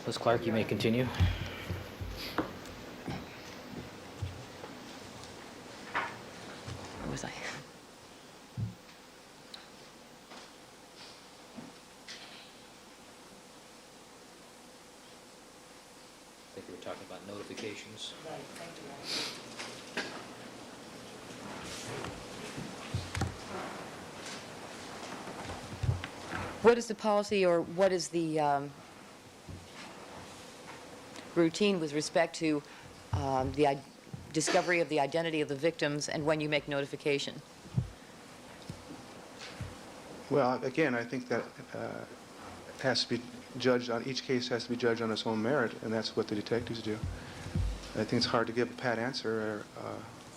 Ms. Clark, you may continue. Where was I? I think we were talking about notifications. Right, thank you. What is the policy, or what is the routine with respect to discovery of the identity of the victims and when you make notification? Well, again, I think that has to be judged on, each case has to be judged on its own merit, and that's what the detectives do. I think it's hard to give a pat answer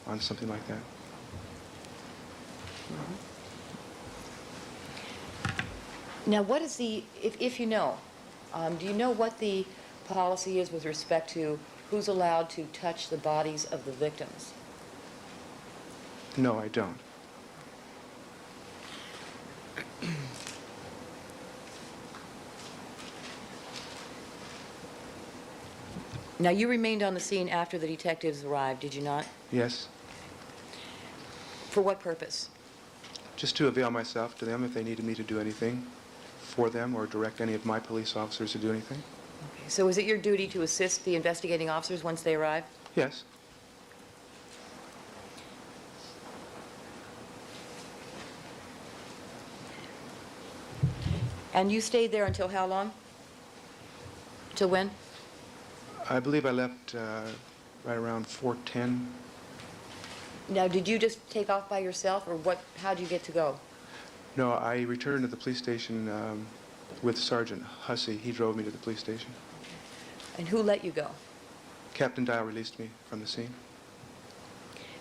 on something like that. Now, what is the, if you know, do you know what the policy is with respect to who's allowed to touch the bodies of the victims? No, I don't. Now, you remained on the scene after the detectives arrived, did you not? Yes? For what purpose? Just to avail myself to them if they needed me to do anything for them or direct any of my police officers to do anything. Okay. So is it your duty to assist the investigating officers once they arrive? Yes. And you stayed there until how long? Till when? I believe I left right around 4:10. Now, did you just take off by yourself, or what? How did you get to go? No, I returned to the police station with Sergeant Hussey. He drove me to the police station. And who let you go? Captain Dial released me from the scene.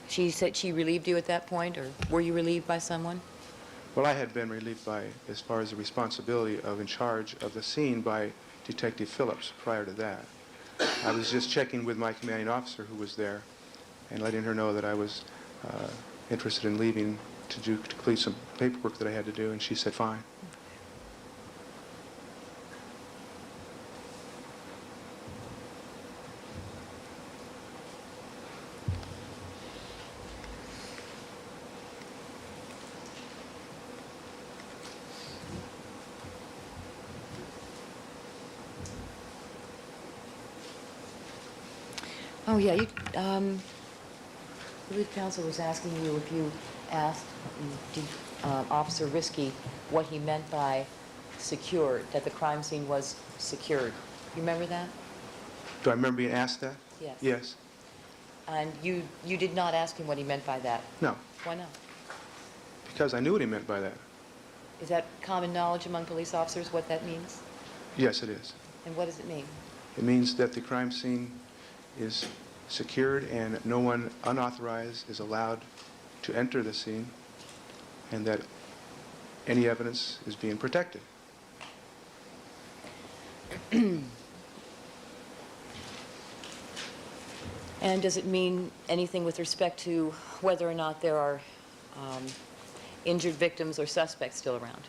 She said she relieved you at that point, or were you relieved by someone? Well, I had been relieved by, as far as the responsibility of in charge of the scene, by Detective Phillips prior to that. I was just checking with my commanding officer who was there and letting her know that I was interested in leaving to complete some paperwork that I had to do, and she said fine. Oh, yeah. You, the lead counsel was asking you if you asked Officer Risky what he meant by secured, that the crime scene was secured. You remember that? Do I remember being asked that? Yes. Yes. And you did not ask him what he meant by that? No, Why not? because I knew what he meant by that. Is that common knowledge among police officers, what that means? Yes, it is. And what does it mean? It means that the crime scene is secured and no one unauthorized is allowed to enter the scene, and that any evidence is being protected. And does it mean anything with respect to whether or not there are injured victims or suspects still around?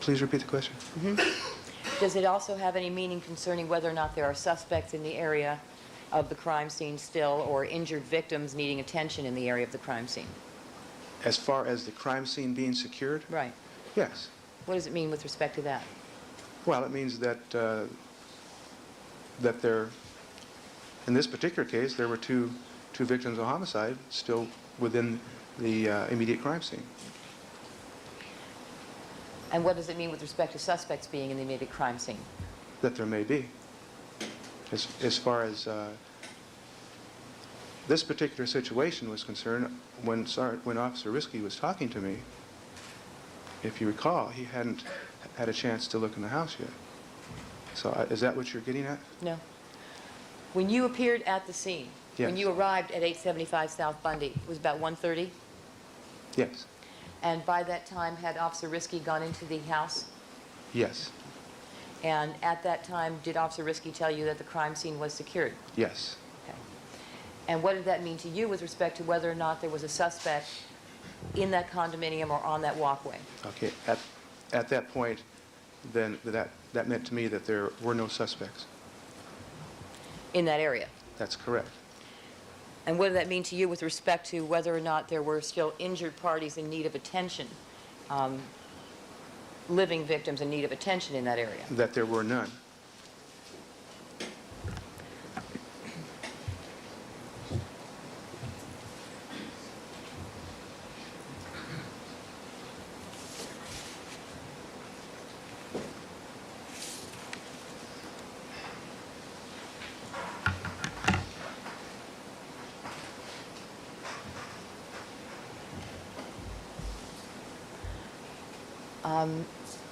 Please repeat the question. Does it also have any meaning concerning whether or not there are suspects in the area of the crime scene still, or injured victims needing attention in the area of the crime scene? As far as the crime scene being secured? Right. Yes. What does it mean with respect to that? Well, it means that that there, in this particular case, there were two victims of homicide still within the immediate crime scene. And what does it mean with respect to suspects being in the immediate crime scene? That there may be. As far as this particular situation was concerned, when Officer Risky was talking to me, if you recall, he hadn't had a chance to look in the house yet. So is that what you're getting at? No. When you appeared at the scene, when Yes. you arrived at 875 South Bundy, it was about 1:30? Yes. And by that time, had Officer Risky gone into the house? Yes. And at that time, did Officer Risky tell you that the crime scene was secured? Yes. Okay. And what did that mean to you with respect to whether or not there was a suspect in that condominium or on that walkway? Okay. At that point, then that meant to me that there were no suspects. in that area. That's correct. And what did that mean to you with respect to whether or not there were still injured parties in need of attention, living victims in need of attention in that area? That there were none.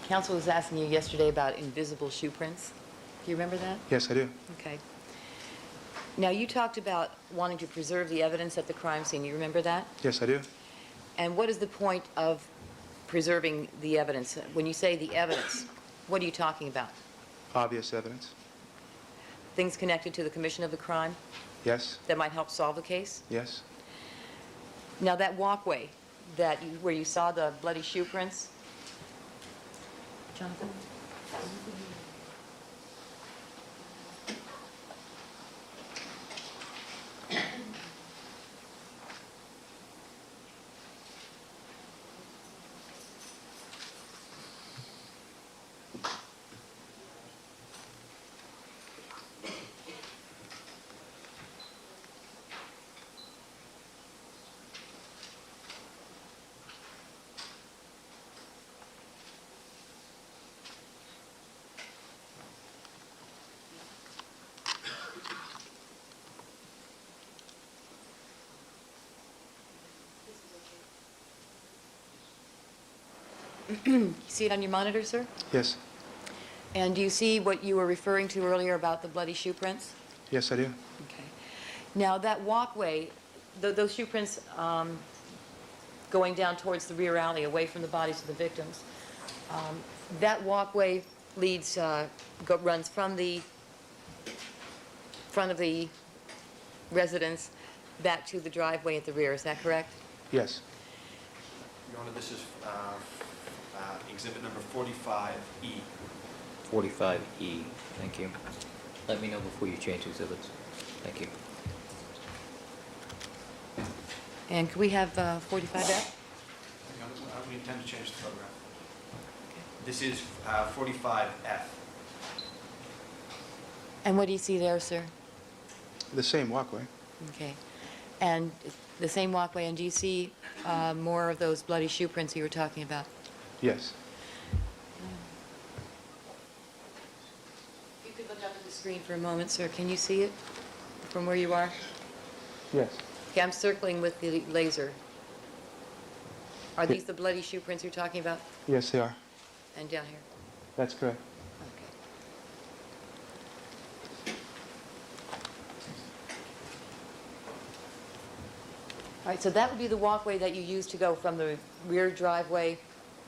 Counsel was asking you yesterday about invisible shoe prints. Do you remember that? Yes, I do. Okay. Now, you talked about wanting to preserve the evidence at the crime scene. You remember that? Yes, I do. And what is the point of preserving the evidence? When you say the evidence, what are you talking about? Obvious evidence. Things connected to the commission of the crime Yes, that might help solve the case? yes. Now, that walkway where you saw the bloody shoe prints, Jonathan? You see it on your monitor, sir? Yes, And do you see what you were referring to earlier about the bloody shoe prints? yes, I do. Okay. Now, that walkway, those shoe prints going down towards the rear alley, away from the bodies of the victims, that walkway runs from the front of the residence back to the driveway at the rear. Is that correct? Yes. Your Honor, this is exhibit number 45E. 45E, thank you. Let me know before you change exhibits. Thank you. And could we have 45F? Your Honor, we intend to change the photograph. This is 45F. And what do you see there, sir? The same walkway. Okay. And the same walkway, and do you see more of those bloody shoe prints you were talking about? Yes. If you could look up at the screen for a moment, sir. Can you see it from where you are? Yes. Okay, I'm circling with the laser. Are these the bloody shoe prints you're talking about? Yes, they are. And down here? That's correct. Okay. All right, so that would be the walkway that you used to go from the rear driveway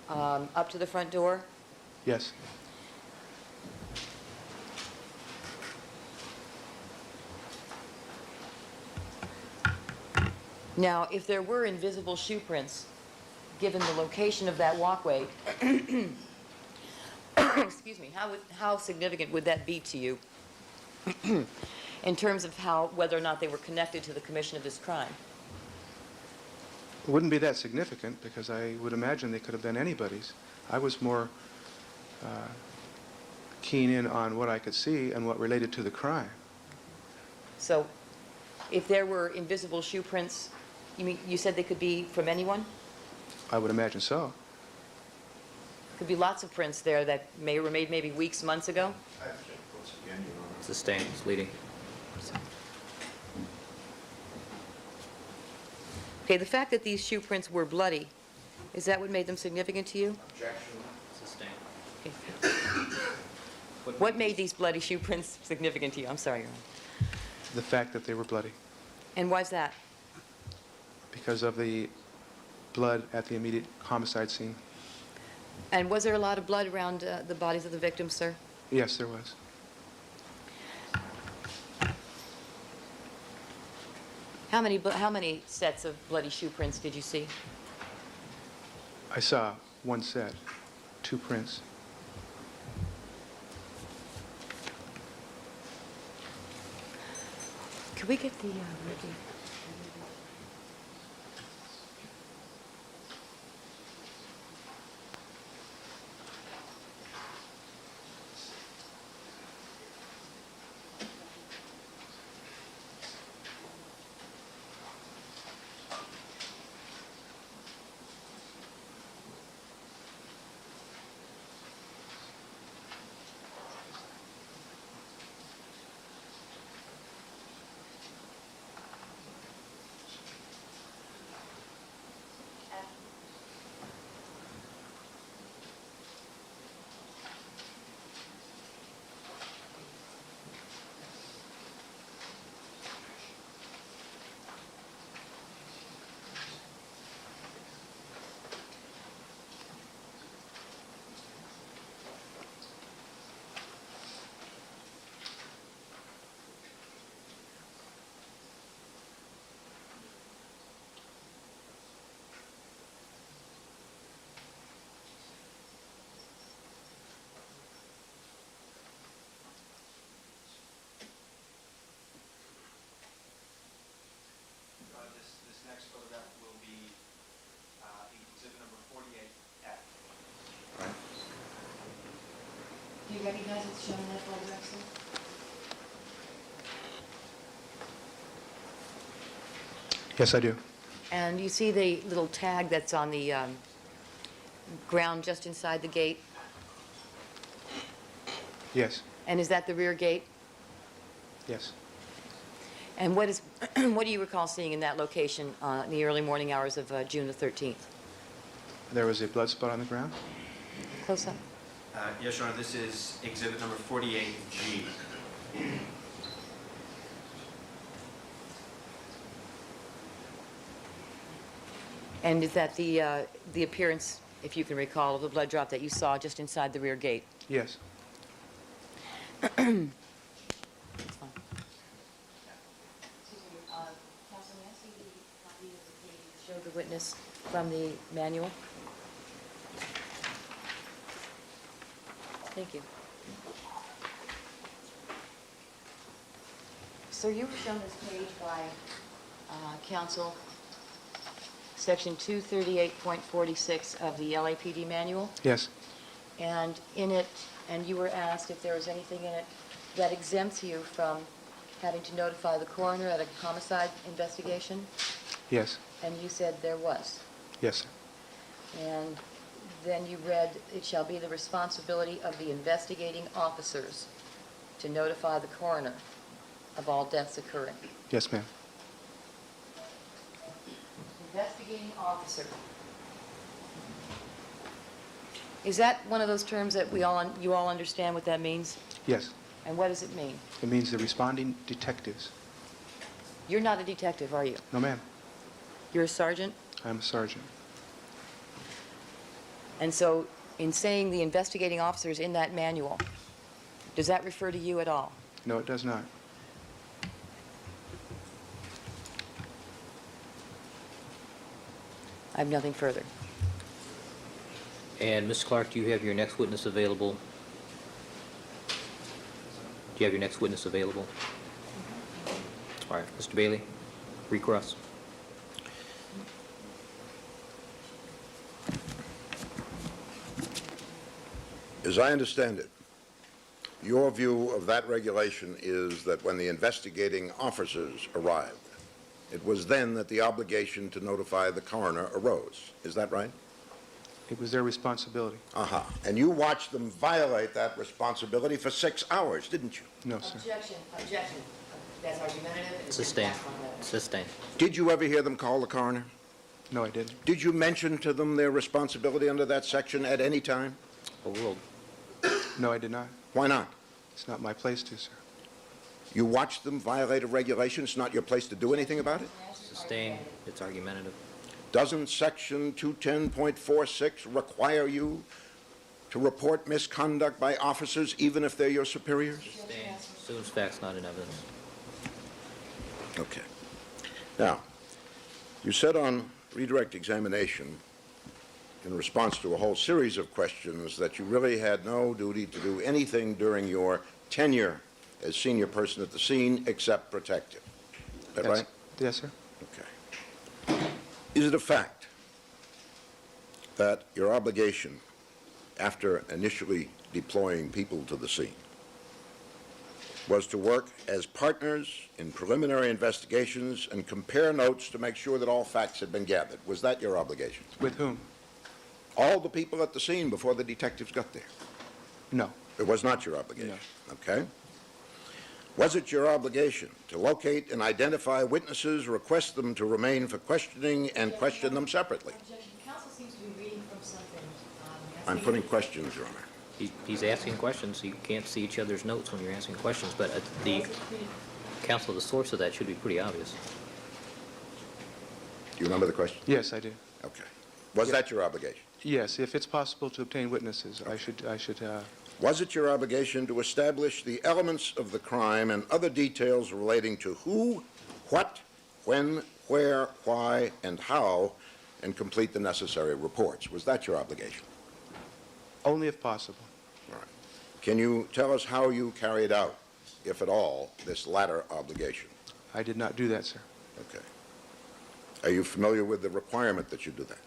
up to the front door? Yes. Now, if there were invisible shoe prints, given the location of that walkway, excuse me, how significant would that be to you in terms of whether or not they were connected to the commission of this crime? It wouldn't be that significant because I would imagine they could have been anybody's. I was more keen in on what I could see and what related to the crime. So, if there were invisible shoe prints, you said they could be from anyone? I would imagine so. Could be lots of prints there that were made maybe weeks, months ago? It's the stain, it's leading. Okay, the fact that these shoe prints were bloody, is that what made them significant to you? It's the stain. Okay. What made these bloody shoe prints significant to you? I'm sorry, Your Honor. The fact that they were bloody. And why's that? Because of the blood at the immediate homicide scene. And was there a lot of blood around the bodies of the victims, sir? Yes, there was. How many sets of bloody shoe prints did you see? I saw one set, 2 prints. we get the, Ricky? This next photograph will be exhibit number 48F. Right. Do you recognize it's shown in that photograph, sir? Yes, I do. And you see the little tag that's on the ground just inside the gate? Yes. And is that the rear gate? Yes. And what is, what do you recall seeing in that location in the early morning hours of June the 13th? There was a blood spot on the ground? Close up. Yes, Your Honor, this is exhibit number 48G. And is that the appearance, if you can recall, of the blood drop that you saw just inside the rear gate? Yes. That's fine. Counsel, may I see the copy of the page you showed the witness from the manual? Thank you. So you were shown this page by counsel, section 238.46 of the LAPD manual, Yes. and in it, and you were asked if there was anything in it that exempts you from having to notify the coroner at a homicide investigation, Yes. and you said there was. Yes, sir. And then you read, it shall be the responsibility of the investigating officers to notify the coroner of all deaths occurring. Yes, ma'am. Investigating officer. Is that one of those terms that you all understand what that means? Yes. And what does it mean? It means the responding detectives. You're not a detective, are you? No, ma'am. You're a sergeant? I'm a sergeant. And so in saying the investigating officers in that manual, does that refer to you at all? No, it does not. I have nothing further. And Ms. Clark, do you have your next witness available? Do you have your next witness available? All right, Mr. Bailey, recross. As I understand it, your view of that regulation is that when the investigating officers arrived, it was then that the obligation to notify the coroner arose. Is that right? It was their responsibility. Uh-huh. And you watched them violate that responsibility for 6 hours, didn't you? No, sir. Objection. That's argumentative. Sustained. Sustained. Did you ever hear them call the coroner? No, I didn't. Did you mention to them their responsibility under that section at any time? Overruled. No, I did not. Why not? It's not my place to, sir. You watched them violate a regulation. It's not your place to do anything about it? Sustained. It's argumentative. Doesn't Section 210.46 require you to report misconduct by officers even if they're your superiors? Sustained. Assumes facts not in evidence. Okay. Now, you said on redirect examination, in response to a whole series of questions, that you really had no duty to do anything during your tenure as senior person at the scene except protect him. Is that right? Yes, sir. Okay. Is it a fact that your obligation, after initially deploying people to the scene, was to work as partners in preliminary investigations and compare notes to make sure that all facts had been gathered? Was that your obligation? With whom? All the people at the scene before the detectives got there. No. It was not your obligation. No. Okay. Was it your obligation to locate and identify witnesses, request them to remain for questioning, and question them separately? Objection. Counsel seems to be reading from something. I'm putting questions, Your Honor. He's asking questions, so you can't see each other's notes when you're asking questions, but the counsel, the source of that should be pretty obvious. Do you remember the question? Yes, I do. Okay. Was Yeah. that your obligation? Yes, if it's possible to obtain witnesses, I should, Was it your obligation to establish the elements of the crime and other details relating to who, what, when, where, why, and how, and complete the necessary reports? Was that your obligation? only if possible. All right. Can you tell us how you carried out, if at all, this latter obligation? I did not do that, sir. Okay. Are you familiar with the requirement that you do that?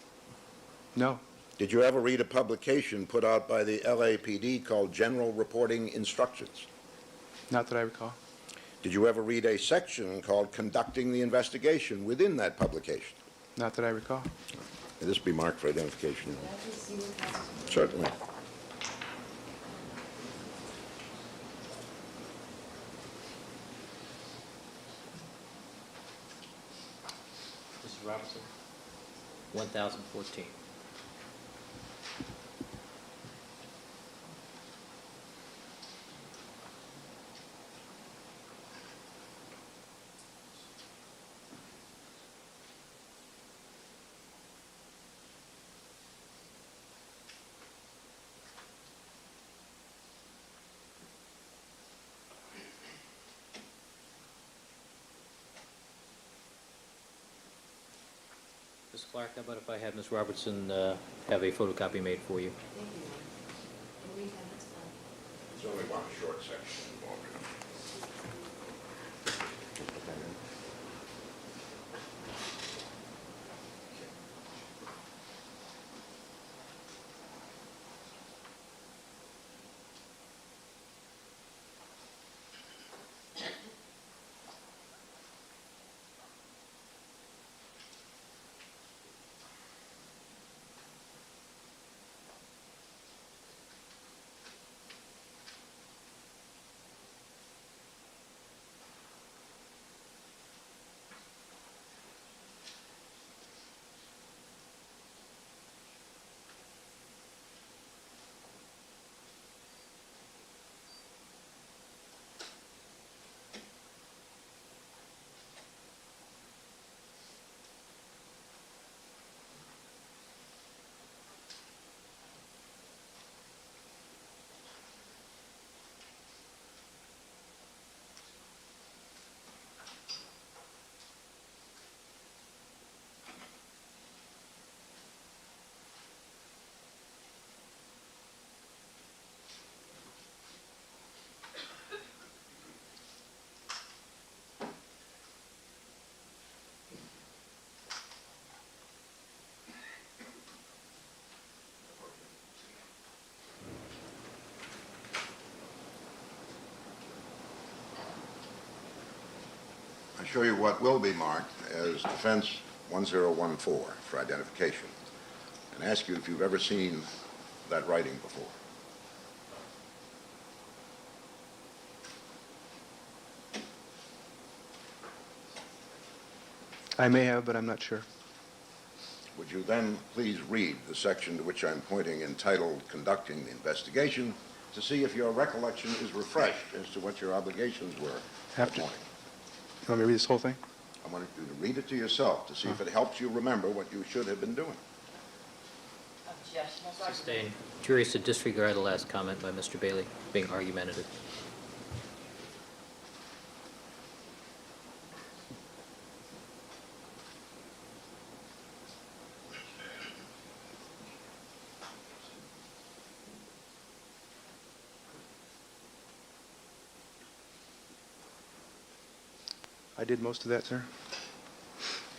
No. Did you ever read a publication put out by the LAPD called General Reporting Instructions? Not that I recall. Did you ever read a section called Conducting the Investigation within that publication? Not that I recall. May this be marked for identification? May I please see what counsel's- Certainly. Mrs. Robertson? 1014. Ms. Clark, how about if I have Ms. Robertson have a photocopy made for you? Thank you. Can we have this done? There's only one short section. I show you what will be marked as Defense 1014 for identification, and ask you if you've ever seen that writing before. I may have, but I'm not sure. Would you then please read the section to which I'm pointing entitled Conducting the Investigation to see if your recollection is refreshed as to what your obligations were Have that to. morning? You want me to read this whole thing? I want you to read it to yourself to see if it helps you remember what you should have been doing. Objection. Sustained. Curious to disregard the last comment by Mr. Bailey, being argumentative. I did most of that, sir.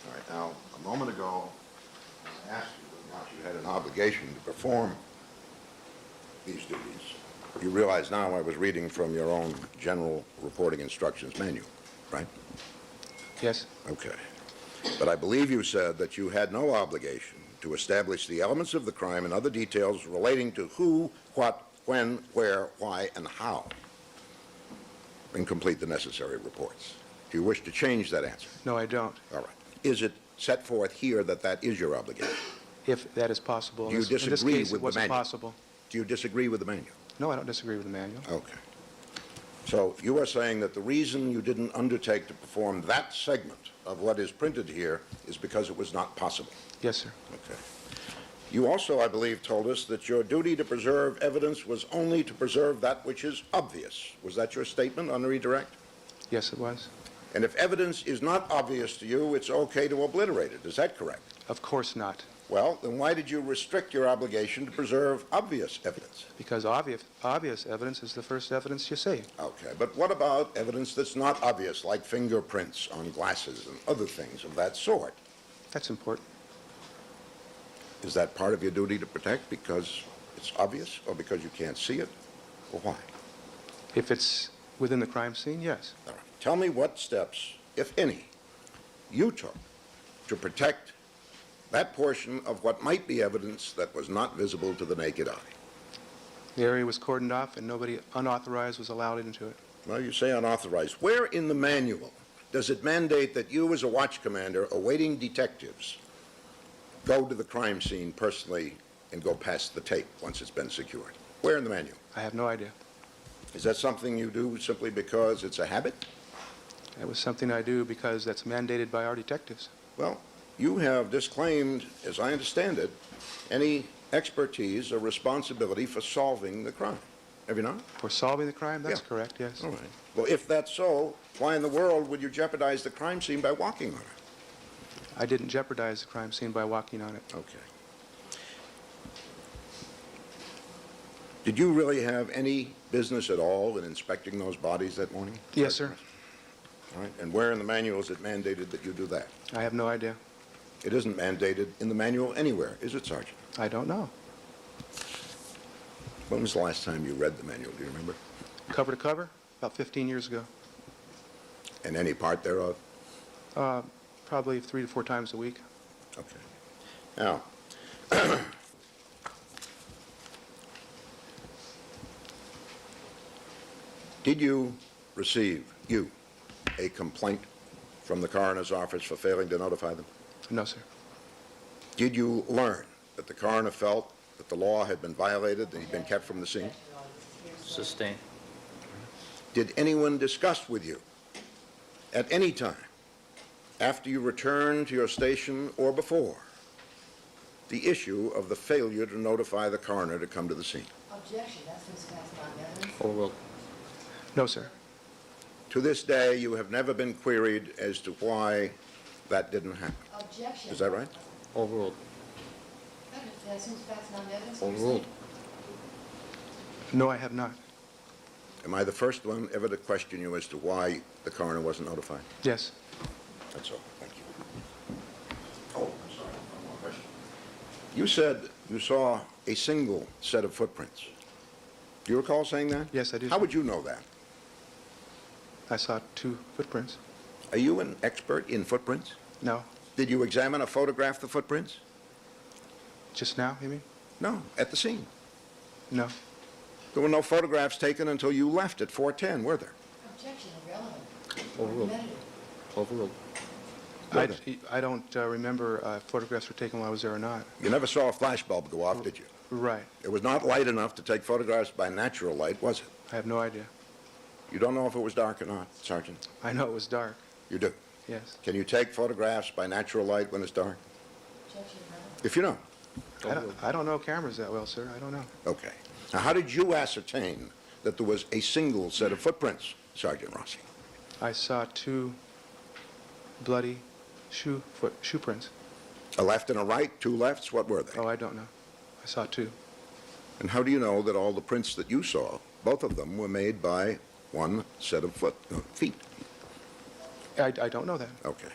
All right, now, a moment ago, I asked you whether or not you had an obligation to perform these duties. You realize now I was reading from your own general reporting instructions manual, right? Yes. Okay. But I believe you said that you had no obligation to establish the elements of the crime and other details relating to who, what, when, where, why, and how, and complete the necessary reports. Do you wish to change that answer? No, I don't. All right. Is it set forth here that that is your obligation? If that is possible. Do you In this disagree case, with it the wasn't manual? possible. Do you disagree with the manual? No, I don't disagree with the manual. Okay. So you are saying that the reason you didn't undertake to perform that segment of what is printed here is because it was not possible? Yes, sir. Okay. You also, I believe, told us that your duty to preserve evidence was only to preserve that which is obvious. Was that your statement on redirect? Yes, it was. And if evidence is not obvious to you, it's okay to obliterate it. Is that correct? Of course not. Well, then why did you restrict your obligation to preserve obvious evidence? Because obvious evidence is the first evidence you see. Okay, but what about evidence that's not obvious, like fingerprints on glasses and other things of that sort? That's important. Is that part of your duty to protect because it's obvious or because you can't see it? Or why? If it's within the crime scene, yes. All right. Tell me what steps, if any, you took to protect that portion of what might be evidence that was not visible to the naked eye. The area was cordoned off and nobody unauthorized was allowed into it. Well, you say unauthorized. Where in the manual does it mandate that you as a watch commander awaiting detectives go to the crime scene personally and go past the tape once it's been secured? Where in the manual? I have no idea. Is that something you do simply because it's a habit? That was something I do because that's mandated by our detectives. Well, you have disclaimed, as I understand it, any expertise or responsibility for solving the crime. Have you not? For solving the crime, that's Yeah. correct, yes. All right. Well, if that's so, why in the world would you jeopardize the crime scene by walking on it? I didn't jeopardize the crime scene by walking on it. Okay. Did you really have any business at all in inspecting those bodies that morning? Yes, sir. All right. And where in the manual is it mandated that you do that? I have no idea. It isn't mandated in the manual anywhere, is it, Sergeant? I don't know. When was the last time you read the manual? Do you remember? Cover to cover? About 15 years ago. And any part thereof? Probably 3 to 4 times a week. Okay. Now, did you receive, a complaint from the coroner's office for failing to notify them? No, sir. Did you learn that the coroner felt that the law had been violated and he'd been kept from the scene? Sustained. Did anyone discuss with you at any time after you returned to your station or before the issue of the failure to notify the coroner to come to the scene? Objection, that's what's passed on evidence. Overruled. No, sir. To this day, you have never been queried as to why that didn't happen. Objection. Is that right? Overruled. That's what's passed on evidence. Overruled. No, I have not. Am I the first one ever to question you as to why the coroner wasn't notified? Yes. That's all. Thank you. Oh, I'm sorry. One more question. You said you saw a single set of footprints. Do you recall saying that? Yes, I do. How would you know that? I saw 2 footprints. Are you an expert in footprints? No. Did you examine or photograph the footprints? Just now, you mean? No, at the scene. No. There were no photographs taken until you left at 4:10, were there? Objection, irrelevant. Overruled. Argumentative. Overruled. I don't remember photographs were taken while I was there or not. You never saw a flashbulb go off, did you? Right. It was not light enough to take photographs by natural light, was it? I have no idea. You don't know if it was dark or not, Sergeant? I know it was dark. You do. Yes. Can you take photographs by natural light when it's dark? Objection, irrelevant. If you know. I don't know cameras that well, sir. I don't know. Okay. Now, how did you ascertain that there was a single set of footprints, Sergeant Rossi? I saw 2 bloody shoe prints. A left and a right, 2 lefts, what were they? Oh, I don't know. I saw 2. And how do you know that all the prints that you saw, both of them, were made by one set of feet? I don't know that. Okay.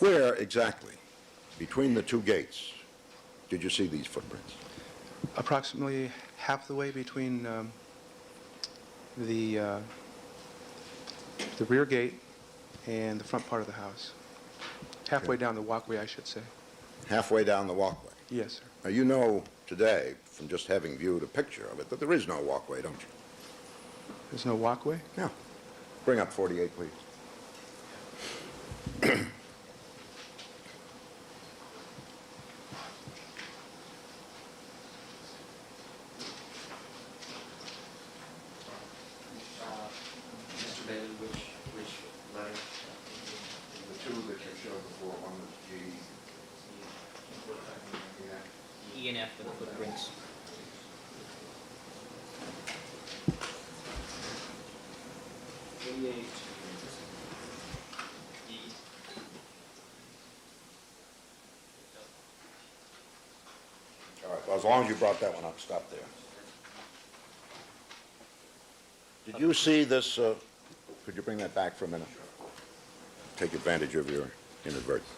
Where exactly, between the two gates, did you see these footprints? Approximately half the way between the rear gate and the front part of the house. Halfway Okay. down the walkway, I should say. Halfway down the walkway. Yes, sir. Now, you know today, from just having viewed a picture of it, that there is no walkway, don't you? There's no walkway? Yeah. Bring up 48, please. Mr. Bailey, which letter? The two that you showed before, one was G. E and F for the footprints. All right, well, as long as you brought that one up, stop there. Did you see this, could you bring that back for a minute? Take advantage of your inadvertence.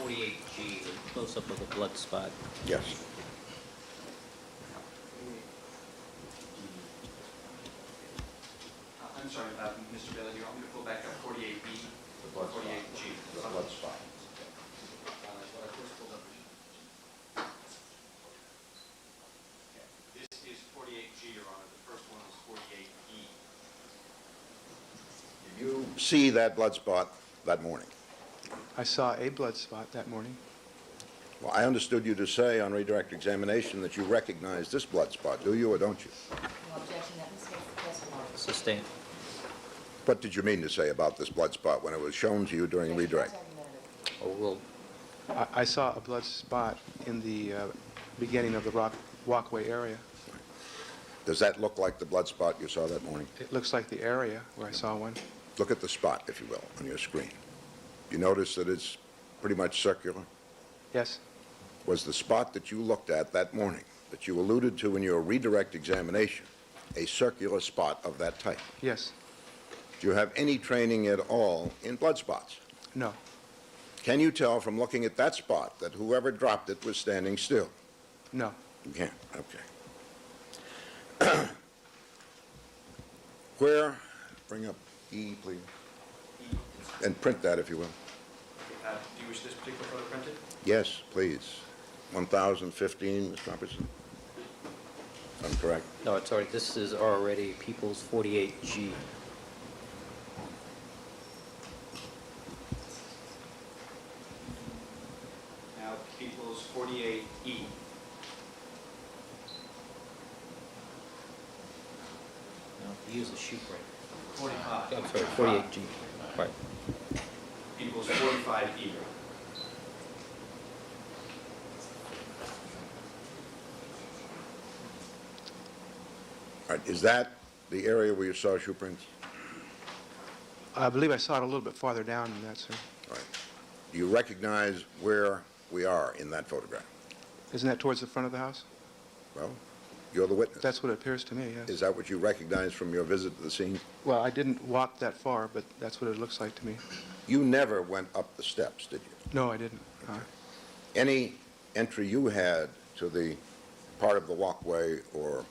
48G, a close-up of the blood spot. Yes. I'm sorry, Mr. Bailey, do you want me to pull back up 48B? The blood spot. 48G. The blood spot. This is 48G, Your Honor. The first one is 48E. Did you see that blood spot that morning? I saw a blood spot that morning. Well, I understood you to say on redirect examination that you recognized this blood spot, do you or don't you? No objection, that misstates the testimony. Sustain. What did you mean to say about this blood spot when it was shown to you during redirect? That's argumentative. Or we'll, I saw a blood spot in the beginning of the walkway area. Does that look like the blood spot you saw that morning? It looks like the area where I saw one. Look at the spot, if you will, on your screen. You notice that it's pretty much circular? Yes, Was the spot that you looked at that morning, that you alluded to in your redirect examination, a circular spot of that type? yes, Do you have any training at all in blood spots? no, Can you tell from looking at that spot that whoever dropped it was standing still? no. You can't, okay. Where, bring up E, please, and print that if you will. Do you wish this particular photo printed? Yes, please. 1015, Ms. Robertson. I'm correct. no, it's already, this is already People's 48G. Now, People's 48E. No, E is a shoe print. 45. I'm sorry, 48G. Right. People's 45E. All right, is that the area where you saw shoe prints? I believe I saw it a little bit farther down than that, sir. All right. Do you recognize where we are in that photograph? Isn't that towards the front of the house? Well, you're the witness. That's what it appears to me, yes. Is that what you recognize from your visit to the scene? Well, I didn't walk that far, but that's what it looks like to me. You never went up the steps, did you? No, I didn't. Any entry you had to the part of the walkway or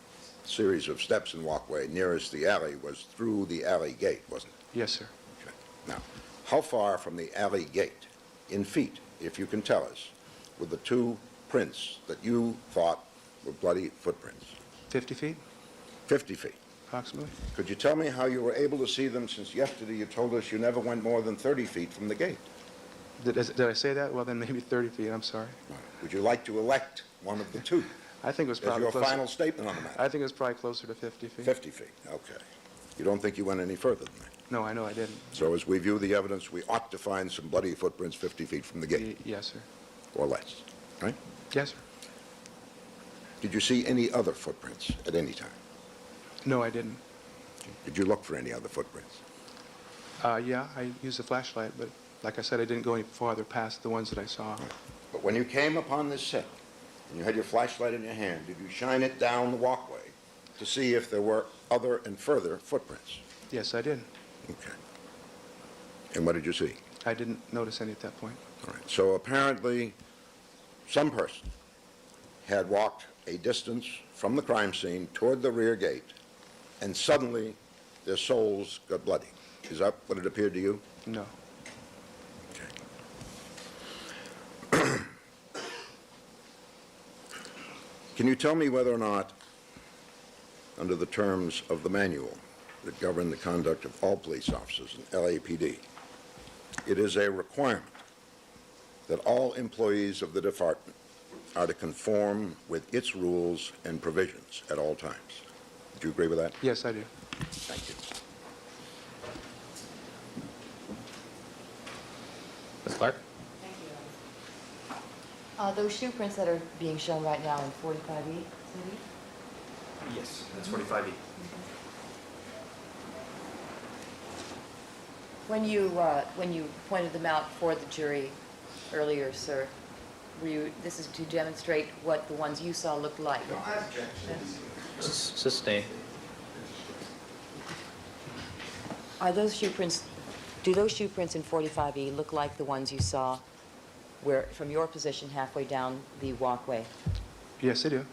series of steps and walkway nearest the alley was through the alley gate, wasn't it? Yes, sir. Okay. Now, how far from the alley gate, in feet, if you can tell us, were the two prints that you thought were bloody footprints? 50 feet, 50 feet. approximately? Could you tell me how you were able to see them, since yesterday you told us you never went more than 30 feet from the gate? Did I say that? Well, then maybe 30 feet, I'm sorry. Would you like to elect one of the two I think it was as probably your closer. final statement on the matter? I think it was probably closer to 50 feet. 50 feet, okay. You don't think you went any further than that? No, I know I didn't. So as we view the evidence, we ought to find some bloody footprints 50 feet from the gate, Yes, sir. or less, right? Yes, sir. Did you see any other footprints at any time? No, I didn't. Did you look for any other footprints? Yeah, I used a flashlight, but like I said, I didn't go any farther past the ones that I saw. But when you came upon this set, and you had your flashlight in your hand, did you shine it down the walkway to see if there were other and further footprints? Yes, I did. Okay. And what did you see? I didn't notice any at that point. All right. So apparently, some person had walked a distance from the crime scene toward the rear gate, and suddenly their soles got bloody. Is that what it appeared to you? No. Okay. Can you tell me whether or not, under the terms of the manual that govern the conduct of all police officers in LAPD, it is a requirement that all employees of the department are to conform with its rules and provisions at all times? Do you agree with that? Yes, I do. Thank you. Ms. Clark? Thank you. Those shoe prints that are being shown right now in 45E, Yes, that's 45E. when you pointed them out for the jury earlier, sir, this is to demonstrate what the ones you saw looked like? Sustain. Are those shoe prints, do those shoe prints in 45E look like the ones you saw where, from your position halfway down the walkway? Yes, I do.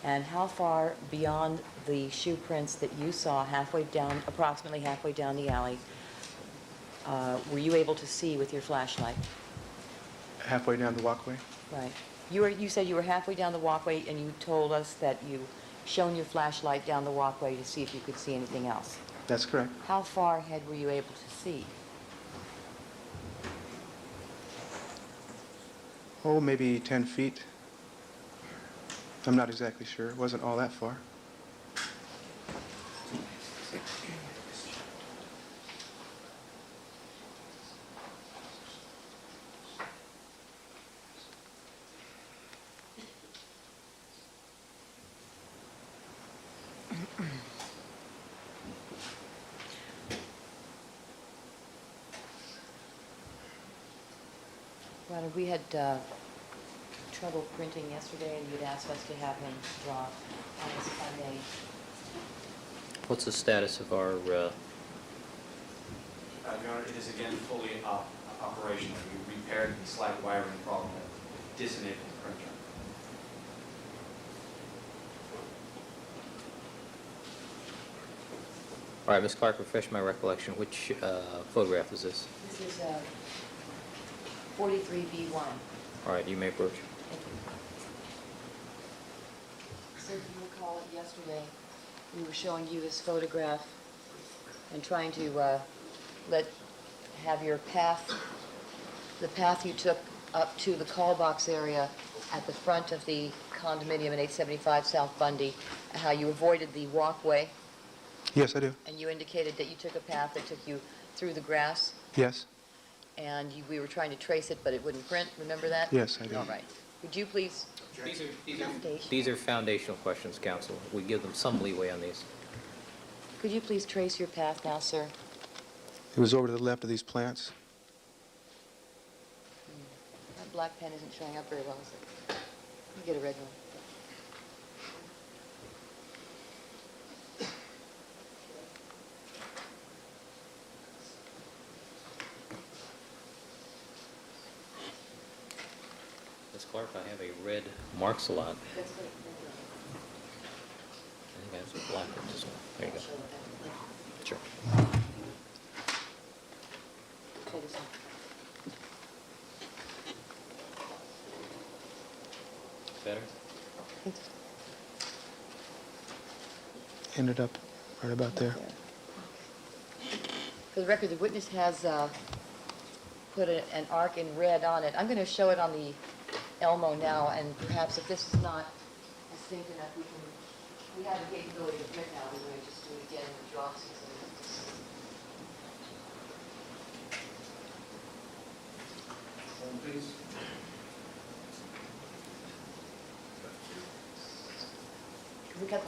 And how far beyond the shoe prints that you saw halfway down, approximately halfway down the alley, were you able to see with your flashlight? Halfway down the walkway. Right. You said you were halfway down the walkway, and you told us that you shone your flashlight down the walkway to see if you could see anything else. That's correct. How far ahead were you able to see? Oh, maybe 10 feet. I'm not exactly sure. It wasn't all that far. Well, we had trouble printing yesterday, and you'd asked us to have him draw on his Sunday. What's the status of our, Your Honor, it is again fully operational. We repaired the slight wiring problem that disabled the printer. all right, Ms. Clark, refresh my recollection. Which photograph is this? This is 43B1. All right, you may approach. Thank you. So if you recall it yesterday, we were showing you this photograph and trying to have your path, the path you took up to the call box area at the front of the condominium in 875 South Bundy, how you avoided the walkway, Yes, I do. and you indicated that you took a path that took you through the grass, Yes. and we were trying to trace it, but it wouldn't print. Remember that? Yes, I do. All right. Would you please? These are foundational questions, counsel. We give them some leeway on these. Could you please trace your path now, sir? It was over to the left of these plants. That black pen isn't showing up very well, is it? Let me get a red one. Ms. Clark, I have a red marks a lot. That's good. I think I have some black ones as well. There you go. Sure. Try this one. Better? Ended up right about there. For the record, the witness has put an arc in red on it. I'm going to show it on the Elmo now, and perhaps if this is not distinct enough, we have the capability of print now. We're going to just do it again with drops. Please. Can we cut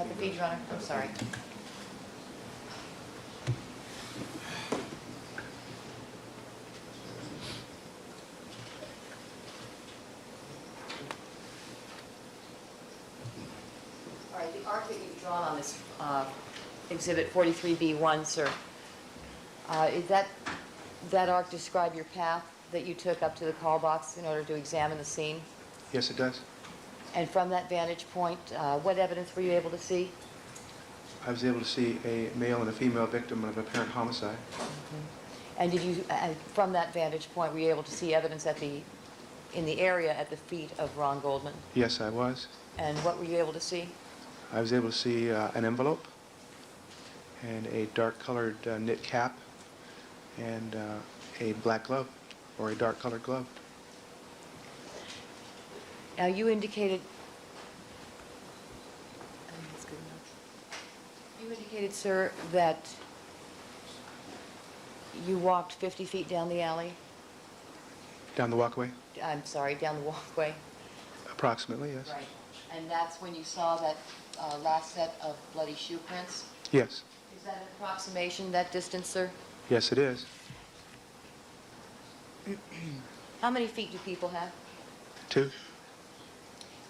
the feed, Your Honor? I'm sorry. All right, the arc that you've drawn on this Exhibit 43B1, sir, Is that arc describe your path that you took up to the call box in order to examine the scene? Yes, it does. And from that vantage point, what evidence were you able to see? I was able to see a male and a female victim of apparent homicide. And did you, from that vantage point, were you able to see evidence in the area at the feet of Ron Goldman? Yes, I was. And what were you able to see? I was able to see an envelope and a dark-colored knit cap and a black glove, or a dark-colored glove. Now, you indicated, I think that's good enough. You indicated, sir, that you walked 50 feet down the alley? Down the walkway? I'm sorry, down the walkway? Approximately, yes. Right. And that's when you saw that last set of bloody shoe prints? Yes. Is that an approximation, that distance, sir? Yes, it is. How many feet do people have? 2.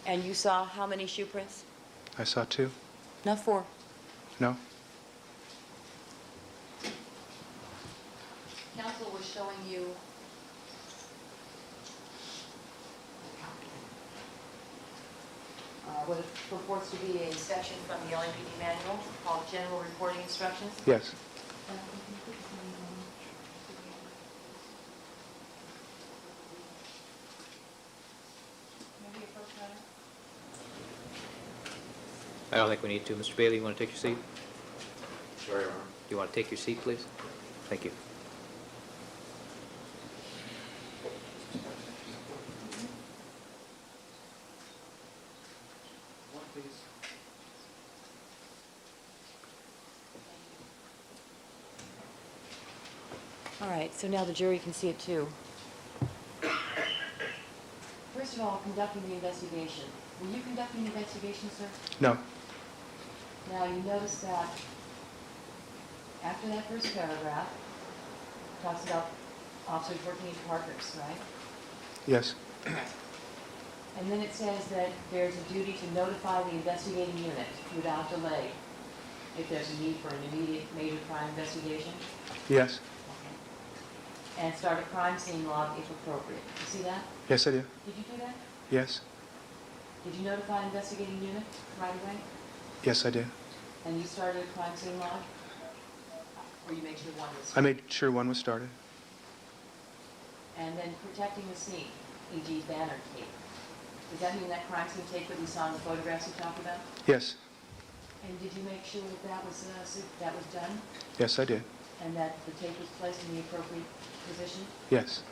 And you saw how many shoe prints? I saw 2. Not 4. No? Council was showing you what it purports to be a section from the LAPD manual called General Reporting Instructions. Yes. I don't think we need to. Mr. Bailey, you want to take your seat? Sorry, Your Honor. You want to take your seat, please? Thank you. All right, so now the jury can see it too. First of all, conducting the investigation. Were you conducting the investigation, sir? No. Now, you notice that after that first paragraph, it talks about officers working in partners, right? Yes. And then it says that there's a duty to notify the investigating unit without delay if there's a need for an immediate major crime investigation. Yes. And start a crime scene log if appropriate. You see that? Yes, I do. Did you do that? Yes. Did you notify investigating unit right away? Yes, I did. And you started a crime scene log? Or you made sure one was... I made sure one was started. And then protecting the scene, e.g. banner tape. Does that mean that crime scene tape that we saw in the photographs you talked about? Yes. And did you make sure that that was done? Yes, I did. And that the tape was placed in the appropriate position? Yes.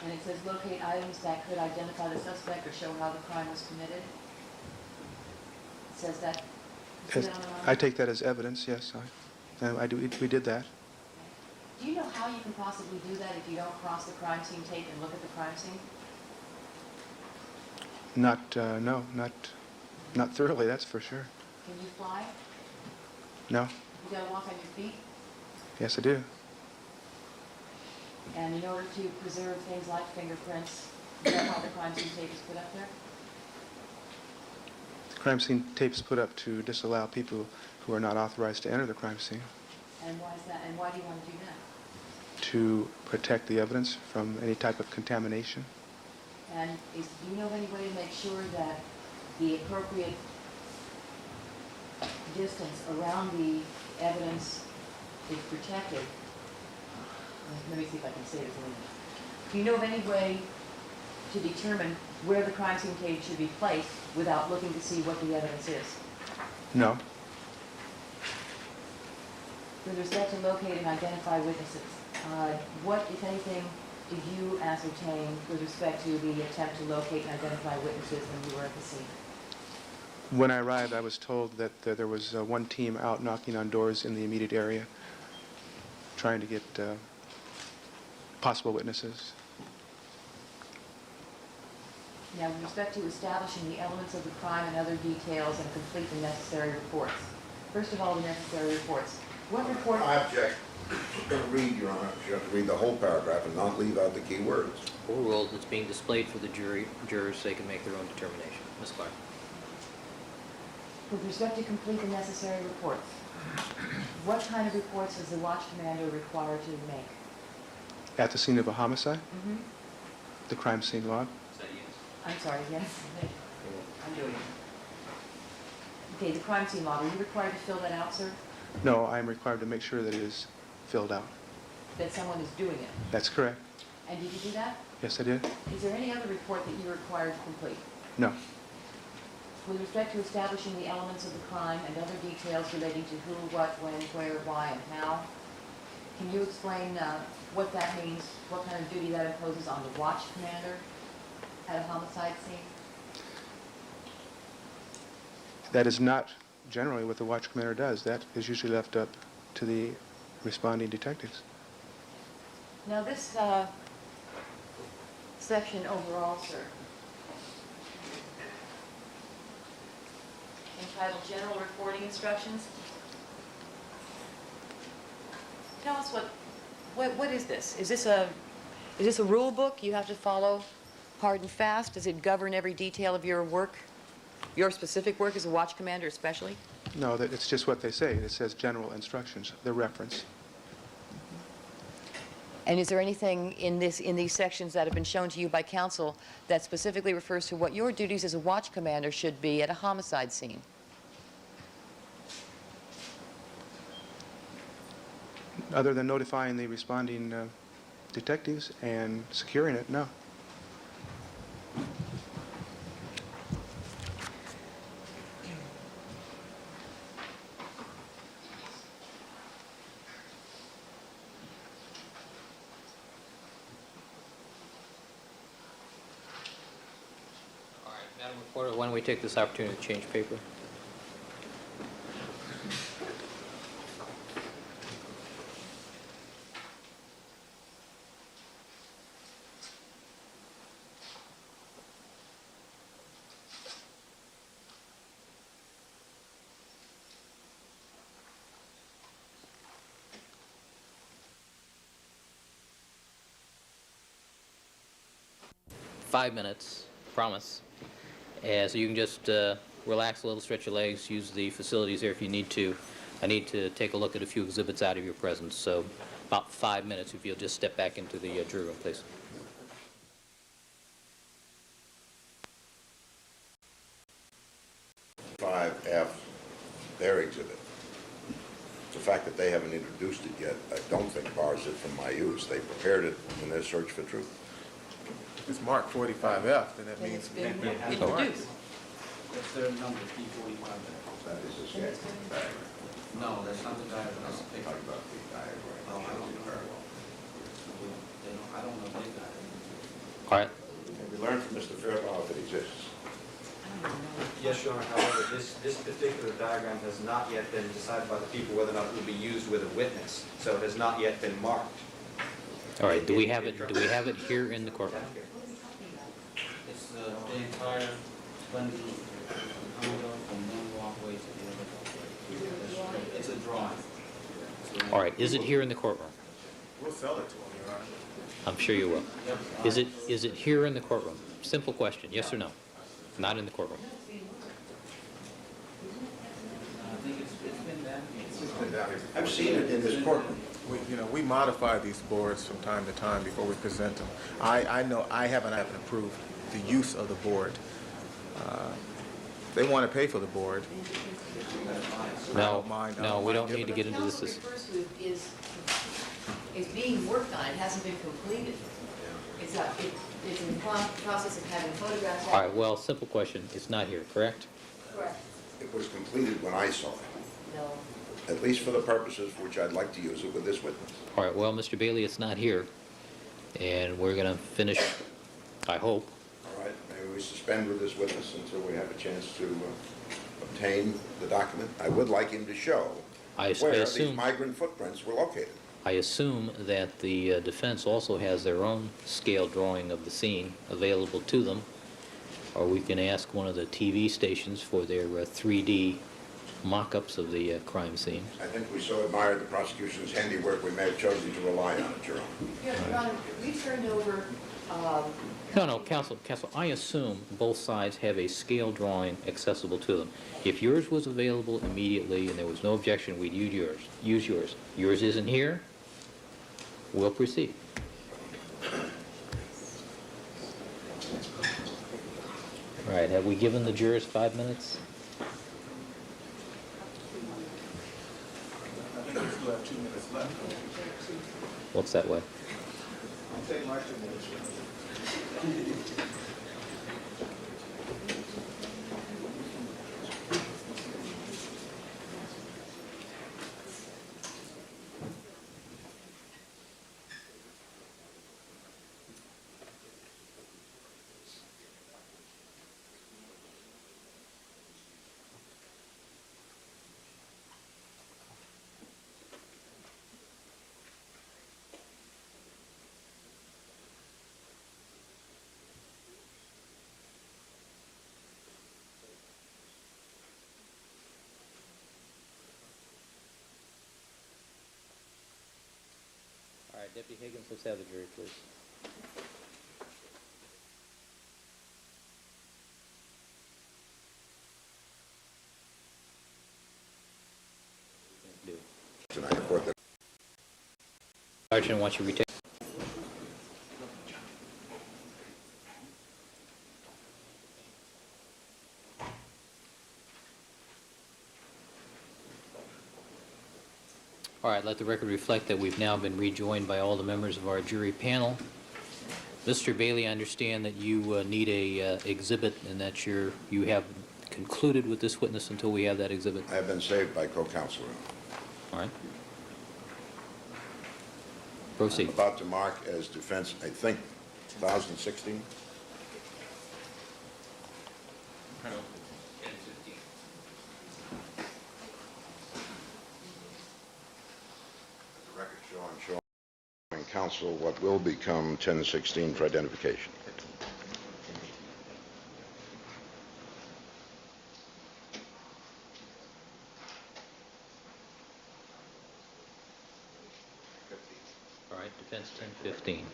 And it says locate items that could identify the suspect or show how the crime was committed? It says that. You see that on the line? I take that as evidence, yes. I do. We did that. Do you know how you can possibly do that if you don't cross the crime scene tape and look at the crime scene? No, not thoroughly, that's for sure. Can you fly? No. You gotta walk on your feet? Yes, I do. And in order to preserve things like fingerprints, is that how the crime scene tape is put up there? The crime scene tape is put up to disallow people who are not authorized to enter the crime scene, And why is that? And why do you want to do that? to protect the evidence from any type of contamination. And do you know of any way to make sure that the appropriate distance around the evidence is protected? Let me see if I can say this in English. Do you know of any way to determine where the crime scene tape should be placed without looking to see what the evidence is? No. With respect to locate and identify witnesses, what, if anything, did you ascertain with respect to the attempt to locate and identify witnesses when you were at the scene? When I arrived, I was told that there was one team out knocking on doors in the immediate area, trying to get possible witnesses. Now, with respect to establishing the elements of the crime and other details and complete the necessary reports. First of all, the necessary reports. What report? I object. You're going to read, Your Honor. You have to read the whole paragraph and not leave out the key words. Overruled, it's being displayed for the jurors so they can make their own determination. Ms. Clark. With respect to complete the necessary reports, What kind of reports is the watch commander required to make? At the scene of a homicide, Mm-hmm. the crime scene log. Is that yes? I'm sorry, yes? I'm doing it. Okay, the crime scene log, are you required to fill that out, sir? No, I am required to make sure that it is filled out. That someone is doing it? That's correct. And did you do that? Yes, I did. Is there any other report that you're required to complete? No. With respect to establishing the elements of the crime and other details relating to who, what, when, where, why, and how, can you explain what that means, what kind of duty that imposes on the watch commander at a homicide scene? That is not generally what the watch commander does. That is usually left up to the responding detectives. Now this section overall, sir, entitled General Reporting Instructions. Tell us what is this? Is this a rule book you have to follow hard and fast? Does it govern every detail of your work, your specific work as a watch commander especially? No, that it's just what they say. It says general instructions, the reference. And is there anything in these sections that have been shown to you by counsel that specifically refers to what your duties as a watch commander should be at a homicide scene? Other than notifying the responding detectives and securing it, no. All right, Madam Reporter, why don't we take this opportunity to change paper? .5 minutes, promise. So you can just relax a little, stretch your legs, use the facilities there if you need to. I need to take a look at a few exhibits out of your presence, so about 5 minutes if you'll just step back into the jury room, please. Their exhibit. The fact that they haven't introduced it yet, I don't think bars it from my use. They prepared it in their search for truth. It's marked 45F, then that Then means it's been Yeah. introduced. That's their number, P45. That is a sketch diagram. No, that's not the diagram, that's the picture. Talking about the diagram. Oh, I don't know. I don't know if they got it. All right. We learned from Mr. Fairlaw if it exists. Yes, Your Honor, however, this particular diagram has not yet been decided by the people whether or not it will be used with a witness, so it has not yet been marked. All right, do we have it here in the courtroom? It's the entire length of from one walkway to the other walkway. It's a drawing. All right, is it here in the courtroom? we'll sell it to them, Your Honor. I'm sure you will. Is it here in the courtroom? Simple question, yes or no? Not in the courtroom. I think it's been done. I've seen it in this courtroom. We modify these boards from time to time before we present them. I know I haven't approved the use of the board. They want to pay for the board. I No, don't mind. I no, don't we mind don't giving need to it. get into Counsel this. refers to is being worked on, it hasn't been completed. It's in the process of having photographs. All right, well, simple question, it's not here, correct? Correct. It was completed when I saw it, No. at least for the purposes for which I'd like to use it with this witness. All right, well, Mr. Bailey, it's not here, and we're going to finish, I hope. All right, maybe we suspend with this witness until we have a chance to obtain the document. I would like him to show I where these assume, migrant footprints were located. I assume that the defense also has their own scale drawing of the scene available to them, or we can ask one of the TV stations for their 3D mock-ups of the crime scene. I think we so admired the prosecution's handiwork, we may have chosen to rely on it, Your Honor. Your Honor, we turned over, No, counsel, I assume both sides have a scale drawing accessible to them. If yours was available immediately and there was no objection, we'd use yours. Use yours. Yours isn't here, we'll proceed. All right, have we given the jurors 5 minutes? I think we still have 2 minutes left. What's that way? I'll take my 2 minutes. All right, Deputy Higgins, let's have the jury, please. Do. Tonight, a court that Sergeant, why don't you retake? All right, let the record reflect that we've now been rejoined by all the members of our jury panel. Mr. Bailey, I understand that you need a exhibit and that you have concluded with this witness until we have that exhibit. I have been saved by co-counsel. All right. I'm Proceed. about to mark as defense, I think, 2016. The record show I'm showing counsel what will become 1016 for identification. All right, defense 1015.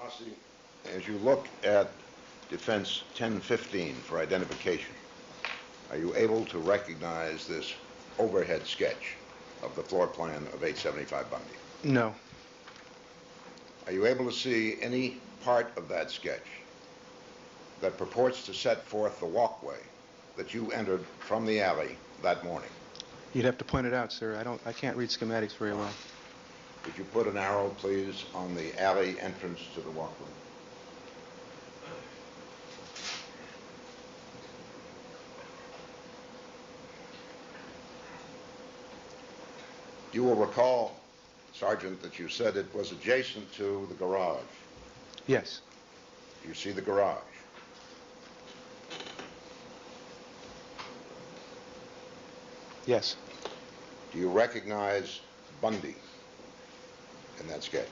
Rossi, as you look at defense 1015 for identification, are you able to recognize this overhead sketch of the floor plan of 875 Bundy? No. Are you able to see any part of that sketch that purports to set forth the walkway that you entered from the alley that morning? You'd have to point it out, sir. I can't read schematics very well. Could you put an arrow, please, on the alley entrance to the walkway? You will recall, Sergeant, that you said it was adjacent to the garage. Yes. You see the garage? Yes. Do you recognize Bundy in that sketch?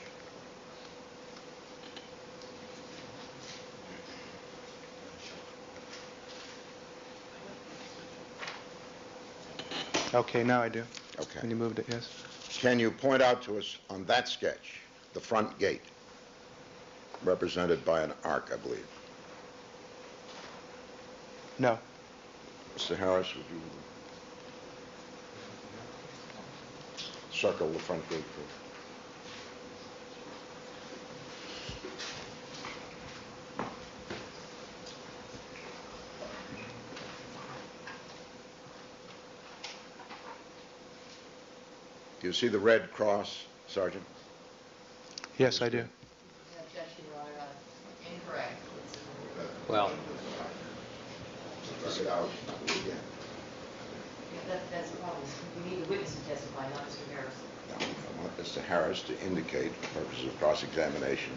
Okay, now I do. Okay. And you moved it, yes? Can you point out to us on that sketch the front gate, represented by an arc, I believe? No. Mr. Harris, would you circle the front gate, please? you see the red cross, Sergeant? Yes, I do. Objection, Your Honor, incorrect. Well, That's the problem. We need the witness to testify, not Mr. Harris. Now, I want Mr. Harris to indicate, for purposes of cross-examination,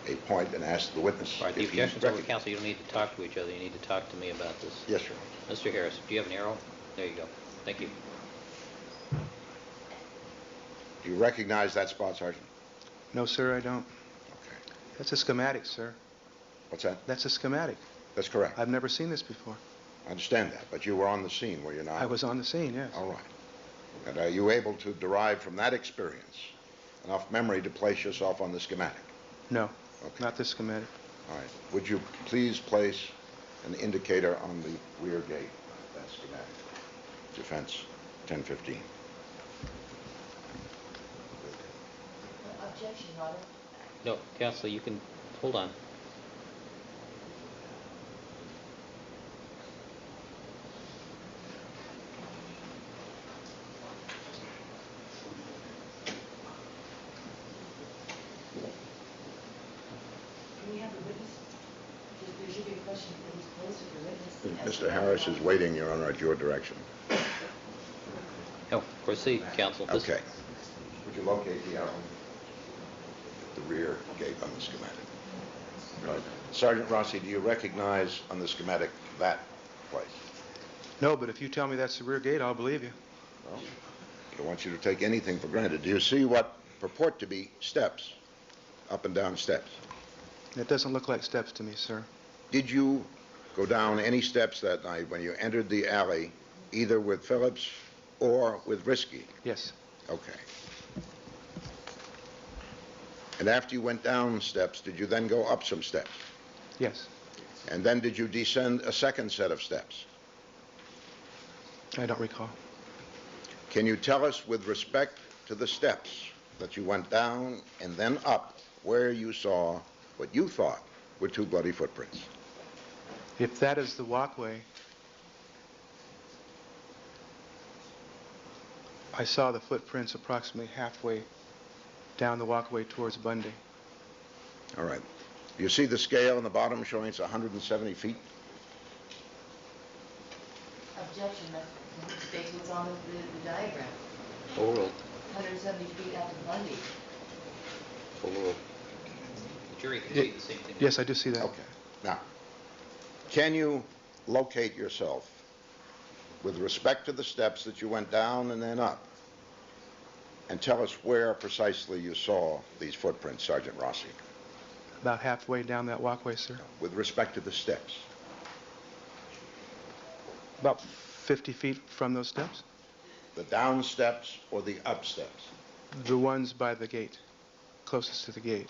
a point and ask the witness all right, the if he objection's over, recognizes. counsel. You don't need to talk to each other. You need to talk to me about this. Yes, Your Honor. Mr. Harris, do you have an arrow? There you go. Thank you. Do you recognize that spot, Sergeant? No, sir, I don't. Okay. That's a schematic, sir. What's that? That's a schematic. That's correct. I've never seen this before. I understand that, but you were on the scene, were you not? I was on the scene, yes. All right. And are you able to derive from that experience enough memory to place yourself on the schematic? No, Okay. not this schematic. All right. Would you please place an indicator on the rear gate of that schematic? Defense 1015. Objection, Your Honor. No, counsel, you can, hold on. Can we have the witness? There should be a question that he's posed to the witness. Mr. Harris is waiting, Your Honor, at your direction. No, proceed, counsel. This- Okay. Would you locate the arrow? The rear gate on the schematic. Right. Sergeant Rossi, do you recognize on the schematic that place? No, but if you tell me that's the rear gate, I'll believe you. No. I don't want you to take anything for granted. Do you see what purport to be steps, up and down steps? It doesn't look like steps to me, sir. Did you go down any steps that night when you entered the alley, either with Phillips or with Risky? Yes. Okay. And after you went down steps, did you then go up some steps? Yes. And then did you descend a second set of steps? I don't recall. Can you tell us, with respect to the steps that you went down and then up, where you saw what you thought were two bloody footprints? If that is the walkway, I saw the footprints approximately halfway down the walkway towards Bundy. All right. You see the scale on the bottom showing it's 170 feet? Objection, that states what's on the diagram. Overruled. 170 feet after Bundy. Overruled. The jury can see the same thing. Yes, I do see that. Okay. Now, can you locate yourself with respect to the steps that you went down and then up, and tell us where precisely you saw these footprints, Sergeant Rossi, About halfway down that walkway, sir. with respect to the steps? About 50 feet from those steps. The down steps or the up steps? The ones by the gate, closest to the gate.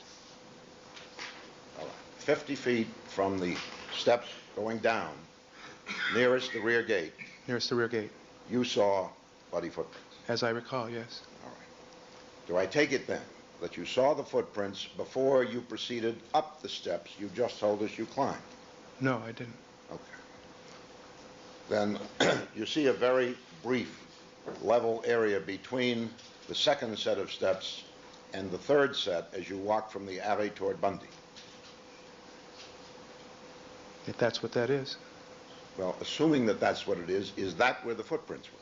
All right. 50 feet from the steps going down, nearest the rear gate, Nearest the rear gate. you saw bloody footprints. As I recall, yes. All right. Do I take it then that you saw the footprints before you proceeded up the steps you just told us you climbed? No, I didn't. Okay. Then you see a very brief level area between the second set of steps and the third set as you walk from the alley toward Bundy. If that's what that is. Well, assuming that that's what it is that where the footprints were?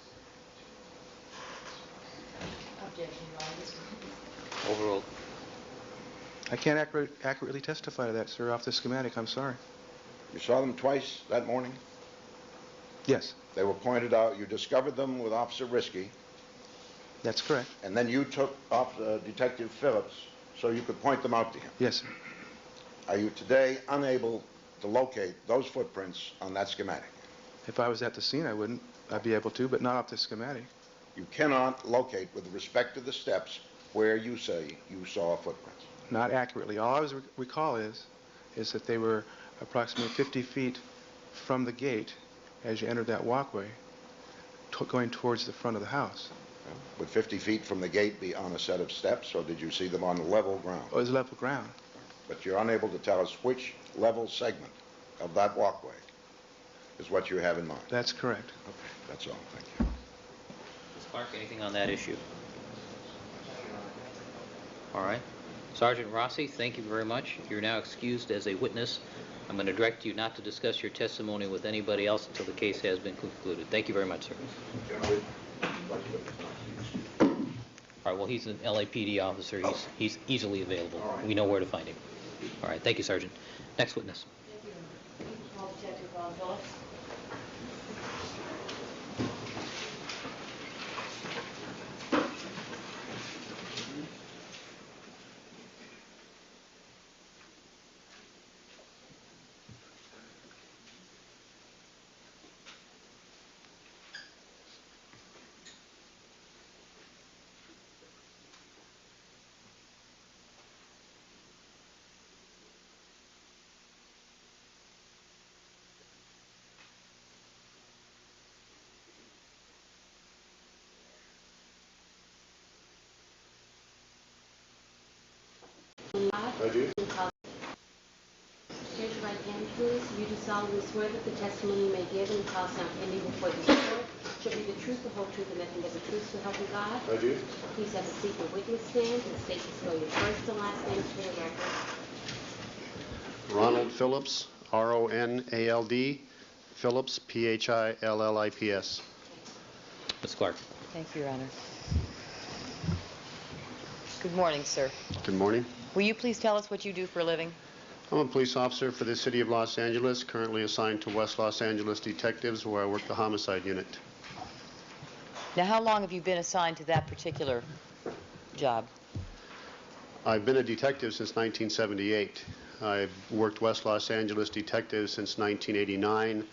Objection, Your Honor. This witness. Overruled. I can't accurately testify to that, sir, off the schematic. I'm sorry. You saw them twice that morning? Yes, They were pointed out. You discovered them with Officer Risky, that's correct. and then you took Detective Phillips so you could point them out to him. Yes, sir. Are you today unable to locate those footprints on that schematic? If I was at the scene, I'd be able to, but not off the schematic. You cannot locate with respect to the steps where you say you saw footprints. Not accurately. All I recall is that they were approximately 50 feet from the gate as you entered that walkway, going towards the front of the house. Would 50 feet from the gate be on a set of steps, or did you see them on level ground? Oh, it was level ground. But you're unable to tell us which level segment of that walkway is what you have in mind. That's correct. Okay, that's all. Thank you. Ms. Clark, anything on that issue? All right. Sergeant Rossi, thank you very much. You're now excused as a witness. I'm going to direct you not to discuss your testimony with anybody else until the case has been concluded. Thank you very much, sir. All right, well, he's an LAPD officer. He's easily available. We know where to find him. All right, thank you, Sergeant. Next witness. Call Detective Ron Phillips. I do. Raise your right hand, please. You do solemnly swear that the testimony you may give in the cause now pending before this court shall be the truth, the whole truth, and nothing but the truth, so help you God. I do. Please have a seat in the witness stand and state to spell your first and last name for the record. Ronald Phillips, R-O-N-A-L-D, Phillips, P-H-I-L-L-I-P-S. Ms. Clark. Thank you, Your Honor. Good morning, sir. Good morning. Will you please tell us what you do for a living? I'm a police officer for the City of Los Angeles, currently assigned to West Los Angeles Detectives, where I work the homicide unit. Now, how long have you been assigned to that particular job? I've been a detective since 1978. I've worked West Los Angeles Detectives since 1989,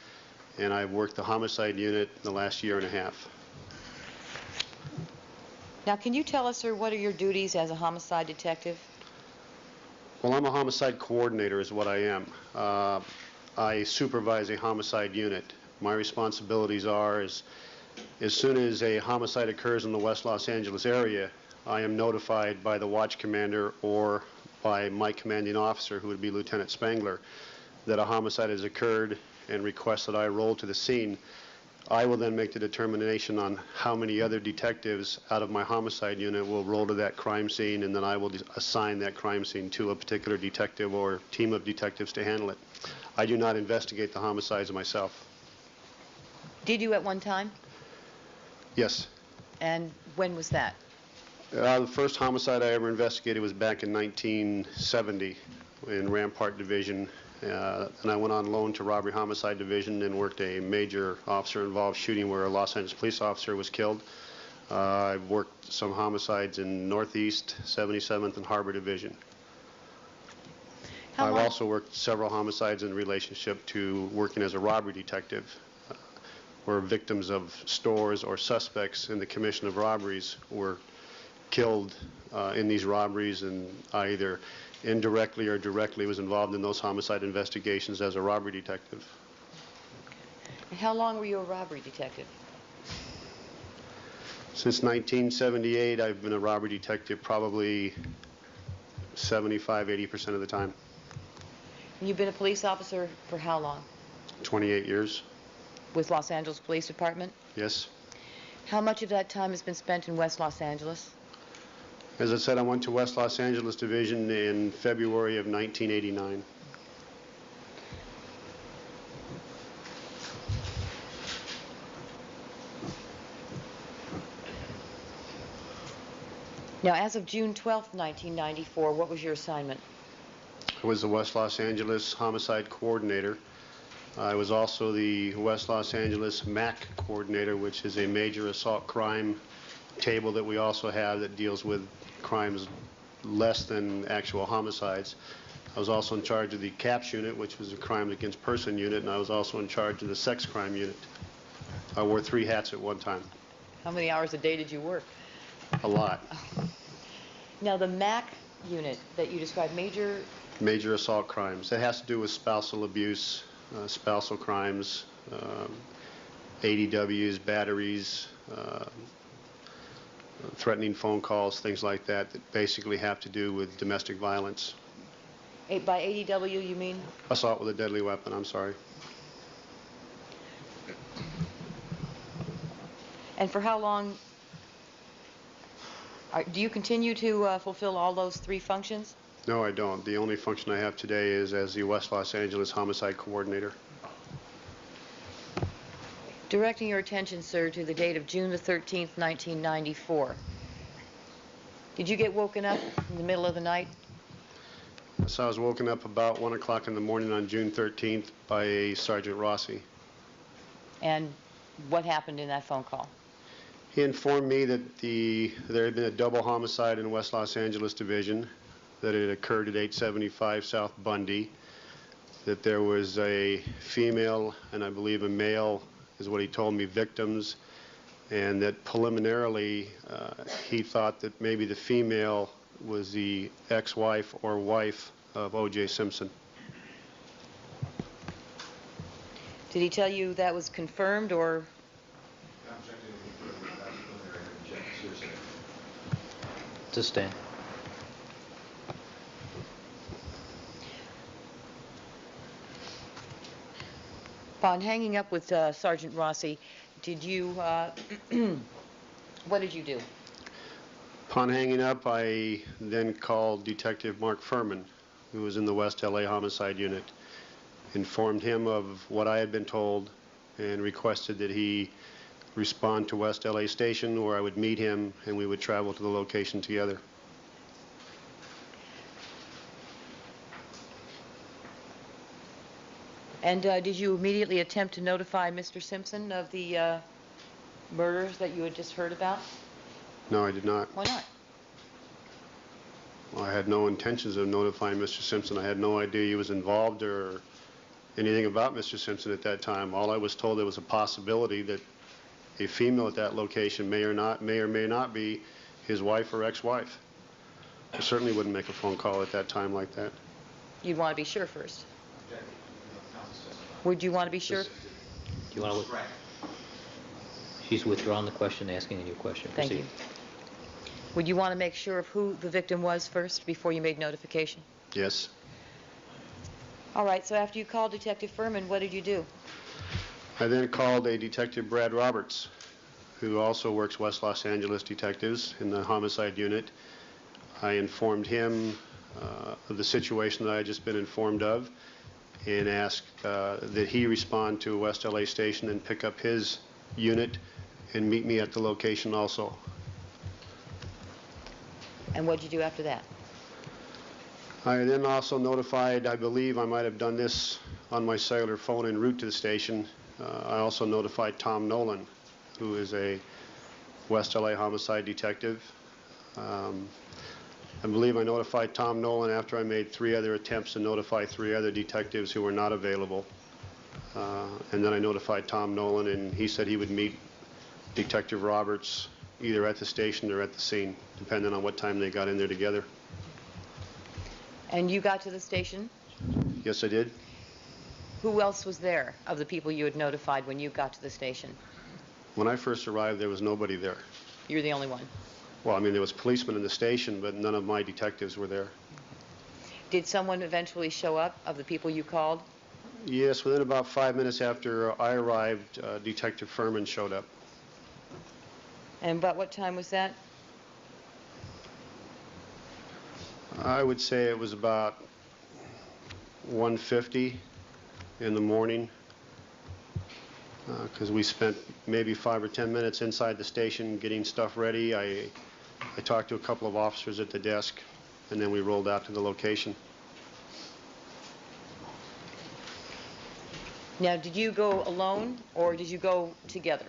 and I've worked the homicide unit the last year and a half. Now, can you tell us, sir, what are your duties as a homicide detective? Well, I'm a homicide coordinator is what I am. I supervise a homicide unit. My responsibilities are as soon as a homicide occurs in the West Los Angeles area, I am notified by the watch commander or by my commanding officer, who would be Lieutenant Spangler, that a homicide has occurred and request that I roll to the scene. I will then make the determination on how many other detectives out of my homicide unit will roll to that crime scene, and then I will assign that crime scene to a particular detective or team of detectives to handle it. I do not investigate the homicides myself. Did you at one time? Yes. And when was that? The first homicide I ever investigated was back in 1970 in Rampart Division. And I went on loan to Robbery Homicide Division and worked a major officer-involved shooting where a Los Angeles police officer was killed. I've worked some homicides in Northeast, 77th, and Harbor Division. I've also worked several homicides in relationship to working as a robbery detective, where victims of stores or suspects in the commission of robberies were killed in these robberies, and I either indirectly or directly was involved in those homicide investigations as a robbery detective. And how long were you a robbery detective? Since 1978, I've been a robbery detective probably 75–80% of the time. And you've been a police officer for how long? 28 years. With Los Angeles Police Department? Yes. How much of that time has been spent in West Los Angeles? As I said, I went to West Los Angeles Division in February of 1989. Now, as of June 12th, 1994, what was your assignment? I was the West Los Angeles Homicide Coordinator. I was also the West Los Angeles MAC Coordinator, which is a major assault crime table that we also have that deals with crimes less than actual homicides. I was also in charge of the CAPS unit, which was a crime against person unit, and I was also in charge of the sex crime unit. I wore 3 hats at one time. How many hours a day did you work? A lot. Now, the MAC unit that you described, Major assault crimes. That has to do with spousal abuse, spousal crimes, ADWs, batteries, threatening phone calls, things like that, that basically have to do with domestic violence. By ADW, you mean? Assault with a deadly weapon, I'm sorry. And for how long Do you continue to fulfill all those three functions? No, I don't. The only function I have today is as the West Los Angeles Homicide Coordinator. Directing your attention, sir, to the date of June the 13th, 1994. Did you get woken up in the middle of the night? So I was woken up about 1 o'clock in the morning on June 13th by a Sergeant Rossi. And what happened in that phone call? He informed me that there had been a double homicide in West Los Angeles Division, that it had occurred at 875 South Bundy, that there was a female and I believe a male, is what he told me, victims, and that preliminarily he thought that maybe the female was the ex-wife or wife of O.J. Simpson. Did he tell you that was confirmed, or? Sustain. Upon hanging up with Sergeant Rossi, did you, what did you do? Upon hanging up, I then called Detective Mark Furman, who was in the West LA Homicide Unit, informed him of what I had been told, and requested that he respond to West LA Station, where I would meet him and we would travel to the location together. And did you immediately attempt to notify Mr. Simpson of the murders that you had just heard about? No, I did not. Why not? Well, I had no intentions of notifying Mr. Simpson. I had no idea he was involved or anything about Mr. Simpson at that time. All I was told there was a possibility that a female at that location may or may not be his wife or ex-wife. I certainly wouldn't make a phone call at that time like that. You'd want to be sure first. Would you want to be sure? Do you want to? She's withdrawn the question, asking a new question. Thank Proceed. you. Would you want to make sure of who the victim was first before you made notification? Yes. All right, so after you called Detective Furman, what did you do? I then called a Detective Brad Roberts, who also works West Los Angeles Detectives in the homicide unit. I informed him of the situation that I had just been informed of, and asked that he respond to West LA Station and pick up his unit and meet me at the location also. And what did you do after that? I then also notified, I believe I might have done this on my cellular phone en route to the station, I also notified Tom Nolan, who is a West LA homicide detective. I believe I notified Tom Nolan after I made 3 other attempts to notify 3 other detectives who were not available. And then I notified Tom Nolan, and he said he would meet Detective Roberts either at the station or at the scene, depending on what time they got in there together. And you got to the station? Yes, I did. Who else was there of the people you had notified when you got to the station? When I first arrived, there was nobody there. You're the only one. Well, I mean, there was policemen in the station, but none of my detectives were there. Did someone eventually show up of the people you called? Yes, within about 5 minutes after I arrived, Detective Furman showed up. And about what time was that? I would say it was about 1:50 in the morning, because we spent maybe 5 or 10 minutes inside the station getting stuff ready. I talked to a couple of officers at the desk, and then we rolled out to the location. Now, did you go alone, or did you go together?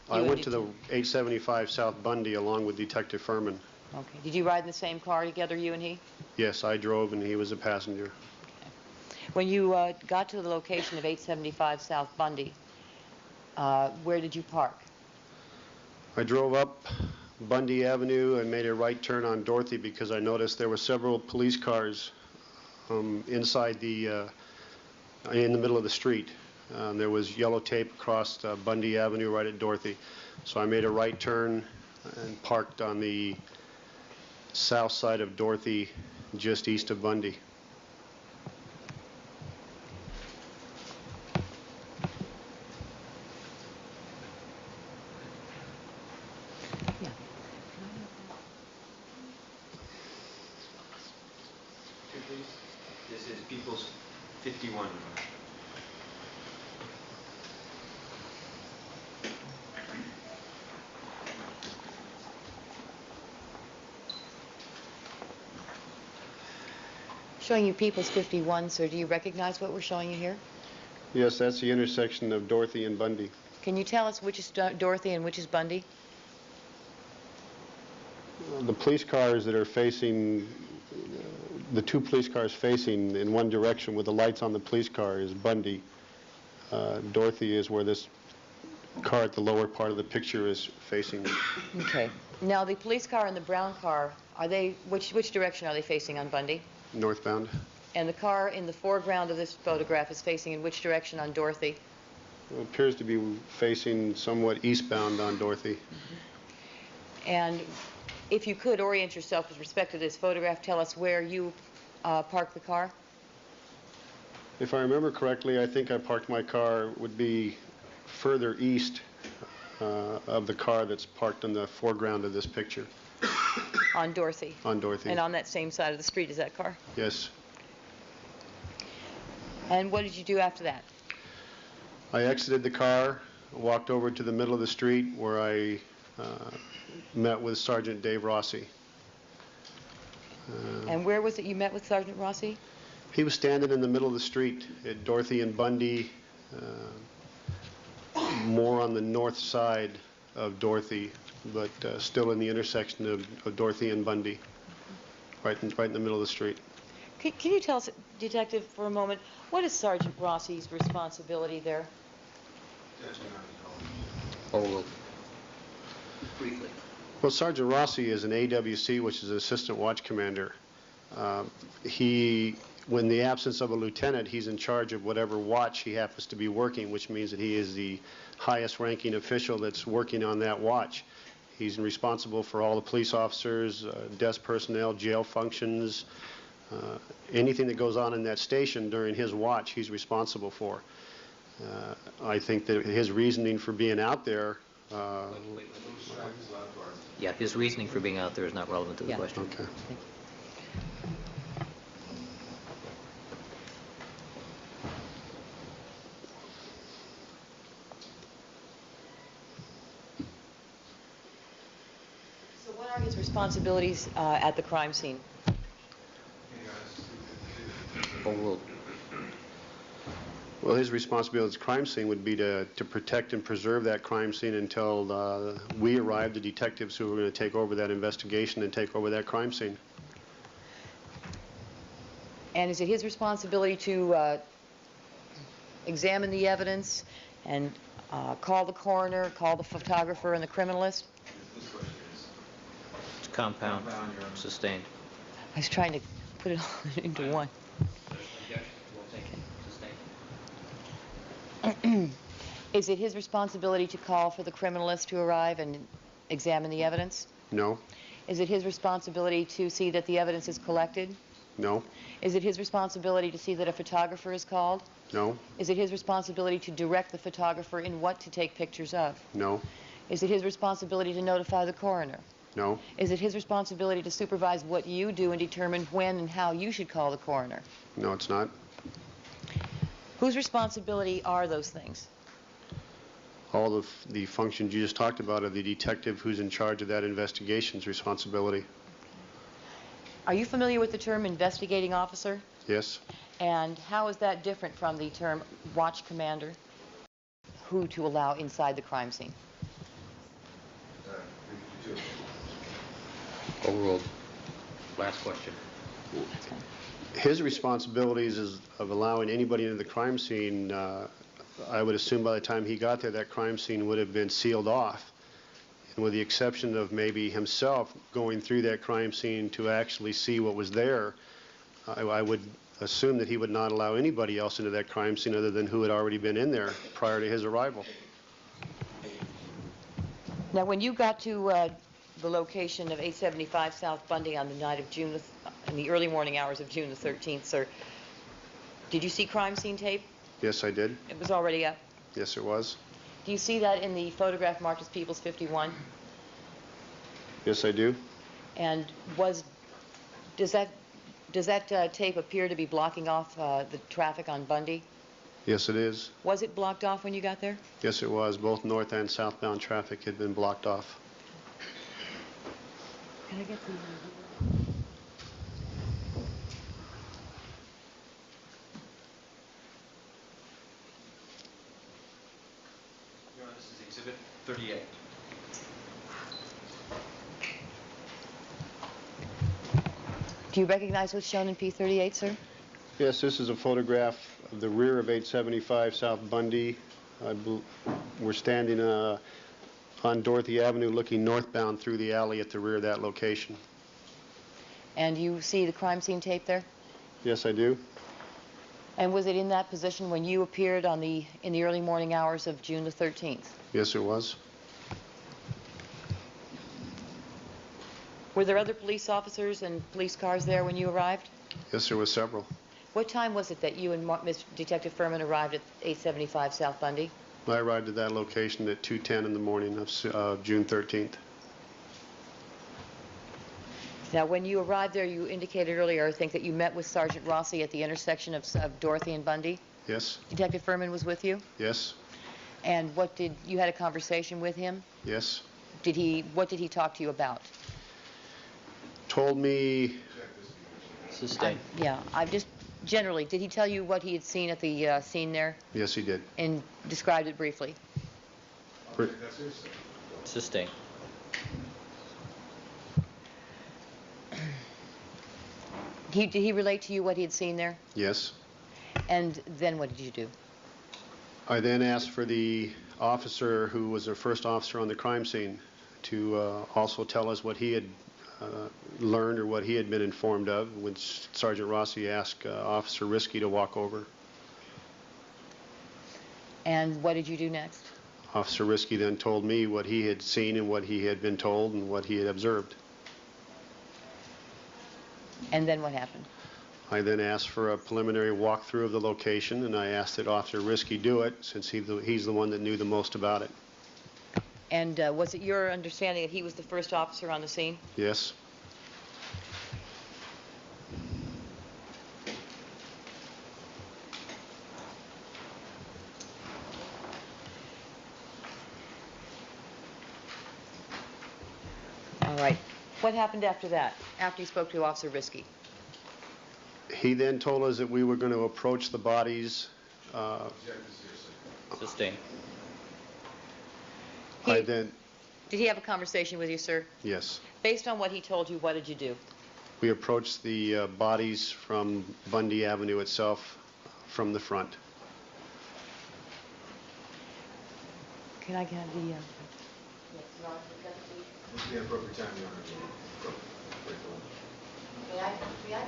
I You and went to the 875 South Bundy along with Detective Furman. Okay. Did you ride in the same car together, you and he? Yes, I drove and he was a passenger. When you got to the location of 875 South Bundy, where did you park? I drove up Bundy Avenue and made a right turn on Dorothy because I noticed there were several police cars inside in the middle of the street. There was yellow tape across Bundy Avenue right at Dorothy. So I made a right turn and parked on the south side of Dorothy, just east of Bundy. 51. Showing you People's 51, sir. Do you recognize what we're showing you here? Yes, that's the intersection of Dorothy and Bundy. Can you tell us which is Dorothy and which is Bundy? The police cars that are facing, the two police cars facing in one direction with the lights on the police car is Bundy. Dorothy is where this car at the lower part of the picture is facing. Okay. Now, the police car and the brown car, are they, which direction are they facing on Bundy? Northbound. And the car in the foreground of this photograph is facing in which direction on Dorothy? It appears to be facing somewhat eastbound on Dorothy. And if you could orient yourself with respect to this photograph, tell us where you parked the car. If I remember correctly, I think I parked my car would be further east of the car that's parked in the foreground of this picture. On Dorothy? On Dorothy. And on that same side of the street is that car? Yes. And what did you do after that? I exited the car, walked over to the middle of the street where I met with Sergeant Dave Rossi. And where was it you met with Sergeant Rossi? He was standing in the middle of the street at Dorothy and Bundy, more on the north side of Dorothy, but still in the intersection of Dorothy and Bundy, right in the middle of the street. Can you tell us, Detective, for a moment, what is Sergeant Rossi's responsibility there? Overruled. Briefly. Well, Sergeant Rossi is an AWC, which is an Assistant Watch Commander. When the absence of a lieutenant, he's in charge of whatever watch he happens to be working, which means that he is the highest ranking official that's working on that watch. He's responsible for all the police officers, desk personnel, jail functions, anything that goes on in that station during his watch, he's responsible for. I think that his reasoning for being out there... Yeah, his reasoning for being out there is not relevant to the question. Okay. So what are his responsibilities at the crime scene? Overruled. Well, his responsibility at the crime scene would be to protect and preserve that crime scene until we arrive, the detectives who are going to take over that investigation and take over that crime scene. And is it his responsibility to examine the evidence and call the coroner, call the photographer, and the criminalist? It's compound. Sustained. I was trying to put it all into one. Is it his responsibility to call for the criminalist to arrive and examine the evidence? No. Is it his responsibility to see that the evidence is collected? No. Is it his responsibility to see that a photographer is called? No. Is it his responsibility to direct the photographer in what to take pictures of? No. Is it his responsibility to notify the coroner? No. Is it his responsibility to supervise what you do and determine when and how you should call the coroner? No, it's not. Whose responsibility are those things? All of the functions you just talked about are the detective who's in charge of that investigation's responsibility. Are you familiar with the term investigating officer? Yes. And how is that different from the term watch commander? Who to allow inside the crime scene? Overruled. Last question. His responsibilities is of allowing anybody into the crime scene. I would assume by the time he got there, that crime scene would have been sealed off. And with the exception of maybe himself going through that crime scene to actually see what was there, I would assume that he would not allow anybody else into that crime scene other than who had already been in there prior to his arrival. Now, when you got to the location of 875 South Bundy on the night of June, in the early morning hours of June the 13th, sir, did you see crime scene tape? Yes, I did. It was already up. Yes, it was. Do you see that in the photograph marked as People's 51? Yes, I do. And does Does that tape appear to be blocking off the traffic on Bundy? Yes, it is. Was it blocked off when you got there? Yes, it was. Both north and southbound traffic had been blocked off. Can I get the... Your Honor, this is Exhibit 38. Do you recognize what's shown in P38, sir? Yes, this is a photograph of the rear of 875 South Bundy. We're standing on Dorothy Avenue looking northbound through the alley at the rear of that location. And you see the crime scene tape there? Yes, I do. And was it in that position when you appeared in the early morning hours of June the 13th? Yes, it was. Were there other police officers and police cars there when you arrived? Yes, there were several. What time was it that you and Detective Furman arrived at 875 South Bundy? I arrived at that location at 2:10 in the morning of June 13th. Now, when you arrived there, you indicated earlier, I think, that you met with Sergeant Rossi at the intersection of Dorothy and Bundy. Yes, Detective Furman was with you? yes, And you had a conversation with him? yes. What did he talk to you about? Told me, Sustained. Yeah, generally, did he tell you what he had seen at the scene there yes, he did. and described it briefly? Sustained. Did he relate to you what he had seen there? Yes. And then what did you do? I then asked for the officer who was the first officer on the crime scene to also tell us what he had learned or what he had been informed of, which Sergeant Rossi asked Officer Risky to walk over. And what did you do next? Officer Risky then told me what he had seen and what he had been told and what he had observed. And then what happened? I then asked for a preliminary walkthrough of the location, and I asked that Officer Risky do it since he's the one that knew the most about it. And was it your understanding that he was the first officer on the scene? Yes. All right. What happened after that, after you spoke to Officer Risky? He then told us that we were going to approach the bodies. Sustained. Did he have a conversation with you, sir? Yes. Based on what he told you, what did you do? We approached the bodies from Bundy Avenue itself from the front. Can I get the... Yes, Your Honor, is that the- This is the appropriate time, Your Honor. May I? May I?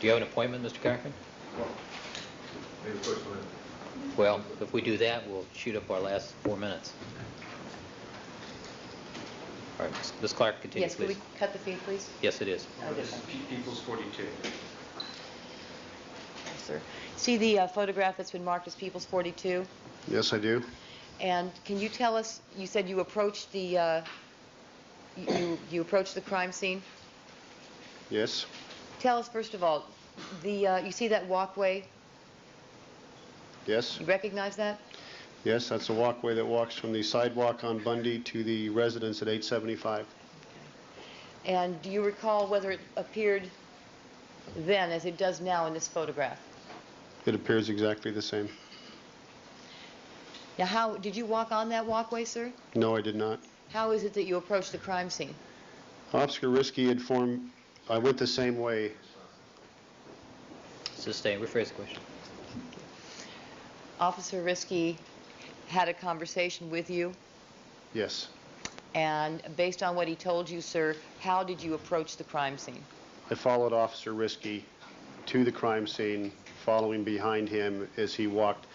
Do you have an appointment, Mr. Cochran? Maybe the first one. Well, if we do that, we'll shoot up our last 4 minutes. All right, Ms. Clark, continue, Yes, can we please. cut the feed, please? Yes, it is. Oh, This is People's 42. Yes, sir. See the photograph that's been marked as People's 42? Yes, I do. And can you tell us, you said you approached the, you approached the crime scene? Yes. Tell us, first of all, you see that walkway? Yes. You recognize that? Yes, that's a walkway that walks from the sidewalk on Bundy to the residence at 875. And do you recall whether it appeared then as it does now in this photograph? It appears exactly the same. Now, did you walk on that walkway, sir? No, I did not. How is it that you approached the crime scene? Officer Risky informed, I went the same way. Sustained. Rephrase the question. Officer Risky had a conversation with you, Yes. and based on what he told you, sir, how did you approach the crime scene? I followed Officer Risky to the crime scene, following behind him as he walked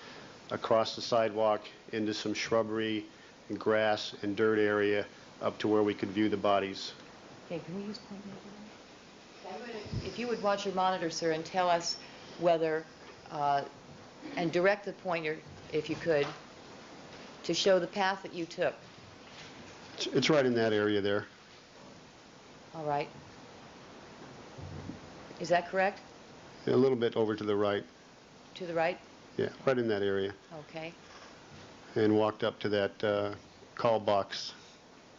across the sidewalk into some shrubbery and grass and dirt area up to where we could view the bodies. Okay, can we use point monitor? If you would watch your monitor, sir, and tell us whether, and direct the pointer, if you could, to show the path that you took. It's right in that area there. All right. Is that correct? A little bit over to the right. To the right? Yeah, right in that area. Okay. And walked up to that call box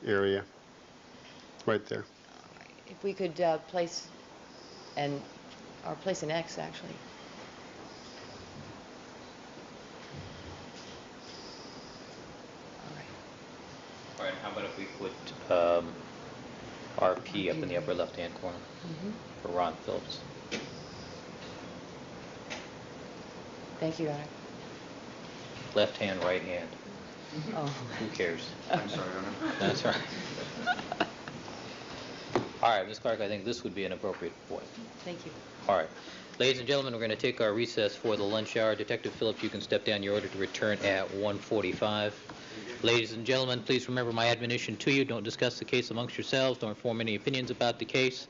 area. Right there. If we could place an X, actually. All right. All right, how about if we put RP up in the upper left-hand corner for Ron Phillips? Thank you, Your Honor. Left hand, right hand. Oh. Who cares? I'm sorry, Your Honor. That's right. All right, Ms. Clark, I think this would be an appropriate point. Thank you. All right. Ladies and gentlemen, we're going to take our recess for the lunch hour. Detective Phillips, you can step down. Your order to return at 1:45. Ladies and gentlemen, please remember my admonition to you. Don't discuss the case amongst yourselves. Don't form any opinions about the case.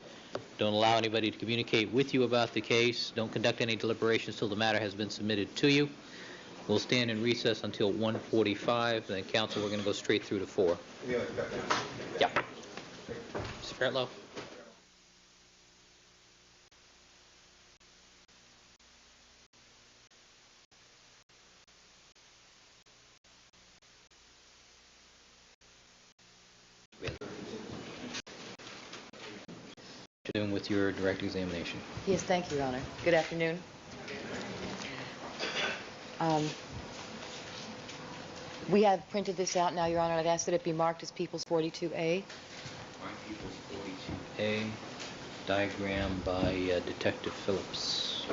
Don't allow anybody to communicate with you about the case. Don't conduct any deliberations till the matter has been submitted to you. We'll stand in recess until 1:45. Then, counsel, we're going to go straight through to 4. Yeah. Mr. Fretlow? Doing with your direct examination. Yes, thank you, Your Honor. Good afternoon. We have printed this out now, Your Honor. I'd ask that it be marked as People's 42A. Mark People's 42A, diagram by Detective Phillips.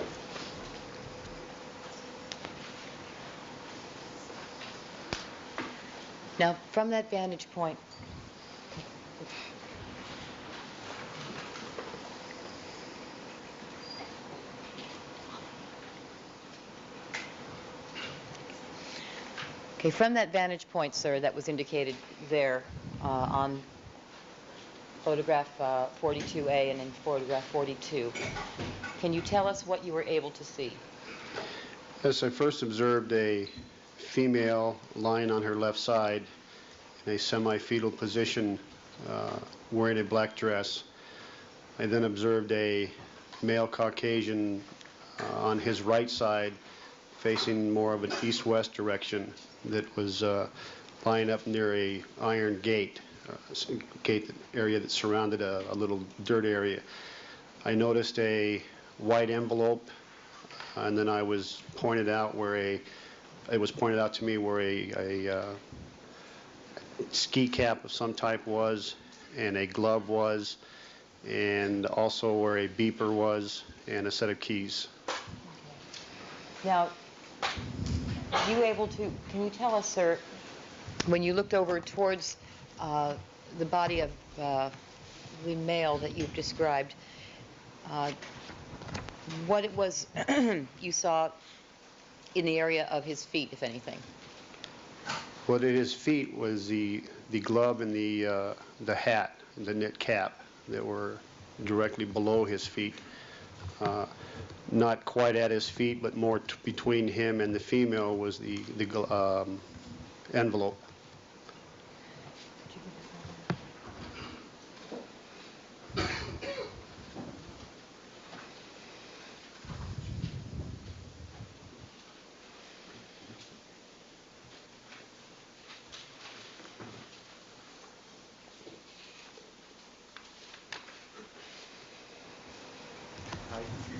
Now, from that vantage point, from that vantage point, sir, that was indicated there on photograph 42A and in photograph 42, can you tell us what you were able to see? Yes, I first observed a female lying on her left side in a semi-fetal position, wearing a black dress. I then observed a male Caucasian on his right side, facing more of an east-west direction, that was lying up near a iron gate, gate area that surrounded a little dirt area. I noticed a white envelope, and then I was pointed out where it was pointed out to me where a ski cap of some type was, and a glove was, and also where a beeper was, and a set of keys. Now, can you tell us, sir, when you looked over towards the body of the male that you've described, what it was you saw in the area of his feet, if anything? What at his feet was the glove and the hat, the knit cap that were directly below his feet. Not quite at his feet, but more between him and the female was the envelope.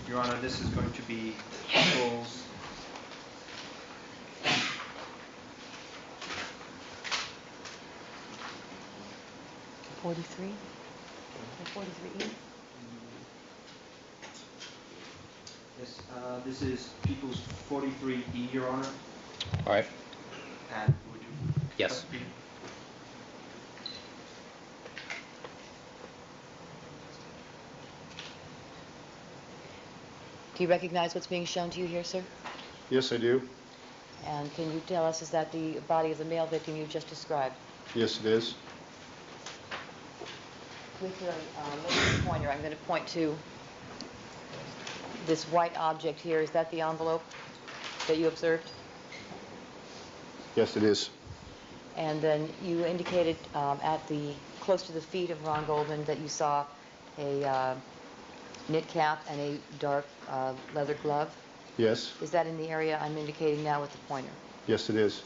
Your Honor, this is going to be People's 43? 43E? Yes, this is People's 43E, Your Honor. All right. And would you? Yes. Do you recognize what's being shown to you here, sir? Yes, I do. And can you tell us, is that the body of the male victim you just described? Yes, it is. With your laser pointer, I'm going to point to this white object here. Is that the envelope that you observed? Yes, it is. And then you indicated close to the feet of Ron Goldman that you saw a knit cap and a dark leather glove. Yes, Is that in the area I'm indicating now with the pointer? yes, it is.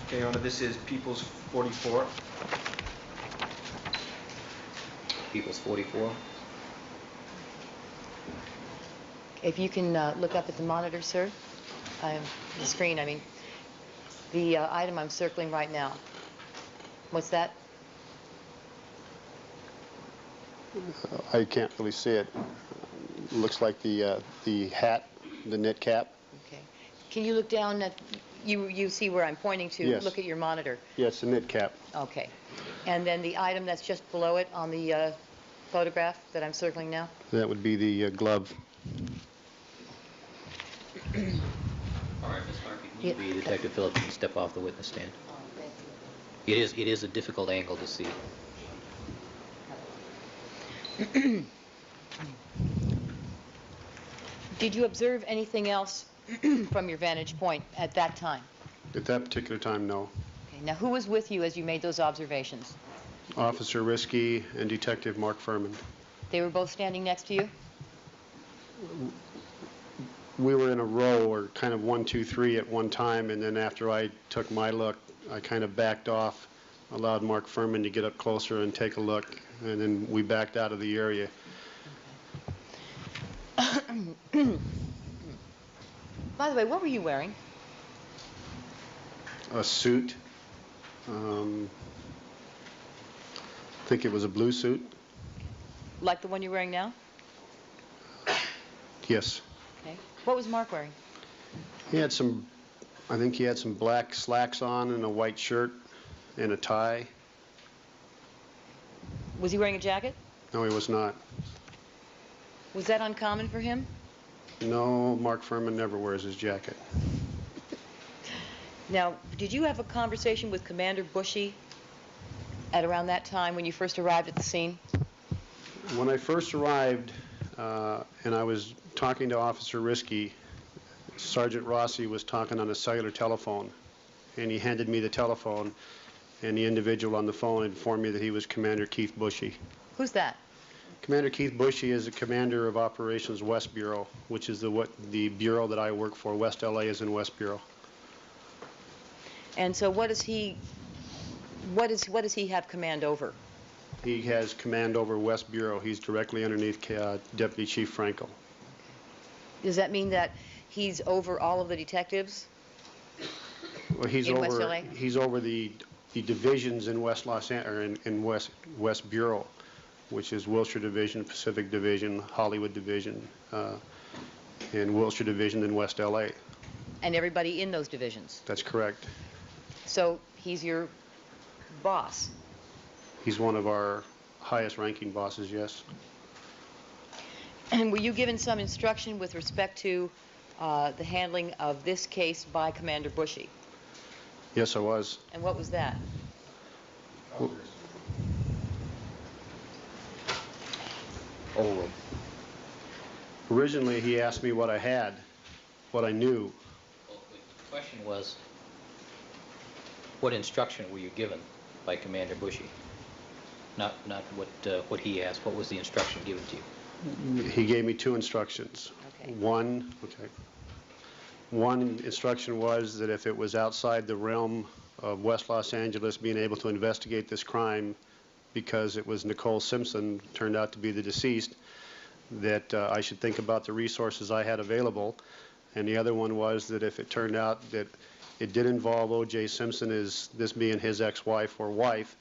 Okay, Your Honor, this is People's 44. People's 44. If you can look up at the monitor, sir, the screen, I mean, the item I'm circling right now. What's that? I can't really see it. Looks like the hat, the knit cap. Okay. Can you look down at, you see where I'm pointing to? Yes. Look at your monitor. Yes, the knit cap. Okay. And then the item that's just below it on the photograph that I'm circling now? That would be the glove. All right, Ms. Harvey, can you Yeah. be Detective Phillips and step off the witness stand? Oh, thank you. It is a difficult angle to see. Did you observe anything else from your vantage point at that time? At that particular time, no. Okay. Now, who was with you as you made those observations? Officer Risky and Detective Mark Furman. They were both standing next to you? We were in a row, or kind of 1, 2, 3 at one time, and then after I took my look, I kind of backed off, allowed Mark Furman to get up closer and take a look, and then we backed out of the area. By the way, what were you wearing? A suit. I think it was a blue suit. Like the one you're wearing now? Yes. Okay. What was Mark wearing? He had some, I think he had some black slacks on and a white shirt and a tie. Was he wearing a jacket? No, he was not. Was that uncommon for him? No, Mark Furman never wears his jacket. Now, did you have a conversation with Commander Bushy at around that time when you first arrived at the scene? When I first arrived, and I was talking to Officer Risky, Sergeant Rossi was talking on a cellular telephone, and he handed me the telephone, and the individual on the phone informed me that he was Commander Keith Bushy. Who's that? Commander Keith Bushy is the commander of Operations West Bureau, which is the bureau that I work for. West LA is in West Bureau. And so what does he have command over? He has command over West Bureau. He's directly underneath Deputy Chief Frankel. Does that mean that he's over all of the detectives? Well, he's In over West LA? he's over the divisions in West Los Angeles, or in West Bureau, which is Wilshire Division, Pacific Division, Hollywood Division, and Wilshire Division in West LA. And everybody in those divisions? That's correct. So he's your boss? He's one of our highest ranking bosses, yes. And were you given some instruction with respect to the handling of this case by Commander Bushy? Yes, I was. And what was that? Oh. Originally, he asked me what I had, what I knew. Well, the question was, what instruction were you given by Commander Bushy? Not what he asked. What was the instruction given to you? He gave me two instructions. Okay. One instruction was that if it was outside the realm of West Los Angeles being able to investigate this crime, because it was Nicole Simpson, turned out to be the deceased, that I should think about the resources I had available. And the other one was that if it turned out that it did involve O.J. Simpson, as this being his ex-wife or wife,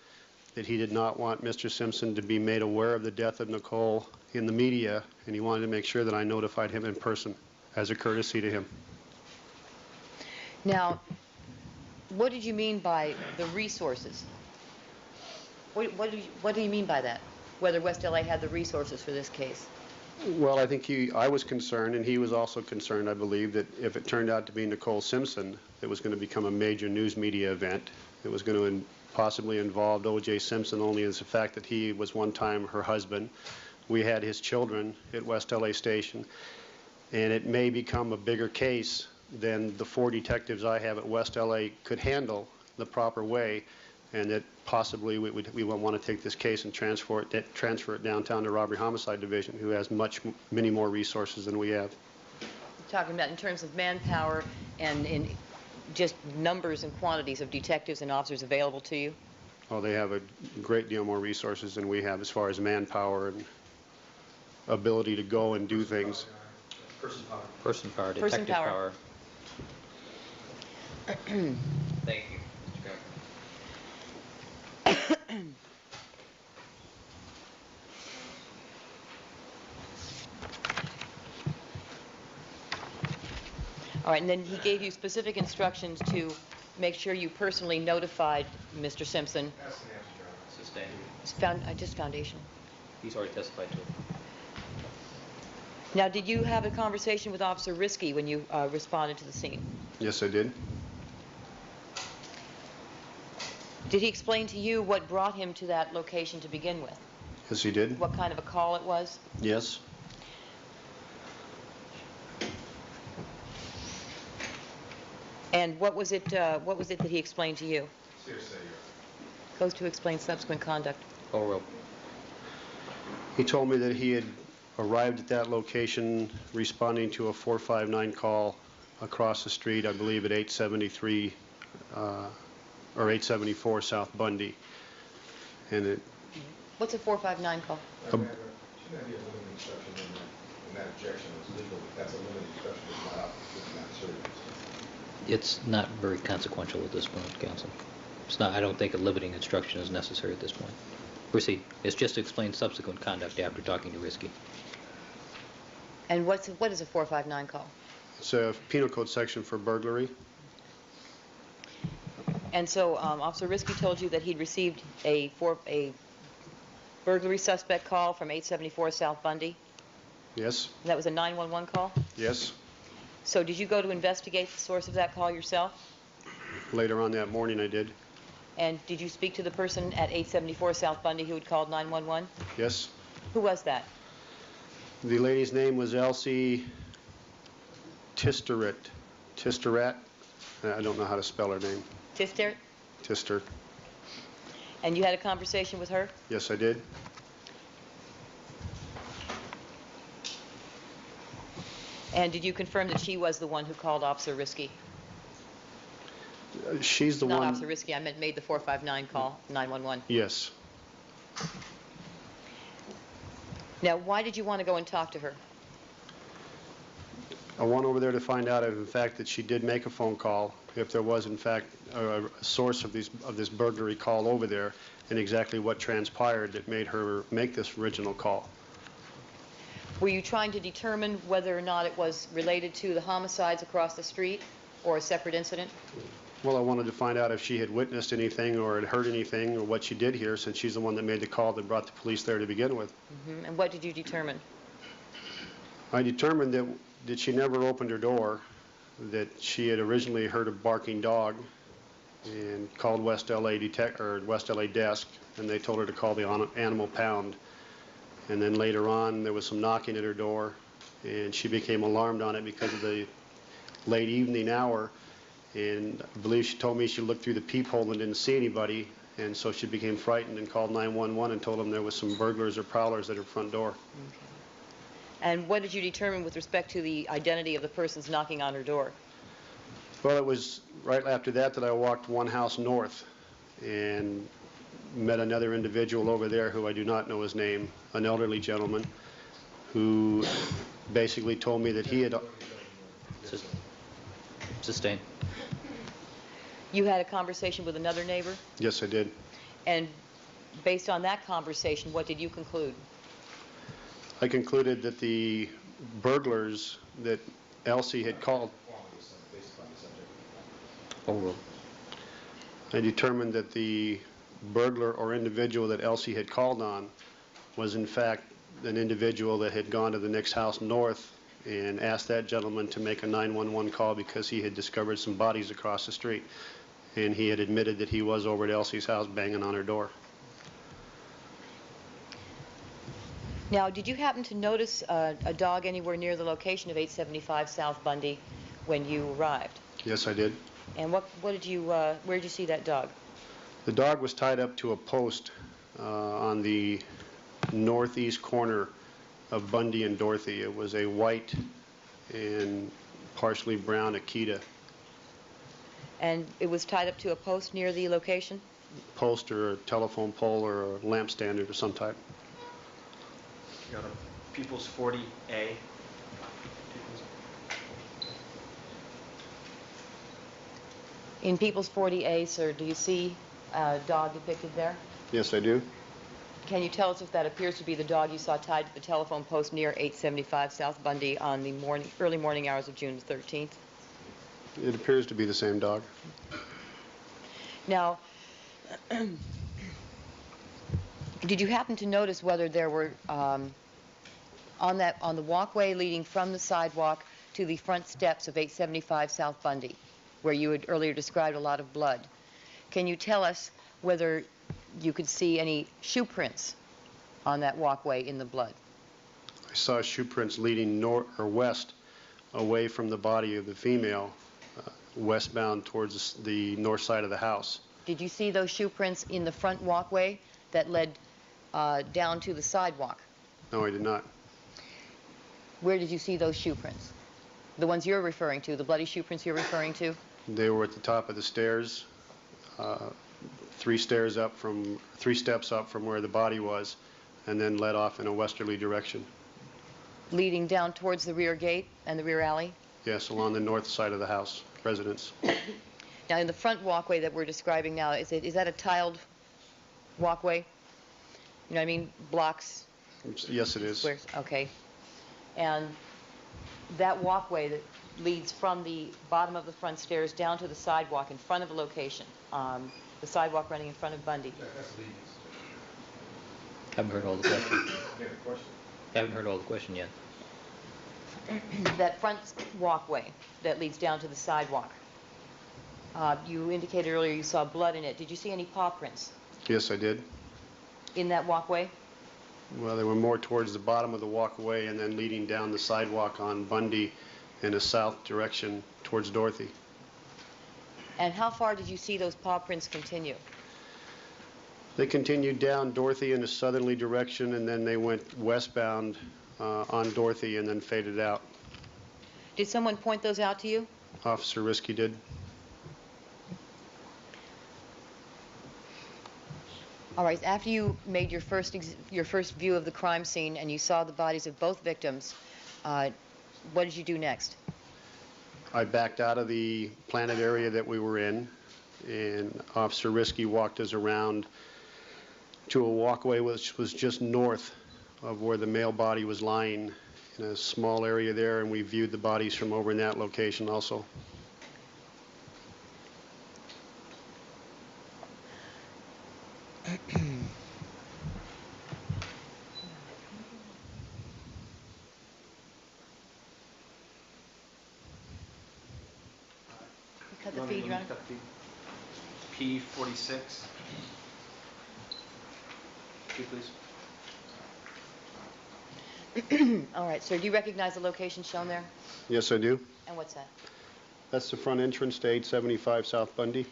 that he did not want Mr. Simpson to be made aware of the death of Nicole in the media, and he wanted to make sure that I notified him in person as a courtesy to him. Now, what did you mean by the resources? What do you mean by that? Whether West LA had the resources for this case? Well, I think I was concerned, and he was also concerned, I believe, that if it turned out to be Nicole Simpson, it was going to become a major news media event. It was going to possibly involve O.J. Simpson only as the fact that he was one time her husband. We had his children at West LA Station. and it may become a bigger case than the 4 detectives I have at West LA could handle the proper way, and that possibly we will want to take this case and transfer it downtown to Robbery Homicide Division, who has many more resources than we have. Talking about in terms of manpower and in just numbers and quantities of detectives and officers available to you? Oh, they have a great deal more resources than we have as far as manpower and ability to go and do things. Person power, Person detective power. power. Thank you, Mr. Governor. All right, and then he gave you specific instructions to make sure you personally notified Mr. Simpson. Sustained. Just foundation. He's already testified to it. Now, did you have a conversation with Officer Risky when you responded to the scene? Yes, I did. Did he explain to you what brought him to that location to begin with? Yes, he did. What kind of a call it was? Yes. And what was it that he explained to you? Goes to explain subsequent conduct. Oh, well. He told me that he had arrived at that location responding to a 459 call across the street, I believe at 873 or 874 South Bundy. And it... What's a 459 call? Shouldn't that be a limiting instruction in that objection was legal? That's a limiting instruction, it's not serious. It's not very consequential at this point, counsel. It's not. I don't think a limiting instruction is necessary at this point. Proceed. It's just to explain subsequent conduct after talking to Risky. And what is a 459 call? It's a penal code section for burglary. And so Officer Risky told you that he'd received a burglary suspect call from 874 South Bundy? Yes. And that was a 911 call? Yes. So did you go to investigate the source of that call yourself? Later on that morning I did. And did you speak to the person at 874 South Bundy who had called 911? Yes. Who was that? The lady's name was Elsie Tisterat. I don't know how to spell her name. Tister? Tister. And you had a conversation with her? Yes, I did. And did you confirm that she was the one who called Officer Risky? She's the Not one... Officer Risky, I meant made the 459 call, 911. Yes. Now, why did you want to go and talk to her? I went over there to find out if, in fact, that she did make a phone call, if there was, in fact, a source of this burglary call over there, and exactly what transpired that made her make this original call. Were you trying to determine whether or not it was related to the homicides across the street or a separate incident? Well, I wanted to find out if she had witnessed anything or had heard anything or what she did here, since she's the one that made the call that brought the police there to begin with. Mm-hmm. And what did you determine? I determined that she never opened her door, that she had originally heard a barking dog and called West LA desk, and they told her to call the animal pound. And then later on, there was some knocking at her door, and she became alarmed on it because of the late evening hour. And I believe she told me she looked through the peephole and didn't see anybody, and so she became frightened and called 911 and told them there was some burglars or prowlers at her front door. Okay. And what did you determine with respect to the identity of the persons knocking on her door? Well, it was right after that I walked one house north and met another individual over there who I do not know his name, an elderly gentleman, who basically told me that he had... Sustained. You had a conversation with another neighbor? Yes, I did. And based on that conversation, what did you conclude? I concluded that the burglars that Elsie had called... I determined that the burglar or individual that Elsie had called on was in fact an individual that had gone to the next house north and asked that gentleman to make a 911 call because he had discovered some bodies across the street. And he had admitted that he was over at Elsie's house banging on her door. Now, did you happen to notice a dog anywhere near the location of 875 South Bundy when you arrived? Yes, I did. And what did you, where did you see that dog? The dog was tied up to a post on the northeast corner of Bundy and Dorothy. It was a white and partially brown Akita. And it was tied up to a post near the location? Post or a telephone pole or a lamp standard of some type. You got a People's 40A. People's- In People's 40A, sir, do you see a dog depicted there? Yes, I do. Can you tell us if that appears to be the dog you saw tied to the telephone post near 875 South Bundy on the early morning hours of June 13th? It appears to be the same dog. Now, did you happen to notice whether there were on the walkway leading from the sidewalk to the front steps of 875 South Bundy, where you had earlier described a lot of blood? Can you tell us whether you could see any shoe prints on that walkway in the blood? I saw shoe prints leading north or west away from the body of the female, westbound towards the north side of the house. Did you see those shoe prints in the front walkway that led down to the sidewalk? No, I did not. Where did you see those shoe prints? The ones you're referring to, the bloody shoe prints you're referring to? They were at the top of the stairs, 3 steps up from where the body was, and then led off in a westerly direction. Leading down towards the rear gate and the rear alley? Yes, along the north side of the house, residence. Now, in the front walkway that we're describing now, is that a tiled walkway? You know what I mean? Blocks? Yes, it is. Squares? Okay. And that walkway that leads from the bottom of the front stairs down to the sidewalk in front of the location, the sidewalk running in front of Bundy. Haven't heard all the question. Haven't heard all the question yet. That front walkway that leads down to the sidewalk, you indicated earlier you saw blood in it. Did you see any paw prints Yes, I did. in that walkway? Well, they were more towards the bottom of the walkway and then leading down the sidewalk on Bundy in a south direction towards Dorothy. And how far did you see those paw prints continue? They continued down Dorothy in a southerly direction, and then they went westbound on Dorothy and then faded out. Did someone point those out to you? Officer Risky did. All right, after you made your first view of the crime scene and you saw the bodies of both victims, what did you do next? I backed out of the planted area that we were in, and Officer Risky walked us around to a walkway which was just north of where the male body was lying, in a small area there, and we viewed the bodies from over in that location also. Cut the You want me feed, to Your Honor. cut the feed? P46. Please. All right, sir, do you recognize the location shown there? Yes, I do. And what's that? That's the front entrance to 875 South Bundy.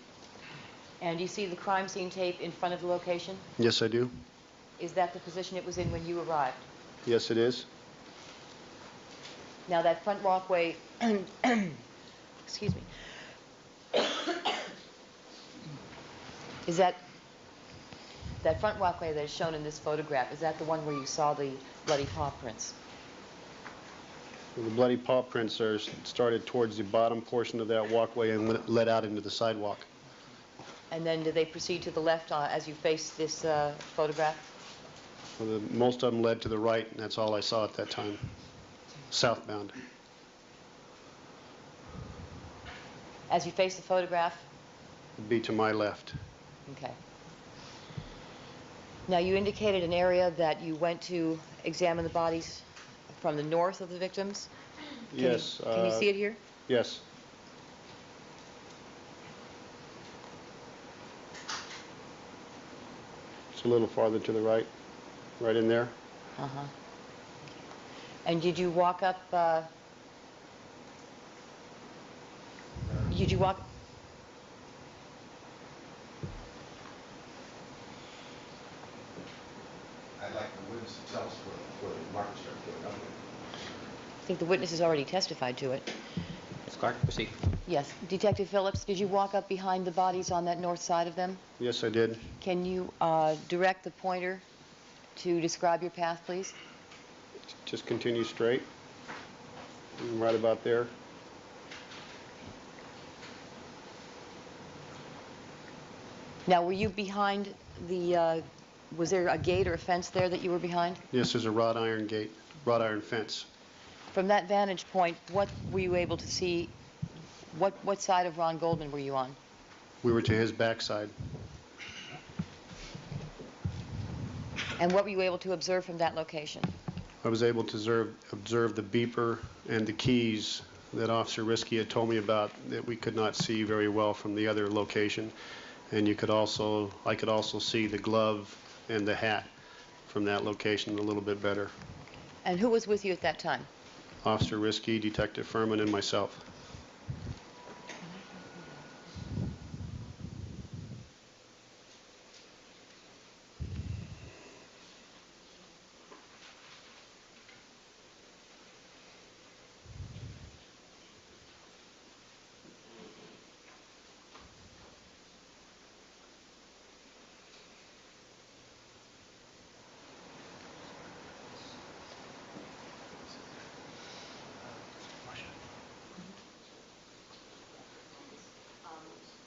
And do you see the crime scene tape in front of the location? Yes, I do. Is that the position it was in when you arrived? Yes, it is. Now, that front walkway, excuse me, is that front walkway that is shown in this photograph, is that the one where you saw the bloody paw prints? The bloody paw prints are started towards the bottom portion of that walkway and led out into the sidewalk. And then did they proceed to the left as you faced this photograph? Well, most of them led to the right, and that's all I saw at that time, southbound. As you faced the photograph? It'd be to my left. Okay. Now, you indicated an area that you went to examine the bodies from the north of the victims? Yes. Can you see it here? Yes. It's a little farther to the right, right in there. Uh-huh. And did you walk up, did you walk, I'd like the witness to tell us where the markers started going up there. I think the witness has already testified to it. Ms. Clark, proceed. Yes. Detective Phillips, did you walk up behind the bodies on that north side of them? Yes, I did. Can you direct the pointer to describe your path, please? Just continue straight. Right about there. Now, were you behind the, was there a gate or a fence there that you were behind? Yes, there's a wrought iron gate, wrought iron fence. From that vantage point, what were you able to see? What side of Ron Goldman were you on? We were to his backside. And what were you able to observe from that location? I was able to observe the beeper and the keys that Officer Risky had told me about that we could not see very well from the other location. And I could also see the glove and the hat from that location a little bit better. And who was with you at that time? Officer Risky, Detective Furman, and myself.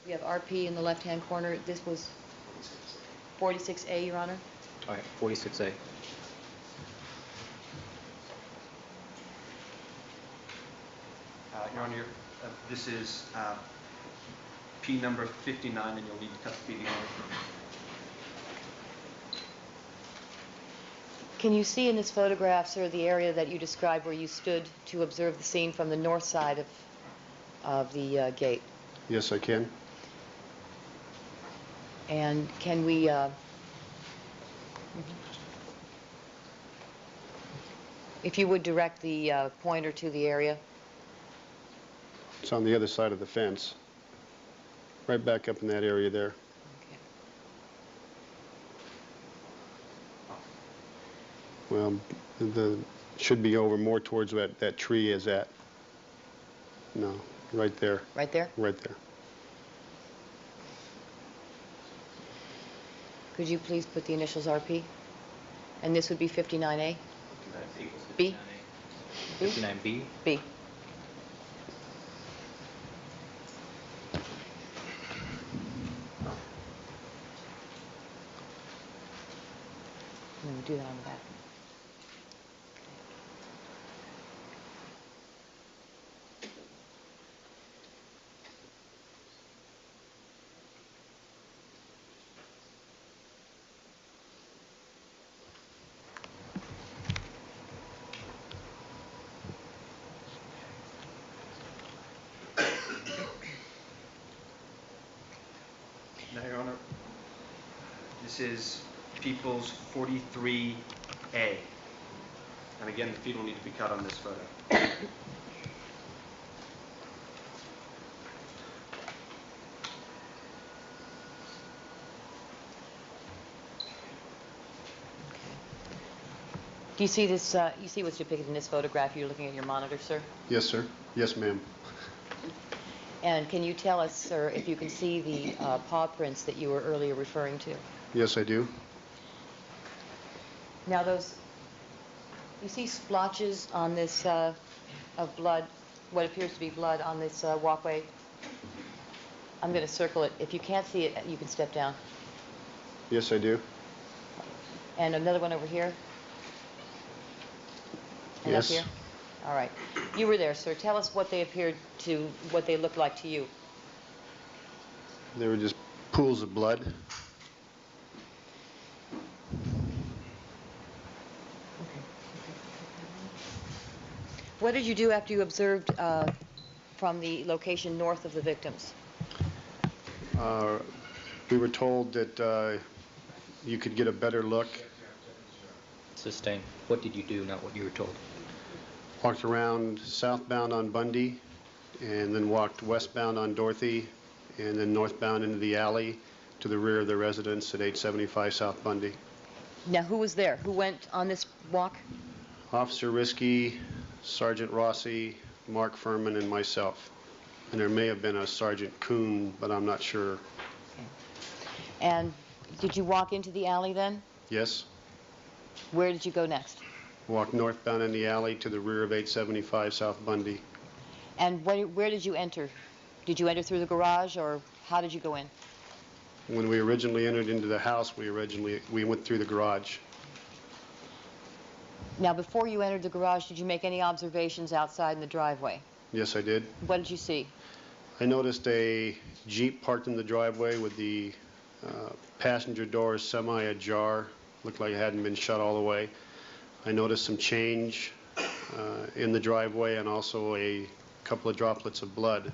We have RP in the left-hand corner. This was 46A, Your Honor. All right, 46A. Your Honor, this is P number 59, and you'll need to cut the feeding order. Can you see in this photograph, sir, the area that you described where you stood to observe the scene from the north side of the gate? Yes, I can. And can we... if you would direct the pointer to the area. It's on the other side of the fence. Right back up in that area there. Okay. Well, should be over more towards where that tree is at. No, right there. Right there? Right there. Could you please put the initials RP? And this would be 59A? B? 59B. B. And we do that on the back. Now, Your Honor, this is People's 43A. And again, the feed will need to be cut on this photo. Do you see this, you see what's depicted in this photograph? You're looking at your monitor, sir? Yes, sir. Yes, ma'am. And can you tell us, sir, if you can see the paw prints that you were earlier referring to? Yes, I do. Now those, you see splotches on this, of blood, what appears to be blood on this walkway? I'm going to circle it. If you can't see it, you can step down. Yes, I do. And another one over here? And Yes. up here? All right. You were there, sir. Tell us what they appeared to, what they looked like to you. They were just pools of blood. What did you do after you observed from the location north of the victims? We were told that you could get a better look. Sustained. What did you do, not what you were told? walked around southbound on Bundy, and then walked westbound on Dorothy, and then northbound into the alley to the rear of the residence at 875 South Bundy. Now, who was there? Who went on this walk? Officer Risky, Sergeant Rossi, Mark Furman, and myself. And there may have been a Sergeant Kuhn, but I'm not sure. And did you walk into the alley then? Yes? Where did you go next? Walked northbound in the alley to the rear of 875 South Bundy. And where did you enter? Did you enter through the garage, or how did you go in? When we originally entered into the house, we went through the garage. Now, before you entered the garage, did you make any observations outside in the driveway? Yes, I did. What did you see? I noticed a Jeep parked in the driveway with the passenger doors semi-ajar. Looked like it hadn't been shut all the way. I noticed some change in the driveway and also a couple of droplets of blood.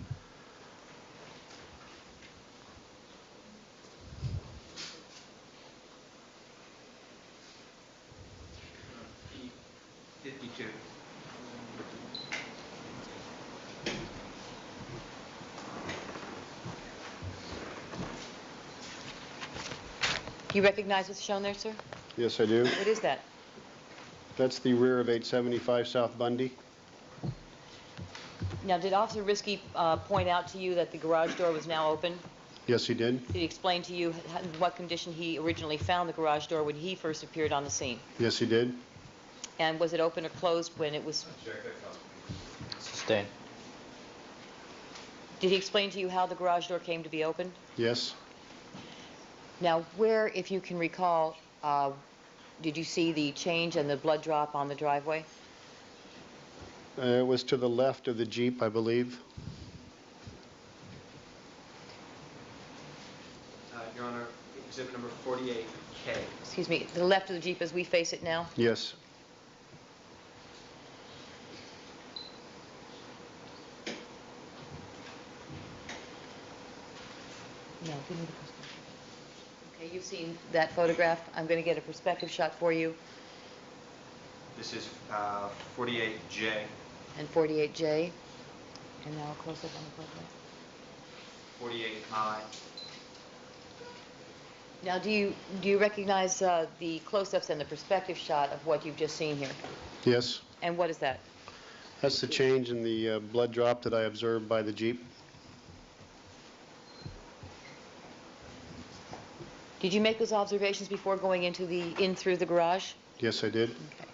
P52. Do you recognize what's shown there, sir? Yes, I do. What is that? That's the rear of 875 South Bundy. Now, did Officer Risky point out to you that the garage door was now open? Yes, he did. Did he explain to you in what condition he originally found the garage door when he first appeared on the scene? Yes, he did. And was it open or closed when it was... Sustained. Did he explain to you how the garage door came to be opened? Yes. Now, where, if you can recall, did you see the change and the blood drop on the driveway? It was to the left of the Jeep, I believe. Your Honor, exhibit number 48K. Excuse me, the left of the Jeep as we face it now? Yes. No, give me the perspective. Okay, you've seen that photograph. I'm going to get a perspective shot for you. This is 48J. And 48J. And now a close-up on the photograph. 48I. Now, do you recognize the close-ups and the perspective shot of what you've just seen here? Yes. And what is that? That's the change in the blood drop that I observed by the Jeep. Did you make those observations before going in through the garage? Yes, I did. Okay.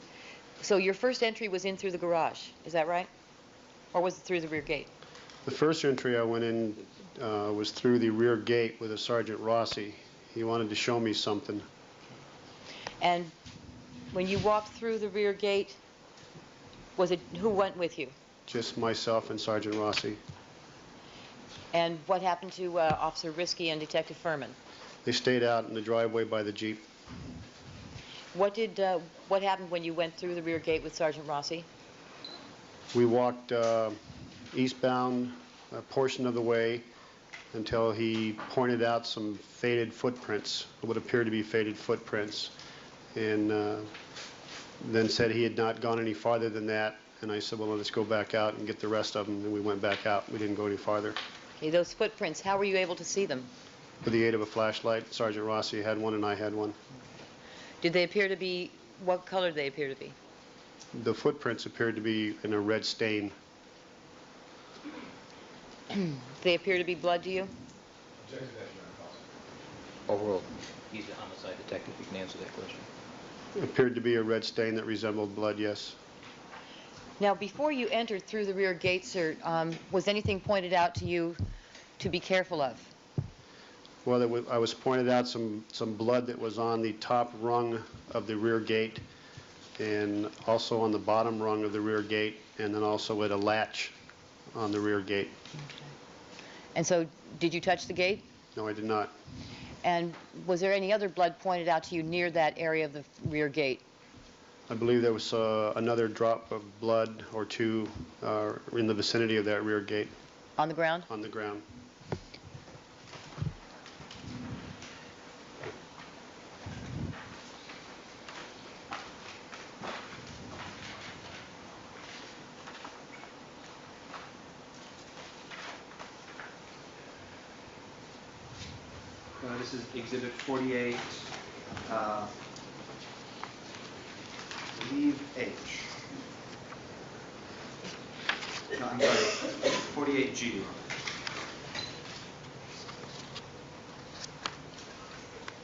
So your first entry was in through the garage, is that right? Or was it through the rear gate? The first entry I went in was through the rear gate with a Sergeant Rossi. He wanted to show me something. And when you walked through the rear gate, who went with you? Just myself and Sergeant Rossi. And what happened to Officer Risky and Detective Furman? They stayed out in the driveway by the Jeep. What happened when you went through the rear gate with Sergeant Rossi? We walked eastbound a portion of the way until he pointed out some faded footprints, what appeared to be faded footprints, and then said he had not gone any farther than that. And I said, well, let's go back out and get the rest of them. And we went back out. We didn't go any farther. Okay, those footprints, how were you able to see them? With the aid of a flashlight. Sergeant Rossi had one and I had one. Did they appear to be, what color did they appear to be? The footprints appeared to be in a red stain. Did they appear to be blood to you? Overall, he's a homicide detective. He can answer that question. It appeared to be a red stain that resembled blood, yes. Now, before you entered through the rear gate, sir, was anything pointed out to you to be careful of? Well, I was pointed out some blood that was on the top rung of the rear gate and also on the bottom rung of the rear gate, and then also at a latch on the rear gate. Okay. And so, did you touch the gate? No, I did not. And was there any other blood pointed out to you near that area of the rear gate? I believe there was another drop of blood or two in the vicinity of that rear gate. On the ground? On the ground. this is Exhibit 48, I believe H. No, I'm sorry, 48G.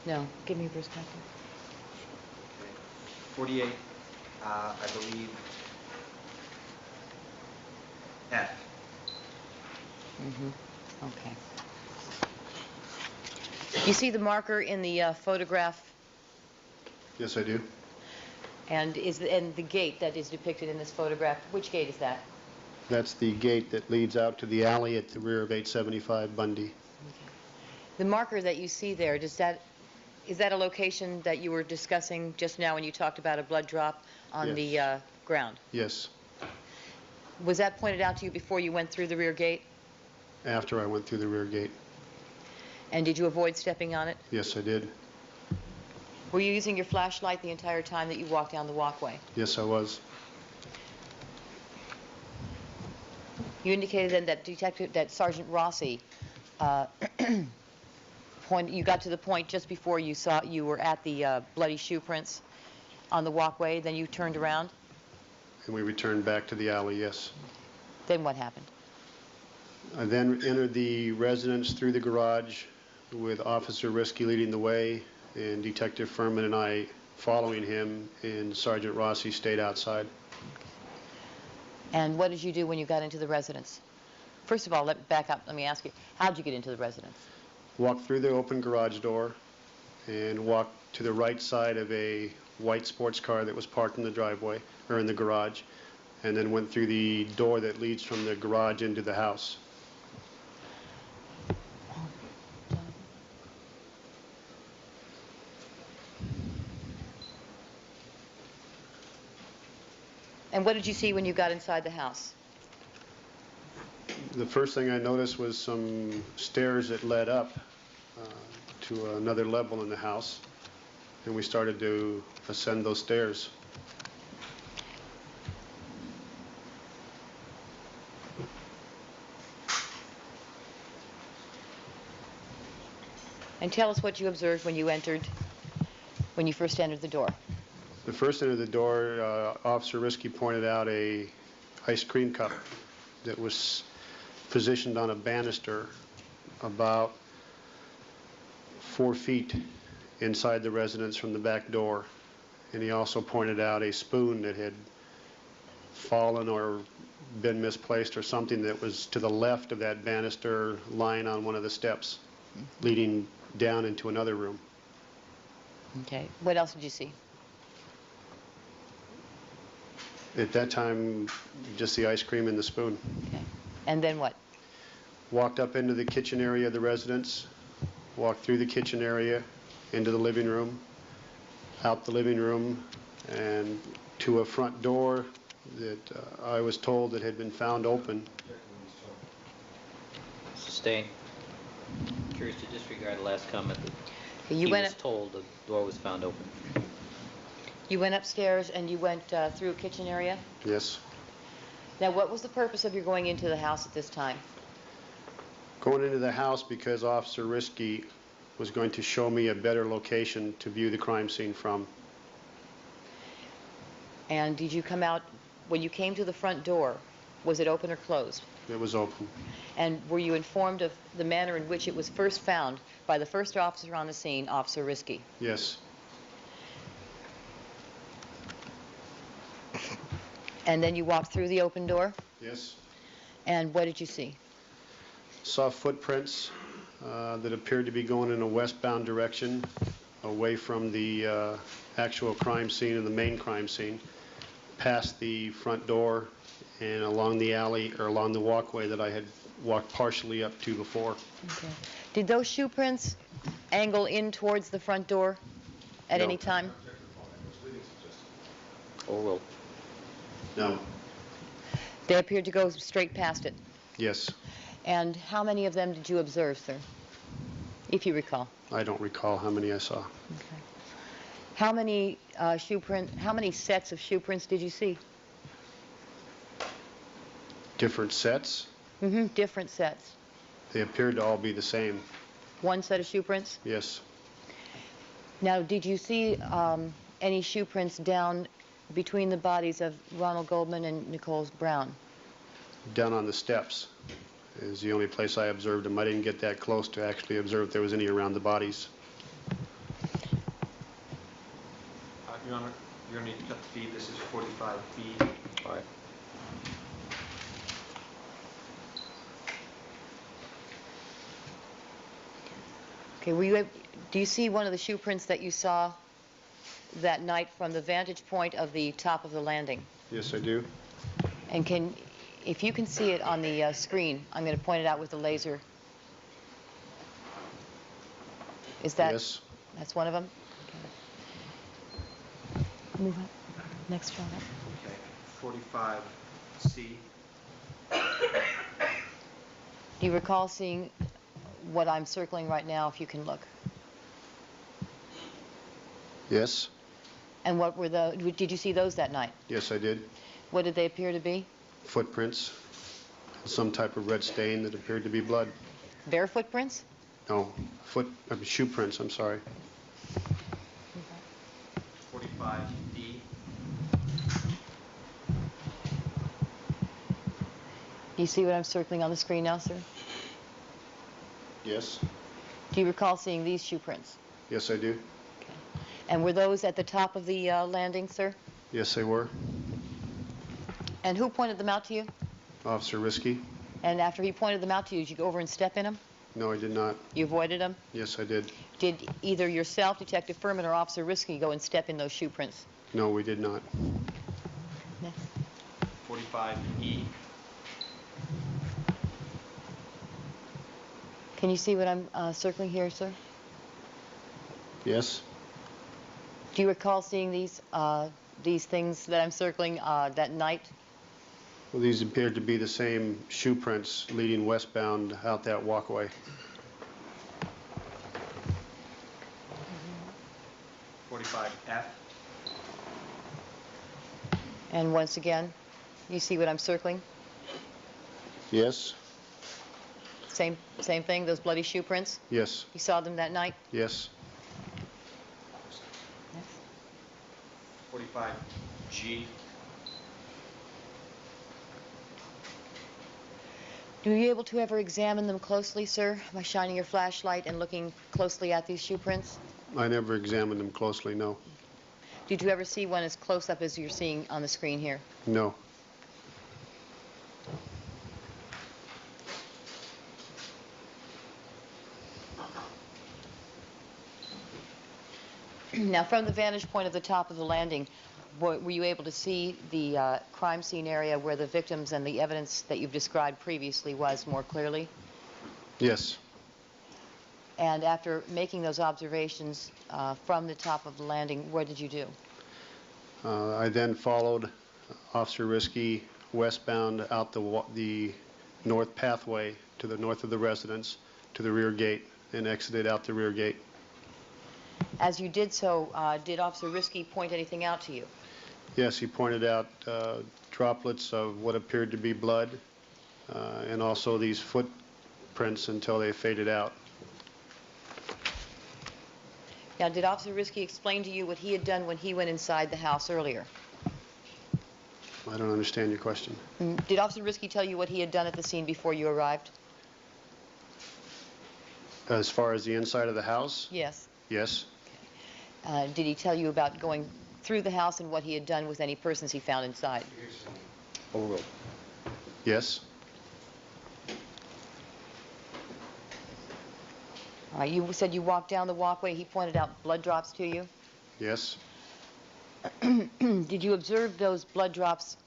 No, give me a perspective. 48, I believe, F. Okay. You see the marker in the photograph, Yes, I do. and the gate that is depicted in this photograph, which gate is that? That's the gate that leads out to the alley at the rear of 875 Bundy. The marker that you see there, is that a location that you were discussing just now when you talked about a blood drop on the ground? Yes, Was that pointed out to you before you went through the rear gate? after I went through the rear gate. And did you avoid stepping on it? Yes, I did. Were you using your flashlight the entire time that you walked down the walkway? Yes, I was. You indicated then that Sergeant Rossi, you got to the point just before you were at the bloody shoe prints on the walkway, then you turned around? And we returned back to the alley, yes. Then what happened? I then entered the residence through the garage with Officer Risky leading the way and Detective Furman and I following him, and Sergeant Rossi stayed outside. And what did you do when you got into the residence? First of all, back up. Let me ask you, how did you get into the residence? Walked through the open garage door and walked to the right side of a white sports car that was parked in the driveway, or in the garage, and then went through the door that leads from the garage into the house. And what did you see when you got inside the house? The first thing I noticed was some stairs that led up to another level in the house, and we started to ascend those stairs. And tell us what you observed when you first entered the door. The first into the door, Officer Risky pointed out a ice cream cup that was positioned on a banister about 4 feet inside the residence from the back door. And he also pointed out a spoon that had fallen or been misplaced or something that was to the left of that banister lying on one of the steps leading down into another room. Okay. What else did you see? At that time, just the ice cream and the spoon. Okay. And then what? Walked up into the kitchen area of the residence, walked through the kitchen area, into the living room, out the living room, and to a front door that I was told that had been found open. Sustained. Curious to disregard the last comment that You he went was told the door was found open. You went upstairs and you went through a kitchen area? Yes. Now, what was the purpose of your going into the house at this time? Going into the house because Officer Risky was going to show me a better location to view the crime scene from. And did you come out, when you came to the front door, was it open or closed? It was open. And were you informed of the manner in which it was first found by the first officer on the scene, Officer Risky? Yes. And then you walked through the open door? Yes. And what did you see? Saw footprints that appeared to be going in a westbound direction away from the actual crime scene and the main crime scene, past the front door and along the alley or along the walkway that I had walked partially up to before. Okay. Did those shoe prints angle in towards the front door at No. any time? Or will. No. They appeared to go straight past it. Yes. And how many of them did you observe, sir? If you recall. I don't recall how many I saw. Okay. How many sets of shoe prints did you see? Different sets. Different sets. They appeared to all be the same. One set of shoe prints? Yes. Now, did you see any shoe prints down between the bodies of Ronald Goldman and Nicole Brown? Down on the steps is the only place I observed them. I didn't get that close to actually observe if there was any around the bodies. Your Honor, you're going to need to cut the feed. This is 45B. All right. Okay, do you see one of the shoe prints that you saw that night from the vantage point of the top of the landing? Yes, I do. And if you can see it on the screen, I'm going to point it out with the laser. Is that? Yes. That's one of them? Okay. Move up. Next shot up. Okay, 45C. Do you recall seeing what I'm circling right now, if you can look? Yes. And what were did you see those that night? Yes, I did. What did they appear to be? Footprints. Some type of red stain that appeared to be blood. Bare footprints? No, shoe prints, I'm sorry. 45D. Do you see what I'm circling on the screen now, sir? Yes. Do you recall seeing these shoe prints? Yes, I do. Okay. And were those at the top of the landing, sir? Yes, they were. And who pointed them out to you? Officer Risky? And after he pointed them out to you, did you go over and step in them? No, I did not. You avoided them? Yes, I did. Did either yourself, Detective Furman, or Officer Risky go and step in those shoe prints? No, we did not. Next. 45E. Can you see what I'm circling here, sir? Yes. Do you recall seeing these things that I'm circling that night? Well, these appeared to be the same shoe prints leading westbound out that walkway. 45F. And once again, you see what I'm circling? Yes. Same thing, those bloody shoe prints? Yes. You saw them that night? Yes. 45G. Were you able to ever examine them closely, sir, by shining your flashlight and looking closely at these shoe prints? I never examined them closely, no. Did you ever see one as close up as you're seeing on the screen here? No. Now, from the vantage point of the top of the landing, were you able to see the crime scene area where the victims and the evidence that you've described previously was more clearly? Yes. And after making those observations from the top of the landing, what did you do? I then followed Officer Risky westbound out the north pathway to the north of the residence to the rear gate and exited out the rear gate. As you did so, did Officer Risky point anything out to you? Yes, he pointed out droplets of what appeared to be blood and also these footprints until they faded out. Now, did Officer Risky explain to you what he had done when he went inside the house earlier? I don't understand your question. Did Officer Risky tell you what he had done at the scene before you arrived? As far as the inside of the house? Yes. Yes. Did he tell you about going through the house and what he had done with any persons he found inside? Overruled. Yes. All right, you said you walked down the walkway. He pointed out blood drops to you. Yes. Did you observe those blood drops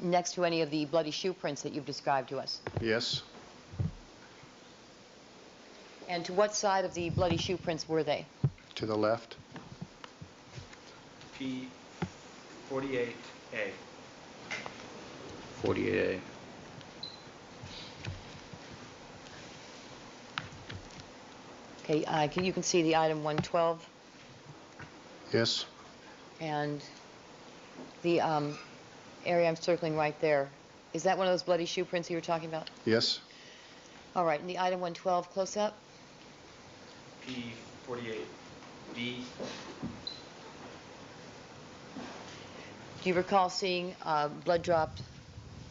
next to any of the bloody shoe prints that you've described to us? Yes. And to what side of the bloody shoe prints were they? To the left. P48A. 48A. Okay, you can see the item 112 Yes. and the area I'm circling right there. Is that one of those bloody shoe prints you were talking about? Yes. All right, and the item 112 close up? P48B. Do you recall seeing blood drops,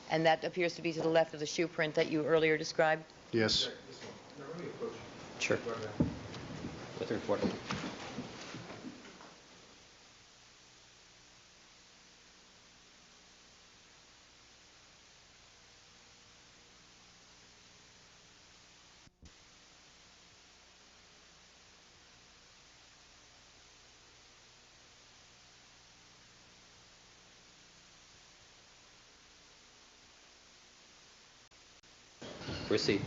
and that appears to be to the left of the shoe print that you earlier described? Yes. Sure. With the report. Proceed.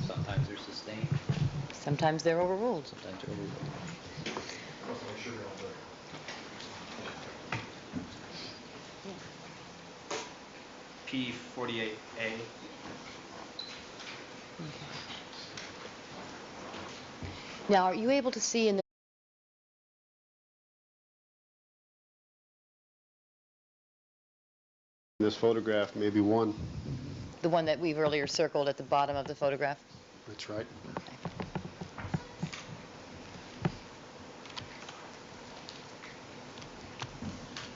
Sometimes they're sustained, Sometimes they're overruled. sometimes they're overruled. P48A. Now, are you able to see in This photograph, maybe one. the one that we've earlier circled at the bottom of the photograph? That's right.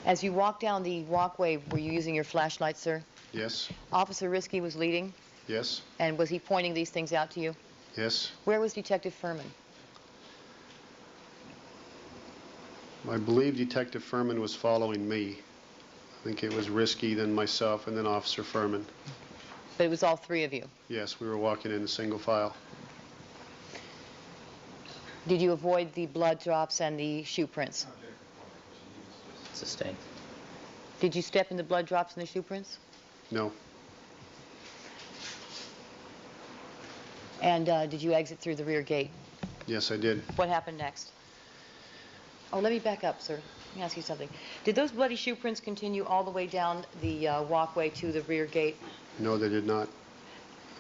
As you walked down the walkway, were you using your flashlight, sir? Yes. Officer Risky was leading, Yes. and was he pointing these things out to you? Yes. Where was Detective Furman? I believe Detective Furman was following me. I think it was Risky, then myself, and then Officer Furman. But it was all three of you. Yes, we were walking in a single file. Did you avoid the blood drops and the shoe prints? Sustained. Did you step in the blood drops and the shoe prints? No. And did you exit through the rear gate? Yes, I did. What happened next? Oh, let me back up, sir. Let me ask you something. Did those bloody shoe prints continue all the way down the walkway to the rear gate? No, they did not.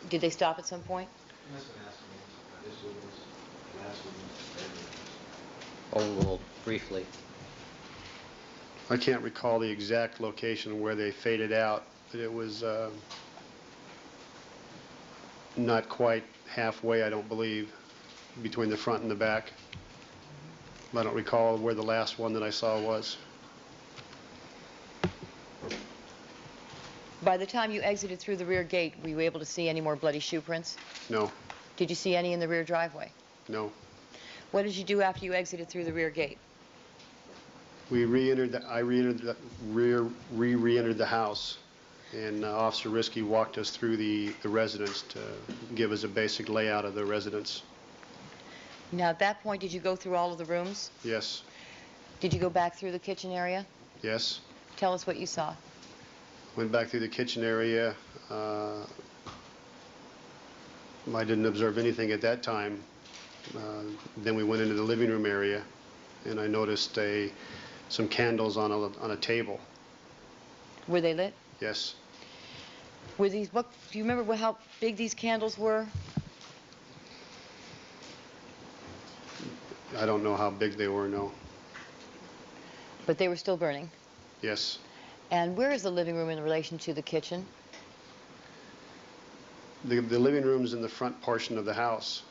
Did they stop at some point? Overruled briefly. I can't recall the exact location where they faded out, but it was not quite halfway, I don't believe, between the front and the back. I don't recall where the last one that I saw was. By the time you exited through the rear gate, were you able to see any more bloody shoe prints? No. Did you see any in the rear driveway? No. What did you do after you exited through the rear gate? We re-entered re-entered the house, and Officer Risky walked us through the residence to give us a basic layout of the residence. Now, at that point, did you go through all of the rooms? Yes. Did you go back through the kitchen area? Yes. Tell us what you saw. Went back through the kitchen area. I didn't observe anything at that time. Then we went into the living room area, and I noticed some candles on a table. Were they lit? Yes. Were these, do you remember how big these candles were? I don't know how big they were, no. But they were still burning. Yes. And where is the living room in relation to the kitchen? The living room's in the front portion of the house.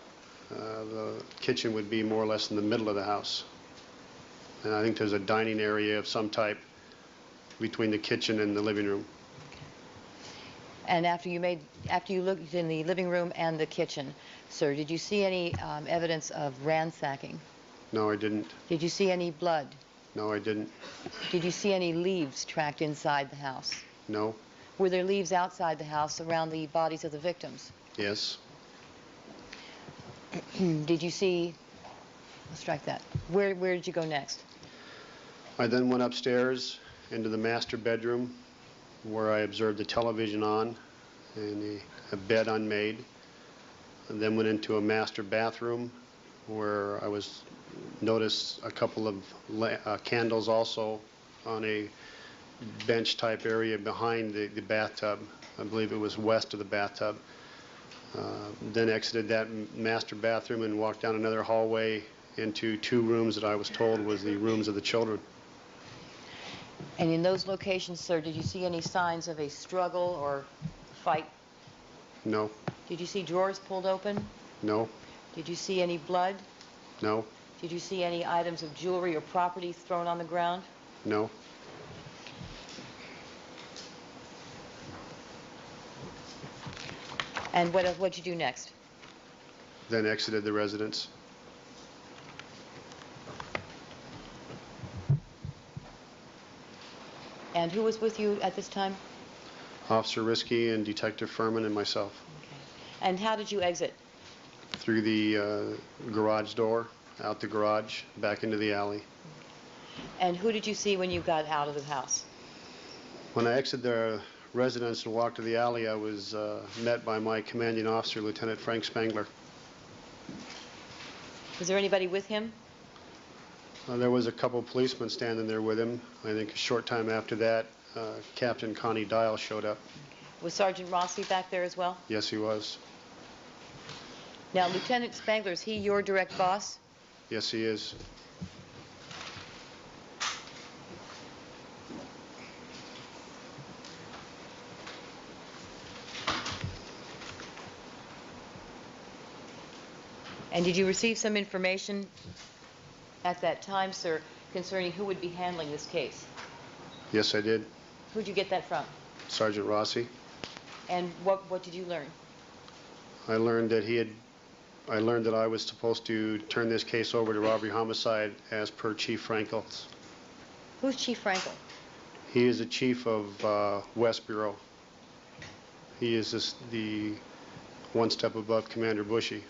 The kitchen would be more or less in the middle of the house. And I think there's a dining area of some type between the kitchen and the living room. And after you looked in the living room and the kitchen, sir, did you see any evidence of ransacking? No, I didn't. Did you see any blood? No, I didn't. Did you see any leaves tracked inside the house? No. Were there leaves outside the house around the bodies of the victims? Yes. Did you see, let's strike that. Where did you go next? I then went upstairs into the master bedroom where I observed the television on and a bed unmade, and then went into a master bathroom where I noticed a couple of candles also on a bench type area behind the bathtub. I believe it was west of the bathtub. Then exited that master bathroom and walked down another hallway into two rooms that I was told was the rooms of the children. And in those locations, sir, did you see any signs of a struggle or fight? No. Did you see drawers pulled open? No. Did you see any blood? No. Did you see any items of jewelry or property thrown on the ground? No. And what'd you do next? Then exited the residence. And who was with you at this time? Officer Risky and Detective Furman and myself. Okay. And how did you exit? Through the garage door, out the garage, back into the alley. And who did you see when you got out of the house? When I exited the residence and walked to the alley, I was met by my commanding officer, Lieutenant Frank Spangler. Was there anybody with him? There was a couple of policemen standing there with him. I think a short time after that, Captain Connie Dial showed up. Was Sergeant Rossi back there as well? Yes, he was. Now, Lieutenant Spangler, is he your direct boss? Yes, he is. And did you receive some information at that time, sir, concerning who would be handling this case? Yes, I did. Who'd you get that from? Sergeant Rossi. And what did you learn? I learned that I was supposed to turn this case over to robbery homicide as per Chief Frankel's. Who's Chief Frankel? He is the chief of West Bureau. He is the one step above Commander Bushy.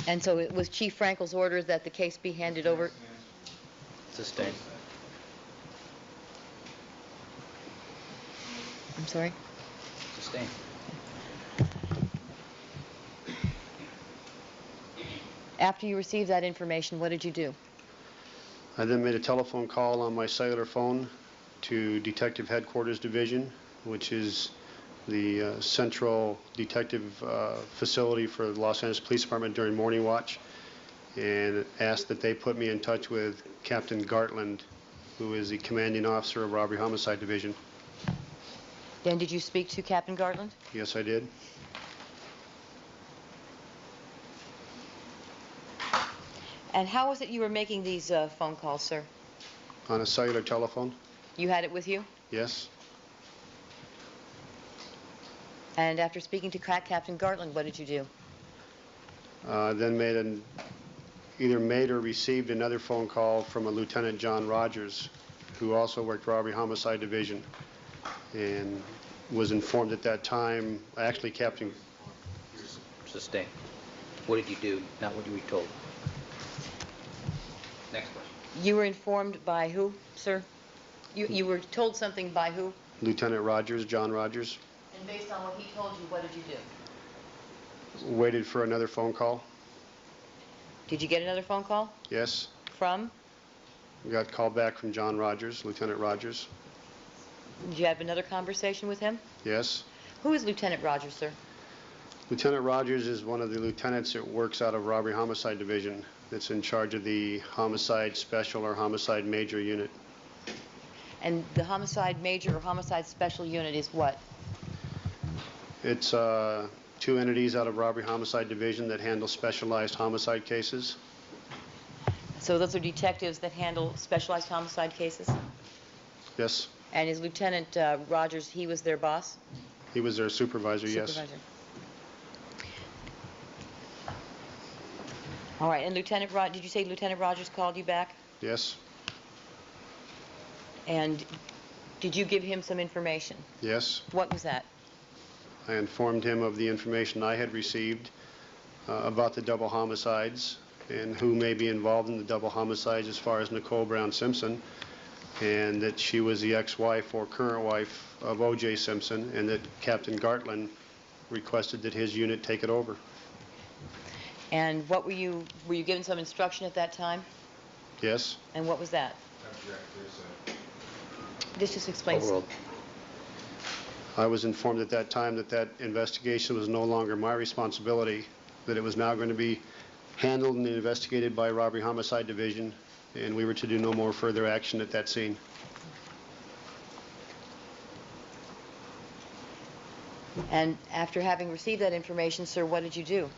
And so it was Chief Frankel's orders that the case be handed over? Sustained. I'm sorry? Sustained. After you received that information, what did you do? I then made a telephone call on my cellular phone to Detective Headquarters Division, which is the central detective facility for the Los Angeles Police Department during morning watch, and asked that they put me in touch with Captain Gartland, who is the commanding officer of Robbery Homicide Division. Then did you speak to Captain Gartland? Yes, I did. And how was it you were making these phone calls, sir? On a cellular telephone? You had it with you? Yes. And after speaking to Captain Gartland, what did you do? Then either made or received another phone call from a Lieutenant John Rogers, who also worked Robbery Homicide Division, and was informed at that time, actually Captain... Sustained. What did you do? Not what you were told. Next question. You were informed by who, sir? You were told something by who? Lieutenant Rogers, John Rogers. And based on what he told you, what did you do? Waited for another phone call. Did you get another phone call? Yes. From? We got called back from John Rogers, Lieutenant Rogers. Did you have another conversation with him? Yes. Who is Lieutenant Rogers, sir? Lieutenant Rogers is one of the lieutenants that works out of Robbery Homicide Division that's in charge of the Homicide Special or Homicide Major unit. And the Homicide Major or Homicide Special unit is what? It's two entities out of Robbery Homicide Division that handle specialized homicide cases. So those are detectives that handle specialized homicide cases? Yes. And is Lieutenant Rogers, he was their boss? He was their supervisor, yes. Supervisor. All right, and did you say Lieutenant Rogers called you back? Yes. And did you give him some information? Yes. What was that? I informed him of the information I had received about the double homicides and who may be involved in the double homicides as far as Nicole Brown Simpson, and that she was the ex-wife or current wife of O.J. Simpson, and that Captain Gartland requested that his unit take it over. And what were you given some instruction at that time? Yes. And what was that? This just explains. Overall. I was informed at that time that that investigation was no longer my responsibility, that it was now going to be handled and investigated by Robbery Homicide Division, and we were to do no more further action at that scene. And after having received that information, sir, what did you do?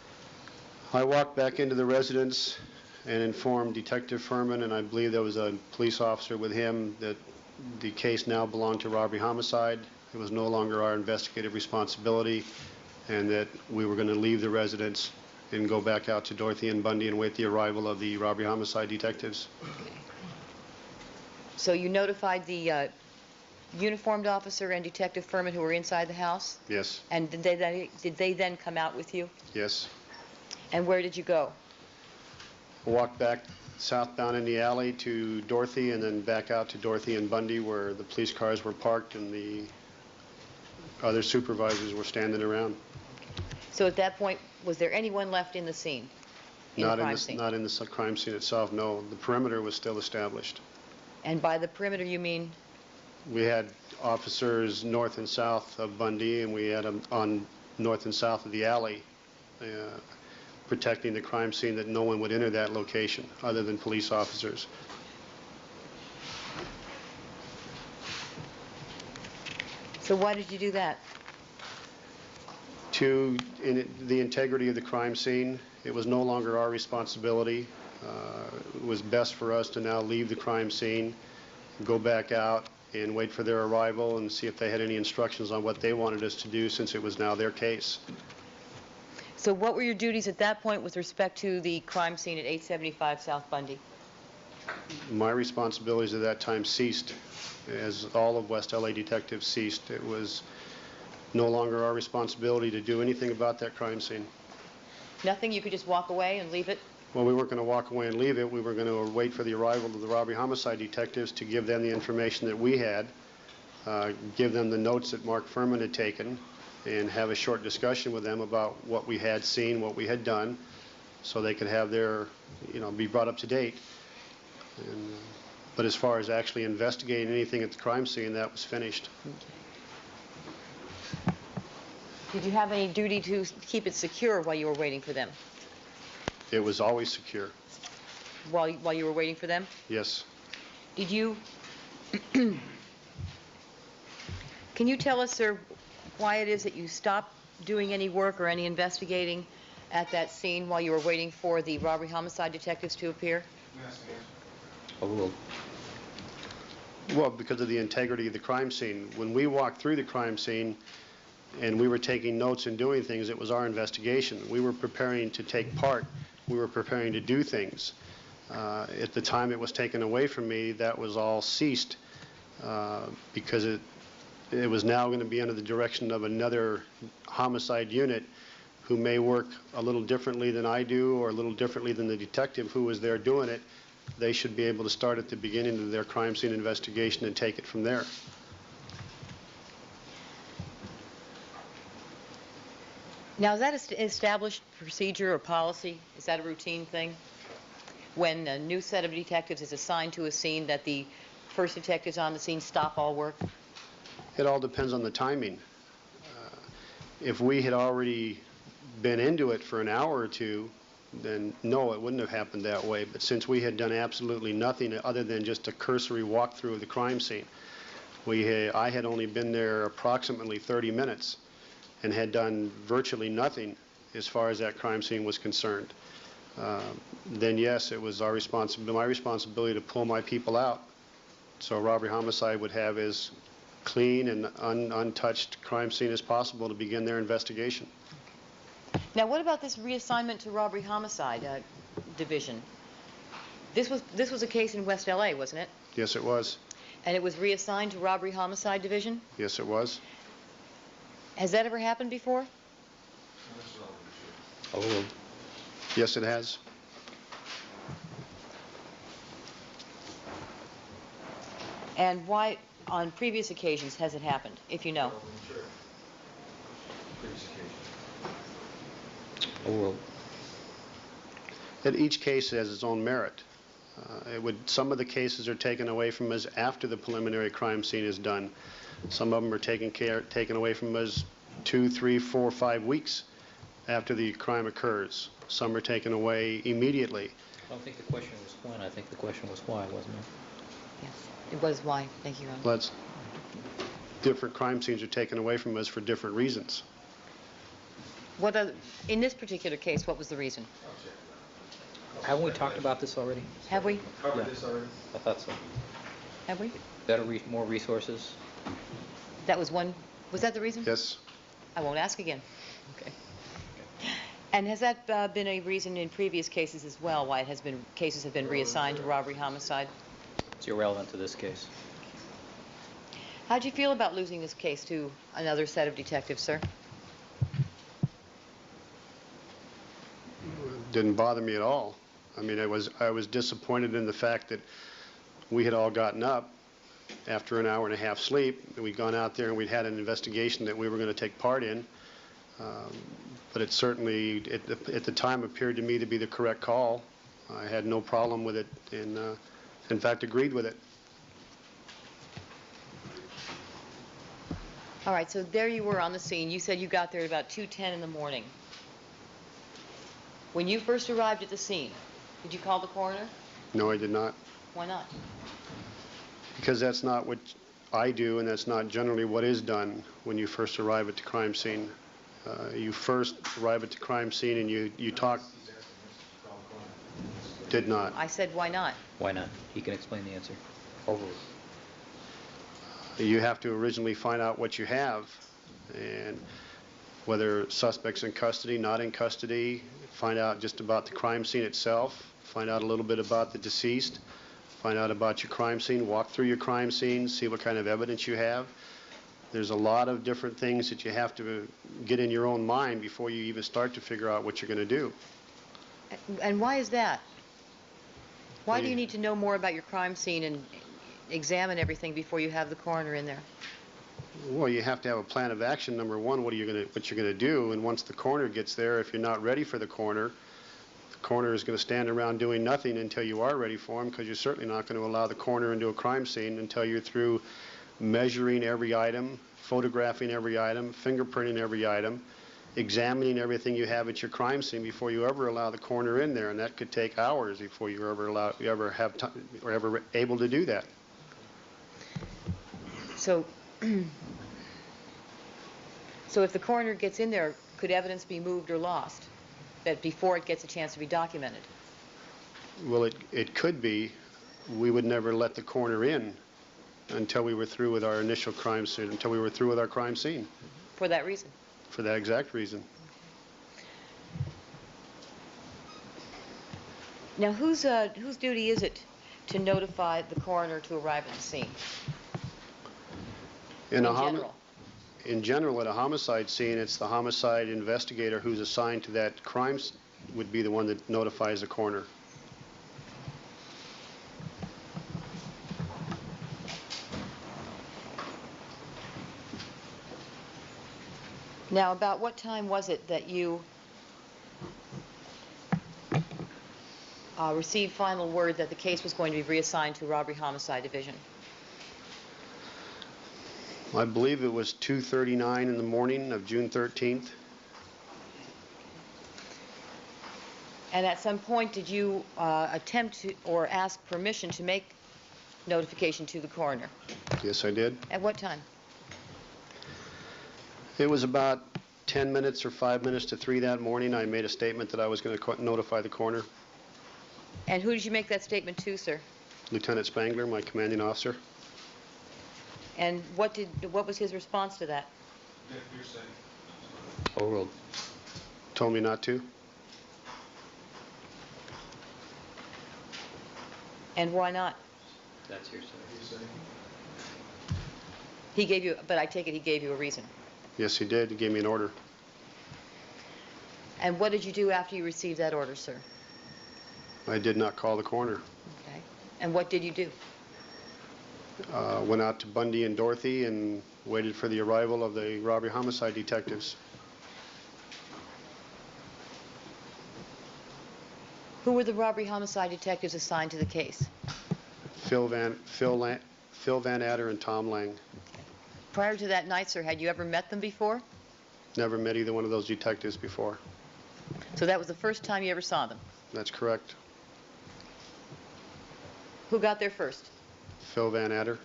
I walked back into the residence and informed Detective Furman, and I believe there was a police officer with him, that the case now belonged to robbery homicide. It was no longer our investigative responsibility, and that we were going to leave the residence and go back out to Dorothy and Bundy and wait the arrival of the robbery homicide detectives. So you notified the uniformed officer and Detective Furman who were inside the house? Yes, And did they then come out with you? yes. And where did you go? I walked back southbound in the alley to Dorothy, and then back out to Dorothy and Bundy, where the police cars were parked and the other supervisors were standing around. So at that point, was there anyone left in the scene? Not in the crime scene itself, no. The perimeter was still established. And by the perimeter, you mean? We had officers north and south of Bundy, and we had them on north and south of the alley, protecting the crime scene, that no one would enter that location other than police officers. So why did you do that? The integrity of the crime scene. It was no longer our responsibility. It was best for us to now leave the crime scene, go back out and wait for their arrival and see if they had any instructions on what they wanted us to do, since it was now their case. So what were your duties at that point with respect to the crime scene at 875 South Bundy? My responsibilities at that time ceased, as all of West LA detectives ceased. It was no longer our responsibility to do anything about that crime scene. Nothing? You could just walk away and leave it? Well, we weren't going to walk away and leave it. We were going to wait for the arrival of the robbery homicide detectives to give them the information that we had, give them the notes that Mark Furman had taken, and have a short discussion with them about what we had seen, what we had done, so they could have their, be brought up to date. But as far as actually investigating anything at the crime scene, that was finished. Did you have any duty to keep it secure while you were waiting for them? It was always secure. While you were waiting for them? Yes. Did you... Can you tell us, sir, why it is that you stopped doing any work or any investigating at that scene while you were waiting for the robbery homicide detectives to appear? Overruled. Well, because of the integrity of the crime scene. When we walked through the crime scene and we were taking notes and doing things, it was our investigation. We were preparing to take part. We were preparing to do things. At the time it was taken away from me, that was all ceased, because it was now going to be under the direction of another homicide unit who may work a little differently than I do, or a little differently than the detective who was there doing it. They should be able to start at the beginning of their crime scene investigation and take it from there. Now, is that an established procedure or policy? Is that a routine thing? When a new set of detectives is assigned to a scene, that the first detectives on the scene stop all work? It all depends on the timing. If we had already been into it for an hour or two, then no, it wouldn't have happened that way. But since we had done absolutely nothing other than just a cursory walkthrough of the crime scene, I had only been there approximately 30 minutes and had done virtually nothing as far as that crime scene was concerned. Then yes, it was my responsibility to pull my people out, so robbery homicide would have as clean and untouched crime scene as possible to begin their investigation. Now, what about this reassignment to robbery homicide division? This was a case in West LA, wasn't it? Yes, it was. And it was reassigned to robbery homicide division? Yes, it was. Has that ever happened before? Overruled. Yes, it has. And why, on previous occasions, has it happened, if you know? Overruled. That each case has its own merit. Some of the cases are taken away from us after the preliminary crime scene is done. Some of them are taken away from us 2, 3, 4, 5 weeks after the crime occurs. Some are taken away immediately. I don't think the question was when. I think the question was why, wasn't it? Yes, it was why. Thank you, Your Honor. Different crime scenes are taken away from us for different reasons. In this particular case, what was the reason? Haven't we talked about this already? Have we? Covered this already? I thought so. Have we? More resources? That was that the reason? Yes. I won't ask again. Okay. And has that been a reason in previous cases as well, why cases have been reassigned to robbery homicide? It's irrelevant to this case. How'd you feel about losing this case to another set of detectives, sir? Didn't bother me at all. I mean, I was disappointed in the fact that we had all gotten up after an hour and a half sleep, and we'd gone out there and we'd had an investigation that we were going to take part in. But it certainly, at the time, appeared to me to be the correct call. I had no problem with it, and in fact, agreed with it. All right, so there you were on the scene. You said you got there at about 2:10 in the morning. When you first arrived at the scene, did you call the coroner? No, I did not. Why not? Because that's not what I do, and that's not generally what is done when you first arrive at the crime scene. You first arrive at the crime scene and you talk. Did not. I said, why not? Why not? He can explain the answer. Overruled. You have to originally find out what you have, and whether suspect's in custody, not in custody, find out just about the crime scene itself, find out a little bit about the deceased, find out about your crime scene, walk through your crime scene, see what kind of evidence you have. There's a lot of different things that you have to get in your own mind before you even start to figure out what you're going to do. And why is that? Why do you need to know more about your crime scene and examine everything before you have the coroner in there? Well, you have to have a plan of action. Number one, what you're going to do, and once the coroner gets there, if you're not ready for the coroner is going to stand around doing nothing until you are ready for him, because you're certainly not going to allow the coroner into a crime scene until you're through measuring every item, photographing every item, fingerprinting every item, examining everything you have at your crime scene before you ever allow the coroner in there, and that could take hours before you ever have time or ever able to do that. So, so if the coroner gets in there, could evidence be moved or lost that before it gets a chance to be documented? Well, it could be. We would never let the coroner in until we were through with our initial crime scene, until we were through with our crime scene. For that reason? For that exact reason. Now, whose duty is it to notify the coroner to arrive at the scene? In general? In general, at a homicide scene, it's the homicide investigator who's assigned to that crime would be the one that notifies the coroner. Now, about what time was it that you received final word that the case was going to be reassigned to Robbery Homicide Division? I believe it was 2:39 in the morning of June 13th. And at some point, did you attempt to or ask permission to make notification to the coroner? Yes, I did. At what time? It was about 10 minutes or 5 minutes to 3 that morning. I made a statement that I was going to notify the coroner. And who did you make that statement to, sir? Lieutenant Spangler, my commanding officer. And what was his response to that? Overruled. Told me not to. And why not? That's hearsay. He gave you, but I take it he gave you a reason. Yes, he did. He gave me an order. And what did you do after you received that order, sir? I did not call the coroner. Okay. And what did you do? Went out to Bundy and Dorothy and waited for the arrival of the robbery homicide detectives. Who were the robbery homicide detectives assigned to the case? Phil Van Adder and Tom Lang. Prior to that night, sir, had you ever met them before? Never met either one of those detectives before. So that was the first time you ever saw them? That's correct. Who got there first? Phil Van Adder.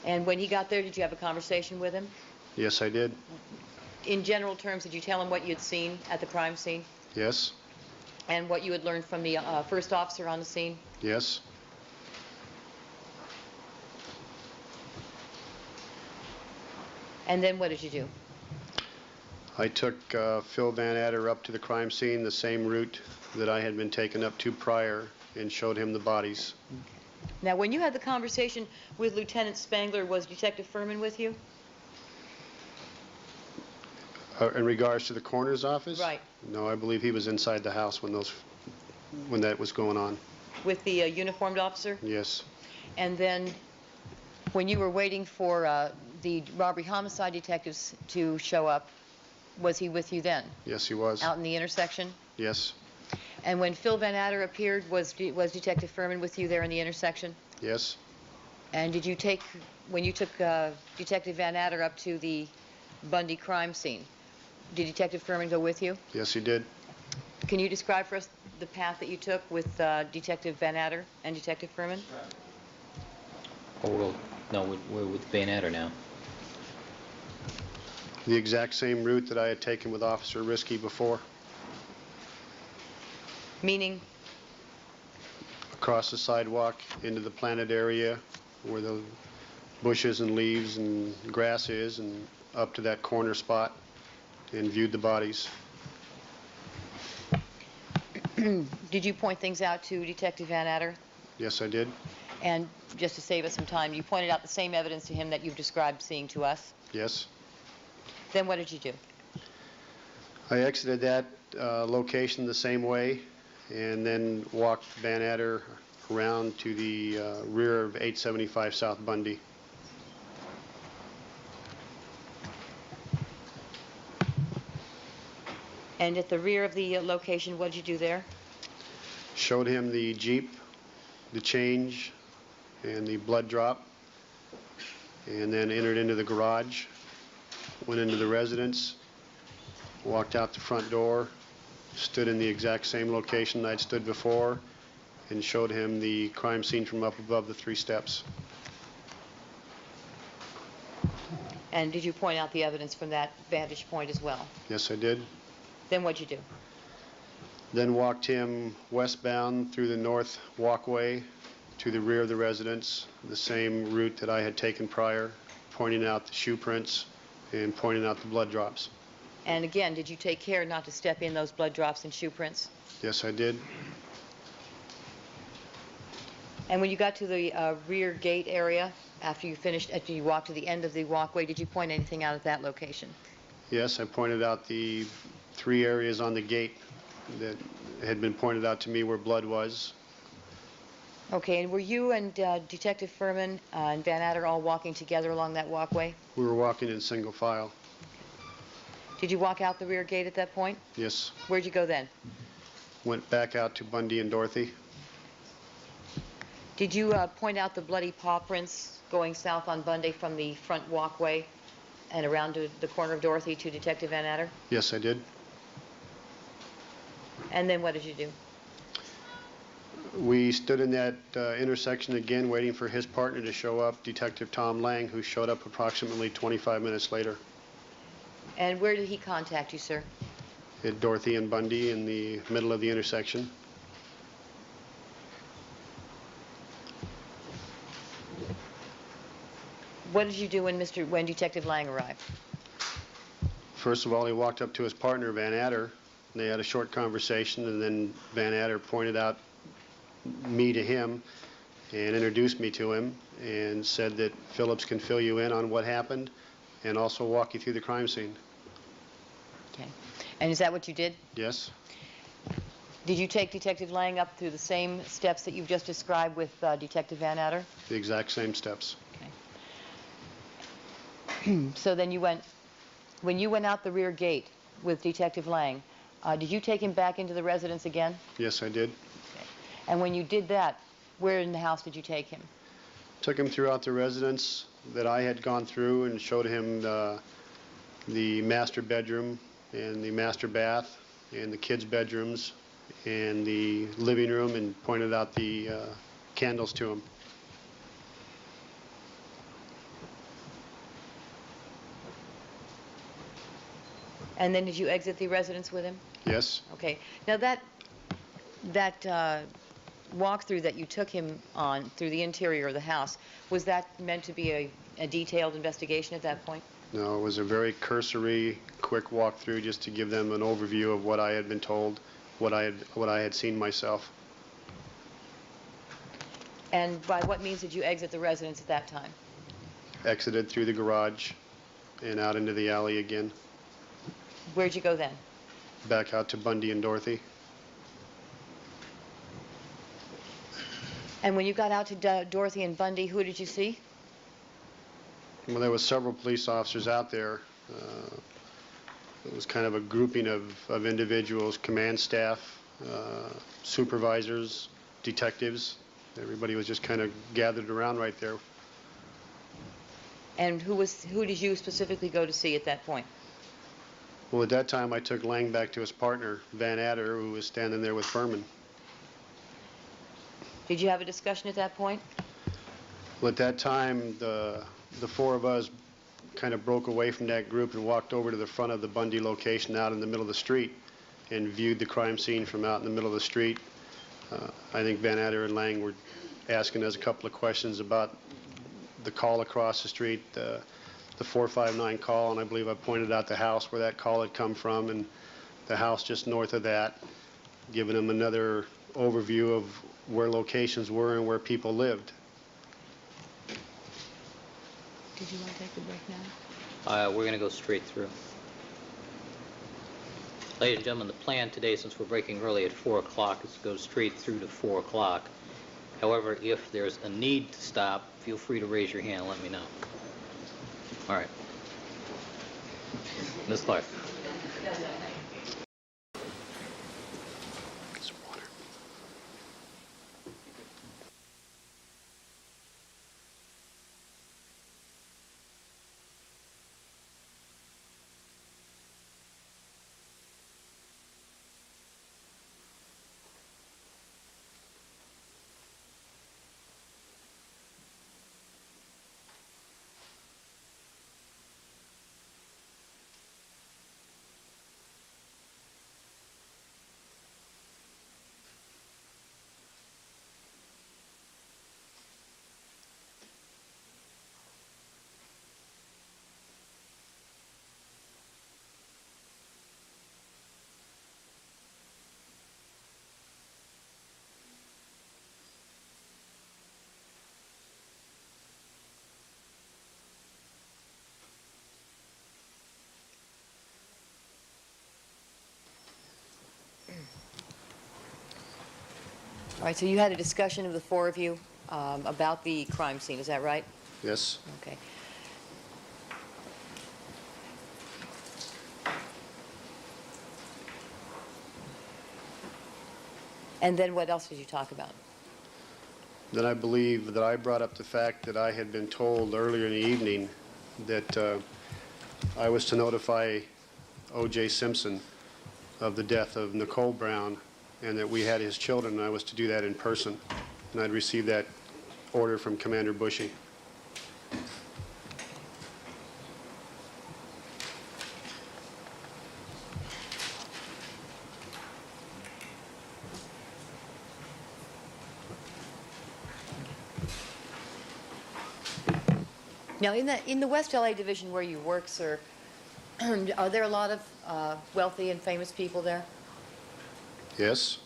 And when he got there, did you have a conversation with him? Yes, I did. in general terms, did you tell him what you had seen at the crime scene Yes, and what you had learned from the first officer on the scene? yes. And then what did you do? I took Phil Van Adder up to the crime scene, the same route that I had been taken up to prior, and showed him the bodies. Now, when you had the conversation with Lieutenant Spangler, was Detective Furman with you? In regards to the coroner's office? Right. No, I believe he was inside the house when that was going on. With the uniformed officer? Yes, And then when you were waiting for the robbery homicide detectives to show up, was he with you then? yes, he was. Out in the intersection? Yes, And when Phil Van Adder appeared, was Detective Furman with you there in the intersection? yes, And did you take, when you took Detective Van Adder up to the Bundy crime scene, did Detective Furman go with you? yes, he did. Can you describe for us the path that you took with Detective Van Adder and Detective Furman? Oh, well, no, we're with Van Adder now. The exact same route that I had taken with Officer Risky before, Meaning, across the sidewalk into the planted area where the bushes and leaves and grass is, and up to that corner spot, and viewed the bodies. did you point things out to Detective Van Adder? Yes, I did. And just to save us some time, you pointed out the same evidence to him that you've described seeing to us. Yes. Then what did you do? I exited that location the same way, and then walked Van Adder around to the rear of 875 South Bundy. And at the rear of the location, what did you do there? Showed him the Jeep, the change, and the blood drop, and then entered into the garage, went into the residence, walked out the front door, stood in the exact same location I'd stood before, and showed him the crime scene from up above the 3 steps. And did you point out the evidence from that vantage point as well? Yes, I did. Then what'd you do? Then walked him westbound through the north walkway to the rear of the residence, the same route that I had taken prior, pointing out the shoe prints and pointing out the blood drops. And again, did you take care not to step in those blood drops and shoe prints? Yes, I did. And when you got to the rear gate area, after you walked to the end of the walkway, did you point anything out at that location? Yes, I pointed out the 3 areas on the gate that had been pointed out to me where blood was. Okay, and were you and Detective Furman and Van Adder all walking together along that walkway? We were walking in single file. Did you walk out the rear gate at that point? Yes. Where'd you go then? Went back out to Bundy and Dorothy. Did you point out the bloody paw prints going south on Bundy from the front walkway and around to the corner of Dorothy to Detective Van Adder? Yes, I did. And then what did you do? We stood in that intersection again, waiting for his partner to show up, Detective Tom Lang, who showed up approximately 25 minutes later. And where did he contact you, sir? At Dorothy and Bundy in the middle of the intersection. What did you do when Detective Lang arrived? First of all, he walked up to his partner, Van Adder. They had a short conversation, and then Van Adder pointed out me to him and introduced me to him and said that Phillips can fill you in on what happened and also walk you through the crime scene. Okay. And is that what you did? Yes? Did you take Detective Lang up through the same steps that you've just described with Detective Van Adder? The exact same steps. Okay. So then when you went out the rear gate with Detective Lang, did you take him back into the residence again? Yes, I did. Okay. And when you did that, where in the house did you take him? Took him throughout the residence that I had gone through and showed him the master bedroom and the master bath and the kids' bedrooms and the living room, and pointed out the candles to him. And then did you exit the residence with him? Yes? Okay. Now that walkthrough that you took him on through the interior of the house, was that meant to be a detailed investigation at that point? No, it was a very cursory, quick walkthrough just to give them an overview of what I had been told, what I had seen myself. And by what means did you exit the residence at that time? Exited through the garage and out into the alley again, Where'd you go then? back out to Bundy and Dorothy. And when you got out to Dorothy and Bundy, who did you see? Well, there was several police officers out there. It was kind of a grouping of individuals, command staff, supervisors, detectives. Everybody was just kind of gathered around right there. And who did you specifically go to see at that point? Well, at that time, I took Lang back to his partner, Van Adder, who was standing there with Furman. Did you have a discussion at that point? Well, at that time, the four of us kind of broke away from that group and walked over to the front of the Bundy location out in the middle of the street and viewed the crime scene from out in the middle of the street. I think Van Adder and Lang were asking us a couple of questions about the call across the street, the 459 call, and I believe I pointed out the house where that call had come from and the house just north of that, giving them another overview of where locations were and where people lived. Did you want to take a break now? We're going to go straight through. Ladies and gentlemen, the plan today, since we're breaking early at 4 o'clock, is to go straight through to 4 o'clock. However, if there's a need to stop, feel free to raise your hand and let me know. All right. Ms. Clark. Some water. All right, so you had a discussion of the four of you about the crime scene, is that right? Yes? Okay. And then what else did you talk about? Then I believe that I brought up the fact that I had been told earlier in the evening that I was to notify O.J. Simpson of the death of Nicole Brown and that we had his children, and I was to do that in person. And I'd received that order from Commander Bushy. Now, in the West LA division where you work, sir, are there a lot of wealthy and famous people there? Yes?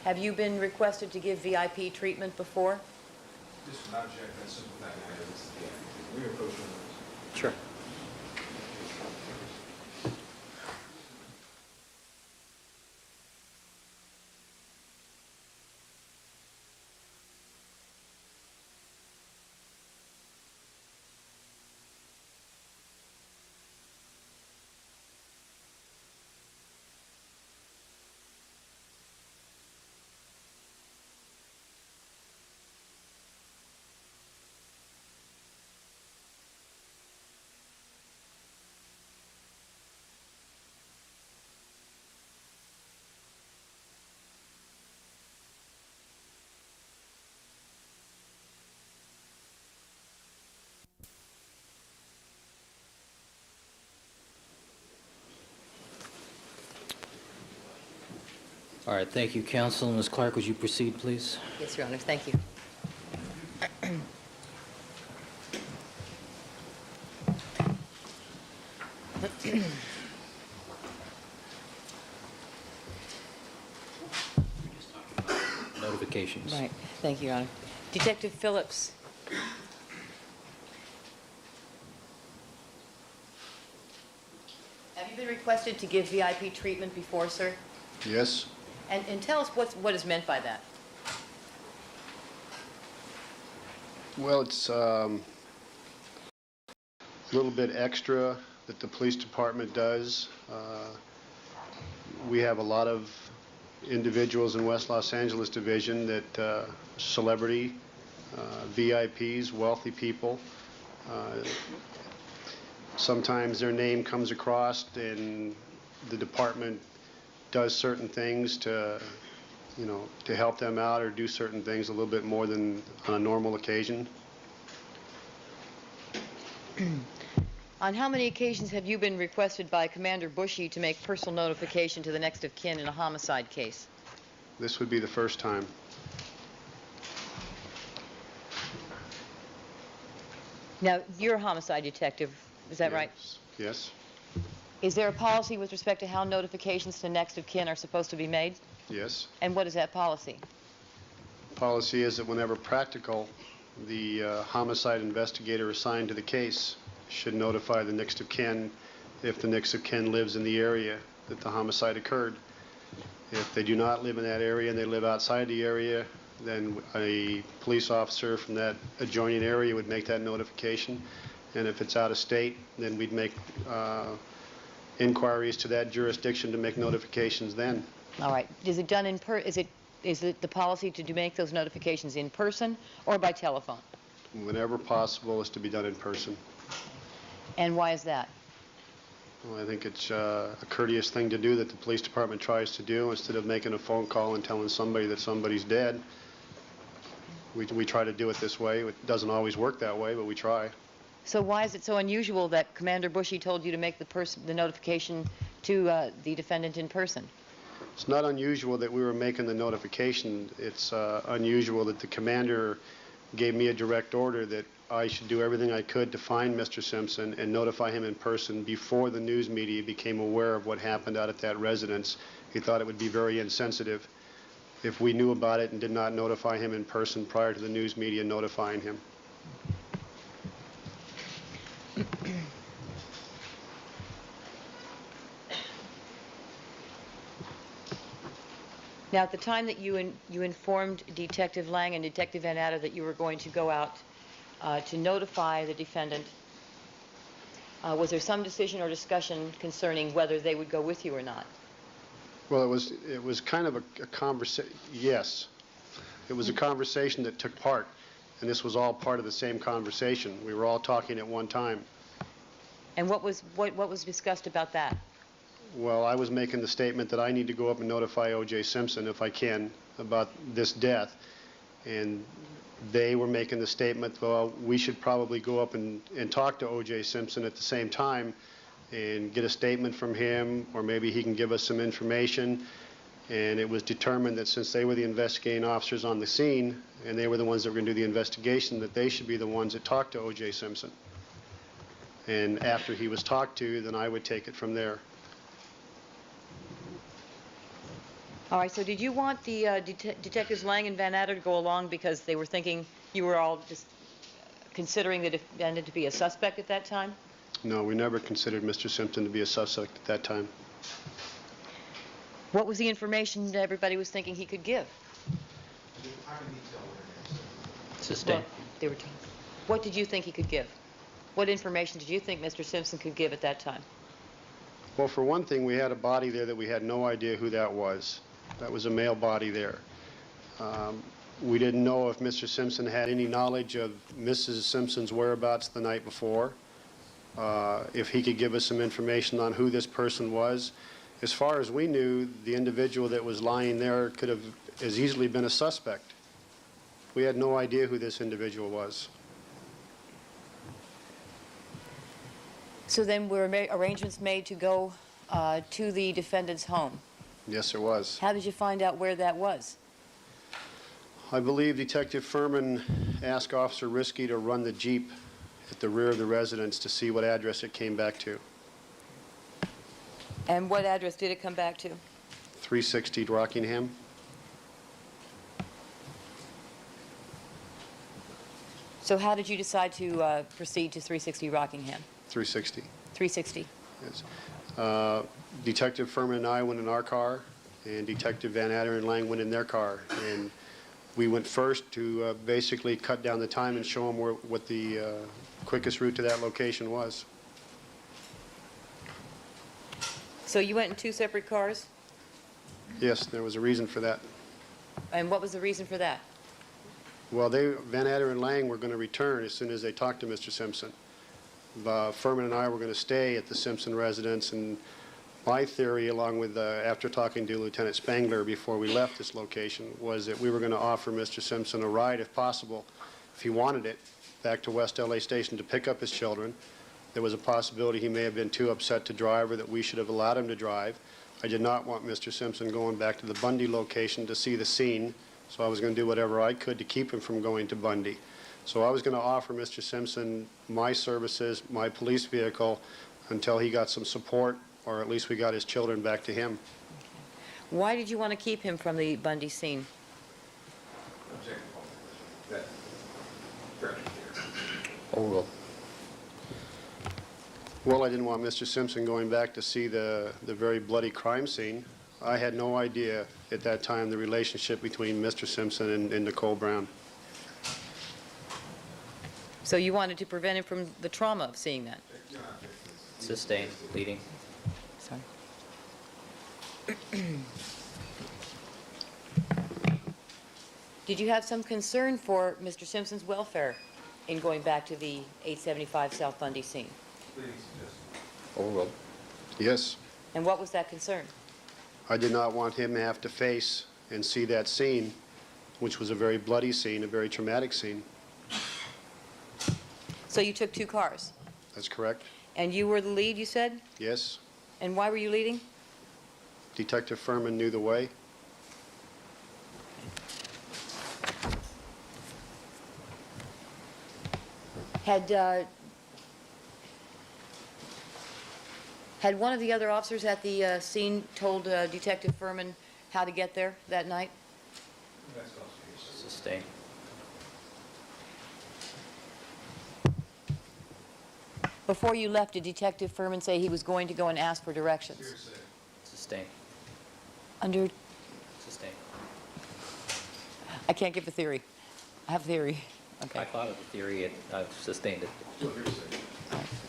Have you been requested to give VIP treatment before? This is not object, that's simple fact matter, this is the, we approach one of those. Sure. All right, thank you, counsel. Ms. Clark, would you proceed, please? Yes, Your Honor, thank you. Notifications. Right, thank you, Your Honor. Detective Phillips. Have you been requested to give VIP treatment before, sir? Yes? And tell us what is meant by that. Well, it's a little bit extra that the police department does. We have a lot of individuals in West Los Angeles Division that celebrity, VIPs, wealthy people. Sometimes their name comes across and the department does certain things to, to help them out or do certain things a little bit more than on a normal occasion. On how many occasions have you been requested by Commander Bushy to make personal notification to the next of kin in a homicide case? This would be the first time. Now, you're a homicide detective, is that right? Yes. Is there a policy with respect to how notifications to next of kin are supposed to be made? Yes. And what is that policy? Policy is that whenever practical, the homicide investigator assigned to the case should notify the next of kin if the next of kin lives in the area that the homicide occurred. If they do not live in that area and they live outside the area, then a police officer from that adjoining area would make that notification. And if it's out of state, then we'd make inquiries to that jurisdiction to make notifications then. All right. Is it done is it the policy to make those notifications in person or by telephone? Whenever possible is to be done in person. And why is that? Well, I think it's a courteous thing to do that the police department tries to do instead of making a phone call and telling somebody that somebody's dead. We try to do it this way. It doesn't always work that way, but we try. So why is it so unusual that Commander Bushy told you to make the notification to the defendant in person? It's not unusual that we were making the notification. It's unusual that the commander gave me a direct order that I should do everything I could to find Mr. Simpson and notify him in person before the news media became aware of what happened out at that residence. He thought it would be very insensitive if we knew about it and did not notify him in person prior to the news media notifying him. Now, at the time that you informed Detective Lang and Detective Van Atter that you were going to go out to notify the defendant, was there some decision or discussion concerning whether they would go with you or not? Well, it was kind of a conversation. Yes, it was a conversation that took part, and this was all part of the same conversation. We were all talking at one time. And what was discussed about that? Well, I was making the statement that I need to go up and notify O.J. Simpson, if I can, about this death. And they were making the statement, well, we should probably go up and talk to O.J. Simpson at the same time and get a statement from him, or maybe he can give us some information. And it was determined that since they were the investigating officers on the scene, and they were the ones that were going to do the investigation, that they should be the ones that talked to O.J. Simpson. And after he was talked to, then I would take it from there. All right, so did you want the Detectives Lang and Van Atter to go along because they were thinking you were all just considering the defendant to be a suspect at that time? No, we never considered Mr. Simpson to be a suspect at that time. What was the information that everybody was thinking he could give? I can detail what it is. Sustain. Well, they were talking. What did you think he could give? What information did you think Mr. Simpson could give at that time? Well, for one thing, we had a body there that we had no idea who that was. That was a male body there. We didn't know if Mr. Simpson had any knowledge of Mrs. Simpson's whereabouts the night before, if he could give us some information on who this person was. As far as we knew, the individual that was lying there could have as easily been a suspect. We had no idea who this individual was. So then were arrangements made to go to the defendant's home? Yes, there was. How did you find out where that was? I believe Detective Furman asked Officer Risky to run the Jeep at the rear of the residence to see what address it came back to. And what address did it come back to? 360 Rockingham. So how did you decide to proceed to 360 Rockingham? 360. 360. Yes. Detective Furman and I went in our car, and Detective Van Adder and Lang went in their car. And we went first to basically cut down the time and show them what the quickest route to that location was. So you went in two separate cars? Yes, there was a reason for that. And what was the reason for that? Well, Van Adder and Lang were going to return as soon as they talked to Mr. Simpson. Furman and I were going to stay at the Simpson residence, and my theory, along with after talking to Lieutenant Spangler before we left this location, was that we were going to offer Mr. Simpson a ride, if possible, if he wanted it, back to West LA Station to pick up his children. There was a possibility he may have been too upset to drive, or that we should have allowed him to drive. I did not want Mr. Simpson going back to the Bundy location to see the scene, so I was going to do whatever I could to keep him from going to Bundy. So I was going to offer Mr. Simpson my services, my police vehicle, until he got some support, or at least we got his children back to him. Why did you want to keep him from the Bundy scene? Objective, that's fairly clear. Overruled. Well, I didn't want Mr. Simpson going back to see the very bloody crime scene. I had no idea at that time the relationship between Mr. Simpson and Nicole Brown. So you wanted to prevent him from the trauma of seeing that? Sustained, bleeding. Sorry. Did you have some concern for Mr. Simpson's welfare in going back to the 875 South Bundy scene? Overruled. Yes. And what was that concern? I did not want him to have to face and see that scene, which was a very bloody scene, a very traumatic scene. So you took two cars? That's correct. And you were the lead, you said? Yes. And why were you leading? Detective Furman knew the way. Had one of the other officers at the scene told Detective Furman how to get there that night? Sustained. Before you left, did Detective Furman say he was going to go and ask for directions? Sustained. Under... Sustained. I can't give a theory. I have a theory. Okay. I thought of the theory, I've sustained it.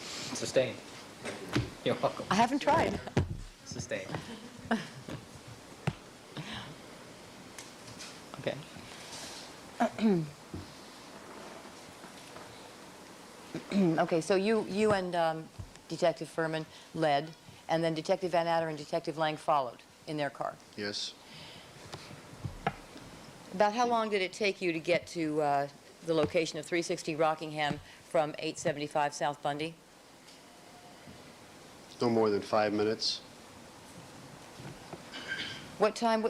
Sustained. You're welcome. I haven't tried. Sustained. Okay. Okay, so you and Detective Furman led, and then Detective Van Adder and Detective Lang followed in their car. Yes. About how long did it take you to get to the location of 360 Rockingham from 875 South Bundy? No more than 5 minutes. What time,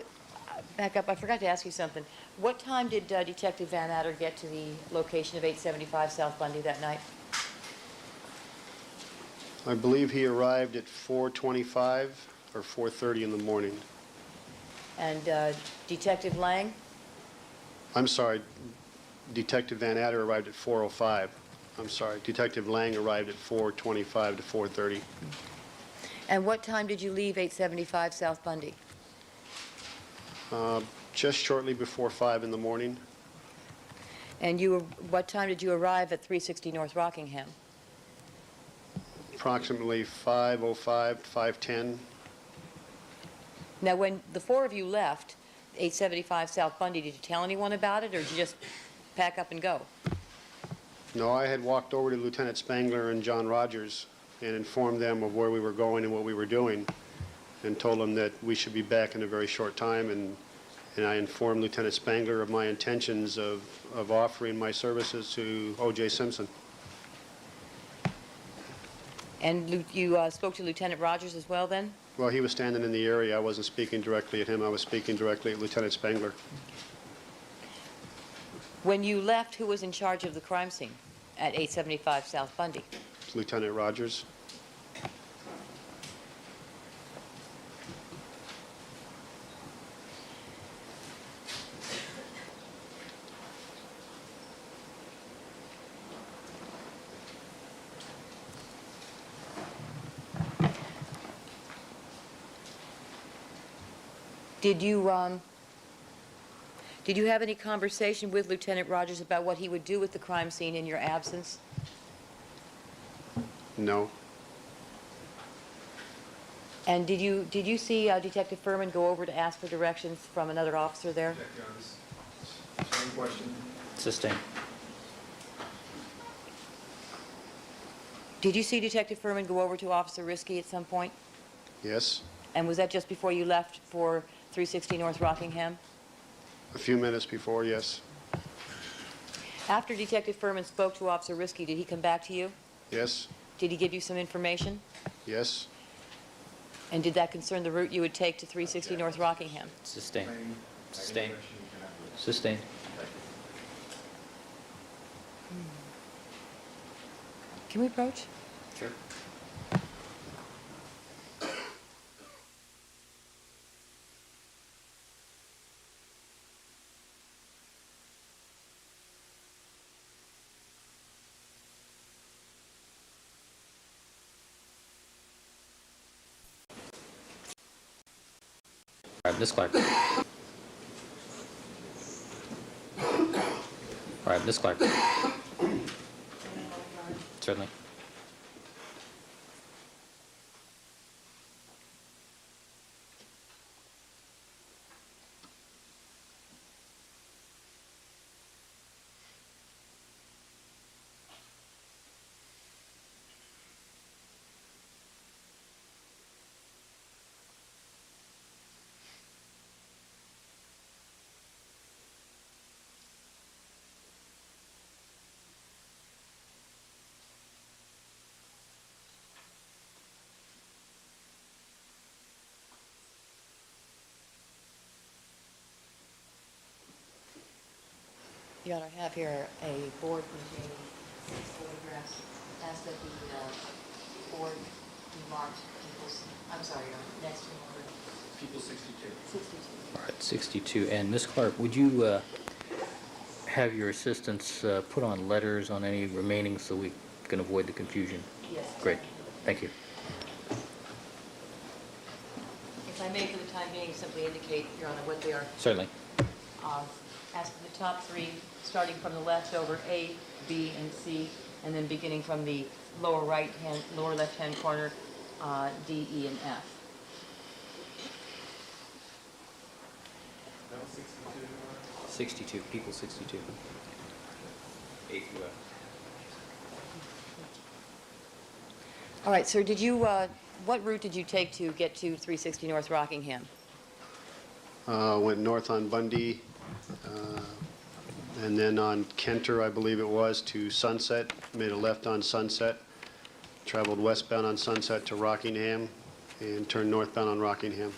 back up, I forgot to ask you something. What time did Detective Van Adder get to the location of 875 South Bundy that night? I believe he arrived at 4:25 or 4:30 in the morning. And Detective Lang? I'm sorry, Detective Van Adder arrived at 4:05. I'm sorry, Detective Lang arrived at 4:25 to 4:30. And what time did you leave 875 South Bundy? Just shortly before 5 in the morning. And what time did you arrive at 360 North Rockingham? Approximately 5:05, 5:10. Now, when the four of you left 875 South Bundy, did you tell anyone about it, or did you just pack up and go? No, I had walked over to Lieutenant Spangler and John Rogers and informed them of where we were going and what we were doing, and told them that we should be back in a very short time, and I informed Lieutenant Spangler of my intentions of offering my services to O.J. Simpson. And you spoke to Lieutenant Rogers as well then? Well, he was standing in the area. I wasn't speaking directly at him. I was speaking directly at Lieutenant Spangler. When you left, who was in charge of the crime scene at 875 South Bundy? Lieutenant Rogers. Did you have any conversation with Lieutenant Rogers about what he would do with the crime scene in your absence? No. And did you see Detective Furman go over to ask for directions from another officer there? Same question. Sustained. Did you see Detective Furman go over to Officer Risky at some point? Yes. And was that just before you left for 360 North Rockingham? A few minutes before, yes. After Detective Furman spoke to Officer Risky, did he come back to you? Yes. Did he give you some information? Yes. And did that concern the route you would take to 360 North Rockingham? Sustained. Sustained. Sustained. Can we approach? Sure. All right, Miss Clark. All right, Miss Clark. Certainly. Your Honor, I have here a board containing 6 photographs. Ask that the board be marked people's, I'm sorry, Your Honor, next to order. People 62. 62. All right, 62. And Ms. Clark, would you have your assistants put on letters on any remaining so we can avoid the confusion? Yes. Great. Thank you. If I may, for the time being, simply indicate, Your Honor, what they are. Certainly. Ask for the top 3, starting from the left over A, B, and C, and then beginning from the lower left-hand corner, D, E, and F. That was 62. 62. People 62. A through F. All right, sir, what route did you take to get to 360 North Rockingham? Went north on Bundy, and then on Kenter, I believe it was, to Sunset. Made a left on Sunset. Traveled westbound on Sunset to Rockingham, and turned northbound on Rockingham.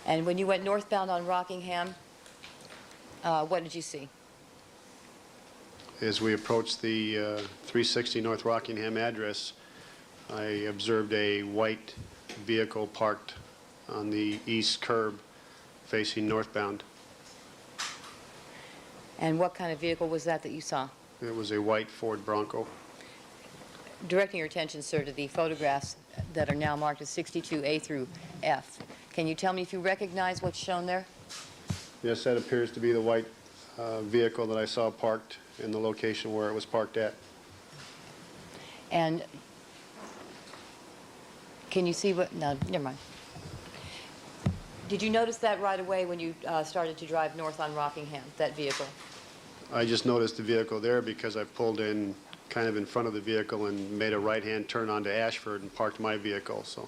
And when you went northbound on Rockingham, what did you see? As we approached the 360 North Rockingham address, I observed a white vehicle parked on the east curb facing northbound. And what kind of vehicle was that you saw? It was a white Ford Bronco. Directing your attention, sir, to the photographs that are now marked as 62A through F. Can you tell me if you recognize what's shown there? Yes, that appears to be the white vehicle that I saw parked in the location where it was parked at. And can you see what, no, never mind. Did you notice that right away when you started to drive north on Rockingham, that vehicle? I just noticed the vehicle there because I pulled in kind of in front of the vehicle and made a right-hand turn onto Ashford and parked my vehicle, so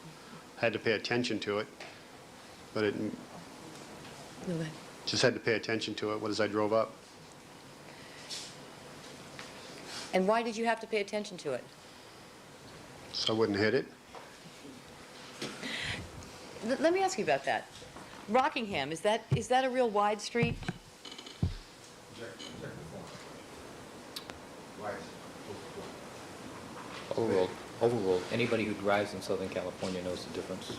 I had to pay attention to it. But it just had to pay attention to it as I drove up. And why did you have to pay attention to it? So I wouldn't hit it. Let me ask you about that. Rockingham, is that a real wide street? Overruled. Anybody who drives in Southern California knows the difference.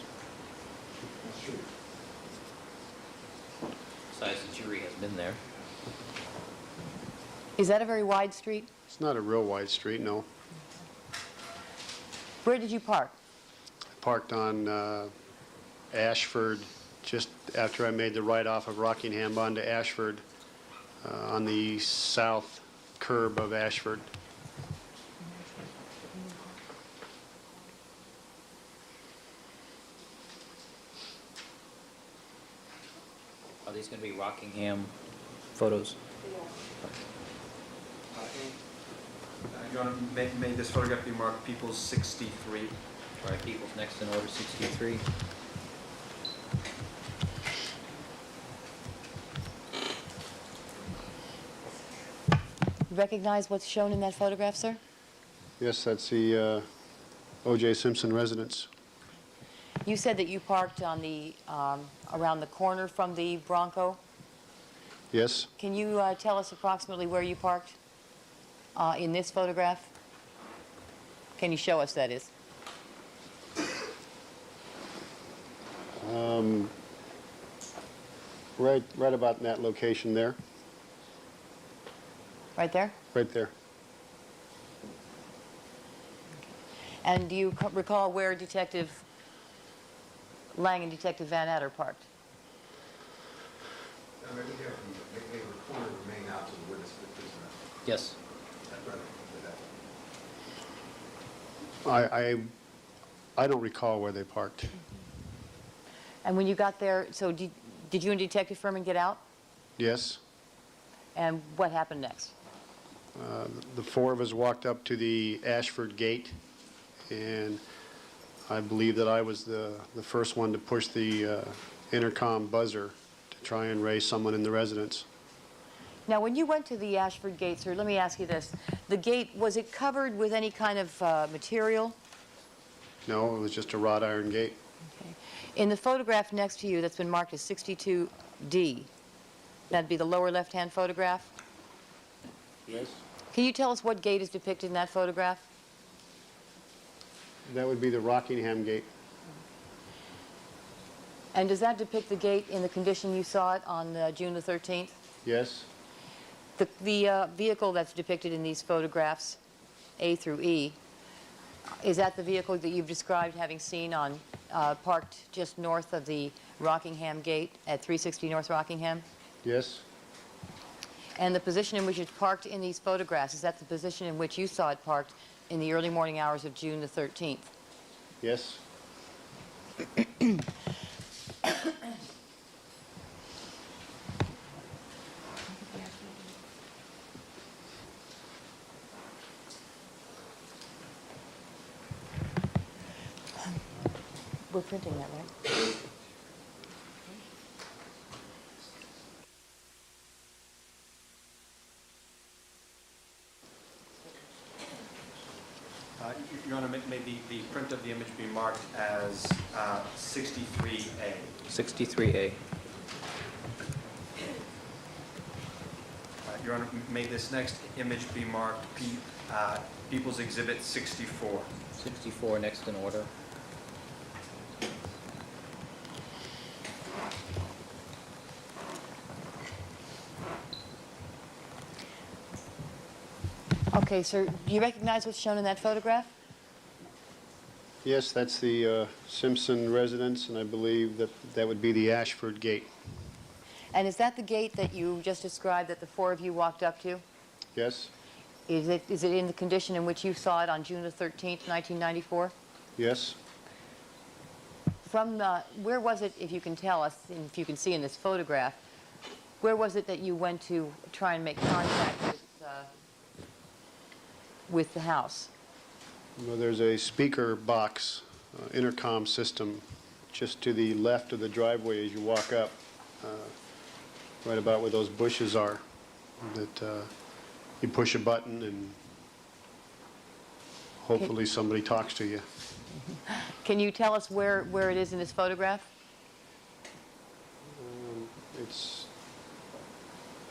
Besides, the jury has been there. Is that a very wide street? It's not a real wide street, no. Where did you park? I parked on Ashford just after I made the right off of Rockingham onto Ashford on the south curb of Ashford. Are these going to be Rockingham photos? Your Honor, may this photograph be marked People's 63? All right, People's next in order, 63. You recognize what's shown in that photograph, sir? Yes, that's the O.J. Simpson residence. You said that you parked on the, around the corner from the Bronco. Yes, Can you tell us approximately where you parked in this photograph? Can you show us, that is? right about in that location there, Right there? right there. And do you recall where Detective Lang and Detective Van Adder parked? They record and remain out to the witness for the prisoner. Yes. I don't recall where they parked. And when you got there, so did you and Detective Furman get out? Yes. And what happened next? The four of us walked up to the Ashford gate, and I believe that I was the first one to push the intercom buzzer to try and raise someone in the residence. Now, when you went to the Ashford gate, sir, let me ask you this. The gate, was it covered with any kind of material? No, it was just a wrought iron gate. Okay. In the photograph next to you that's been marked as 62D, that'd be the lower left-hand photograph? Yes. Can you tell us what gate is depicted in that photograph? That would be the Rockingham gate. And does that depict the gate in the condition you saw it on June the 13th? Yes. The vehicle that's depicted in these photographs, A through E, is that the vehicle that you've described having seen on parked just north of the Rockingham gate at 360 North Rockingham? Yes. And the position in which it's parked in these photographs, is that the position in which you saw it parked in the early morning hours of June the 13th? Yes. We're printing that, right? Your Honor, may the print of the image be marked as 63A? 63A. Your Honor, may this next image be marked People's Exhibit 64? 64 next in order. Okay, sir, do you recognize what's shown in that photograph? Yes, that's the Simpson residence, and I believe that that would be the Ashford gate. And is that the gate that you just described that the four of you walked up to? Yes. Is it in the condition in which you saw it on June the 13th, 1994? Yes. From where was it, if you can tell us, and if you can see in this photograph, where was it that you went to try and make contact with the house? Well, there's a speaker box, intercom system, just to the left of the driveway as you walk up, right about where those bushes are. That you push a button and hopefully somebody talks to you. Can you tell us where it is in this photograph? It's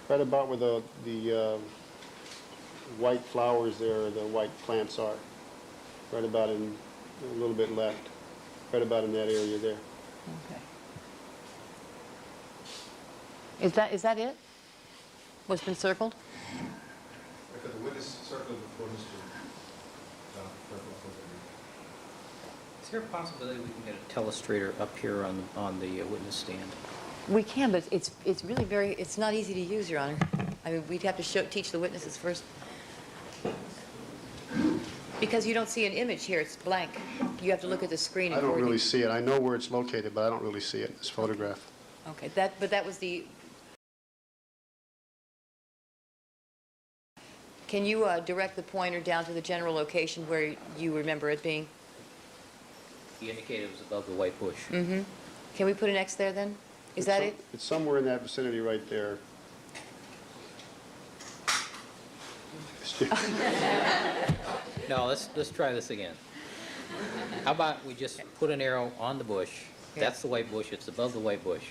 right about where the white flowers there, the white plants are. Right about in, a little bit left. Right about in that area there. Okay. Is that it? What's been circled? I've got the witness circle before Mr. Is there a possibility we can get a telestrator up here on the witness stand? We can, but it's really it's not easy to use, Your Honor. I mean, we'd have to teach the witnesses first. Because you don't see an image here, it's blank. You have to look at the screen. I don't really see it. I know where it's located, but I don't really see it in this photograph. Okay, but that was the... Can you direct the pointer down to the general location where you remember it being? He indicated it was above the white bush. Mm-hmm. Can we put an X there then? Is that it? It's somewhere in that vicinity right there. No, let's try this again. How about we just put an arrow on the bush? Yeah. That's the white bush. It's above the white bush.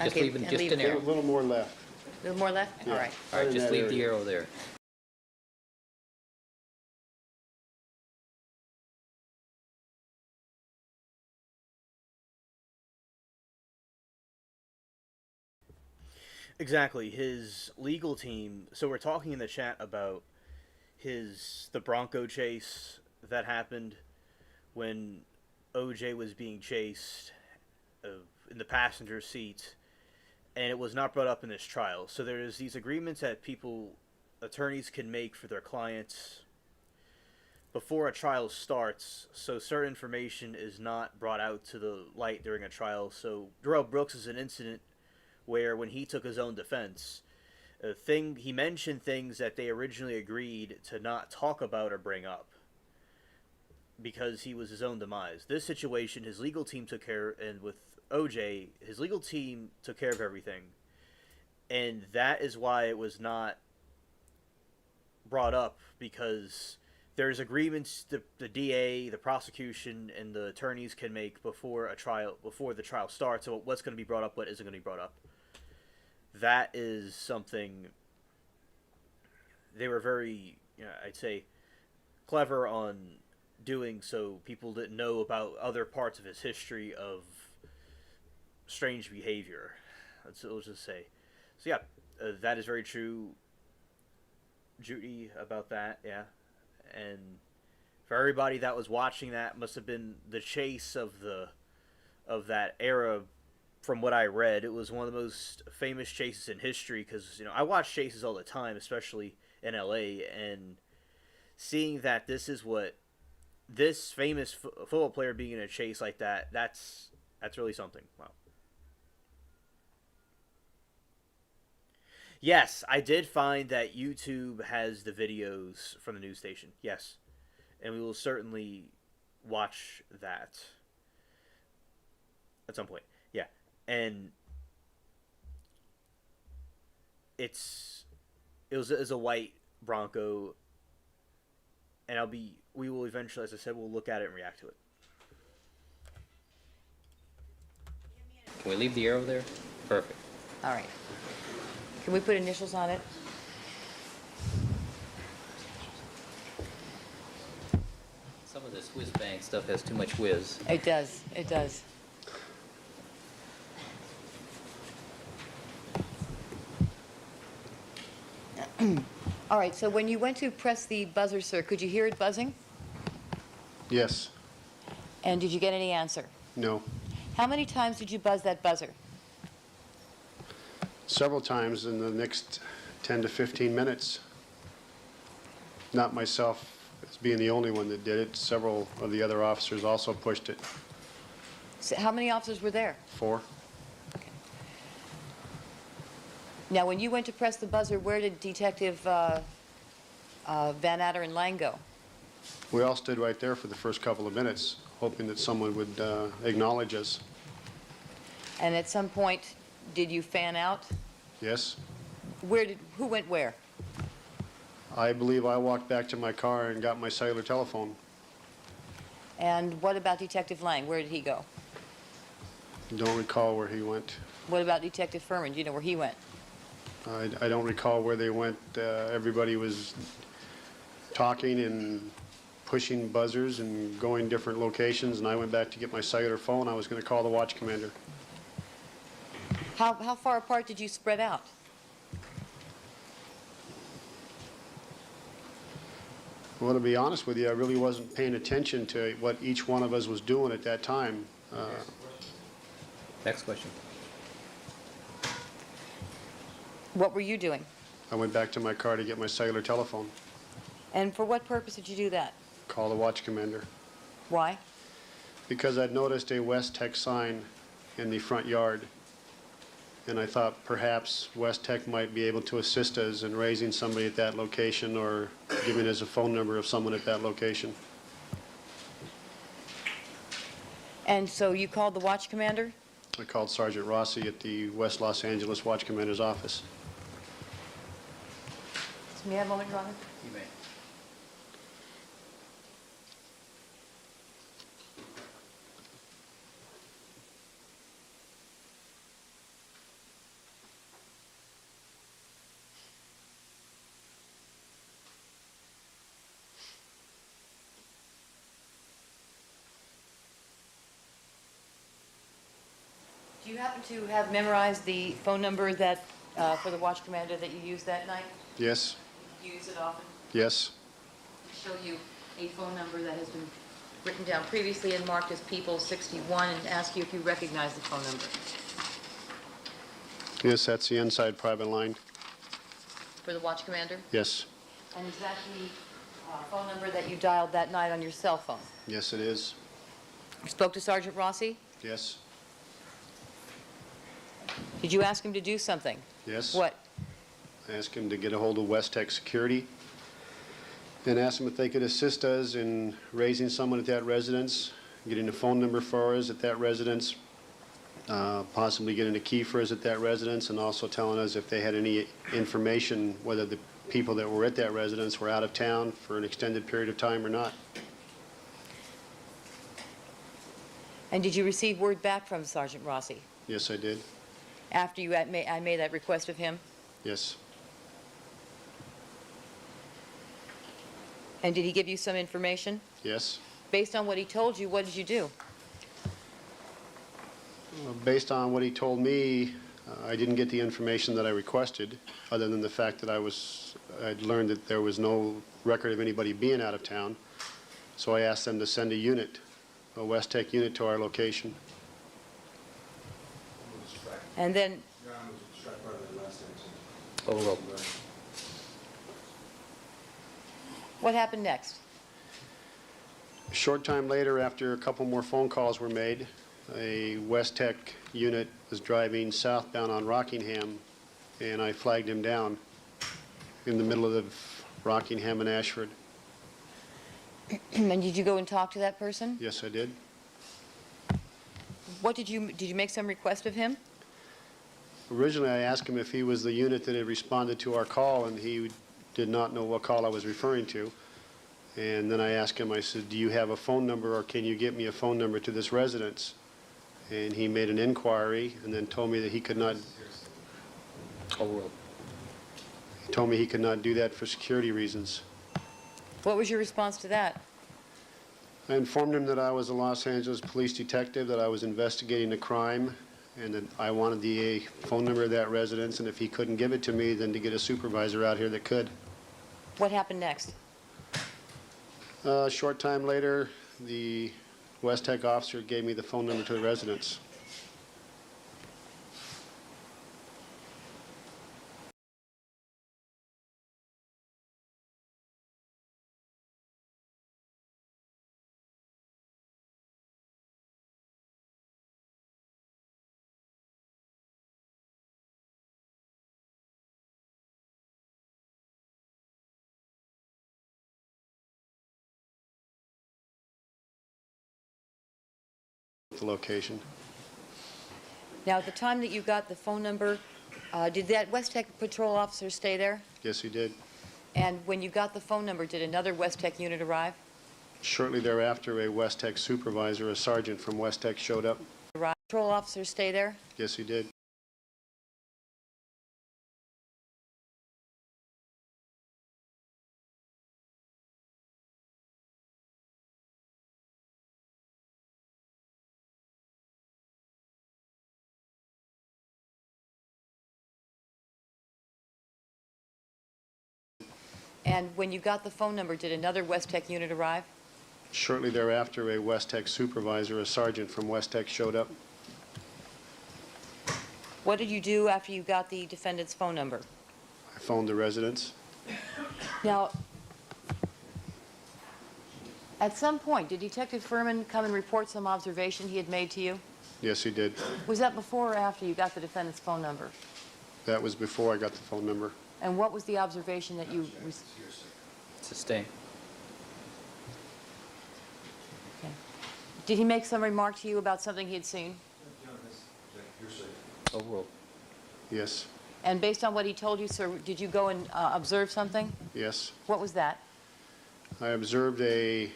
Just Okay, leave and just leave an it. arrow. A little more left. A little more left? Yeah. All right. All right, in just that leave the area. arrow there. Exactly. His legal team. So we're talking in the chat about the Bronco chase that happened when OJ was being chased in the passenger seat, and it was not brought up in this trial. So there's these agreements that attorneys can make for their clients before a trial starts, so certain information is not brought out to the light during a trial. So Darrell Brooks is an incident where when he took his own defense, he mentioned things that they originally agreed to not talk about or bring up because he was his own demise. This situation, his legal team took care, and with OJ, his legal team took care of everything, and that is why it was not brought up, because there's agreements the DA, the prosecution, and the attorneys can make before the trial starts about what's going to be brought up, what isn't going to be brought up. That is something they were very, I'd say, clever on doing, so people didn't know about other parts of his history of strange behavior. Let's just say. So yeah, that is very true, Judy, about that, yeah. And for everybody that was watching, that must have been the chase of that era. From what I read, it was one of the most famous chases in history, because I watch chases all the time, especially in LA, and seeing that this is what this famous football player being in a chase like that's really something. Wow. Yes, I did find that YouTube has the videos from the news station. Yes, and we will certainly watch that at some point. Yeah. And it was a white Bronco, and we will eventually, as I said, we'll look at it and react to it. Can we leave the arrow there? Perfect. All right. Can we put initials on it? Some of this whiz bang stuff has too much whiz. It does. It does. All right, so when you went to press the buzzer, sir, could you hear it buzzing? Yes. And did you get any answer? No. How many times did you buzz that buzzer? Several times in the next 10 to 15 minutes. Not myself as being the only one that did it. Several of the other officers also pushed it. So how many officers were there? 4. Now, when you went to press the buzzer, where did Detective Van Atter and Lang go? We all stood right there for the first couple of minutes, hoping that someone would acknowledge us. And at some point, did you fan out? Yes? Who went where? I believe I walked back to my car and got my cellular telephone. And what about Detective Lang? Where did he go? Don't recall where he went. What about Detective Furman? Do you know where he went? I don't recall where they went. Everybody was talking and pushing buzzers and going different locations, and I went back to get my cellular phone. I was going to call the watch commander. How far apart did you spread out? Well, to be honest with you, I really wasn't paying attention to what each one of us was doing at that time. Next question. What were you doing? I went back to my car to get my cellular telephone, And for what purpose did you do that? call the watch commander, Why? because I'd noticed a West Tech sign in the front yard, and I thought perhaps West Tech might be able to assist us in raising somebody at that location or giving us a phone number of someone at that location. And so you called the watch commander? I called Sergeant Rossi at the West Los Angeles Watch Commander's office. May I have a moment, Your Honor? You may. Do you happen to have memorized the phone number that, for the watch commander that you used that night? Yes? Do you use it often? Yes? Show you a phone number that has been written down previously and marked as People 61 and ask you if you recognize the phone number Yes, that's the inside private line. for the watch commander. Yes. And is that the phone number that you dialed that night on your cell phone? Yes, it is. You spoke to Sergeant Rossi? Yes? Did you ask him to do something? Yes? What? I asked him to get a hold of West Tech Security and asked them if they could assist us in raising someone at that residence, getting a phone number for us at that residence, possibly getting a key for us at that residence, and also telling us if they had any information whether the people that were at that residence were out of town for an extended period of time or not. And did you receive word back from Sergeant Rossi Yes, I did. after I made that request of him? Yes. And did he give you some information? Yes. Based on what he told you, what did you do? Based on what he told me, I didn't get the information that I requested, other than the fact that I'd learned that there was no record of anybody being out of town. So I asked them to send a unit, a West Tech unit, to our location. And then, Your Honor, was struck by the last incident. Overruled. what happened next? A short time later, after a couple more phone calls were made, a West Tech unit was driving southbound on Rockingham, and I flagged him down in the middle of Rockingham and Ashford. And did you go and talk to that person? Yes, I did. What did you make some request of him? Originally, I asked him if he was the unit that had responded to our call, and he did not know what call I was referring to. And then I asked him, I said, do you have a phone number, or can you get me a phone number to this residence? And he made an inquiry and then told me that he could not. Overruled. He told me he could not do that for security reasons. What was your response to that? I informed him that I was a Los Angeles police detective, that I was investigating a crime, and that I wanted the phone number of that residence, and if he couldn't give it to me, then to get a supervisor out here that could. What happened next? A short time later, the West Tech officer gave me the phone number to the residence. The location. Now, at the time that you got the phone number, did that West Tech patrol officer stay there? Yes, he did. And when you got the phone number, did another West Tech unit arrive? Shortly thereafter, a West Tech supervisor, a sergeant from West Tech, showed up. Patrol officers stay there? Yes, he did. And when you got the phone number, did another West Tech unit arrive? Shortly thereafter, a West Tech supervisor, a sergeant from West Tech, showed up. What did you do after you got the defendant's phone number? I phoned the residence. Now, at some point, did Detective Furman come and report some observation he had made to you? Yes, he did. Was that before or after you got the defendant's phone number? That was before I got the phone number. And what was the observation that you... Sustain. Okay. Did he make some remark to you about something he had seen? Overruled. Yes. And based on what he told you, sir, did you go and observe something? Yes. What was that? I observed a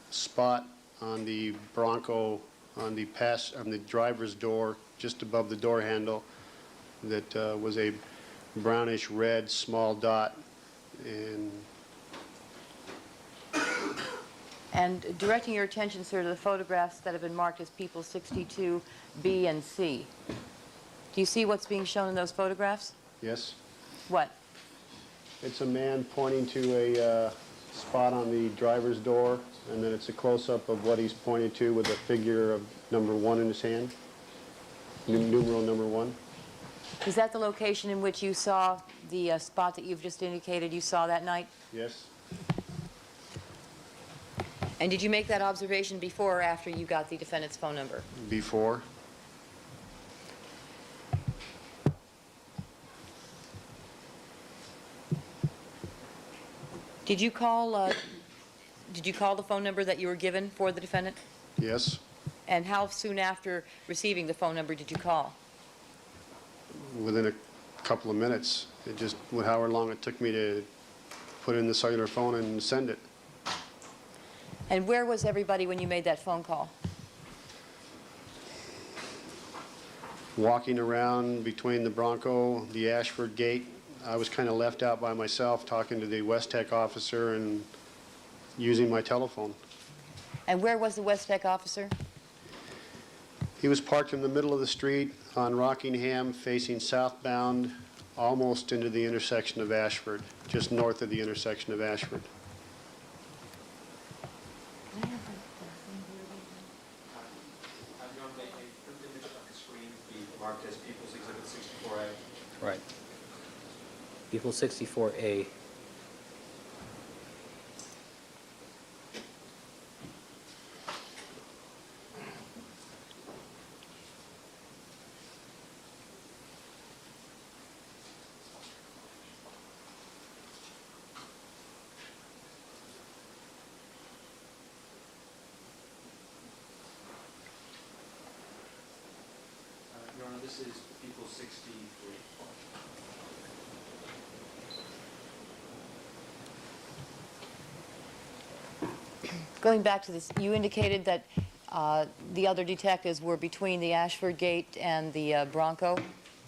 spot on the Bronco on the driver's door, just above the door handle, that was a brownish red small dot. And directing your attention, sir, to the photographs that have been marked as people 62, B, and C. Do you see what's being shown in those photographs? Yes. What? It's a man pointing to a spot on the driver's door, and then it's a close-up of what he's pointing to with a figure of number 1 in his hand, numeral number 1. Is that the location in which you saw the spot that you've just indicated you saw that night? Yes. And did you make that observation before or after you got the defendant's phone number? Before. Did you call the phone number that you were given for the defendant? Yes. And how soon after receiving the phone number did you call? Within a couple of minutes. It just, however long it took me to put in the cellular phone and send it. And where was everybody when you made that phone call? Walking around between the Bronco, the Ashford gate. I was kind of left out by myself talking to the West Tech officer and using my telephone. And where was the West Tech officer? He was parked in the middle of the street on Rockingham, facing southbound, almost into the intersection of Ashford, just north of the intersection of Ashford. Marked as People's Exhibit 64A. Right. People 64A. Your Honor, this is People 63. Going back to this, you indicated that the other detectives were between the Ashford gate and the Bronco.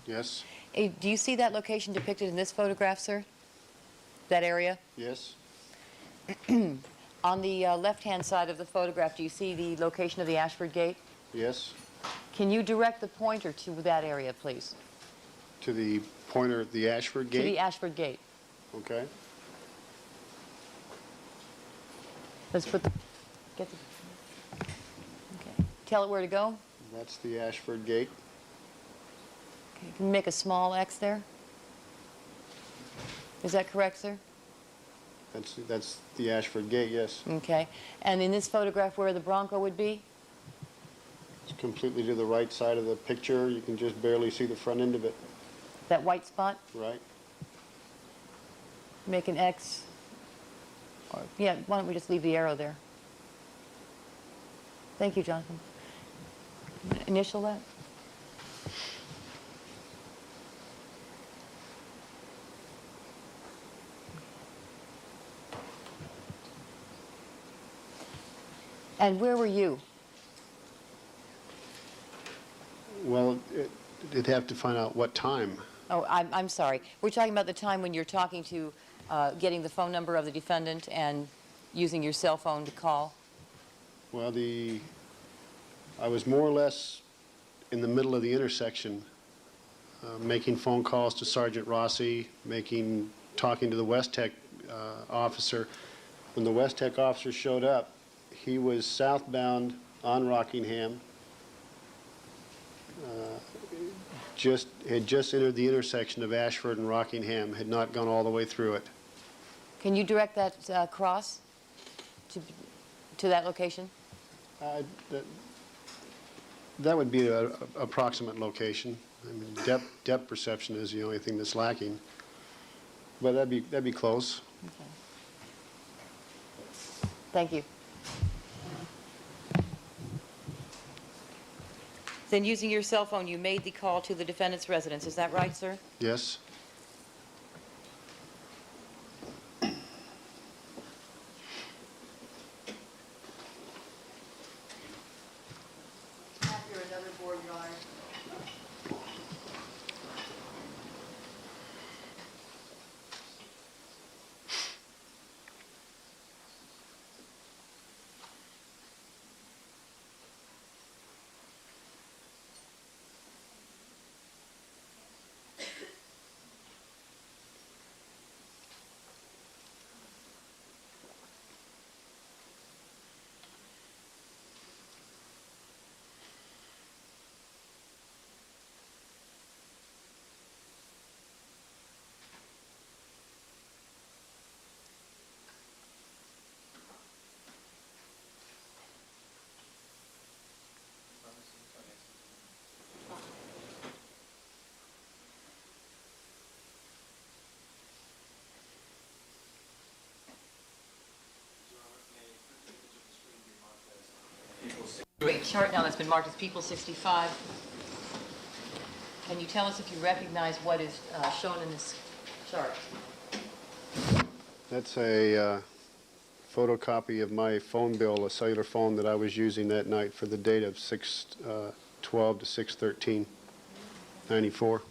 Yes? Do you see that location depicted in this photograph, sir? That area? Yes? On the left-hand side of the photograph, do you see the location of the Ashford gate? Yes? Can you direct the pointer to that area, please? To the pointer of the Ashford gate? To the Ashford gate. Okay. Let's put the... Get the... Okay. Tell it where to go. That's the Ashford gate. Okay. Can you make a small X there? Is that correct, sir? That's the Ashford gate, yes. Okay. And in this photograph, where the Bronco would be? It's completely to the right side of the picture. You can just barely see the front end of it. That white spot? Right. Make an X. Or, yeah, why don't we just leave the arrow there? Thank you, Jonathan. Initial that. And where were you? Well, it'd have to find out what time. Oh, I'm sorry. We're talking about the time when you're talking to, getting the phone number of the defendant and using your cell phone to call. Well, I was more or less in the middle of the intersection, making phone calls to Sergeant Rossi, talking to the West Tech officer. When the West Tech officer showed up, he was southbound on Rockingham, had just entered the intersection of Ashford and Rockingham, had not gone all the way through it. Can you direct that cross to that location? That would be an approximate location. I mean, depth perception is the only thing that's lacking, but that'd be close. Okay. Thank you. Then using your cell phone, you made the call to the defendant's residence. Is that right, sir? Yes. After another board, Your Honor. Great chart now that's been marked as People 65. Can you tell us if you recognize what is shown in this chart? That's a photocopy of my phone bill, a cellular phone that I was using that night for the date of 6/12 to 6/13/94.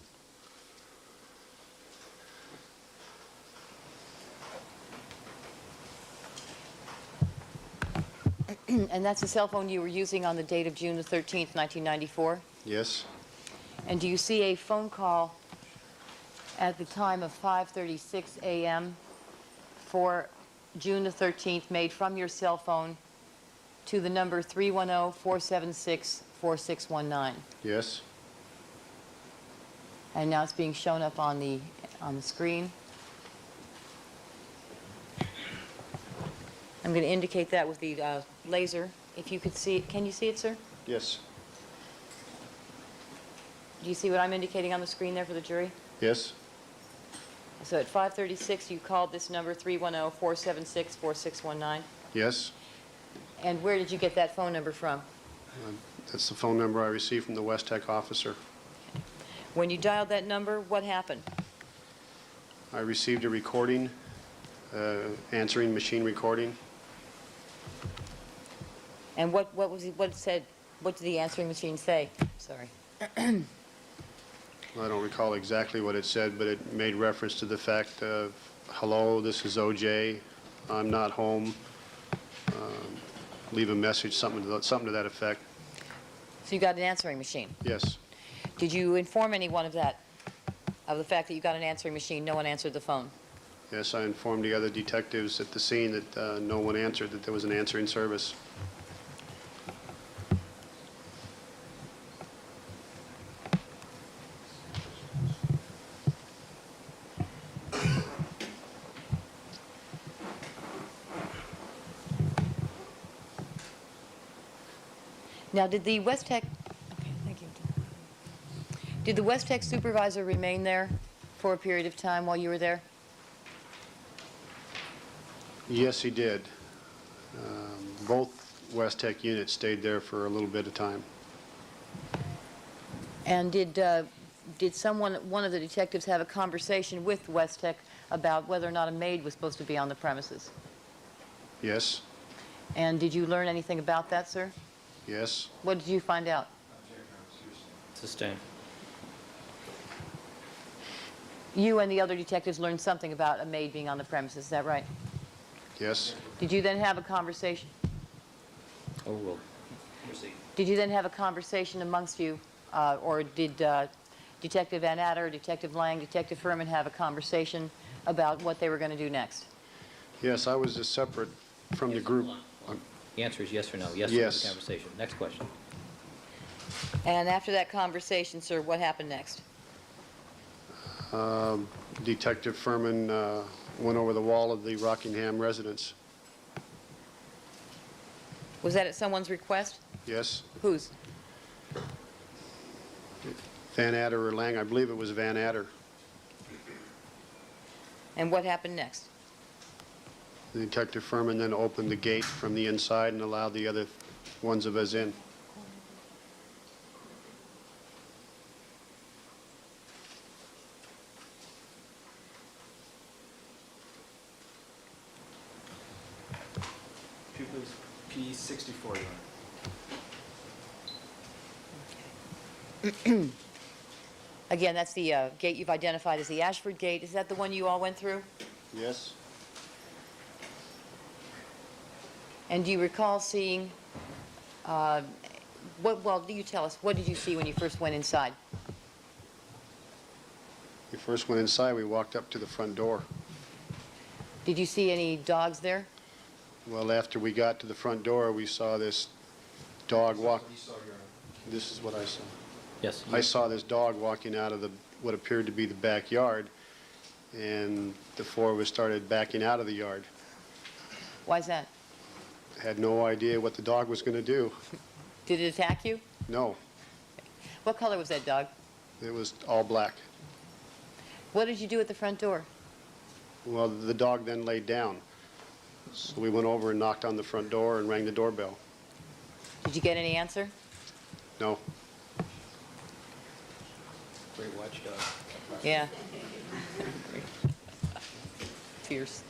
And that's the cell phone you were using on the date of June the 13th, 1994? Yes. And do you see a phone call at the time of 5:36 a.m. for June the 13th made from your cell phone to the number 310-476-4619? Yes. And now it's being shown up on the screen. I'm going to indicate that with the laser. If you could see it, can you see it, sir? Yes. Do you see what I'm indicating on the screen there for the jury? Yes. So at 5:36, you called this number 310-476-4619. Yes. And where did you get that phone number from? That's the phone number I received from the West Tech officer. When you dialed that number, what happened? I received a recording, answering machine recording. And what did the answering machine say? Sorry. I don't recall exactly what it said, but it made reference to the fact of, hello, this is OJ, I'm not home, leave a message, something to that effect. So you got an answering machine. Yes. Did you inform anyone of that, of the fact that you got an answering machine, no one answered the phone? Yes, I informed the other detectives at the scene that no one answered, that there was an answering service. Now, did the West Tech, okay, thank you. Did the West Tech supervisor remain there for a period of time while you were there? Yes, he did. Both West Tech units stayed there for a little bit of time. And did one of the detectives have a conversation with West Tech about whether or not a maid was supposed to be on the premises? Yes. And did you learn anything about that, sir? Yes. What did you find out? Sustained. You and the other detectives learned something about a maid being on the premises, is that right? Yes. Did you then have a conversation? Overruled. Proceed. Did you then have a conversation amongst you, or did Detective Van Adder, Detective Lang, Detective Furman have a conversation about what they were going to do next? Yes, I was just separate from the group. The answer is yes or no. Yes, Yes. to the conversation. Next question. And after that conversation, sir, what happened next? Detective Furman went over the wall of the Rockingham residence. Was that at someone's request? Yes. Whose? Van Adder or Lang, I believe it was Van Adder. And what happened next? Detective Furman then opened the gate from the inside and allowed the other ones of us in. If you please, P64, Your Honor. Again, that's the gate you've identified as the Ashford Gate. Is that the one you all went through? Yes. And do you recall seeing, well, you tell us, what did you see when you first went inside? We first went inside, we walked up to the front door. Did you see any dogs there? Well, after we got to the front door, we saw this dog walk. You saw your... This is what I saw. Yes. I saw this dog walking out of what appeared to be the backyard, and the four of us started backing out of the yard. Why is that? Had no idea what the dog was going to do. Did it attack you? No, What color was that dog? it was all black. What did you do at the front door? Well, the dog then laid down. So we went over and knocked on the front door and rang the doorbell. Did you get any answer? No. Great watchdog. Yeah. Fierce.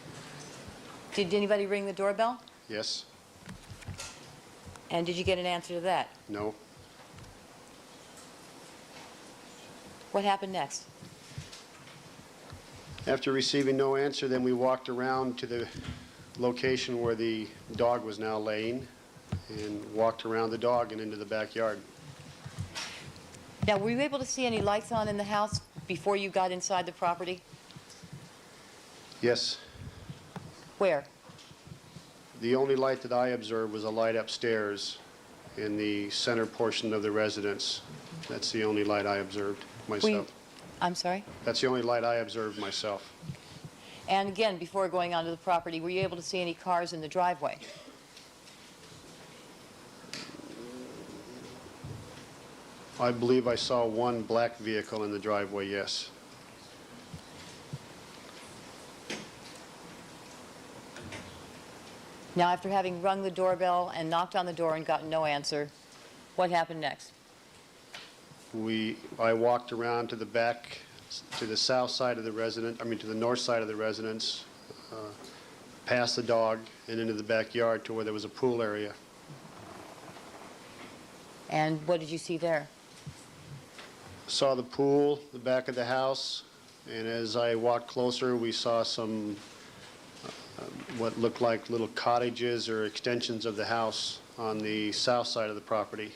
Did anybody ring the doorbell? Yes. And did you get an answer to that? No. What happened next? After receiving no answer, then we walked around to the location where the dog was now laying and walked around the dog and into the backyard. Now, were you able to see any lights on in the house before you got inside the property? Yes. Where? The only light that I observed was a light upstairs in the center portion of the residence. That's the only light I observed myself. I'm sorry? That's the only light I observed myself. And again, before going onto the property, were you able to see any cars in the driveway? I believe I saw one black vehicle in the driveway, yes. Now, after having rung the doorbell and knocked on the door and gotten no answer, what happened next? I walked around to the back, to the south side of the residence, to the north side of the residence, past the dog and into the backyard to where there was a pool area. And what did you see there? Saw the pool, the back of the house, and as I walked closer, we saw some what looked like little cottages or extensions of the house on the south side of the property.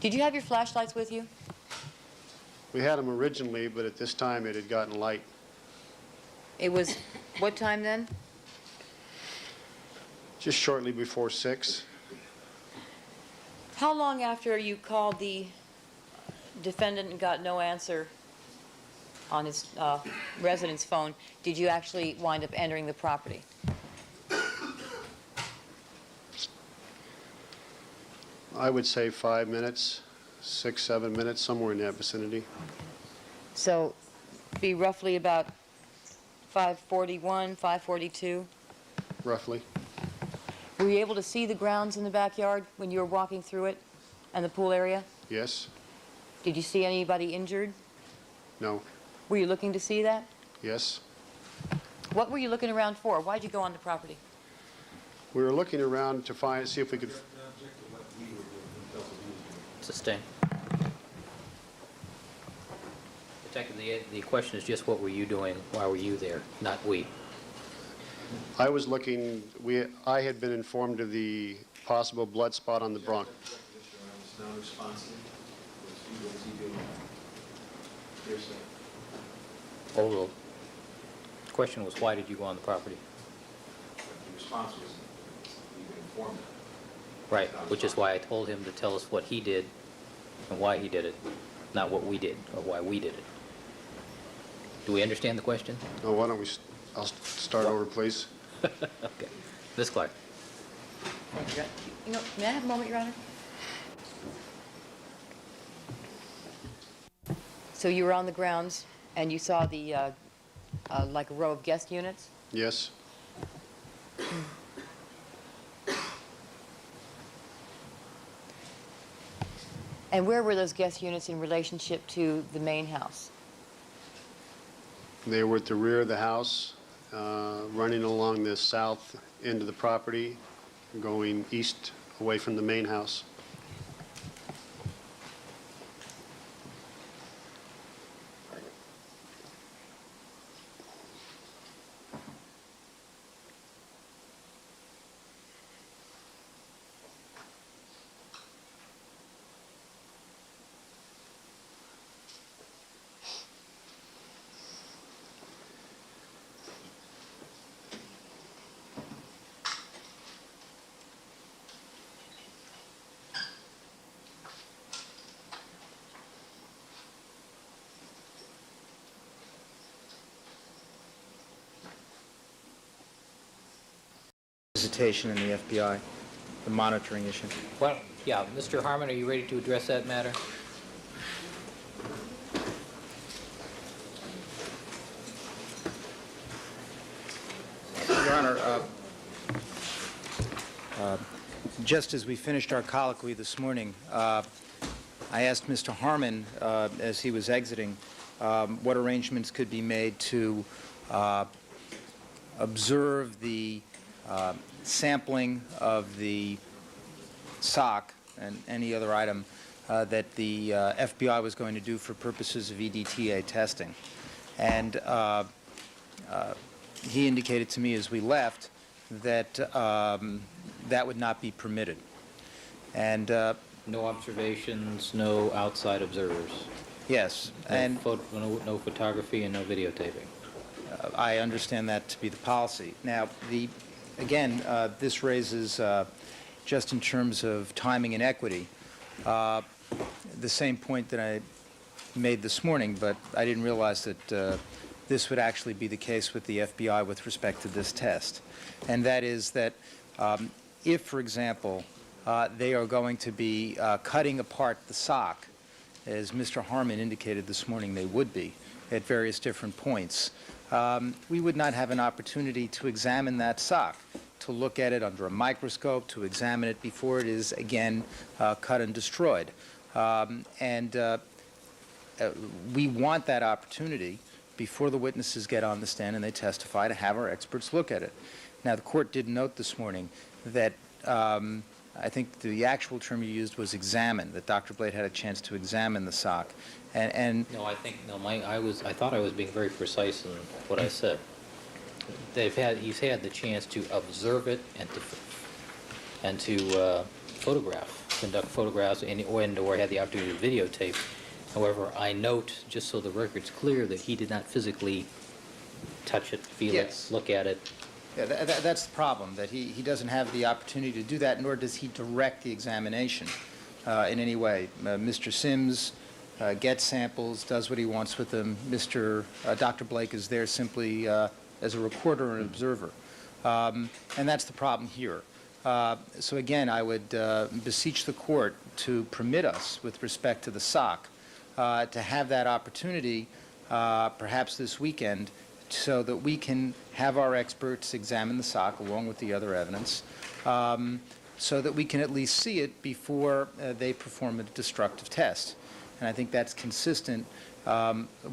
Did you have your flashlights with you? We had them originally, but at this time it had gotten light. It was what time then? Just shortly before 6. How long after you called the defendant and got no answer on his residence phone did you actually wind up entering the property? I would say 5 minutes, 6, 7 minutes, somewhere in that vicinity. So be roughly about 5:41, 5:42. Roughly. Were you able to see the grounds in the backyard when you were walking through it and the pool area? Yes. Did you see anybody injured? No. Were you looking to see that? Yes. What were you looking around for? Why'd you go on the property? We were looking around to see if we could. Sustain. Detective, the question is just what were you doing? Why were you there? Not we. I was looking. I had been informed of the possible blood spot on the bronc. Non-responsive. What was he doing? Hearsay. Oh, the question was why did you go on the property? The response was, we've been informed. Right, which is why I told him to tell us what he did and why he did it, not what we did or why we did it. Do we understand the question? Oh, why don't we? I'll start over, please. Okay. Ms. Clark. Thank you. You know, may I have a moment, Your Honor? So you were on the grounds and you saw the, like a row of guest units? Yes. And where were those guest units in relationship to the main house? They were at the rear of the house, running along the south end of the property, going east away from the main house. Visitation in the FBI, the monitoring issue. Well, yeah, Mr. Harmon, are you ready to address that matter? Your Honor, just as we finished our colloquy this morning, I asked Mr. Harmon, as he was exiting, what arrangements could be made to observe the sampling of the sock and any other item that the FBI was going to do for purposes of EDTA testing. And he indicated to me as we left that that would not be permitted. And no observations, no outside observers. yes, and no photography and no videotaping. I understand that to be the policy. Now, again, this raises, just in terms of timing and equity, the same point that I made this morning, but I didn't realize that this would actually be the case with the FBI with respect to this test. And that is that if, for example, they are going to be cutting apart the sock, as Mr. Harmon indicated this morning they would be at various different points, we would not have an opportunity to examine that sock, to look at it under a microscope, to examine it before it is again cut and destroyed. We want that opportunity before the witnesses get on the stand and they testify to have our experts look at it. Now, the court did note this morning that I think the actual term you used was examine, that Dr. Blade had a chance to examine the sock. No, I thought I was being very precise in what I said. He's had the chance to observe it and to conduct photographs, or had the opportunity to videotape. However, I note, just so the record's clear, that he did not physically touch it, feel Yes. it, look at it. Yeah, that's the problem, that he doesn't have the opportunity to do that, nor does he direct the examination in any way. Mr. Sims gets samples, does what he wants with them. Dr. Blake is there simply as a recorder and observer. And that's the problem here. So again, I would beseech the court to permit us, with respect to the sock, to have that opportunity, perhaps this weekend, so that we can have our experts examine the sock along with the other evidence, so that we can at least see it before they perform a destructive test. And I think that's consistent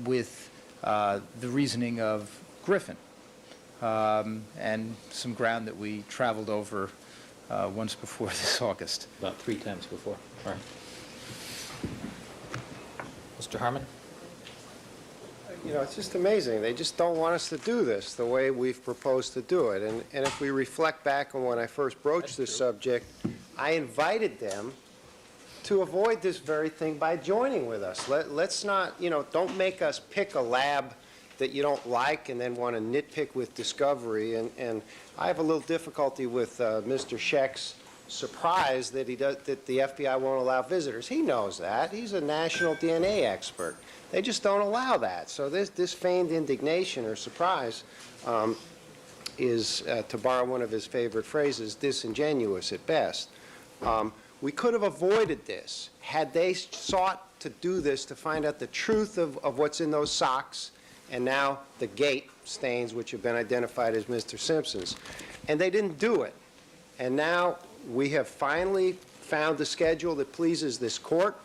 with the reasoning of Griffin. and some ground that we traveled over once before this August. About 3 times before. All right. Mr. Harmon? You know, it's just amazing. They just don't want us to do this the way we've proposed to do it. And if we reflect back on when I first broached this subject, I invited them to avoid this very thing by joining with us. Let's not, you know, don't make us pick a lab that you don't like and then want to nitpick with discovery. And I have a little difficulty with Mr. Scheck's surprise that that the FBI won't allow visitors. He knows that. He's a national DNA expert. They just don't allow that. So this feigned indignation or surprise is, to borrow one of his favorite phrases, disingenuous at best. We could have avoided this had they sought to do this to find out the truth of what's in those socks and now the gate stains which have been identified as Mr. Simpson's. And they didn't do it. And now we have finally found a schedule that pleases this court,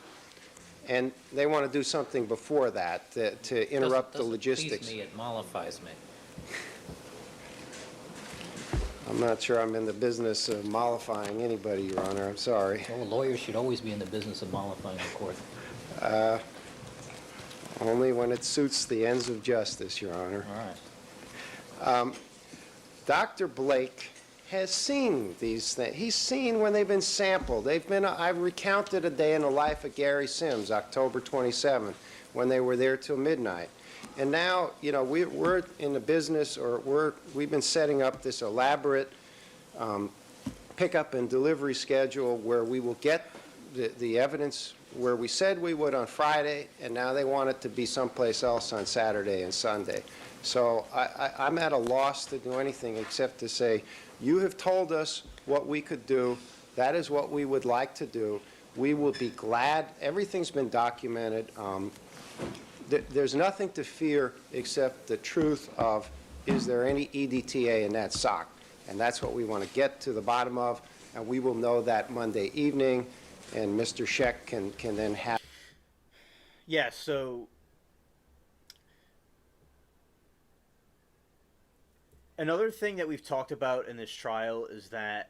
and they want to do something before that to interrupt the logistics. Doesn't please me, it mollifies me. I'm not sure I'm in the business of mollifying anybody, Your Honor. I'm sorry. Well, lawyers should always be in the business of mollifying the court. Only when it suits the ends of justice, Your Honor. All right. Dr. Blake has seen these things. He's seen when they've been sampled. I've recounted a day in the life of Gary Sims, October 27th, when they were there till midnight. And now, you know, we're in the business, or we've been setting up this elaborate pickup and delivery schedule where we will get the evidence where we said we would on Friday, and now they want it to be someplace else on Saturday and Sunday. So I'm at a loss to do anything except to say, you have told us what we could do. That is what we would like to do. We will be glad. Everything's been documented. There's nothing to fear except the truth of, is there any EDTA in that sock? And that's what we want to get to the bottom of, and we will know that Monday evening, and Mr. Scheck can then have... Yeah, so... Another thing that we've talked about in this trial is that,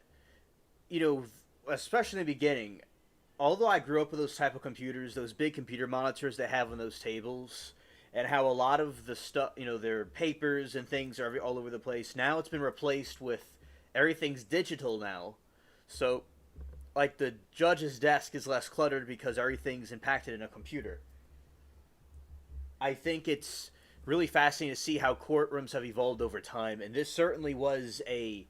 you know, especially in the beginning, although I grew up with those type of computers, those big computer monitors they have on those tables, and how a lot of the stuff, you know, their papers and things are all over the place. Now it's been replaced with everything's digital now. So, like, the judge's desk is less cluttered because everything's impacted in a computer. I think it's really fascinating to see how courtrooms have evolved over time, and this certainly was a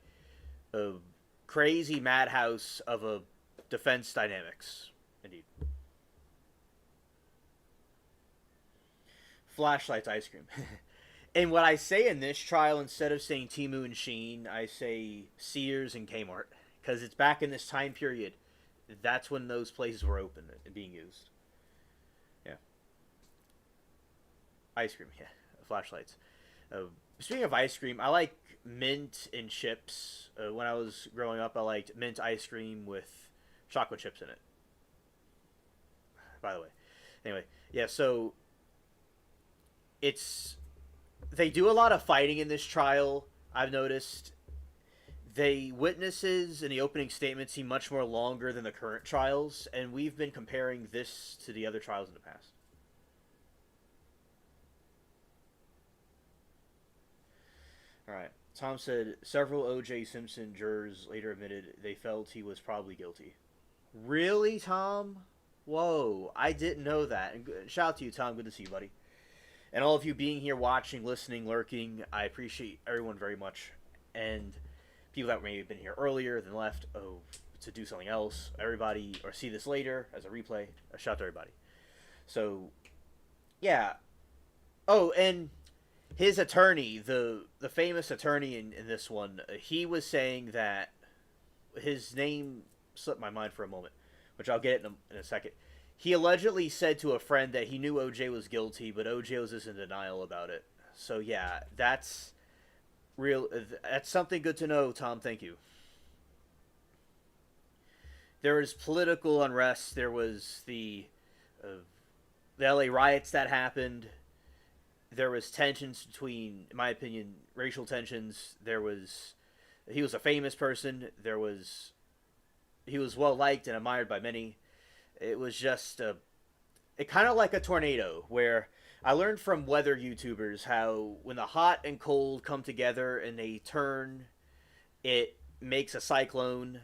crazy madhouse of a defense dynamics. Indeed. Flashlights, ice cream. And what I say in this trial, instead of saying Temu and Sheen, I say Sears and Kmart, because it's back in this time period. That's when those places were open and being used. Yeah. Ice cream, yeah. Flashlights. Speaking of ice cream, I like mint and chips. When I was growing up, I liked mint ice cream with chocolate chips in it. By the way. Anyway, yeah, so they do a lot of fighting in this trial, I've noticed. The witnesses in the opening statement seem much more longer than the current trials, and we've been comparing this to the other trials in the past. All right. Tom said several O.J. Simpson jurors later admitted they felt he was probably guilty. Really, Tom? Whoa, I didn't know that. And shout out to you, Tom. Good to see you, buddy. And all of you being here, watching, listening, lurking, I appreciate everyone very much. And people that may have been here earlier, then left, to do something else. Everybody, or see this later as a replay. A shout out to everybody. So, yeah. Oh, and his attorney, the famous attorney in this one, he was saying that his name slipped my mind for a moment, which I'll get in a second. He allegedly said to a friend that he knew OJ was guilty, but OJ was just in denial about it. So yeah, that's real. That's something good to know, Tom. Thank you. There was political unrest. There was the LA riots that happened. there was tensions between, in my opinion, racial tensions. He was a famous person. He was well liked and admired by many. It was just kind of like a tornado, where I learned from weather YouTubers how when the hot and cold come together and they turn, it makes a cyclone.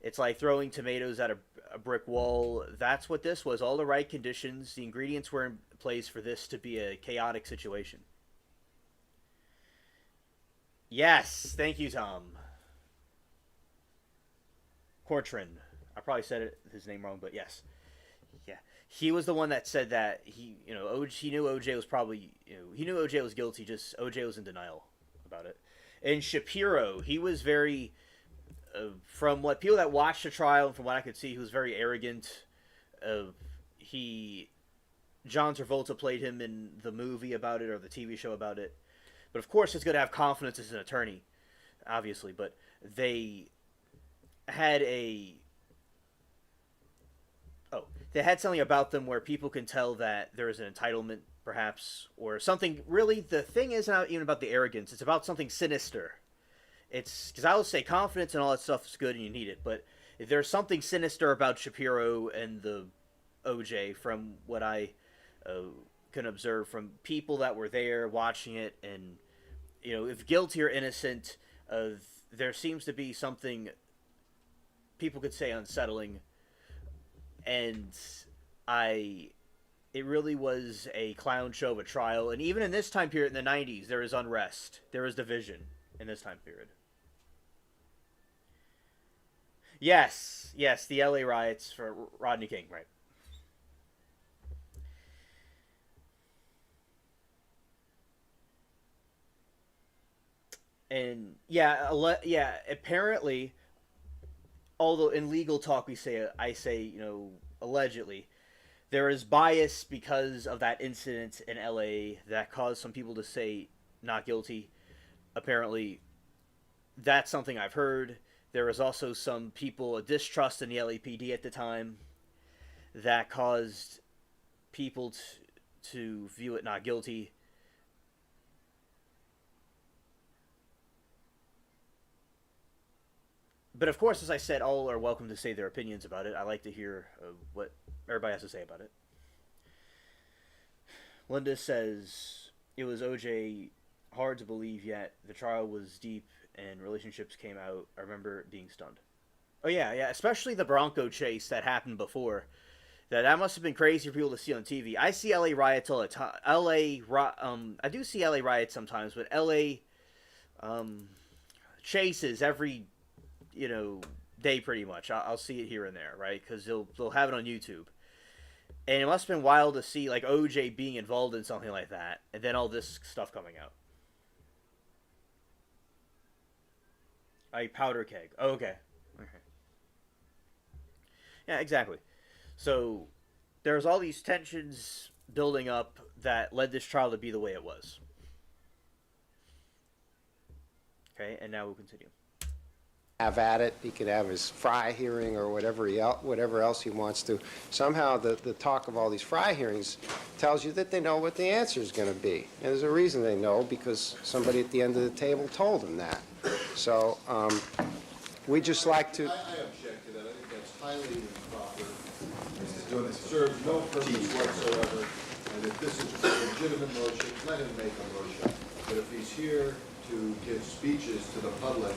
It's like throwing tomatoes at a brick wall. That's what this was. All the right conditions, the ingredients were in place for this to be a chaotic situation. Yes, thank you, Tom. Cortrin. I probably said his name wrong, but yes. Yeah. He was the one that said that he knew OJ was probably, he knew OJ was guilty, just OJ was in denial about it. And Shapiro, he was very, from what people that watched the trial, and from what I could see, he was very arrogant. John Travolta played him in the movie about it, or the TV show about it. But of course, it's good to have confidence as an attorney, obviously. But they had they had something about them where people can tell that there is an entitlement, perhaps, or something. Really, the thing is not even about the arrogance. It's about something sinister. It's because I would say confidence and all that stuff is good and you need it, but there's something sinister about Shapiro and the OJ from what I can observe from people that were there watching it. And if guilty or innocent, there seems to be something people could say unsettling. And it really was a clown show of a trial. And even in this time period, in the 90s, there is unrest. There is division in this time period. Yes, the LA riots for Rodney King, right. And apparently, although in legal talk I say allegedly, there is bias because of that incident in LA that caused some people to say not guilty. Apparently, that's something I've heard. There was also some people, a distrust in the LAPD at the time, that caused people to view it not guilty. But of course, as I said, all are welcome to say their opinions about it. I like to hear what everybody has to say about it. Linda says, it was OJ, hard to believe yet. The trial was deep and relationships came out. I remember being stunned. Oh yeah, especially the Bronco chase that happened before. That must have been crazy for people to see on TV. I see LA riots all the time. I do see LA riots sometimes, but LA chases every day pretty much. I'll see it here and there, right? Because they'll have it on YouTube. And it must have been wild to see like OJ being involved in something like that, and then all this stuff coming out. A powder keg. Oh, okay. Yeah, exactly. So there's all these tensions building up that led this trial to be the way it was. Okay, and now we'll continue. Have at it. He could have his Fry hearing or whatever else he wants to. Somehow the talk of all these Fry hearings tells you that they know what the answer is going to be. And there's a reason they know, because somebody at the end of the table told them that. So we just like to... I object to that. I think that's highly improper. It serves no purpose whatsoever. And if this is a legitimate motion, let him make a motion. But if he's here to give speeches to the public,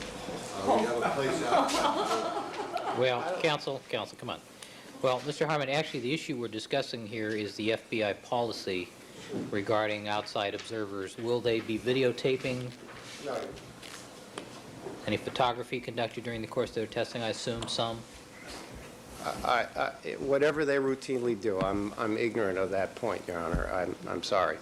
we have a place out. Well, counsel, come on. Well, Mr. Harmon, actually the issue we're discussing here is the FBI policy regarding outside observers. Will they be videotaping? No. Any photography conducted during the course of their testing? I assume some. Whatever they routinely do, I'm ignorant of that point, Your Honor. I'm sorry.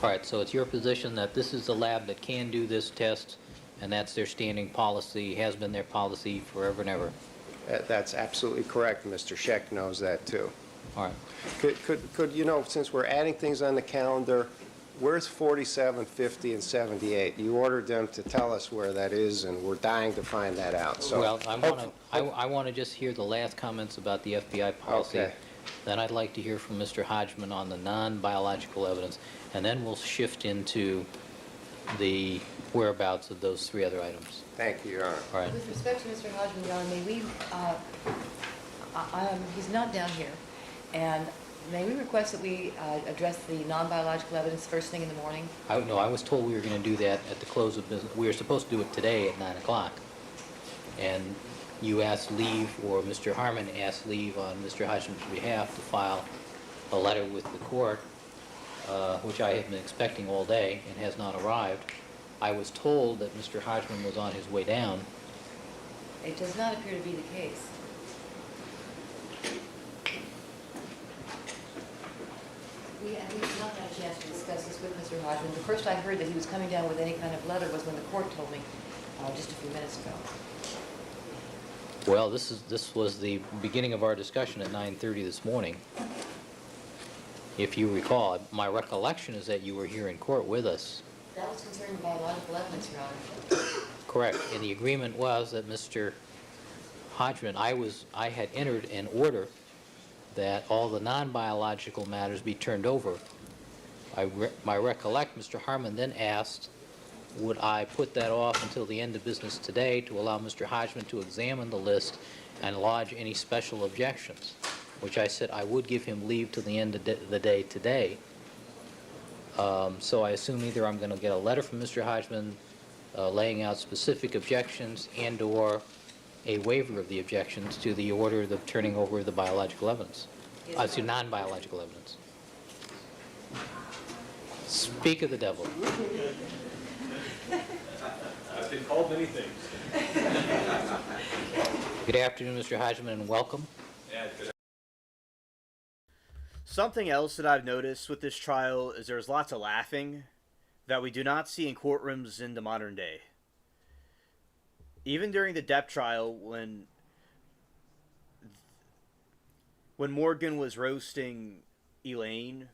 All right, so it's your position that this is the lab that can do this test, and that's their standing policy, has been their policy forever and ever. That's absolutely correct. Mr. Scheck knows that, too. All right. Could since we're adding things on the calendar, where's 47, 50, and 78? You ordered them to tell us where that is, and we're dying to find that out. So, well, I want to just hear the last comments about the FBI policy. Okay. Then I'd like to hear from Mr. Hodgman on the non-biological evidence, and then we'll shift into the whereabouts of those three other items. Thank you, Your Honor. All right. With respect to Mr. Hodgman, Your Honor, may we, he's not down here, and may we request that we address the non-biological evidence first thing in the morning? No, I was told we were going to do that at the close of business. We were supposed to do it today at 9 o'clock. And you asked leave, or Mr. Harmon asked leave on Mr. Hodgman's behalf to file a letter with the court, which I have been expecting all day and has not arrived. I was told that Mr. Hodgman was on his way down. It does not appear to be the case. We have not had a chance to discuss this with Mr. Hodgman. The first I heard that he was coming down with any kind of letter was when the court told me just a few minutes ago. Well, this was the beginning of our discussion at 9:30 this morning. If you recall, my recollection is that you were here in court with us. That was concerning biological evidence, Your Honor. Correct. And the agreement was that Mr. Hodgman, I had entered an order that all the non-biological matters be turned over. My recollect, Mr. Harmon then asked, would I put that off until the end of business today to allow Mr. Hodgman to examine the list and lodge any special objections, which I said I would give him leave till the end of the day today. So I assume either I'm going to get a letter from Mr. Hodgman laying out specific objections and or a waiver of the objections to the order of the turning over of the biological evidence, to non-biological evidence. Speak of the devil. I've been called many things. Good afternoon, Mr. Hodgman, and welcome. Yeah, good. Something else that I've noticed with this trial is there's lots of laughing that we do not see in courtrooms in the modern day. Even during the Depp trial, when Morgan was roasting Elaine,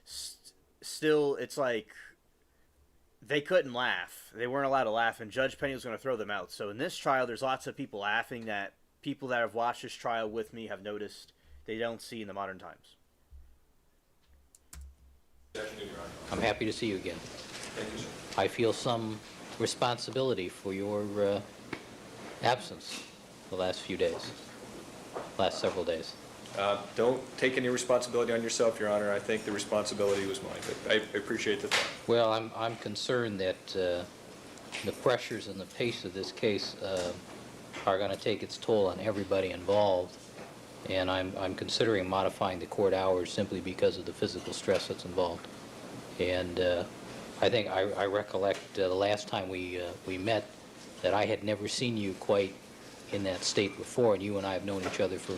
still, it's like they couldn't laugh. They weren't allowed to laugh, and Judge Penny was going to throw them out. So in this trial, there's lots of people laughing that people that have watched this trial with me have noticed they don't see in the modern times. I'm happy to see you again. Thank you, sir. I feel some responsibility for your absence the last few days, last several days. Don't take any responsibility on yourself, Your Honor. I think the responsibility was mine, but I appreciate the thought. Well, I'm concerned that the pressures and the pace of this case are going to take its toll on everybody involved, and I'm considering modifying the court hours simply because of the physical stress that's involved. And I think I recollect the last time we met that I had never seen you quite in that state before, and you and I have known each other for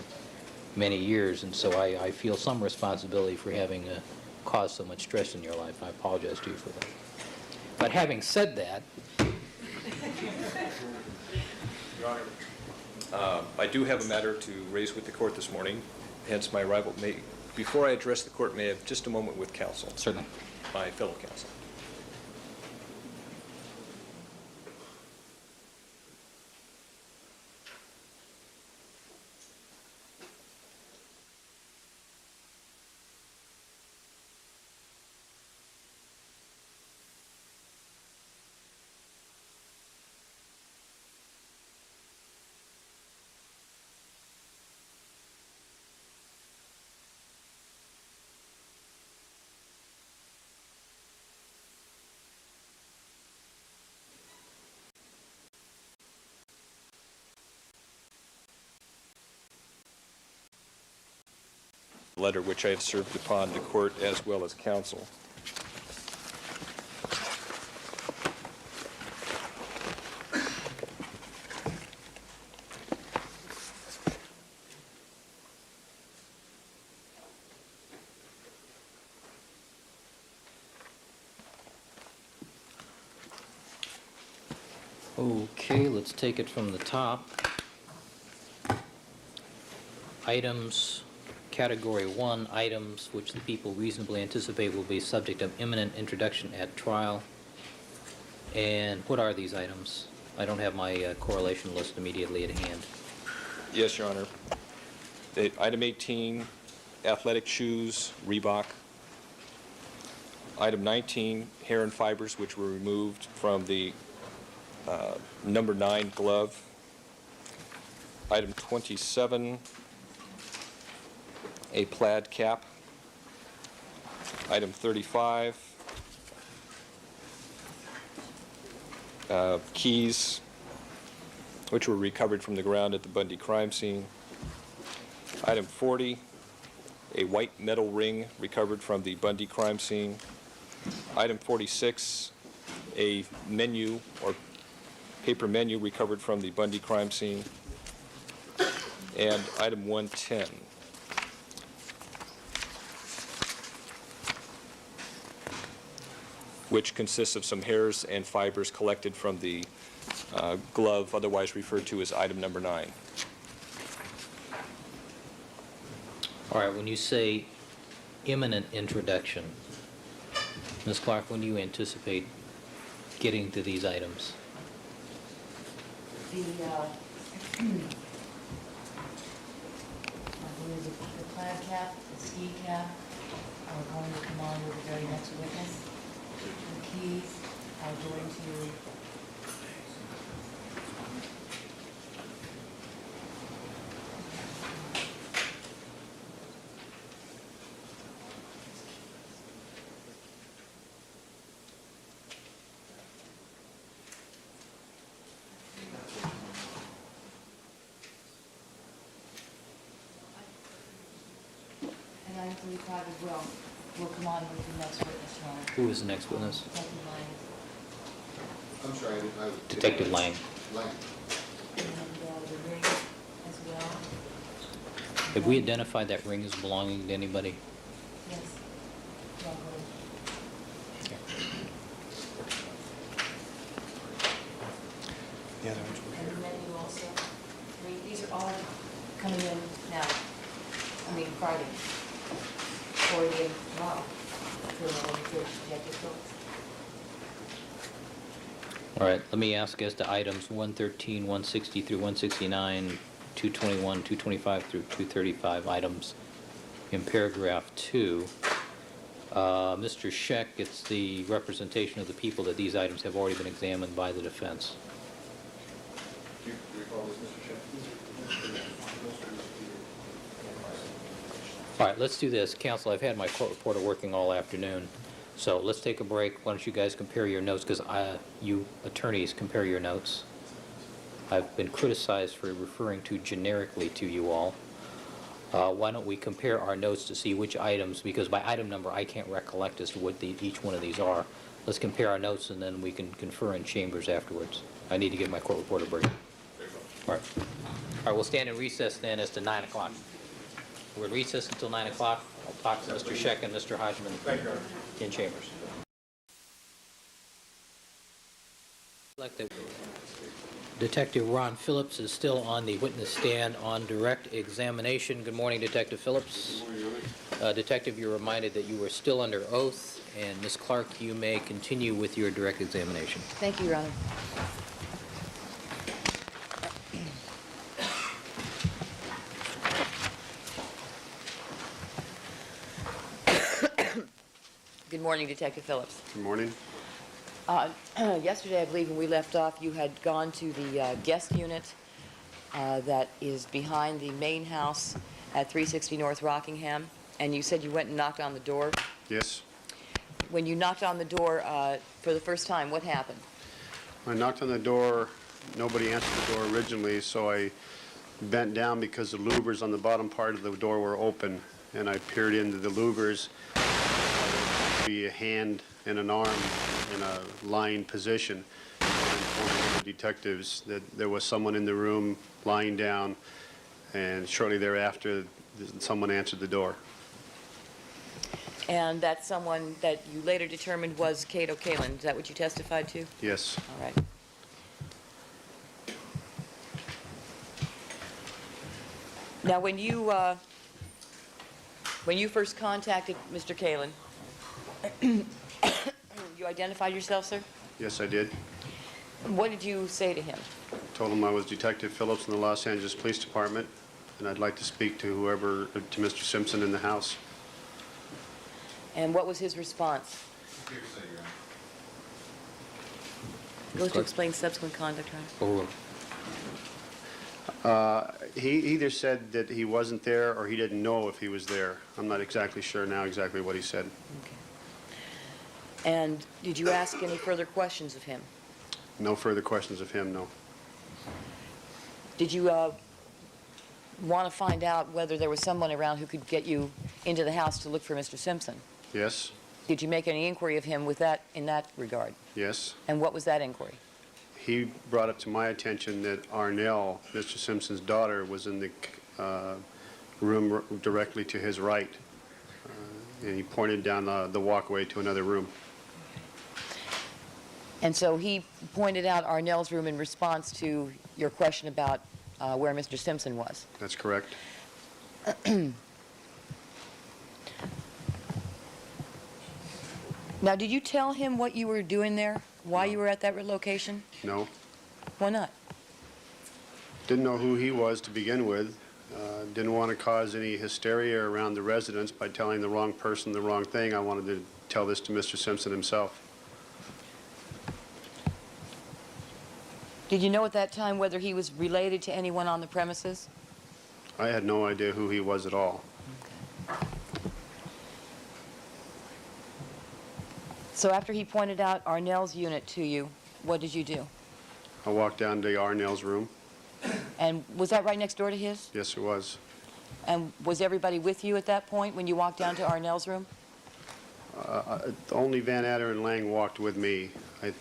many years, and so I feel some responsibility for having caused so much stress in your life. I apologize to you for that. But having said that, Your Honor, I do have a matter to raise with the court this morning, hence my arrival. Before I address the court, may I have just a moment with counsel? Certainly. My fellow counsel. Letter which I have served upon the court as well as counsel. okay, let's take it from the top. Items. Category 1, items which the people reasonably anticipate will be subject of imminent introduction at trial. And what are these items? I don't have my correlation list immediately at hand. Yes, Your Honor. Item 18, athletic shoes, Reebok. Item 19, hair and fibers, which were removed from the number 9 glove. Item 27, a plaid cap. Item 35, keys, which were recovered from the ground at the Bundy crime scene. Item 40, a white metal ring recovered from the Bundy crime scene. Item 46, a menu or paper menu recovered from the Bundy crime scene. And item 110, which consists of some hairs and fibers collected from the glove, otherwise referred to as item number 9. All right, when you say imminent introduction, Ms. Clark, when do you anticipate getting to these items? The plaid cap, the ski cap, are going to come on with the very next witness. The keys are going to... And 9:45 as well will come on with the next witness, Your Honor. Who is the next witness? Detective Lyons. I'm sorry, Detective Lang. And the ring as well. Have we identified that ring as belonging to anybody? Yes. Well, good. The other ones. And the menu also. I mean, these are all coming in now. I mean, Friday. Or again, tomorrow. For Detective Phillips. All right, let me ask as to items 113, 160 through 169, 221, 225 through 235 items in paragraph 2. Mr. Scheck, it's the representation of the people that these items have already been examined by the defense. Do you recall this, Mr. Chairman? All right, let's do this. Counsel, I've had my court reporter working all afternoon, so let's take a break. Why don't you guys compare your notes, because you attorneys compare your notes. I've been criticized for referring too generically to you all. Why don't we compare our notes to see which items, because by item number I can't recollect as to what each one of these are. Let's compare our notes and then we can confer in chambers afterwards. I need to give my court reporter a break. All right. All right, we'll stand in recess then as to 9 o'clock. We're in recess until 9 o'clock. I'll talk to Mr. Scheck and Mr. Hodgman in chambers. Detective Ron Phillips is still on the witness stand on direct examination. Good morning, Detective Phillips. Good morning, Your Honor. Detective, you're reminded that you are still under oath, and Ms. Clark, you may continue with your direct examination. Thank you, Your Honor. Good morning, Detective Phillips. Good morning. Yesterday, I believe, when we left off, you had gone to the guest unit that is behind the main house at 360 North Rockingham, and you said you went and knocked on the door. Yes. When you knocked on the door for the first time, what happened? When I knocked on the door, nobody answered the door originally, so I bent down because the louvers on the bottom part of the door were open, and I peered into the louvers. Be a hand and an arm in a lying position. And informing the detectives that there was someone in the room lying down, and shortly thereafter, someone answered the door. And that's someone that you later determined was Cato Kalin. Is that what you testified to? Yes. All right. Now, when you first contacted Mr. Kalin, you identified yourself, sir? Yes, I did. What did you say to him? Told him I was Detective Phillips in the Los Angeles Police Department, and I'd like to speak to whoever, to Mr. Simpson in the house. And what was his response? Goes to explain subsequent conduct, right? He either said that he wasn't there or he didn't know if he was there. I'm not exactly sure now exactly what he said. And did you ask any further questions of him? No further questions of him, no. Did you want to find out whether there was someone around who could get you into the house to look for Mr. Simpson? Yes, Did you make any inquiry of him with that, in that regard? yes. And what was that inquiry? He brought up to my attention that Arnell, Mr. Simpson's daughter, was in the room directly to his right, and he pointed down the walkway to another room. And so he pointed out Arnell's room in response to your question about where Mr. Simpson was. That's correct. Now, did you tell him what you were doing there, why you were at that location? No. Why not? Didn't know who he was to begin with. Didn't want to cause any hysteria around the residents by telling the wrong person the wrong thing. I wanted to tell this to Mr. Simpson himself. Did you know at that time whether he was related to anyone on the premises? I had no idea who he was at all. So after he pointed out Arnell's unit to you, what did you do? I walked down to Arnell's room. And was that right next door to his? Yes, it was. And was everybody with you at that point when you walked down to Arnell's room? Only Van Adder and Lang walked with me. I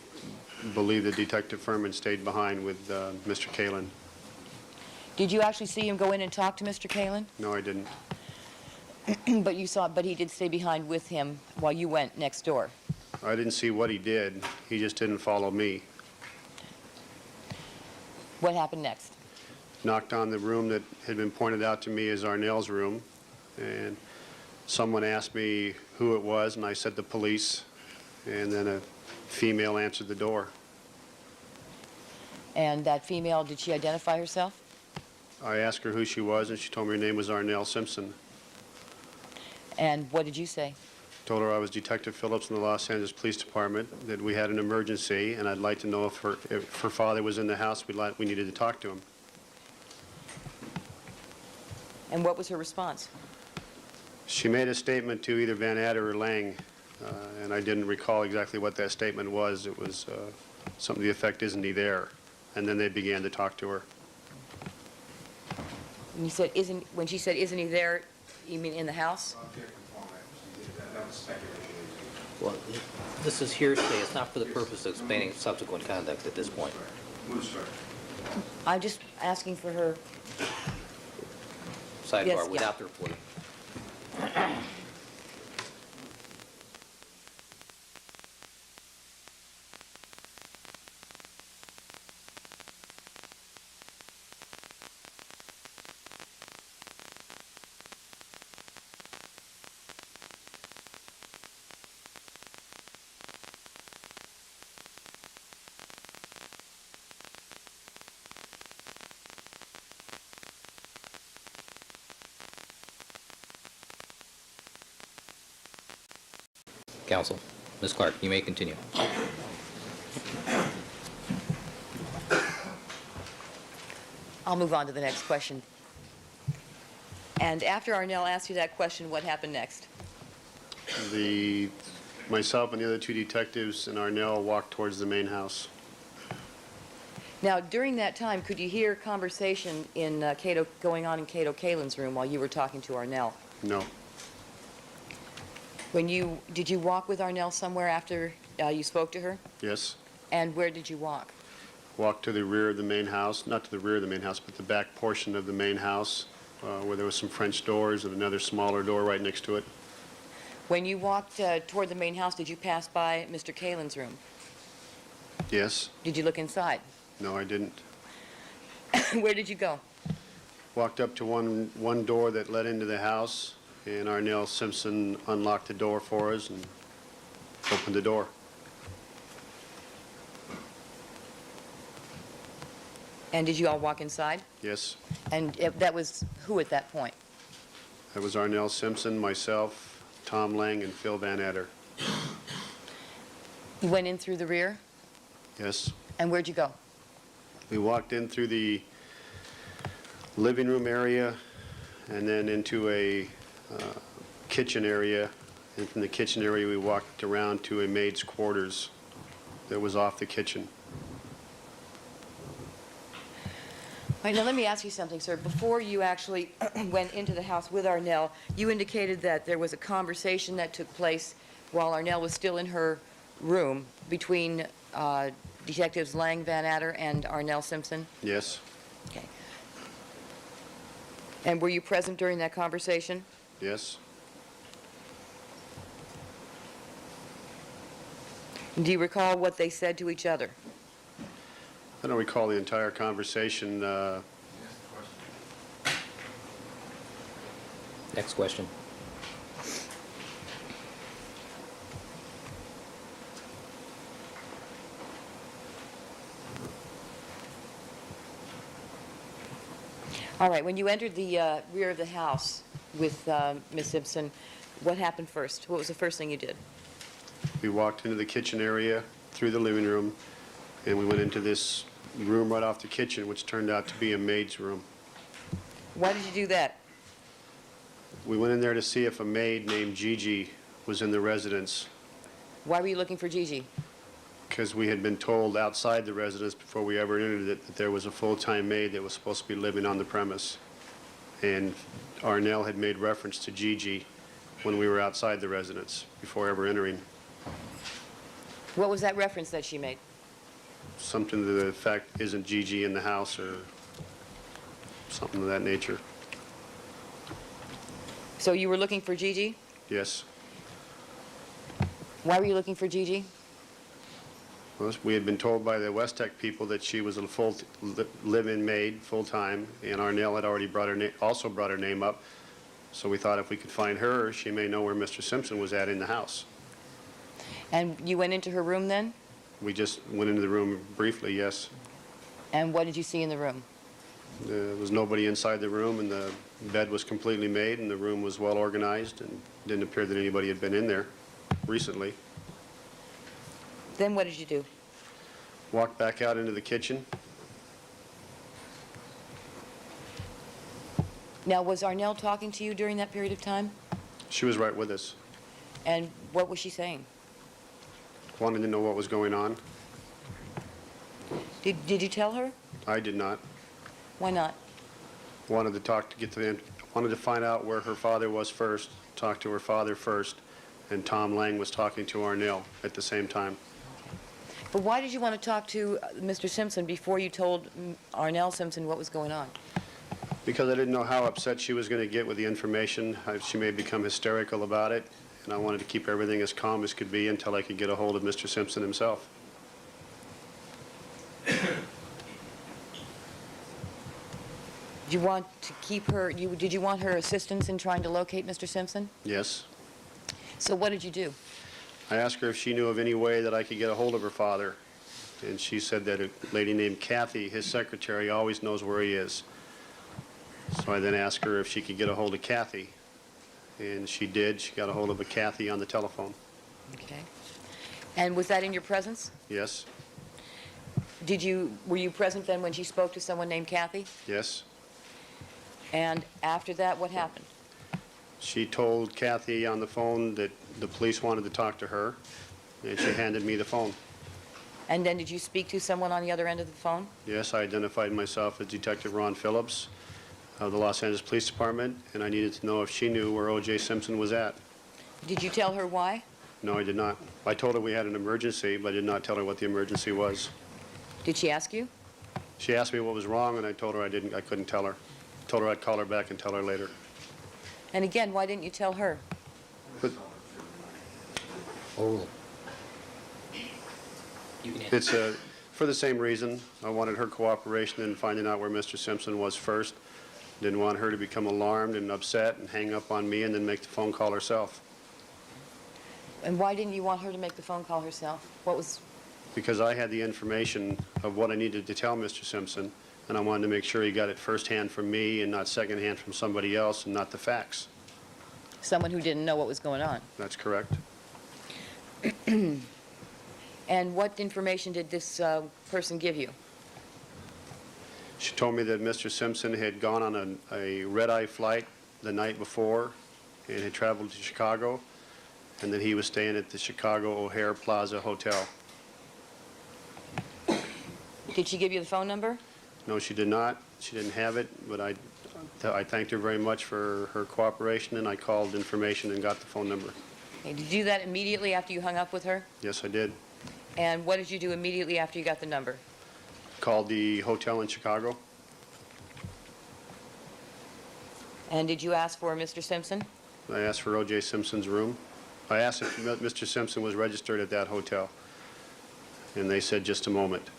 believe that Detective Furman stayed behind with Mr. Kalin. Did you actually see him go in and talk to Mr. Kalin? No, I didn't. But he did stay behind with him while you went next door. I didn't see what he did. He just didn't follow me. What happened next? Knocked on the room that had been pointed out to me as Arnell's room, and someone asked me who it was, and I said the police, and then a female answered the door. And that female, did she identify herself? I asked her who she was, and she told me her name was Arnell Simpson. And what did you say? Told her I was Detective Phillips in the Los Angeles Police Department, that we had an emergency, and I'd like to know if her father was in the house, we needed to talk to him. And what was her response? She made a statement to either Van Adder or Lang, and I didn't recall exactly what that statement was. It was something to the effect, "Isn't he there?" And then they began to talk to her. And you said, when she said, "Isn't he there," you mean in the house? Well, this is hearsay. It's not for the purpose of explaining subsequent conduct at this point. I'm just asking for her. Sidebar, Yes, yeah. without the reporter. Counsel. Ms. Clark, you may continue. I'll move on to the next question. And after Arnell asked you that question, what happened next? Myself and the other two detectives and Arnell walked towards the main house. Now, during that time, could you hear conversation in going on in Cato Kalin's room while you were talking to Arnell? No. Did you walk with Arnell somewhere after you spoke to her? Yes. And where did you walk? Walked to the rear of the main house, not to the rear of the main house, but the back portion of the main house, where there was some French doors and another smaller door right next to it. When you walked toward the main house, did you pass by Mr. Kalin's room? Yes. Did you look inside? No, I didn't. Where did you go? Walked up to one door that led into the house, and Arnell Simpson unlocked the door for us and opened the door. And did you all walk inside? Yes. And that was who at that point? That was Arnell Simpson, myself, Tom Lang, and Phil Van Etter. You went in through the rear? Yes. And where'd you go? We walked in through the living room area and then into a kitchen area. And from the kitchen area, we walked around to a maid's quarters that was off the kitchen. All right, now let me ask you something, sir. Before you actually went into the house with Arnell, you indicated that there was a conversation that took place while Arnell was still in her room between Detectives Lang, Van Adder, and Arnell Simpson? Yes. Okay. And were you present during that conversation? Yes. Do you recall what they said to each other? I don't recall the entire conversation. Next question. All right, when you entered the rear of the house with Ms. Simpson, what happened first? What was the first thing you did? We walked into the kitchen area, through the living room, and we went into this room right off the kitchen, which turned out to be a maid's room. Why did you do that? We went in there to see if a maid named Gigi was in the residence, Why were you looking for Gigi? because we had been told outside the residence before we ever entered it that there was a full-time maid that was supposed to be living on the premise. And Arnell had made reference to Gigi when we were outside the residence before ever entering. What was that reference that she made? Something to the effect, isn't Gigi in the house, or something of that nature. So you were looking for Gigi? Yes. Why were you looking for Gigi? Well, we had been told by the West Tech people that she was a full live-in maid, full-time, and Arnell had already also brought her name up. So we thought if we could find her, she may know where Mr. Simpson was at in the house. And you went into her room then? We just went into the room briefly, yes. And what did you see in the room? There was nobody inside the room, and the bed was completely made, and the room was well organized, and it didn't appear that anybody had been in there recently. Then what did you do? Walked back out into the kitchen. Now, was Arnell talking to you during that period of time? She was right with us. And what was she saying? Wanted to know what was going on. Did you tell her? I did not. Why not? Wanted to find out where her father was first, talk to her father first, and Tom Lang was talking to Arnell at the same time. But why did you want to talk to Mr. Simpson before you told Arnell Simpson what was going on? Because I didn't know how upset she was going to get with the information. She may become hysterical about it, and I wanted to keep everything as calm as could be until I could get a hold of Mr. Simpson himself. Did you want to keep her, did you want her assistance in trying to locate Mr. Simpson? Yes. So what did you do? I asked her if she knew of any way that I could get a hold of her father, and she said that a lady named Kathy, his secretary, always knows where he is. So I then asked her if she could get a hold of Kathy, and she did. She got a hold of a Kathy on the telephone. Okay. And was that in your presence? Yes. Were you present then when she spoke to someone named Kathy? Yes. And after that, what happened? She told Kathy on the phone that the police wanted to talk to her, and she handed me the phone. And then did you speak to someone on the other end of the phone? Yes, I identified myself as Detective Ron Phillips of the Los Angeles Police Department, and I needed to know if she knew where O.J. Simpson was at. Did you tell her why? No, I did not. I told her we had an emergency, but I did not tell her what the emergency was. Did she ask you? She asked me what was wrong, and I told her I couldn't tell her. Told her I'd call her back and tell her later. And again, why didn't you tell her? But You can answer. it's for the same reason. I wanted her cooperation in finding out where Mr. Simpson was first. Didn't want her to become alarmed and upset and hang up on me and then make the phone call herself. And why didn't you want her to make the phone call herself? What was... Because I had the information of what I needed to tell Mr. Simpson, and I wanted to make sure he got it firsthand from me and not secondhand from somebody else and not the facts. Someone who didn't know what was going on. That's correct. And what information did this person give you? She told me that Mr. Simpson had gone on a red-eye flight the night before and had traveled to Chicago, and that he was staying at the Chicago O'Hare Plaza Hotel. Did she give you the phone number? No, she did not. She didn't have it, but I thanked her very much for her cooperation, and I called information and got the phone number. Okay, did you do that immediately after you hung up with her? Yes, I did. And what did you do immediately after you got the number? Called the hotel in Chicago. And did you ask for Mr. Simpson? I asked for O.J. Simpson's room. I asked if Mr. Simpson was registered at that hotel, and they said just a moment.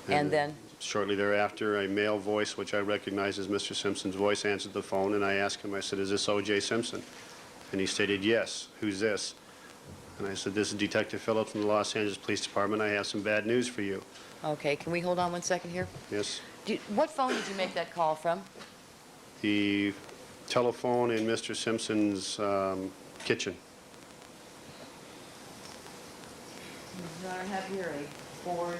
And then? Shortly thereafter, a male voice, which I recognize as Mr. Simpson's voice, answered the phone, and I asked him, I said, "Is this O.J. Simpson?" And he stated, "Yes." "Who's this?" And I said, "This is Detective Phillips from the Los Angeles Police Department. I have some bad news for you." Okay, can we hold on 1 second here? Yes. What phone did you make that call from? The telephone in Mr. Simpson's kitchen. Your Honor, I have here a board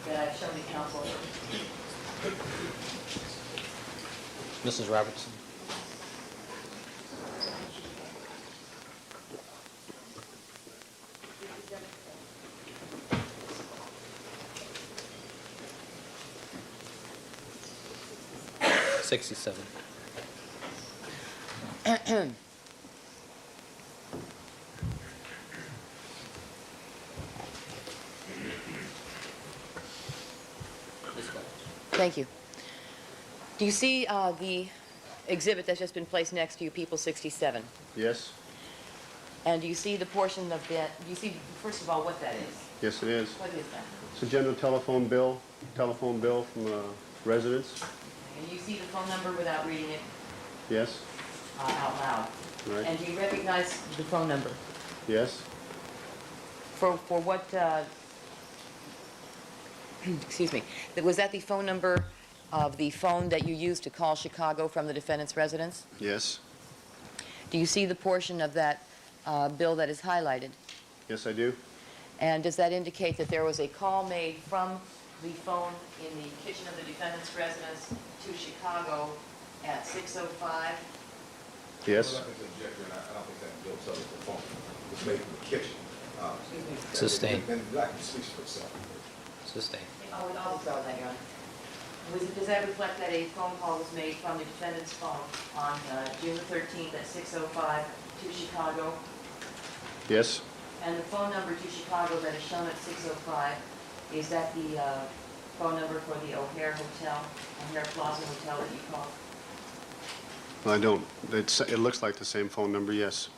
that I've shown the counsel. Mrs. Robertson? $67. Thank you. Do you see the exhibit that's just been placed next to you, People 67? Yes? And do you see the portion of that, do you see, first of all, what that is? Yes, it is. What is that? It's a general telephone bill from a residence. And you see the phone number without reading it Yes? out loud? Right. And do you recognize the phone number? Yes? For what, excuse me, was that the phone number of the phone that you used to call Chicago from the defendant's residence? Yes? Do you see the portion of that bill that is highlighted? Yes, I do. And does that indicate that there was a call made from the phone in the kitchen of the defendant's residence to Chicago at 6:05? Yes? I don't think that bill tells the phone. It's made from the kitchen. Sustained. And that speaks for itself. Sustained. Oh, I'll throw that, Your Honor. Does that reflect that a phone call was made from the defendant's phone on June the 13th at 6:05 to Chicago? Yes? And the phone number to Chicago that is shown at 6:05, is that the phone number for the O'Hare Hotel, O'Hare Plaza Hotel that you called? I don't. It looks like the same phone number, yes.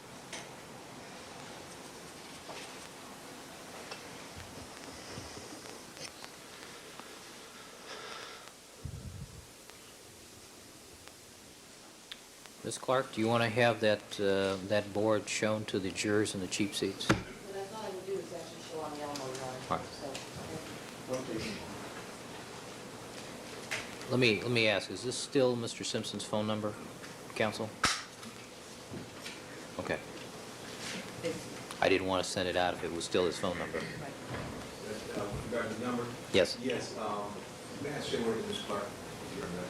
Ms. Clark, do you want to have that board shown to the jurors in the cheap seats? What I thought I would do is actually show on the Elmo, Your Honor. All right. So, Let me ask, is this still Mr. Simpson's phone number, counsel? Okay. I didn't want to send it out if it was still his phone number. Regarding the number? Yes. Yes. May I say a word to Ms. Clark? You're in the-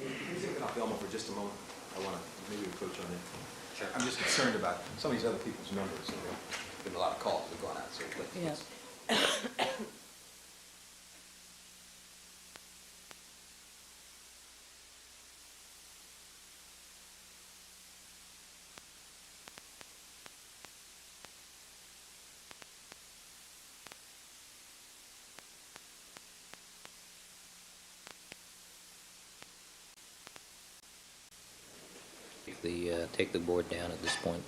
Please take it off Elmo for just a moment. I want to maybe approach on it. Sure. I'm just concerned about some of these other people's numbers. There have been a lot of calls that have gone out, so let's- take the board down at this point.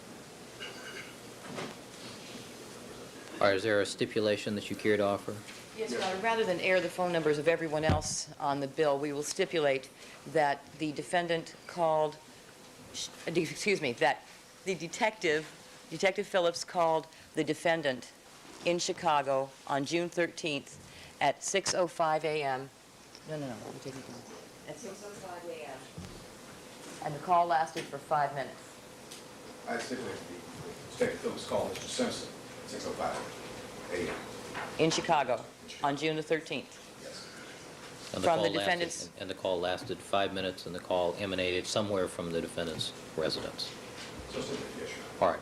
All right, is there a stipulation that you care to offer? Yes, Your Honor. Rather than air the phone numbers of everyone else on the bill, we will stipulate that the defendant called, excuse me, that the Detective Phillips called the defendant in Chicago on June 13th at 6:05 a.m. No, let me take it down. At 6:05 a.m. And the call lasted for 5 minutes. I stipulate the Detective Phillips called Mr. Simpson at 6:05 a.m. In Chicago on June the 13th. Yes. And From the call lasted- defendant's- And the call lasted 5 minutes, and the call emanated somewhere from the defendant's residence. So stipulate, yes, Your Honor. All right.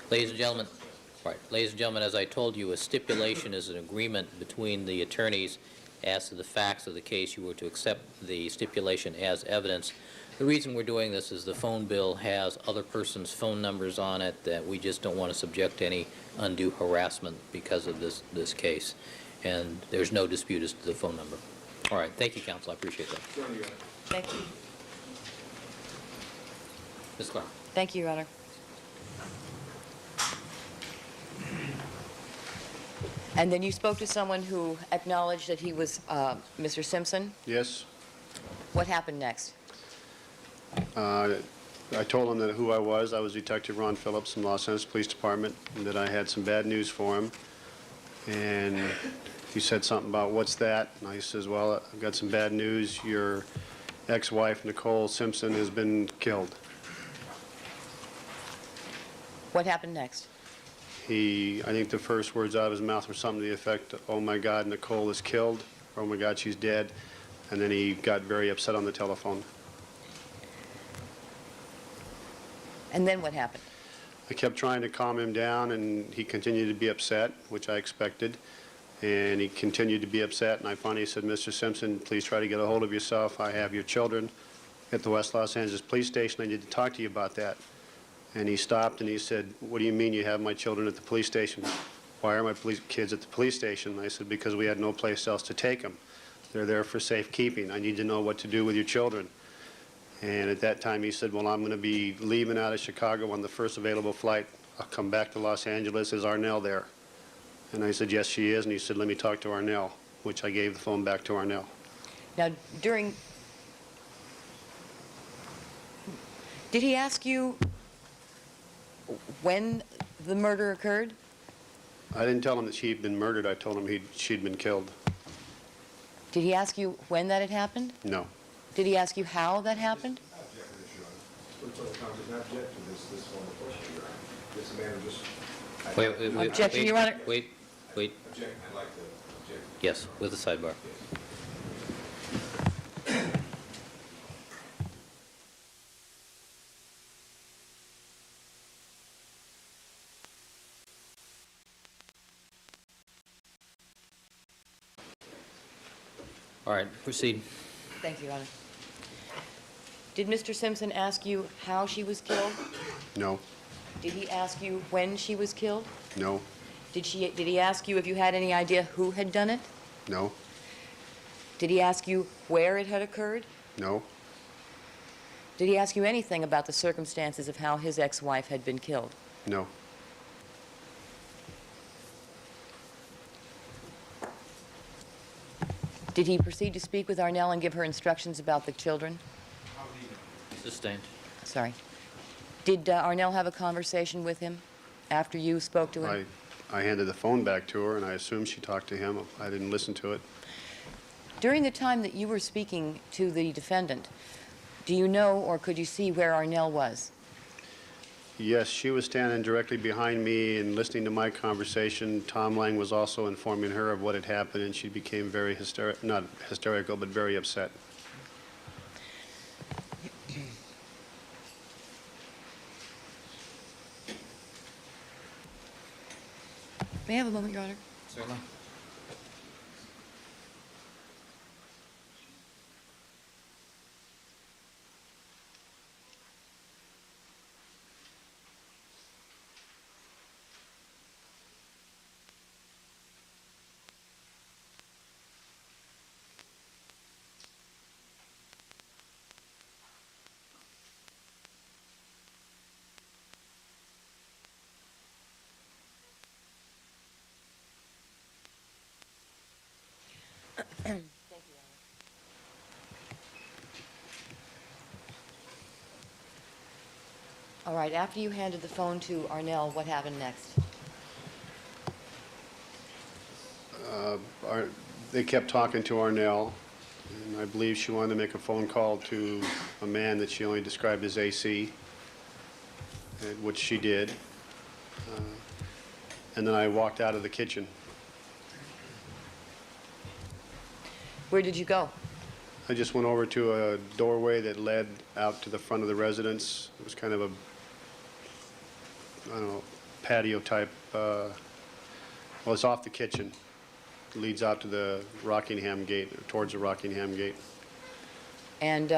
Ladies and gentlemen, as I told you, a stipulation is an agreement between the attorneys as to the facts of the case. You were to accept the stipulation as evidence. The reason we're doing this is the phone bill has other persons' phone numbers on it that we just don't want to subject to any undue harassment because of this case. And there's no dispute as to the phone number. All right. Thank you, counsel. I appreciate that. Thank you. Ms. Clark. Thank you, Your Honor. And then you spoke to someone who acknowledged that he was Mr. Simpson. Yes. What happened next? I told him that who I was. I was Detective Ron Phillips from Los Angeles Police Department, and that I had some bad news for him. And he said something about, what's that? And I says, well, I've got some bad news. Your ex-wife, Nicole Simpson, has been killed. What happened next? I think the first words out of his mouth were something to the effect, oh my God, Nicole is killed, or oh my God, she's dead. And then he got very upset on the telephone. And then what happened? I kept trying to calm him down, and he continued to be upset, which I expected. And he continued to be upset, and I finally said, Mr. Simpson, please try to get a hold of yourself. I have your children at the West Los Angeles Police Station. I need to talk to you about that. And he stopped and he said, what do you mean you have my children at the police station? Why are my kids at the police station? And I said, because we had no place else to take them. They're there for safekeeping. I need to know what to do with your children. And at that time he said, well, I'm going to be leaving out of Chicago on the first available flight. I'll come back to Los Angeles. Is Arnell there? And I said, yes, she is. And he said, let me talk to Arnell, which I gave the phone back to Arnell. Now, did he ask you when the murder occurred? I didn't tell him that she'd been murdered. I told him she'd been killed. Did he ask you when that had happened? No. Did he ask you how that happened? Wait. Objection, Your Honor. Wait. Object. I'd like to object. Yes, with a sidebar. All right, proceed. Thank you, Your Honor. Did Mr. Simpson ask you how she was killed? No. Did he ask you when she was killed? No. Did he ask you if you had any idea who had done it? No. Did he ask you where it had occurred? No. Did he ask you anything about the circumstances of how his ex-wife had been killed? No. Did he proceed to speak with Arnell and give her instructions about the children? Sustained. Sorry. Did Arnell have a conversation with him after you spoke to him? I handed the phone back to her, and I assumed she talked to him. I didn't listen to it. During the time that you were speaking to the defendant, do you know or could you see where Arnell was? Yes, she was standing directly behind me and listening to my conversation. Tom Lang was also informing her of what had happened, and she became very not hysterical, but very upset. May I have a moment, Your Honor? Certainly. Thank you, Alan. All right, after you handed the phone to Arnell, what happened next? They kept talking to Arnell, and I believe she wanted to make a phone call to a man that she only described as AC, which she did. And then I walked out of the kitchen. Where did you go? I just went over to a doorway that led out to the front of the residence. It was kind of a, I don't know, patio type, well, it's off the kitchen. It leads out to the Rockingham gate, or towards the Rockingham gate. And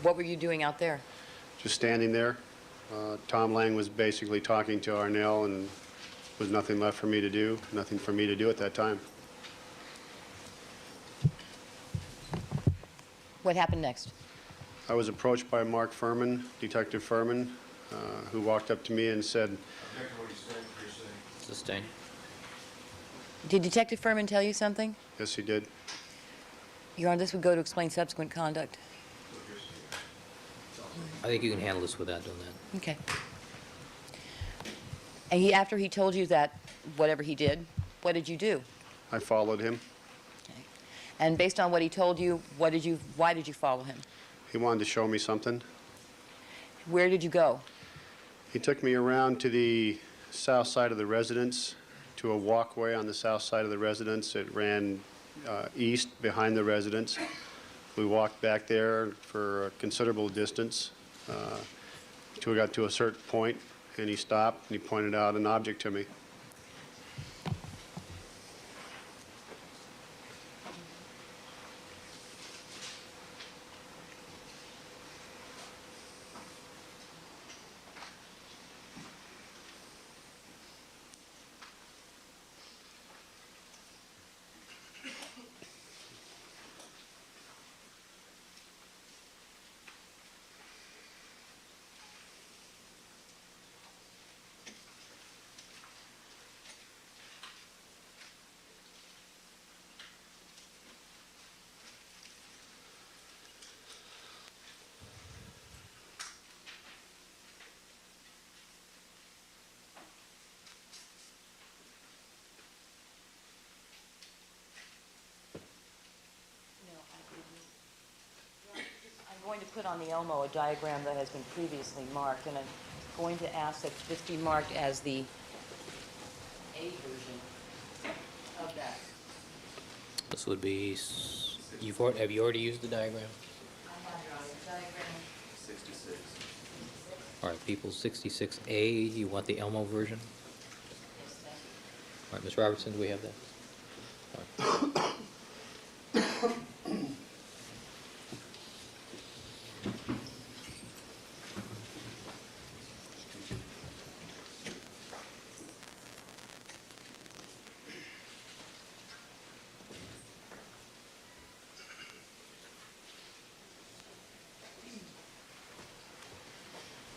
what were you doing out there? Just standing there. Tom Lang was basically talking to Arnell, and there was nothing left for me to do, nothing for me to do at that time. What happened next? I was approached by Mark Furman, Detective Furman, who walked up to me and said, Sustained. Did Detective Furman tell you something? yes, he did. Your Honor, this would go to explain subsequent conduct. I think you can handle this without doing that. Okay. And after he told you that, whatever he did, what did you do? I followed him. Okay. And based on what he told you, why did you follow him? He wanted to show me something. Where did you go? He took me around to the south side of the residence, to a walkway on the south side of the residence. It ran east behind the residence. We walked back there for a considerable distance until we got to a certain point, and he stopped and he pointed out an object to me. I'm going to put on the Elmo a diagram that has been previously marked, and I'm going to ask that this be marked as the A version of that. This would be, have you already used the diagram? I have, Your Honor, the diagram. 66. All right, people, 66A, you want the Elmo version? Yes, thank you. All right, Ms. Robertson, do we have that? All right.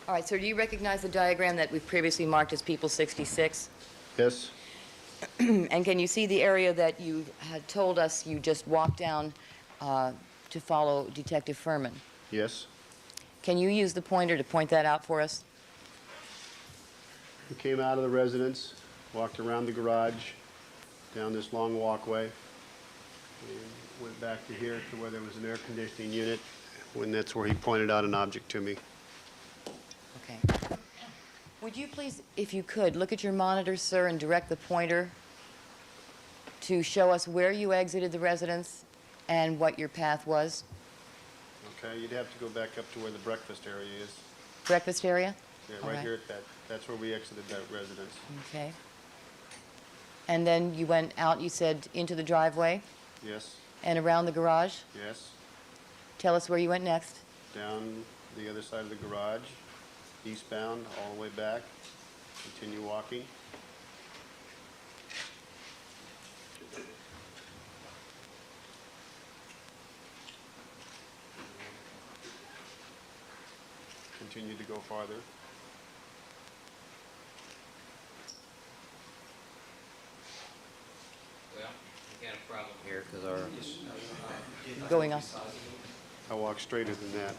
All right, sir, do you recognize the diagram that we've previously marked as People 66? Yes? And can you see the area that you had told us you just walked down to follow Detective Furman? Yes. Can you use the pointer to point that out for us? We came out of the residence, walked around the garage, down this long walkway, and went back to here to where there was an air conditioning unit, when that's where he pointed out an object to me. Okay. Would you please, if you could, look at your monitor, sir, and direct the pointer to show us where you exited the residence and what your path was? Okay, you'd have to go back up to where the breakfast area is. Breakfast area? Yeah, All right right. here at that. That's where we exited that residence. Okay. And then you went out, you said, into the driveway Yes, and around the garage? yes. Tell us where you went next. Down the other side of the garage, eastbound, all the way back. Continue walking. Continue to go farther. Yeah. got a problem here because our Going on. I walk straighter than that.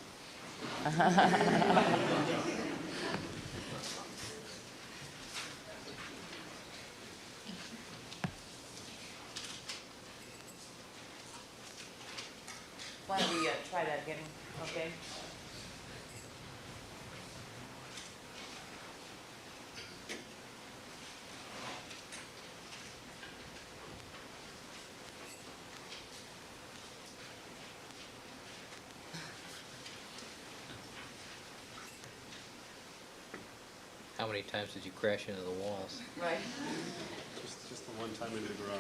Why don't we try that again, okay? how many times did you crash into the walls? Right. Just the one time into the garage.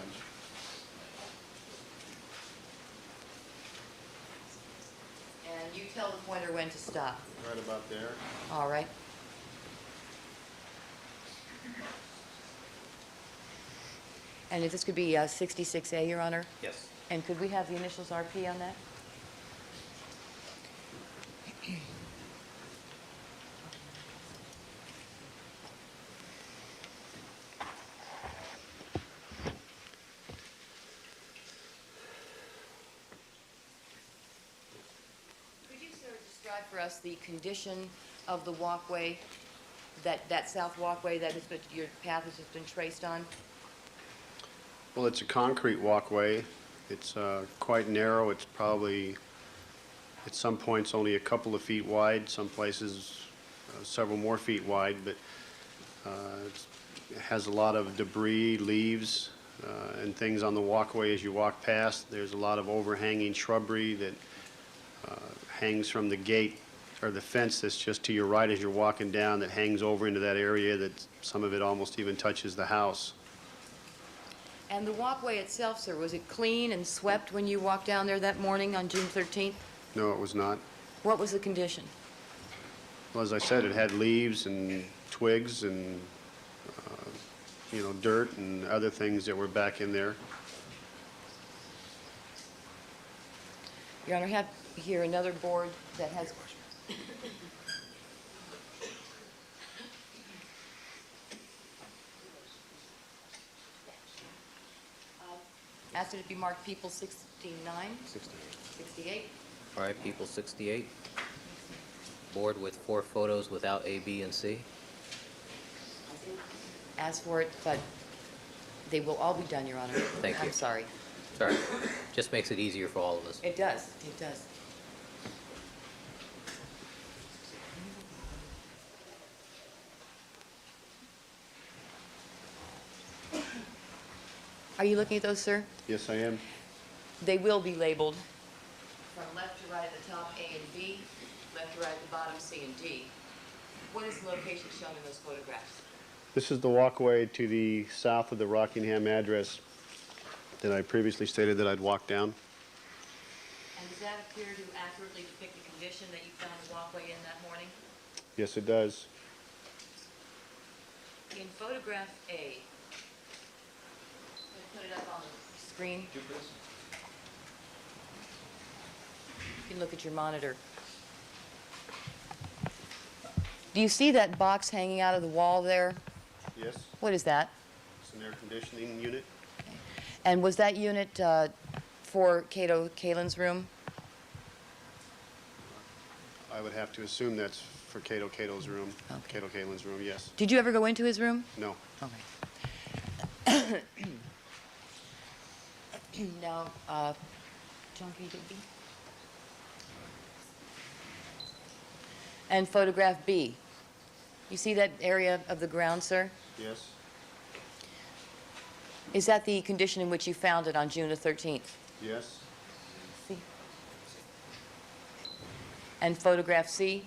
And you tell the pointer when to stop. Right about there. All right. And if this could be 66A, Your Honor? Yes. And could we have the initials RP on that? Could you, sir, describe for us the condition of the walkway, that south walkway that has been, your path has just been traced on? Well, it's a concrete walkway. It's quite narrow. It's probably, at some points, only a couple of feet wide, some places several more feet wide, but it has a lot of debris, leaves, and things on the walkway as you walk past. There's a lot of overhanging shrubbery that hangs from the gate, or the fence that's just to your right as you're walking down, that hangs over into that area, that some of it almost even touches the house. And the walkway itself, sir, was it clean and swept when you walked down there that morning on June 13th? No, it was not. What was the condition? Well, as I said, it had leaves and twigs and, dirt and other things that were back in there. Your Honor, I have here another board that has... Asked it to be marked People 69? 68. All right, people 68. Board with 4 photos without A, B, and C. Asked for it, but they will all be done, Your Honor. Thank you. I'm sorry. Sorry, just makes it easier for all of us. It does, it does. Are you looking at those, sir? Yes, I am. They will be labeled from left to right at the top, A and B, left to right at the bottom, C and D. What is the location shown in those photographs? This is the walkway to the south of the Rockingham address that I previously stated that I'd walk down. And does that appear to accurately depict the condition that you found the walkway in that morning? Yes, it does. In photograph A, I'm going to put it up on the screen. You can look at your monitor. Do you see that box hanging out of the wall there? Yes. What is that? It's an air conditioning unit. And was that unit for Cato Kalin's room? I would have to assume that's for Cato's room. Okay. Cato Kalin's room, yes. Did you ever go into his room? No. Okay. Now, John, can you get B? And photograph B. You see that area of the ground, sir? Yes. Is that the condition in which you found it on June the 13th? Yes. C. And photograph C?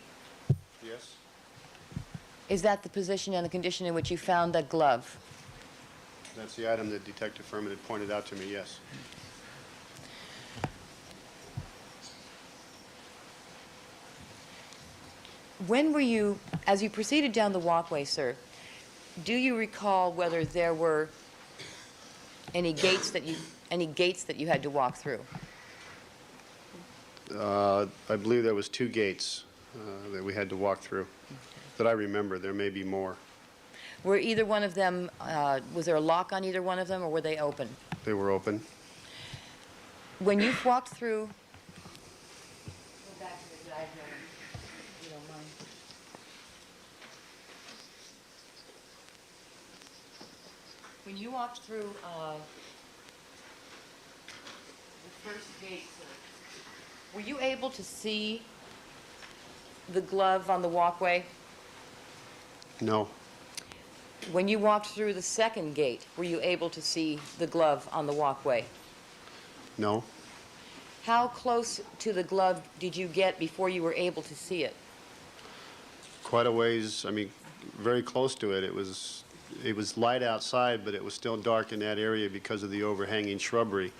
Yes. Is that the position and the condition in which you found the glove? That's the item that Detective Furman had pointed out to me, yes. When were you, as you proceeded down the walkway, sir, do you recall whether there were any gates that you had to walk through? I believe there was 2 gates that we had to walk through. That I remember. There may be more. Were either one of them, was there a lock on either one of them, or were they open? They were open. When you've walked through... Go back to the diagram, if you don't mind. When you walked through the first gate, sir, were you able to see the glove on the walkway? No. When you walked through the second gate, were you able to see the glove on the walkway? No. How close to the glove did you get before you were able to see it? Quite a ways, I mean, very close to it. It was light outside, but it was still dark in that area because of the overhanging shrubbery.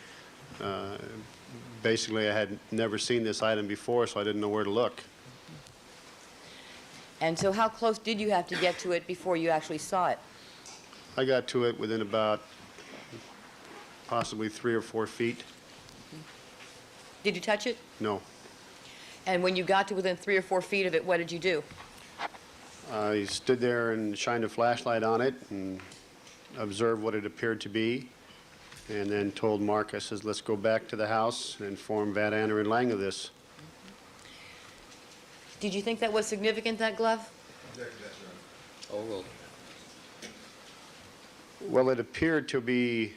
Basically, I had never seen this item before, so I didn't know where to look. And so how close did you have to get to it before you actually saw it? I got to it within about possibly 3 or 4 feet. Did you touch it? No. And when you got to within 3 or 4 feet of it, what did you do? I stood there and shined a flashlight on it and observed what it appeared to be, and then told Mark, I says, let's go back to the house and inform Van Ander and Lang of this. Did you think that was significant, that glove? Overruled. Well, it appeared to be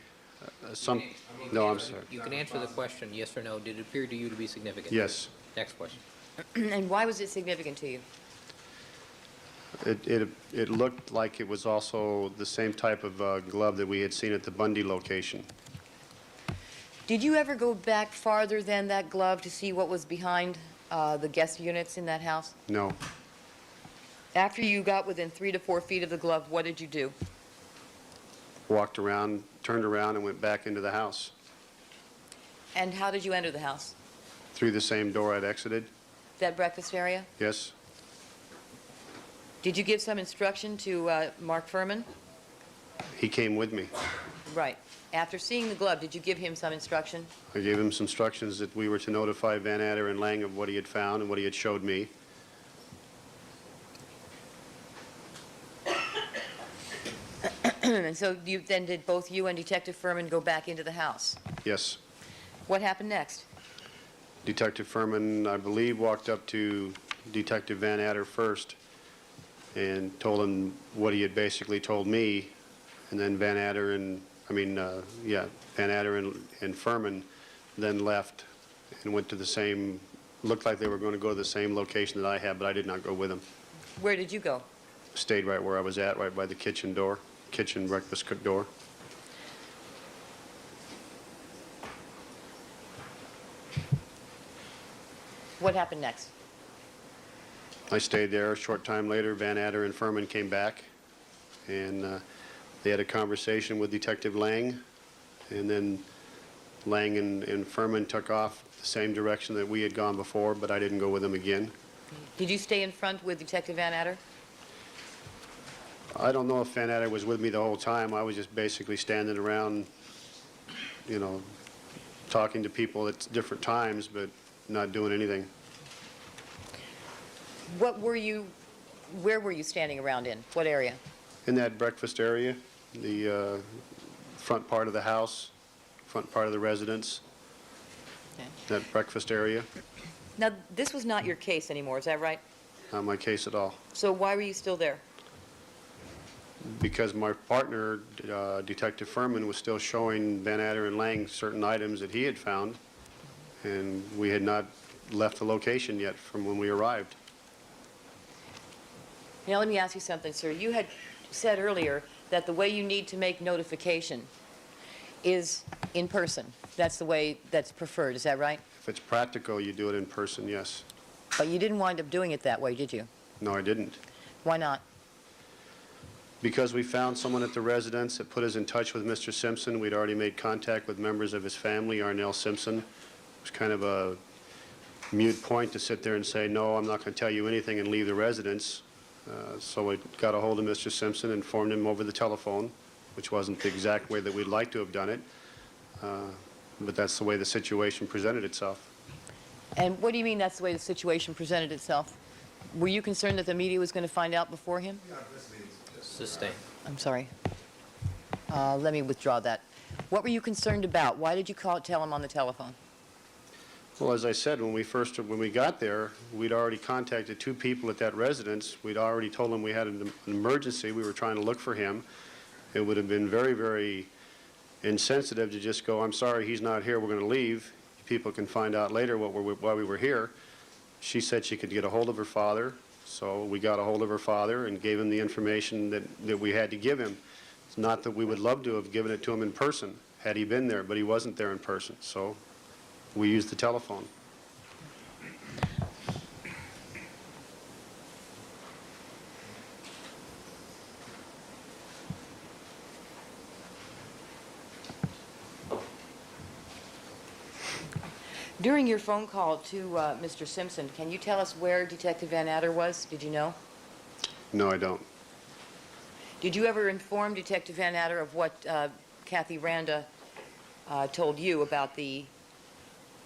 some... No, I'm sorry. You can answer the question, yes or no. Did it appear to you to be significant? Yes. Next question. And why was it significant to you? It looked like it was also the same type of glove that we had seen at the Bundy location. Did you ever go back farther than that glove to see what was behind the guest units in that house? No. After you got within 3 to 4 feet of the glove, what did you do? Walked around, turned around, and went back into the house. And how did you enter the house? Through the same door I'd exited. That breakfast area? Yes. Did you give some instruction to Mark Furman? He came with me. Right. After seeing the glove, did you give him some instruction? I gave him some instructions that we were to notify Van Ander and Lang of what he had found and what he had showed me. And so did both you and Detective Furman go back into the house? Yes. What happened next? Detective Furman, I believe, walked up to Detective Van Ander first and told him what he had basically told me, and then Van Ander and Furman then left and went to the same, looked like they were going to go to the same location that I had, but I did not go with them. Where did you go? Stayed right where I was at, right by the kitchen breakfast cook door. What happened next? I stayed there. A short time later, Van Ander and Furman came back, and they had a conversation with Detective Lang, and then Lang and Furman took off the same direction that we had gone before, but I didn't go with them again. Did you stay in front with Detective Van Ander? I don't know if Van Ander was with me the whole time. I was just basically standing around, you know, talking to people at different times, but not doing anything. Where were you standing around in? What area? In that breakfast area, the front part of the house, front part of the residence, that breakfast area. Now, this was not your case anymore, is that right? Not my case at all. So why were you still there? Because my partner, Detective Furman, was still showing Van Ander and Lang certain items that he had found, and we had not left the location yet from when we arrived. Now, let me ask you something, sir. You had said earlier that the way you need to make notification is in person. That's the way that's preferred, is that right? If it's practical, you do it in person, yes. But you didn't wind up doing it that way, did you? No, I didn't. Why not? Because we found someone at the residence that put us in touch with Mr. Simpson. We'd already made contact with members of his family, Arnell Simpson. It was kind of a mute point to sit there and say, no, I'm not going to tell you anything, and leave the residence. So we got a hold of Mr. Simpson, informed him over the telephone, which wasn't the exact way that we'd like to have done it. But that's the way the situation presented itself. And what do you mean that's the way the situation presented itself? Were you concerned that the media was going to find out before him? Sustain. I'm sorry. Let me withdraw that. What were you concerned about? Why did you tell him on the telephone? Well, as I said, when we got there, we'd already contacted 2 people at that residence. We'd already told them we had an emergency. We were trying to look for him. It would have been very, very insensitive to just go, I'm sorry, he's not here, we're going to leave. People can find out later why we were here. She said she could get a hold of her father, so we got a hold of her father and gave him the information that we had to give him. It's not that we would love to have given it to him in person, had he been there, but he wasn't there in person, so we used the telephone. During your phone call to Mr. Simpson, can you tell us where Detective Van Adder was? Did you know? No, I don't. Did you ever inform Detective Van Adder of what Kathy Randa told you about the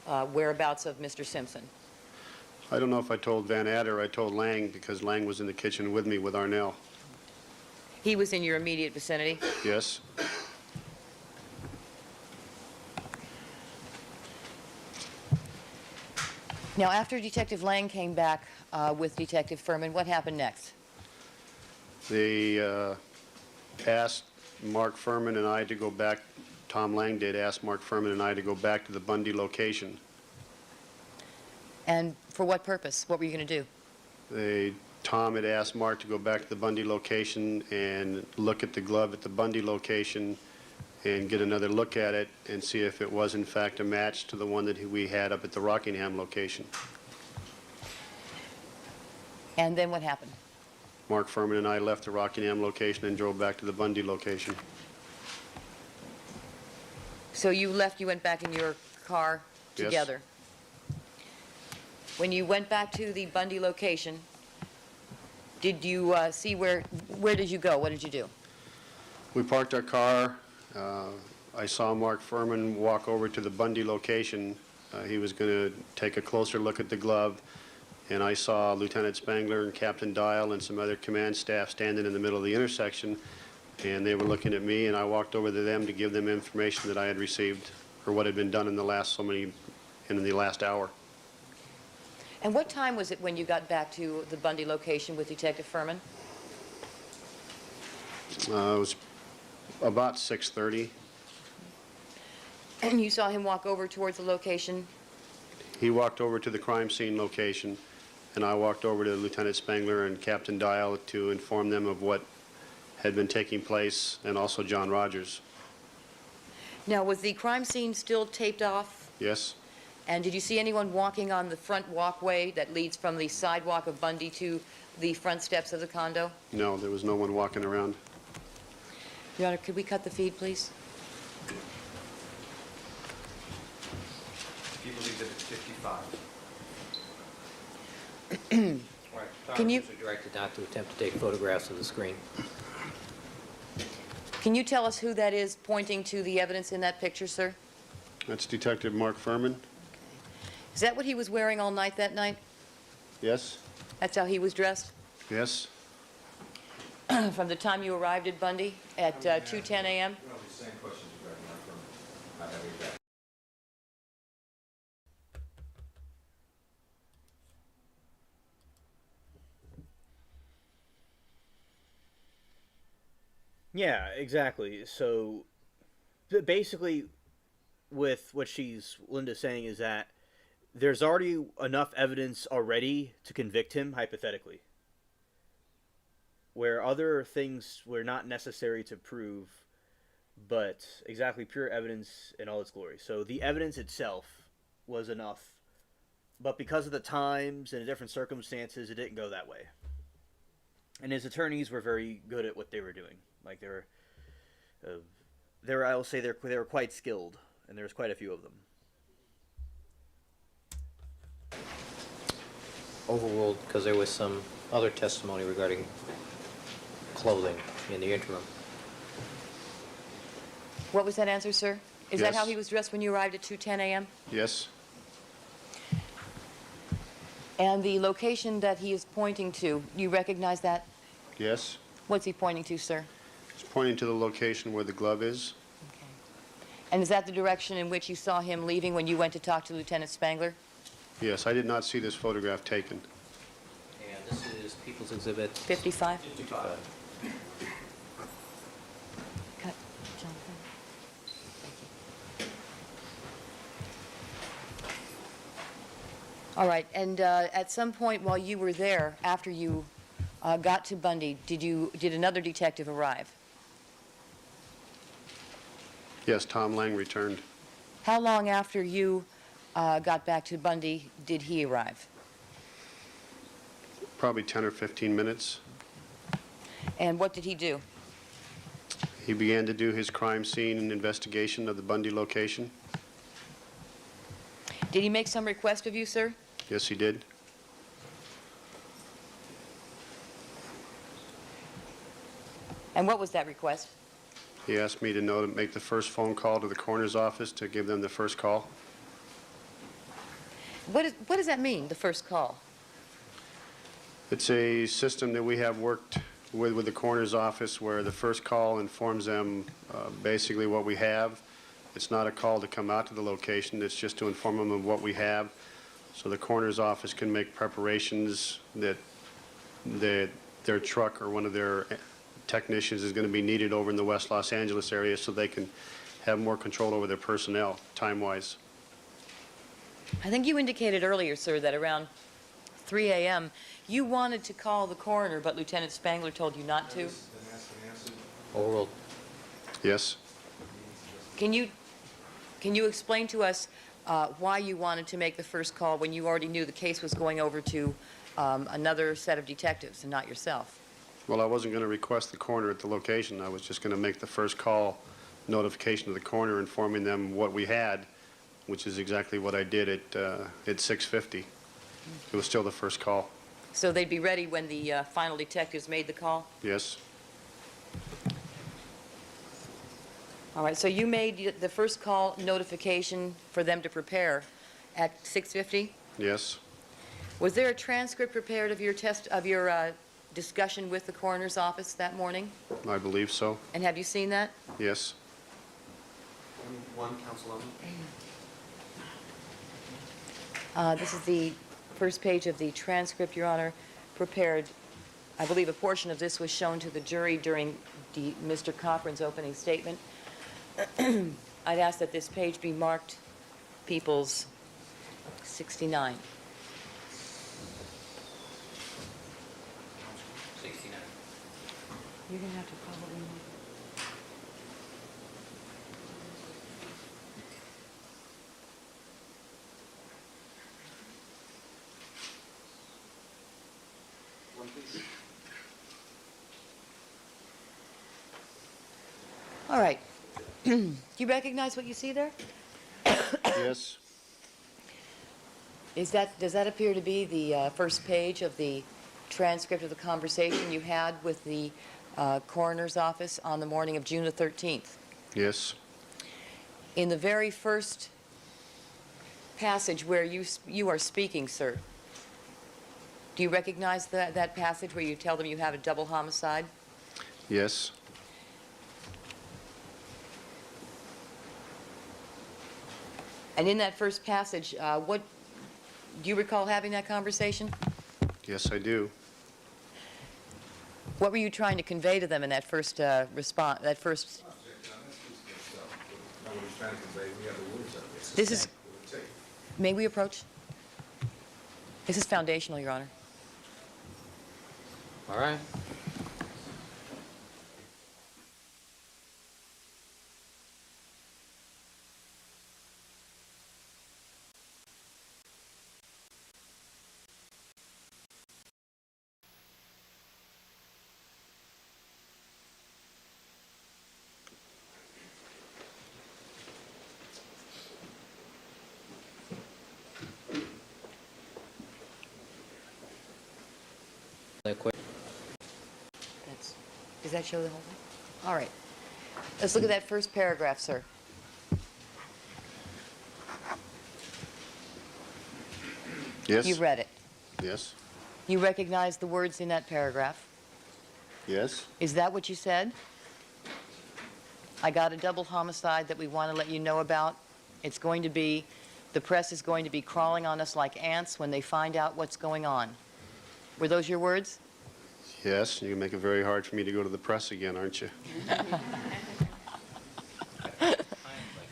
whereabouts of Mr. Simpson? I don't know if I told Van Adder. I told Lang because Lang was in the kitchen with me with Arnell. He was in your immediate vicinity? Yes. Now, after Detective Lang came back with Detective Furman, what happened next? They asked Mark Furman and I to go back. Tom Lang did ask Mark Furman and I to go back to the Bundy location. And for what purpose? What were you going to do? Tom had asked Mark to go back to the Bundy location and look at the glove at the Bundy location and get another look at it and see if it was in fact a match to the one that we had up at the Rockingham location. And then what happened? Mark Furman and I left the Rockingham location and drove back to the Bundy location. So you left, you went back in your car Yes. together. When you went back to the Bundy location, did you see where did you go? What did you do? We parked our car. I saw Mark Furman walk over to the Bundy location. He was going to take a closer look at the glove, and I saw Lieutenant Spangler and Captain Dial and some other command staff standing in the middle of the intersection, and they were looking at me, and I walked over to them to give them information that I had received or what had been done in the last hour. And what time was it when you got back to the Bundy location with Detective Furman? It was about 6:30. And you saw him walk over towards the location? He walked over to the crime scene location, and I walked over to Lieutenant Spangler and Captain Dial to inform them of what had been taking place, and also John Rogers. Now, was the crime scene still taped off? Yes? And did you see anyone walking on the front walkway that leads from the sidewalk of Bundy to the front steps of the condo? No, there was no one walking around. Your Honor, could we cut the feed, please? People's Exhibit 55. Can you- Officers are directed not to attempt to take photographs of the screen. Can you tell us who that is pointing to the evidence in that picture, sir? That's Detective Mark Furman. Is that what he was wearing all night that night? Yes? That's how he was dressed? Yes? From the time you arrived at Bundy at 2:10 a.m.? Yeah, exactly. So basically, with what Linda's saying is that there's already enough evidence already to convict him, hypothetically, where other things were not necessary to prove, but exactly pure evidence in all its glory. So the evidence itself was enough, but because of the times and the different circumstances, it didn't go that way. And his attorneys were very good at what they were doing. Like they were, I will say, they were quite skilled, and there's quite a few of them. Overruled because there was some other testimony regarding clothing in the interim. What was that answer, sir? Is that Yes. how he was dressed when you arrived at 2:10 a.m.? Yes? And the location that he is pointing to, you recognize that? Yes? What's he pointing to, sir? It's pointing to the location where the glove is. And is that the direction in which you saw him leaving when you went to talk to Lieutenant Spangler? Yes, I did not see this photograph taken. And this is People's Exhibit 55? 55. Cut. Jonathan. Thank you. All right, and at some point while you were there, after you got to Bundy, did another detective arrive? Yes, Tom Lang returned. How long after you got back to Bundy did he arrive? Probably 10 or 15 minutes. And what did he do? He began to do his crime scene and investigation of the Bundy location. Did he make some request of you, sir? Yes, he did. And what was that request? He asked me to make the first phone call to the coroner's office to give them the first call. What does that mean, the first call? It's a system that we have worked with the coroner's office where the first call informs them basically what we have. It's not a call to come out to the location, it's just to inform them of what we have, so the coroner's office can make preparations that their truck or one of their technicians is going to be needed over in the West Los Angeles area so they can have more control over their personnel, time-wise. I think you indicated earlier, sir, that around 3 a.m. you wanted to call the coroner, but Lieutenant Spangler told you not to. Oral. Yes? Can you explain to us why you wanted to make the first call when you already knew the case was going over to another set of detectives and not yourself? Well, I wasn't going to request the coroner at the location. I was just going to make the first call notification to the coroner informing them what we had, which is exactly what I did at 6:50. It was still the first call. So they'd be ready when the final detectives made the call? Yes? All right, so you made the first call notification for them to prepare at 6:50? Yes? Was there a transcript prepared of your discussion with the coroner's office that morning? I believe so. And have you seen that? Yes? One, Councilwoman. This is the first page of the transcript, Your Honor, prepared. I believe a portion of this was shown to the jury during Mr. Cochran's opening statement. I'd ask that this page be marked People's 69. 69. You're going to have to probably... One, please. All right. Do you recognize what you see there? Yes? Does that appear to be the first page of the transcript of the conversation you had with the coroner's office on the morning of June the 13th? Yes? In the very first passage where you are speaking, sir, do you recognize that passage where you tell them you have a double homicide? Yes? And in that first passage, do you recall having that conversation? Yes, I do. What were you trying to convey to them in that first response? That first. This is. May we approach? This is foundational, Your Honor. All right. Quick. Does that show the whole thing? All right. Let's look at that first paragraph, sir. Yes? You read it. Yes? You recognize the words in that paragraph. Yes? Is that what you said? I got a double homicide that we want to let you know about. It's going to be, the press is going to be crawling on us like ants when they find out what's going on. Were those your words? Yes, you make it very hard for me to go to the press again, aren't you? By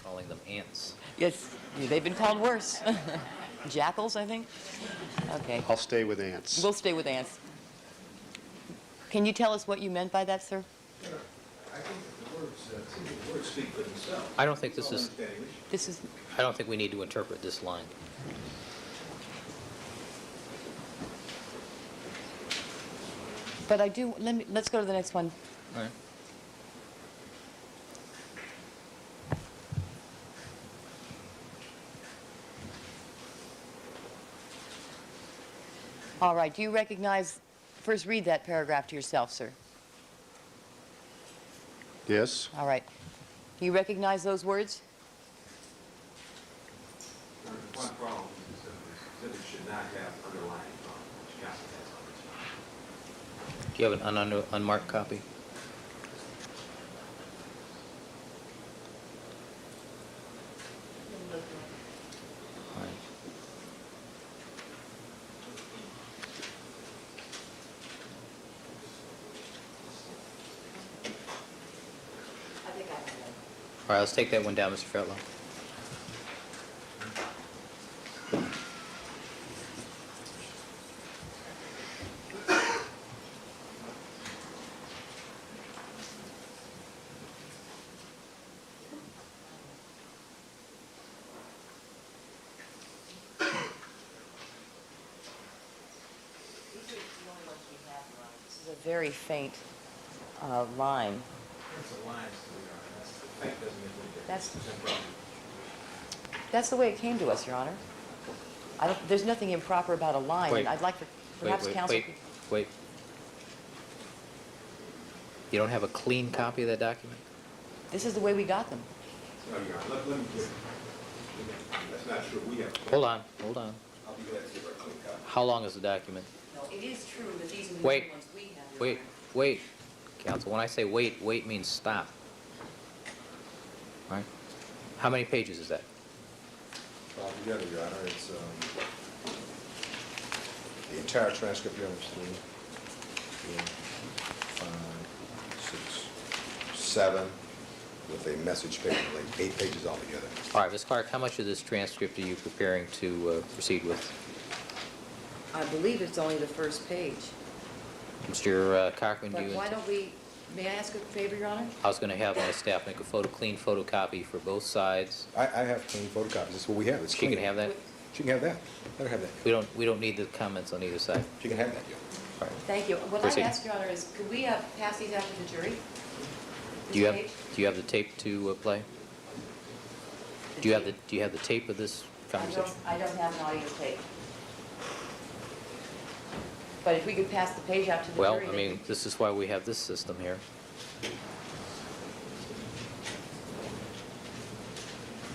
calling them ants. Yes, they've been called worse. Jackals, I think? Okay. I'll stay with ants. We'll stay with ants. Can you tell us what you meant by that, sir? I think that the words speak for themselves. I don't think this is, This is, I don't think we need to interpret this line. but I do, let's go to the next one. All right. All right, do you recognize, first read that paragraph to yourself, sir. Yes? All right. Do you recognize those words? One problem is that it should not have underlying which council has on it. Do you have an unmarked copy? All right. All right, let's take that one down, Mr. Fetlow. This is a very faint line. That's the way it came to us, Your Honor. There's nothing improper about a line. Wait. I'd like for, perhaps counsel... Wait. You don't have a clean copy of that document? This is the way we got them. No, Your Honor, let me get, that's not true. We have. Hold on. I'll be glad to give her a clean copy. How long is the document? No, it is true that these are the Wait. ones we have. Your Wait. Counsel, when I say wait means stop. All right? How many pages is that? Altogether, Your Honor, it's the entire transcript, Your Honor, is 3, 4, 5, 6, 7, with a message page, like 8 pages altogether. All right, Ms. Clark, how much of this transcript are you preparing to proceed with? I believe it's only the first page. Mr. Cochran, do But you... why don't we, may I ask a favor, Your Honor? I was going to have my staff make a clean photocopy for both sides. I have clean photocopies. That's what we have. It's She clean. can have that? She can have that. Let her have that. We don't need the comments on either side. She can have that, yeah. All right. Thank you. What Proceed. I'd ask, Your Honor, is could we pass these out to the jury? Do you This page? have the tape to play? Do you have the tape of this conversation? I don't have an audio tape. But if we could pass the page out to the Well, jury... I mean, this is why we have this system here.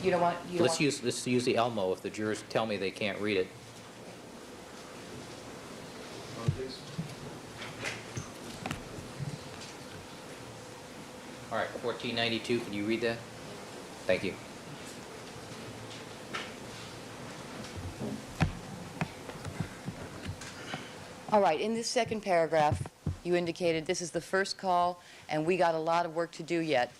You don't want... Let's use the Elmo if the jurors tell me they can't read it. All right, 1492, can you read that? Thank you. All right, in this second paragraph, you indicated this is the first call, and we got a lot of work to do yet.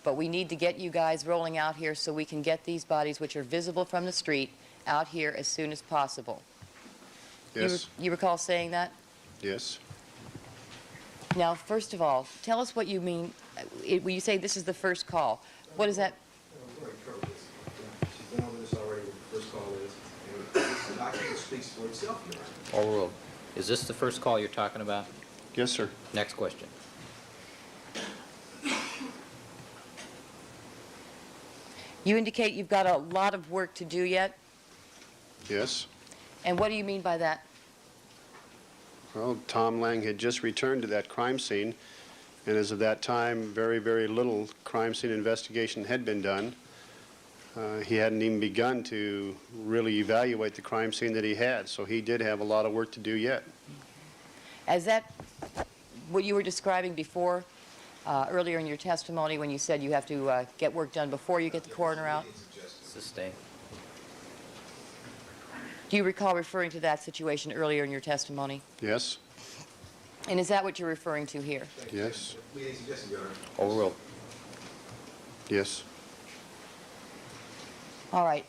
But we need to get you guys rolling out here so we can get these bodies, which are visible from the street, out here as soon as possible. Yes? You recall saying that? Yes? Now, first of all, tell us what you mean when you say this is the first call. What is that? We've already covered this. She's been over this already, what the first call is. And the document speaks for itself, Your Honor. Overruled. Is this the first call you're talking about? Yes, sir. Next question. You indicate you've got a lot of work to do yet? Yes? And what do you mean by that? Well, Tom Lang had just returned to that crime scene, and as of that time, very, very little crime scene investigation had been done. He hadn't even begun to really evaluate the crime scene that he had, so he did have a lot of work to do yet. As that, what you were describing before, earlier in your testimony when you said you have to get work done before you get the coroner out? Sustained. Do you recall referring to that situation earlier in your testimony? Yes? And is that what you're referring to here? Yes? Overruled. Yes? All right.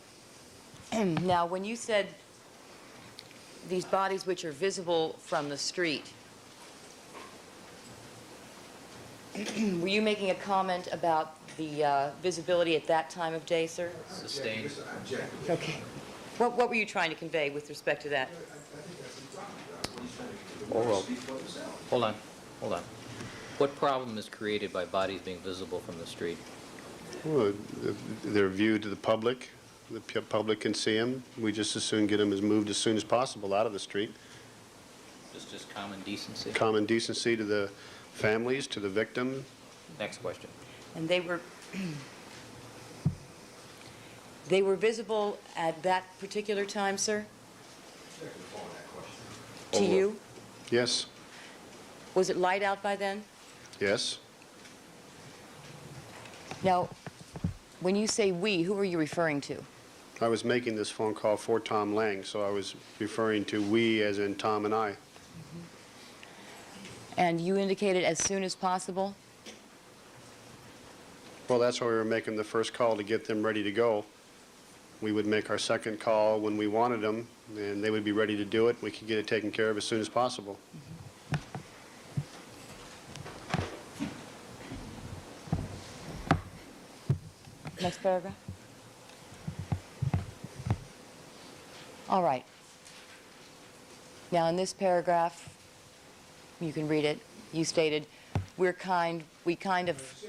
Now, when you said these bodies which are visible from the street, were you making a comment about the visibility at that time of day, sir? Sustained. Okay. What were you trying to convey with respect to that? Overruled. Hold on. Hold on. What problem is created by bodies being visible from the street? Well, they're viewed to the public. The public can see them. We just as soon get them moved as soon as possible out of the street. Just common decency? Common decency to the families, to the victim. Next question. And they were visible at that particular time, sir? To you? Yes? Was it light out by then? Yes? Now, when you say we, who are you referring to? I was making this phone call for Tom Lang, so I was referring to we as in Tom and I. And you indicated as soon as possible? Well, that's why we were making the first call to get them ready to go. We would make our second call when we wanted them, and they would be ready to do it. We could get it taken care of as soon as possible. Next paragraph. All right. Now, in this paragraph, you can read it. You stated, we kind of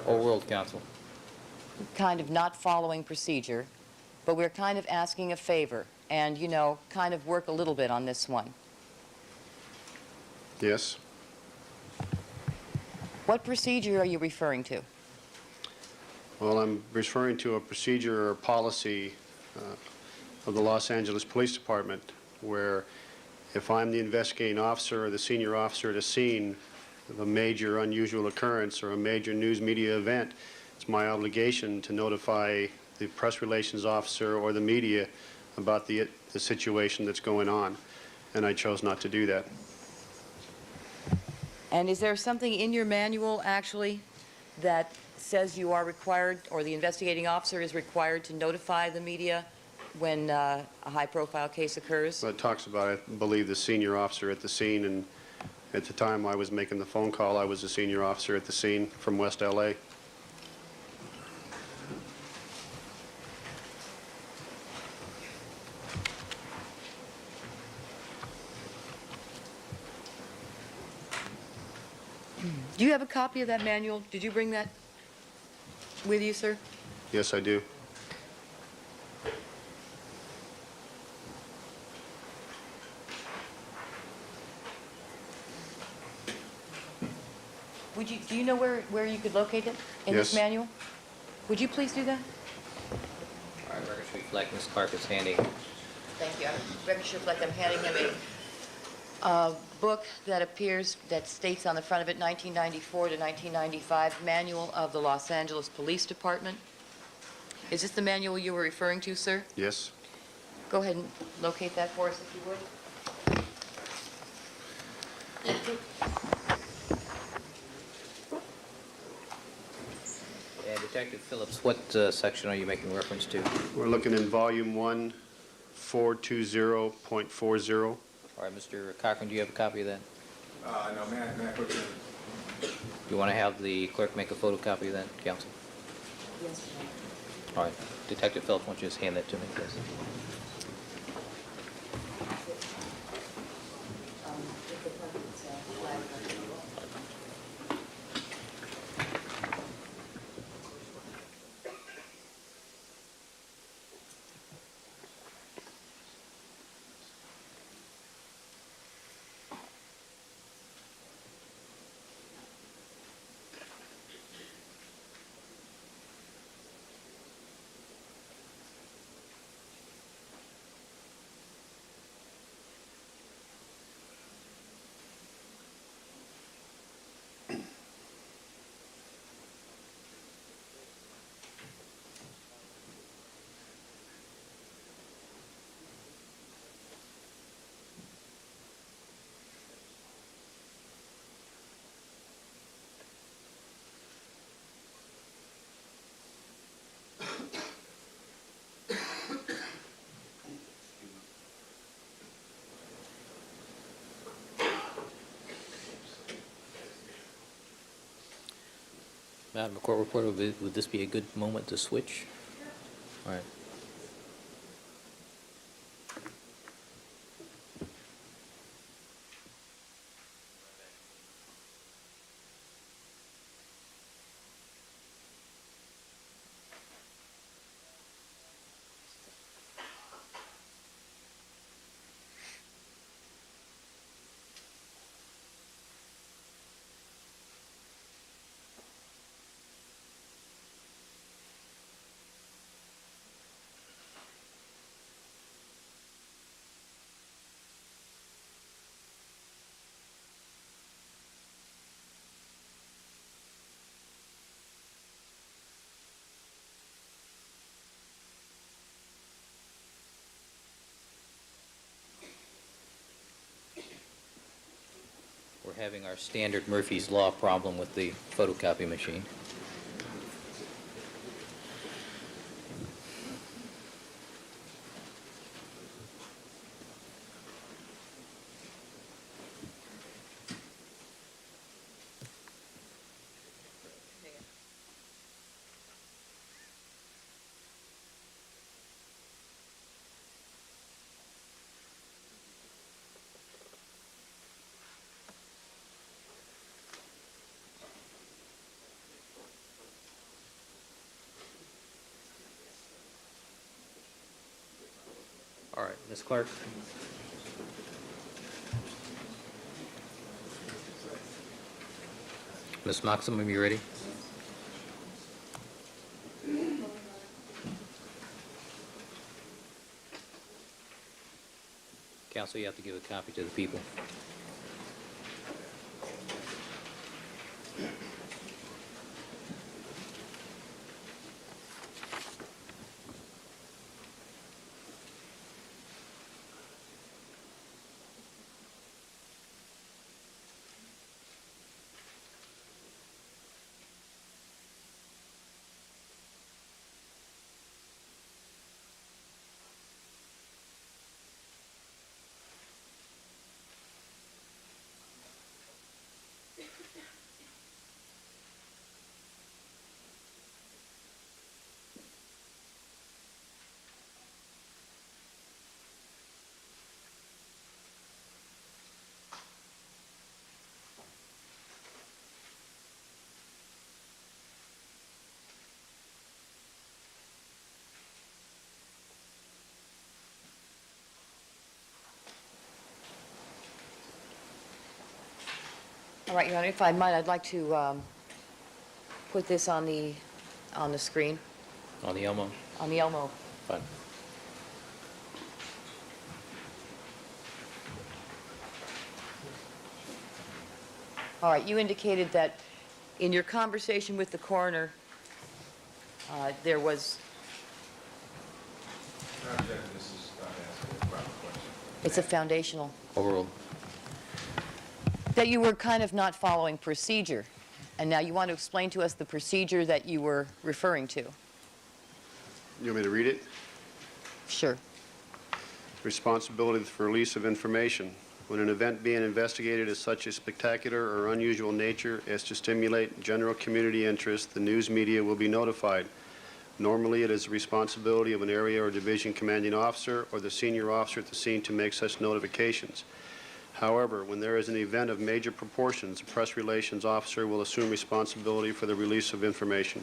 Overruled, counsel. not following procedure, but we're kind of asking a favor and, you know, kind of work a little bit on this one. Yes? What procedure are you referring to? Well, I'm referring to a procedure or policy of the Los Angeles Police Department where if I'm the investigating officer or the senior officer at a scene of a major unusual occurrence or a major news media event, it's my obligation to notify the press relations officer or the media about the situation that's going on, and I chose not to do that. And is there something in your manual, actually, that says you are required, or the investigating officer is required to notify the media when a high-profile case occurs? Well, it talks about, I believe, the senior officer at the scene, and at the time I was making the phone call, I was a senior officer at the scene from West LA. Do you have a copy of that manual? Did you bring that with you, sir? Yes, I do. Do you know where you could locate it in this Yes. manual? Would you please do that? All right, record should reflect Ms. Clark is handing. Thank you. Record should reflect I'm handing him a book that states on the front of it 1994 to 1995 Manual of the Los Angeles Police Department. Is this the manual you were referring to, sir? Yes. Go ahead and locate that for us, if you would. And Detective Phillips, what section are you making reference to? We're looking in Volume 1, 420.40. All right, Mr. Cochran, do you have a copy of that? No, may I put it in? Do you want to have the clerk make a photocopy of that, counsel? Yes, sir. All right. Detective Phillips, why don't you just hand that to me, please? Madam Court Reporter, would this be a good moment to switch? All right. We're having our standard Murphy's Law problem with the photocopy machine. All right, Ms. Clark. Ms. Maximum, you ready? Counsel, you have to give a copy to the people. All right, Your Honor, if I might, I'd like to put this on the screen, On the Elmo? on the Elmo. Fine. All right, you indicated that in your conversation with the coroner, there was... It's a foundational. Overruled. That you were kind of not following procedure. And now you want to explain to us the procedure that you were referring to. You want me to read it? Sure. Responsibility for release of information. When an event being investigated is such a spectacular or unusual nature as to stimulate general community interest, the news media will be notified. Normally, it is the responsibility of an area or division commanding officer or the senior officer at the scene to make such notifications. However, when there is an event of major proportions, a press relations officer will assume responsibility for the release of information.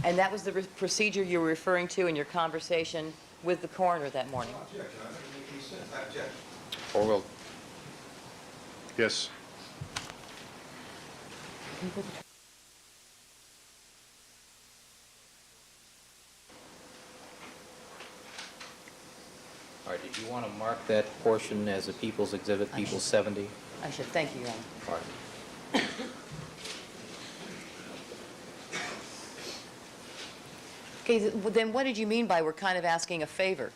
And that was the procedure you were referring to in your conversation with the coroner that morning? Overruled. Yes. All right, did you want to mark that portion as a People's Exhibit, People's 70? I should. Thank you, Your Honor. All right. Okay, then what did you mean by we're kind of asking a favor?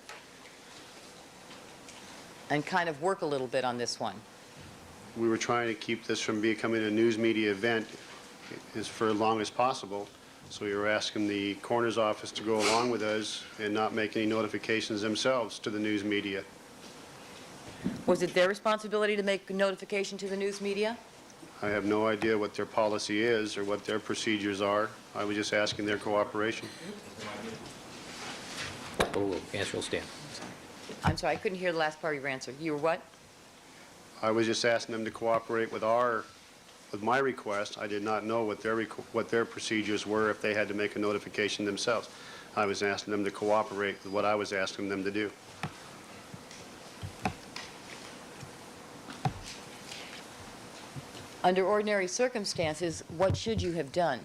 And kind of work a little bit on this one. We were trying to keep this from becoming a news media event for as long as possible. So we were asking the coroner's office to go along with us and not make any notifications themselves to the news media. Was it their responsibility to make notification to the news media? I have no idea what their policy is or what their procedures are. I was just asking their cooperation. Oh, answer will stand. I'm sorry, I couldn't hear the last part of your answer. You were what? I was just asking them to cooperate with my request. I did not know what their procedures were if they had to make a notification themselves. I was asking them to cooperate with what I was asking them to do. Under ordinary circumstances, what should you have done?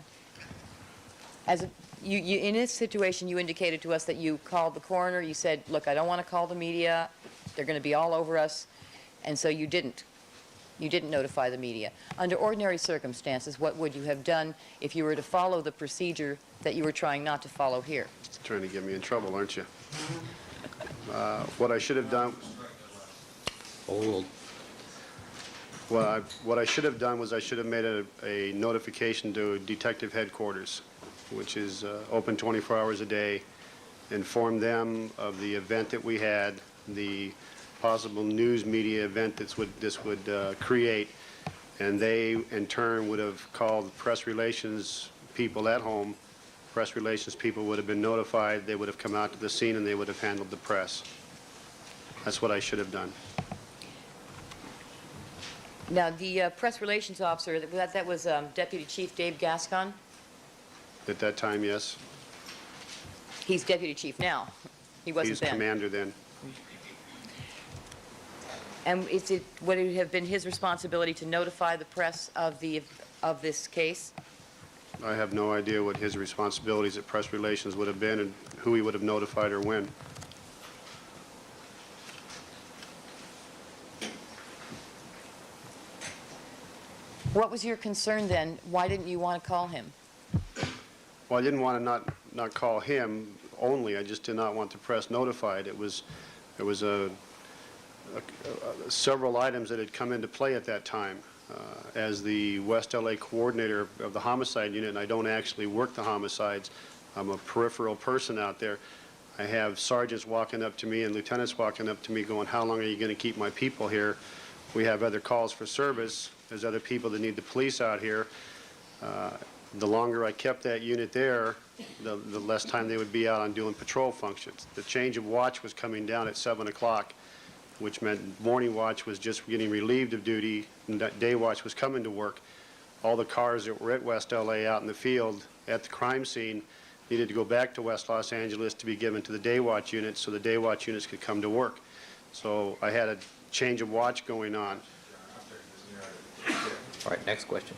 In this situation, you indicated to us that you called the coroner. You said, look, I don't want to call the media. They're going to be all over us. And so you didn't. You didn't notify the media. Under ordinary circumstances, what would you have done if you were to follow the procedure that you were trying not to follow here? Trying to get me in trouble, aren't you? What I should have done... Hold. What I should have done was I should have made a notification to Detective Headquarters, which is open 24 hours a day, inform them of the event that we had, the possible news media event this would create, and they in turn would have called press relations people at home. Press relations people would have been notified, they would have come out to the scene, and they would have handled the press. That's what I should have done. Now, the press relations officer, that was Deputy Chief Dave Gascon. At that time, yes. He's Deputy Chief now. He wasn't He's then. commander then. And would it have been his responsibility to notify the press of this case? I have no idea what his responsibilities at press relations would have been and who he would have notified or when. What was your concern then? Why didn't you want to call him? Well, I didn't want to not call him only. I just did not want the press notified. There was several items that had come into play at that time. As the West LA coordinator of the homicide unit, and I don't actually work the homicides, I'm a peripheral person out there. I have sergeants walking up to me and lieutenants walking up to me going, how long are you going to keep my people here? We have other calls for service. There's other people that need the police out here. The longer I kept that unit there, the less time they would be out on doing patrol functions. The change of watch was coming down at 7 o'clock, which meant morning watch was just getting relieved of duty, and that day watch was coming to work. All the cars that were at West LA out in the field at the crime scene needed to go back to West Los Angeles to be given to the day watch units so the day watch units could come to work. So I had a change of watch going on. All right, next question.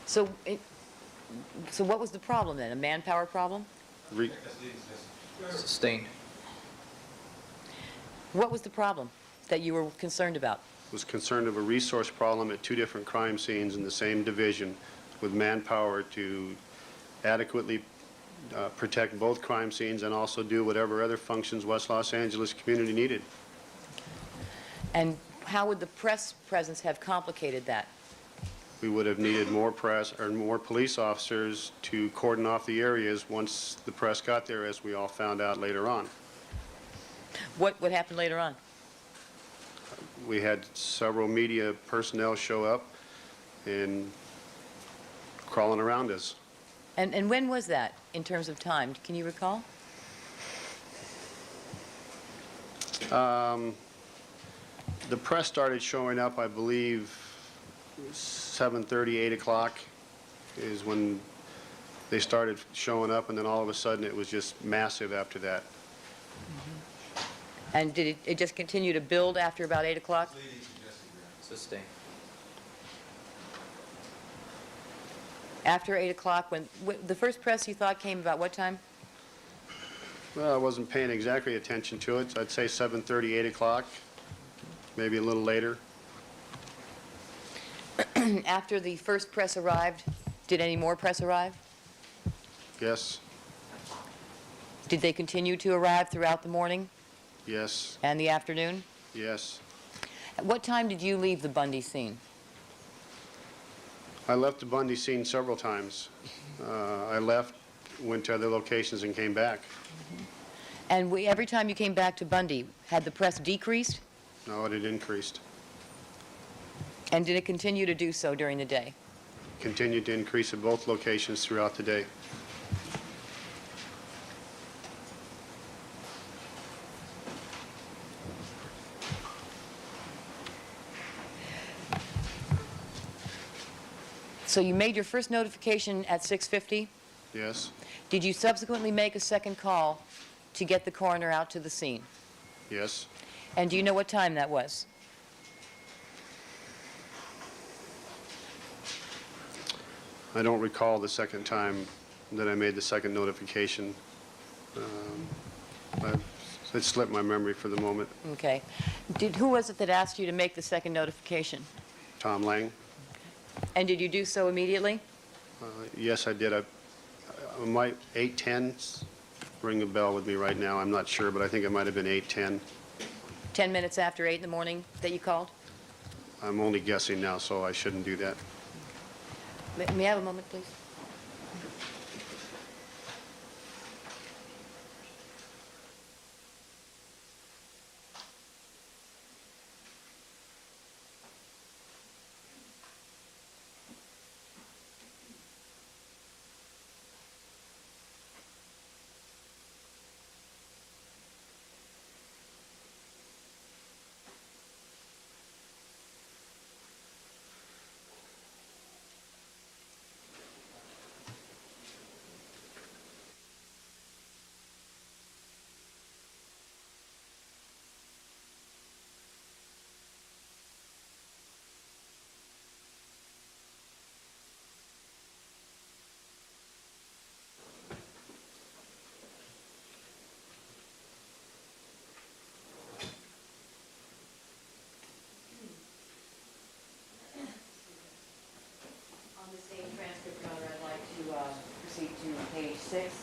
So what was the problem then? A manpower problem? Sustained. What was the problem that you were concerned about? Was concerned of a resource problem at two different crime scenes in the same division with manpower to adequately protect both crime scenes and also do whatever other functions West Los Angeles community needed. And how would the press presence have complicated that? We would have needed more press or more police officers to cordon off the areas once the press got there, as we all found out later on. What happened later on? We had several media personnel show up and crawling around us. And when was that in terms of time? Can you recall? The press started showing up, I believe, 7:30, 8 o'clock is when they started showing up, and then all of a sudden it was just massive after that. And did it just continue to build after about 8 o'clock? Sustained. After 8 o'clock, when the first press you thought came about what time? Well, I wasn't paying exactly attention to it. I'd say 7:30, 8 o'clock, maybe a little later. After the first press arrived, did any more press arrive? Yes, Did they continue to arrive throughout the morning yes, and the afternoon? yes. At what time did you leave the Bundy scene? I left the Bundy scene several times. I left, went to other locations, and came back. And every time you came back to Bundy, had the press decreased? No, it had increased. And did it continue to do so during the day? Continued to increase at both locations throughout the day. So you made your first notification at 6:50? Yes? Did you subsequently make a second call to get the coroner out to the scene? Yes? And do you know what time that was? I don't recall the second time that I made the second notification. It slipped my memory for the moment. Okay. Who was it that asked you to make the second notification? Tom Lang? And did you do so immediately? Yes, I did. My 8:10 ring a bell with me right now. I'm not sure, but I think it might have been 8:10. 10 minutes after 8 in the morning that you called? I'm only guessing now, so I shouldn't do that. May I have a moment, please? On the same transcript, Your Honor, I'd like to proceed to page 6.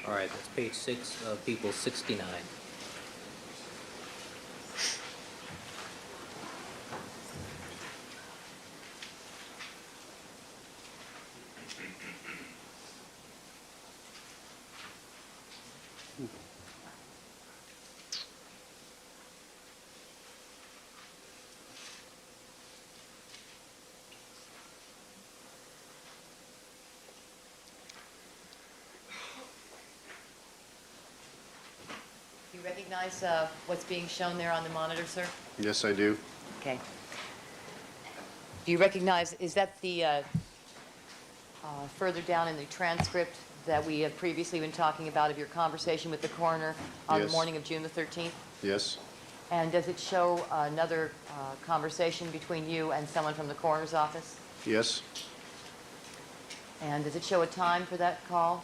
All right, that's page 6 of People 69. Do you recognize what's being shown there on the monitor, sir? Yes, I do. Okay. Do you recognize, is that the further down in the transcript that we have previously been talking about of your conversation with the coroner on the Yes. morning of June the 13th? Yes? And does it show another conversation between you and someone from the coroner's office? Yes? And does it show a time for that call?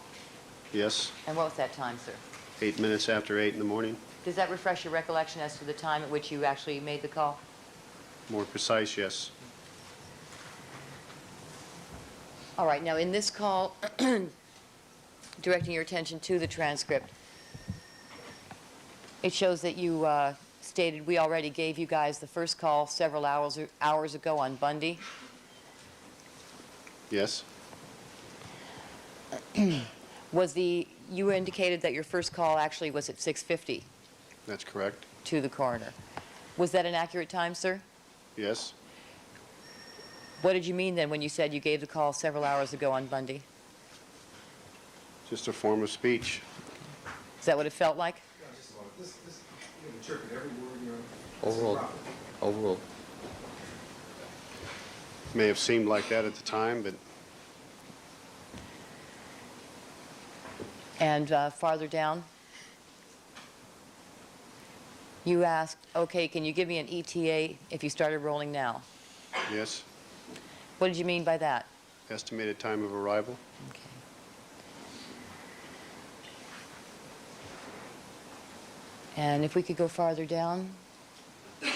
Yes? And what was that time, sir? 8 minutes after 8 in the morning. Does that refresh your recollection as to the time at which you actually made the call? More precise, yes. All right, now in this call, directing your attention to the transcript, it shows that you stated, we already gave you guys the first call several hours ago on Bundy. Yes? You indicated that your first call actually was at 6:50 That's correct. to the coroner. Was that an accurate time, sir? Yes? What did you mean then when you said you gave the call several hours ago on Bundy? Just a form of speech. Is that what it felt like? Overruled. May have seemed like that at the time, but And farther down, you asked, okay, can you give me an ETA if you started rolling now? yes? What did you mean by that? Estimated time of arrival? Okay. And if we could go farther down. The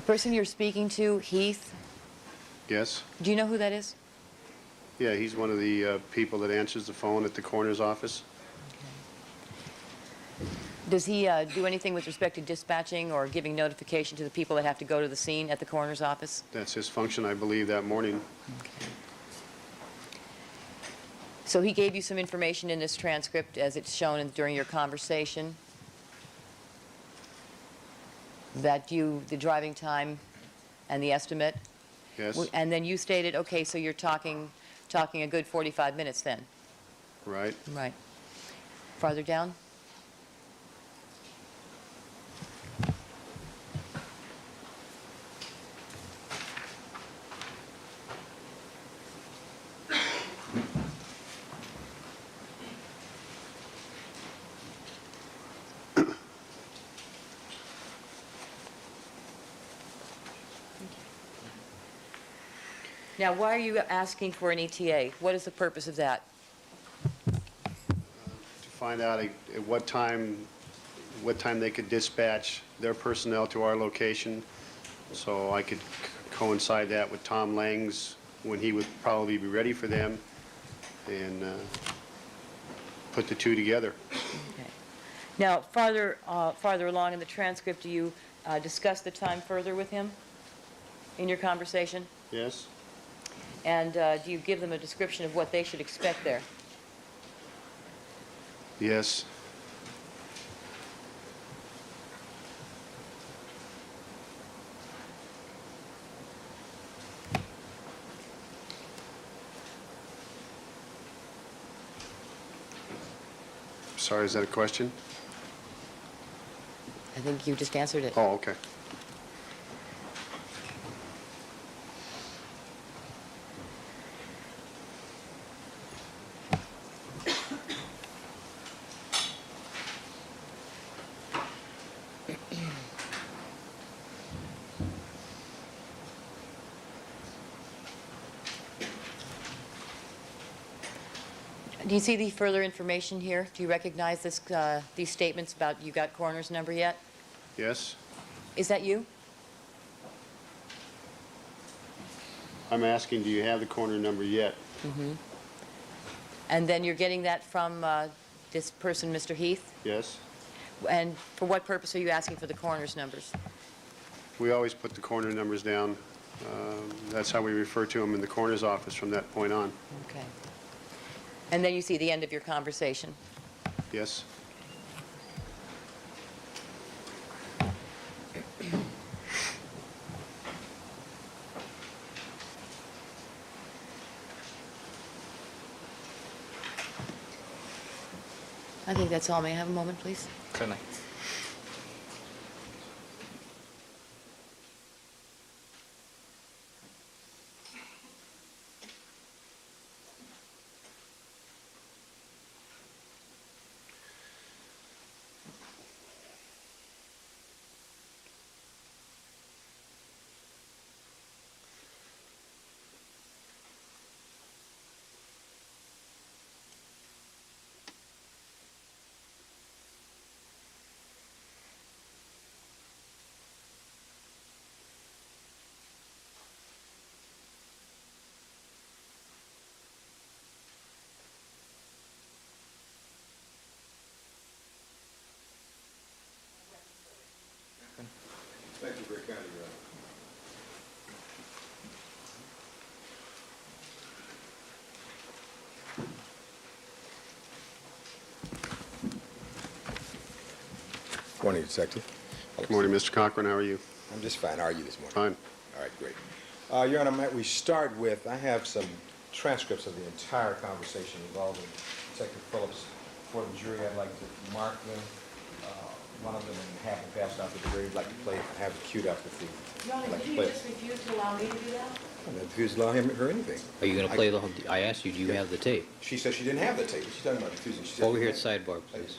person you're speaking to, Heath, Yes? do you know who that is? Yeah, he's one of the people that answers the phone at the coroner's office. Does he do anything with respect to dispatching or giving notification to the people that have to go to the scene at the coroner's office? That's his function, I believe, that morning. So he gave you some information in this transcript as it's shown during your conversation that the driving time and the estimate? Yes, And then you stated, okay, so you're talking a good 45 minutes then? right. Right. Farther down? Now, why are you asking for an ETA? What is the purpose of that? To find out at what time they could dispatch their personnel to our location, so I could coincide that with Tom Lang's, when he would probably be ready for them, and put the two together. Okay. Now, farther along in the transcript, do you discuss the time further with him in your conversation? Yes? And do you give them a description of what they should expect there? Yes. Sorry, is that a question? I think you just answered it. Oh, okay. Do you see the further information here? Do you recognize these statements about you got coroner's number yet? Yes? Is that you? I'm asking, do you have the corner number yet? Mm-hmm. And then you're getting that from this person, Mr. Heath? Yes? And for what purpose are you asking for the coroner's numbers? We always put the corner numbers down. That's how we refer to them in the coroner's office from that point on. Okay. And then you see the end of your conversation. Yes? I think that's all. May I have a moment, please? Certainly. Thank you very kindly, Your Honor. Morning, Detective. Good morning, Mr. Cochran. How are you? I'm just fine. How are you this morning? Fine. All right, great. Your Honor, might we start with, I have some transcripts of the entire conversation involving Detective Phillips for the jury. I'd like to mark them, one of them, and have them passed out to the jury. I'd like to play, have it queued up with the... Your Honor, I'd like did to you play it. just refuse to allow me to do that? I refuse to allow him or anything. Are you going to play the whole, I asked you, do you have the tape? She said she didn't have the tape. She's talking about refusing. She said Over she here at didn't. sidebar, please.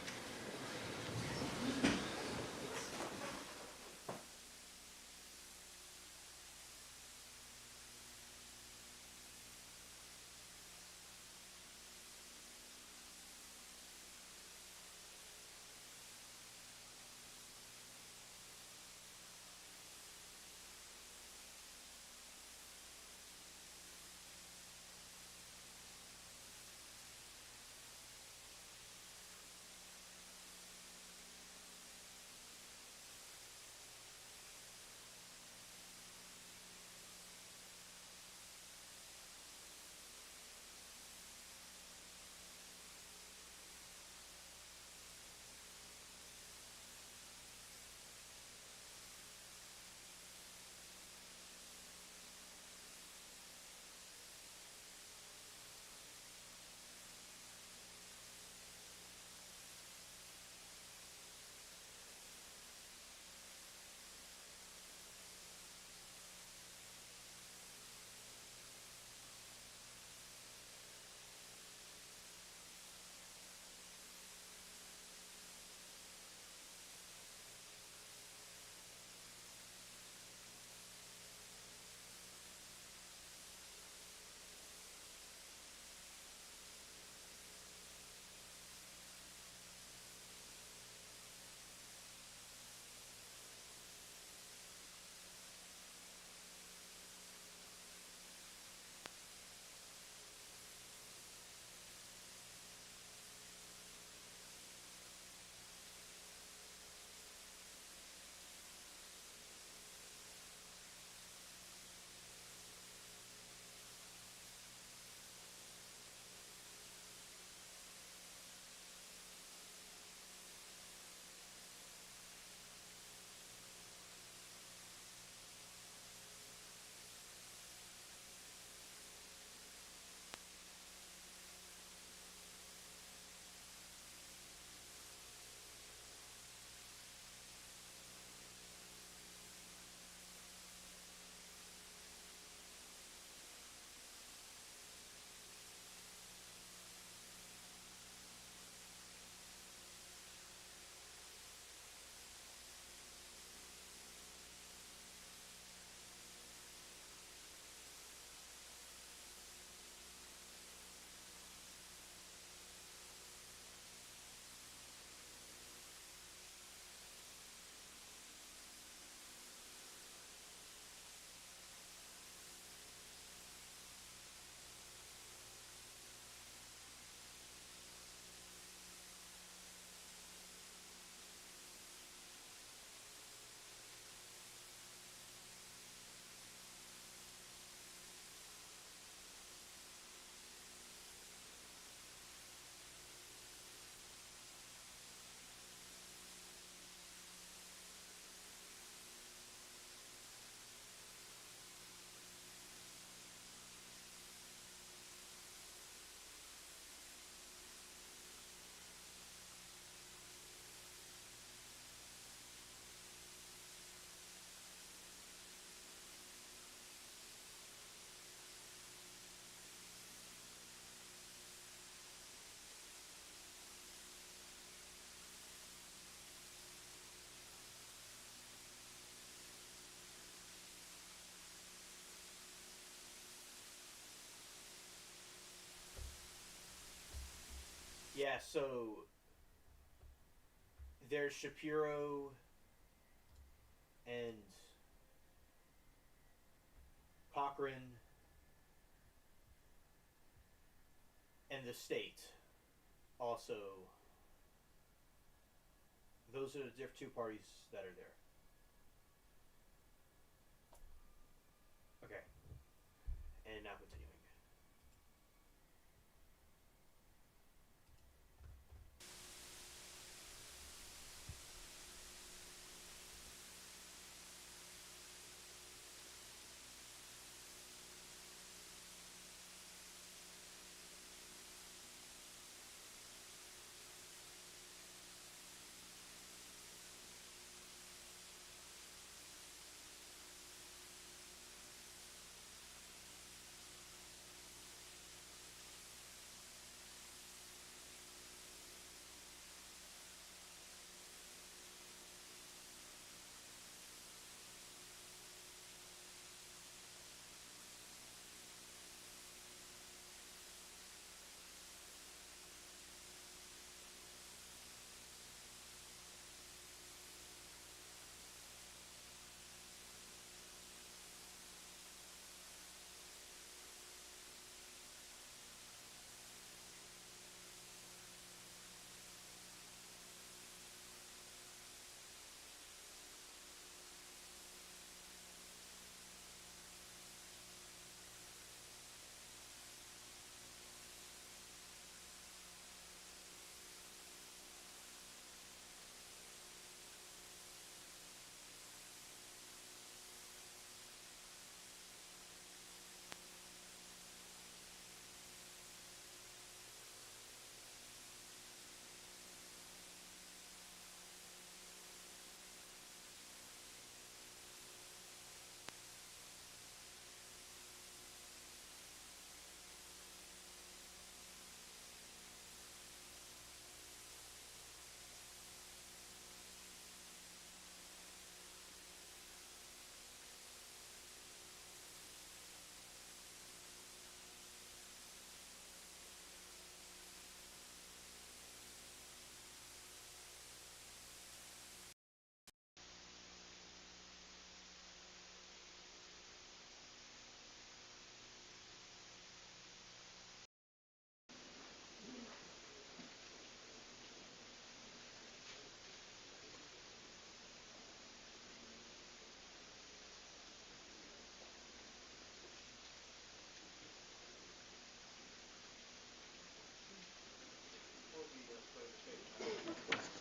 so there's Shapiro and Cochran and the state also. Those are the two parties that are there. Okay. And now continuing.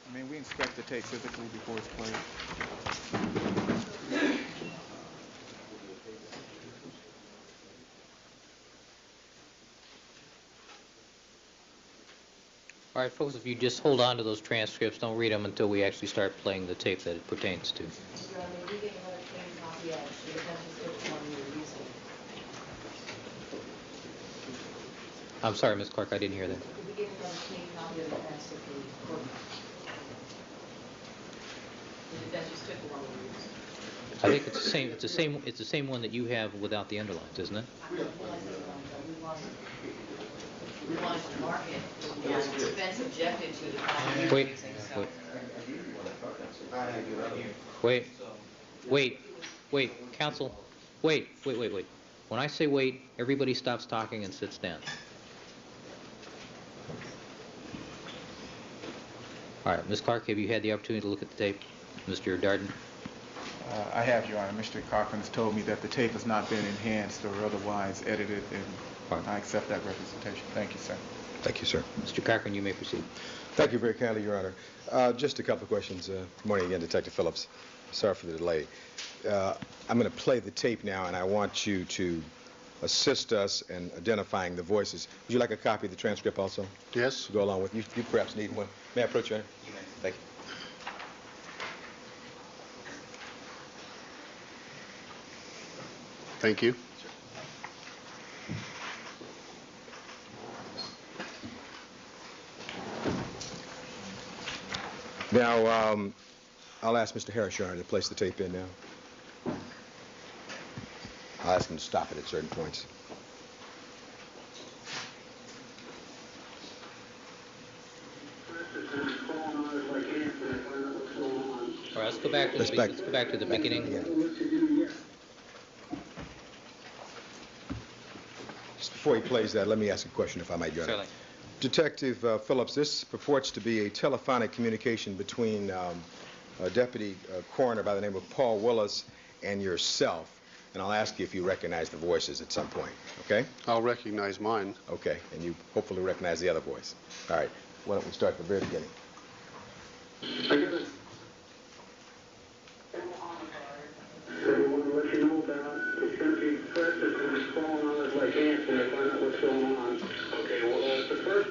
I mean, we inspect the tape physically before it's played. All right, folks, if you just hold on to those transcripts, don't read them until we actually start playing the tape that it pertains to. Your Honor, we get another clean copy of the defense's script one we were using. I'm sorry, Ms. Clark, I didn't hear that. Could we get another clean copy of the defense of the court? The defense just took the one we were using. I think it's the same. It's the same one that you have without the underlines, isn't it? I realize this one, but we wanted to mark it, and the defense objected to the copy we were Wait, using, so. wait, wait, counsel, wait. When I say wait, everybody stops talking and sits down. All right, Ms. Clark, have you had the opportunity to look at the tape? Mr. Darden? I have, Your Honor. Mr. Cochran has told me that the tape has not been enhanced or otherwise edited, and I accept that representation. Thank you, sir. Thank you, sir. Mr. Cochran, you may proceed. Thank you very kindly, Your Honor. Just a couple of questions. Good morning again, Detective Phillips. Sorry for the delay. I'm going to play the tape now, and I want you to assist us in identifying the voices. Would you like a copy of the transcript also? Yes. To go along with you? You perhaps need one. May I approach you, Your Honor? You may. Thank you. Thank you. Now, I'll ask Mr. Harris, Your Honor, to place the tape in now. I'll ask him to stop it at certain points. let's go back to Let's the, back- let's go back to the beginning. Just before he plays that, let me ask a question, if I might, Your Honor. Certainly. Detective Phillips, this purports to be a telephonic communication between a deputy coroner by the name of Paul Willis and yourself, and I'll ask you if you recognize the voices at some point, okay? I'll recognize mine. Okay, and you hopefully recognize the other voice. All right, why don't we start at the very beginning? So we want to let you know about, it's going to be pressed and it's falling on us like ants when they find out what's going on. Okay, well, the first...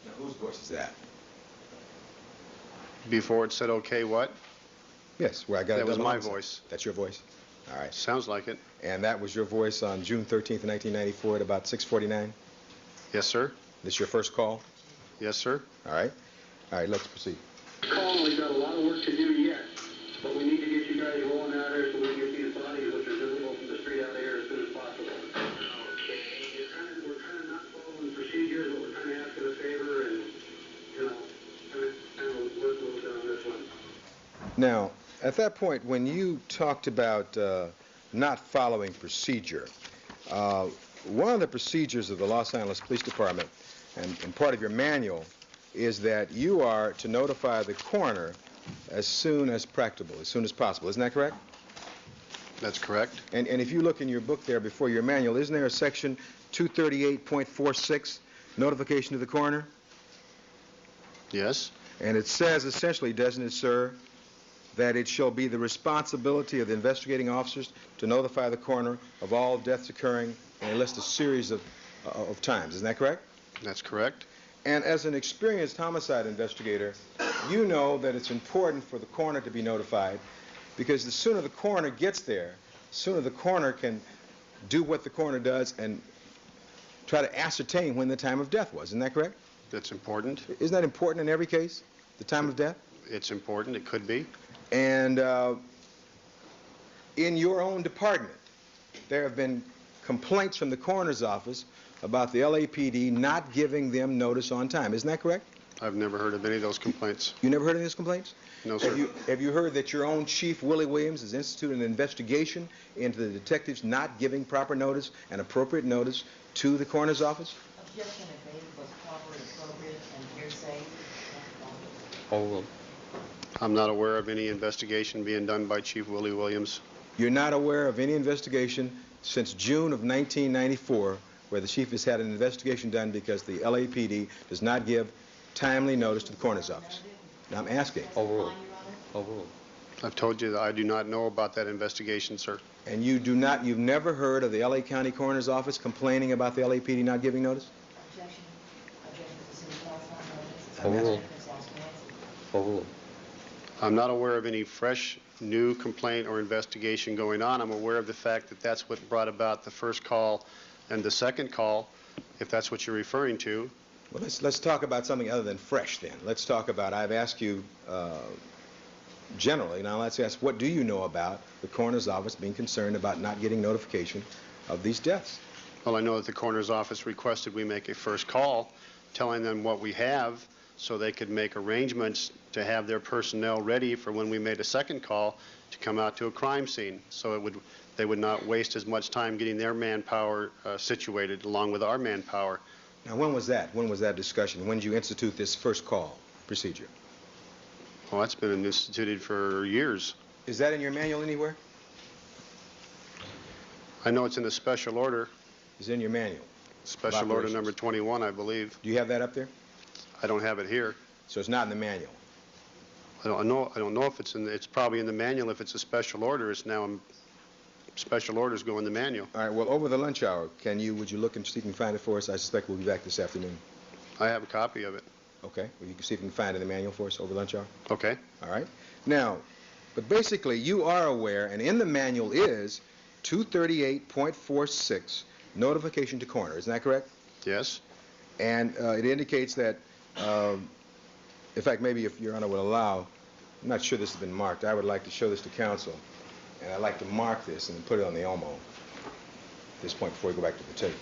Now, whose voice is that? Before it said okay, what? Yes, where I got it That was done my alongside. voice. That's your voice? All right. Sounds like it. And that was your voice on June 13th, 1994 at about 6:49? Yes, sir. This your first call? Yes, sir. All right. All right, let's proceed. Call, we've got a lot of work to do yet, but we need to get you guys rolling out here so we can get these bodies, which are visible from the street out of here, as soon as possible. Okay. We're kind of not following procedures, but we're kind of asking a favor and, you know, kind of work a little bit on this one. Now, at that point, when you talked about not following procedure, one of the procedures of the Los Angeles Police Department, and part of your manual, is that you are to notify the coroner as soon as practicable, as soon as possible. Isn't that correct? That's correct. And if you look in your book there before your manual, isn't there a section 238.46, notification to the coroner? Yes. And it says essentially, doesn't it, sir, that it shall be the responsibility of the investigating officers to notify the coroner of all deaths occurring, and they list a series of times. Isn't that correct? That's correct. And as an experienced homicide investigator, you know that it's important for the coroner to be notified, because the sooner the coroner gets there, the sooner the coroner can do what the coroner does and try to ascertain when the time of death was. Isn't that correct? That's important. Isn't that important in every case, the time of death? It's important. It could be. And in your own department, there have been complaints from the coroner's office about the LAPD not giving them notice on time. Isn't that correct? I've never heard of any of those complaints. You never heard of these complaints? No, sir. Have you heard that your own chief, Willie Williams, has instituted an investigation into the detectives not giving proper notice and appropriate notice to the coroner's office? Objection if made was proper, appropriate, and hearsay. Overruled. I'm not aware of any investigation being done by Chief Willie Williams. You're not aware of any investigation since June of 1994 where the chief has had an investigation done because the LAPD does not give timely notice to the coroner's office? Now, I'm asking. Overruled. Overruled. I've told you that I do not know about that investigation, sir. And you've never heard of the LA County Coroner's Office complaining about the LAPD not giving notice? Objection. Objection to the city council. Overruled. Overruled. I'm not aware of any fresh, new complaint or investigation going on. I'm aware of the fact that that's what brought about the first call and the second call, if that's what you're referring to. Well, let's talk about something other than fresh then. Let's talk about, I've asked you generally, now let's ask, what do you know about the coroner's office being concerned about not getting notification of these deaths? Well, I know that the coroner's office requested we make a first call, telling them what we have, so they could make arrangements to have their personnel ready for when we made a second call to come out to a crime scene. So they would not waste as much time getting their manpower situated along with our manpower. Now, when was that? When was that discussion? When did you institute this first call procedure? Well, that's been instituted for years. Is that in your manual anywhere? I know it's in the special order. It's in your manual? Special order number 21, I believe. Do you have that up there? I don't have it here. So it's not in the manual? I don't know if it's in it's probably in the manual. If it's a special order, it's now in special orders go in the manual. All right, well, over the lunch hour, would you look and see if you can find it for us? I suspect we'll be back this afternoon. I have a copy of it. Okay, well, you can see if you can find it in the manual for us over lunch hour? Okay. All right. Now, but basically, you are aware, and in the manual is 238.46, notification to coroner. Isn't that correct? Yes. And it indicates that, in fact, maybe if Your Honor would allow, I'm not sure this has been marked. I would like to show this to counsel, and I'd like to mark this and put it on the Elmo at this point before we go back to the tape.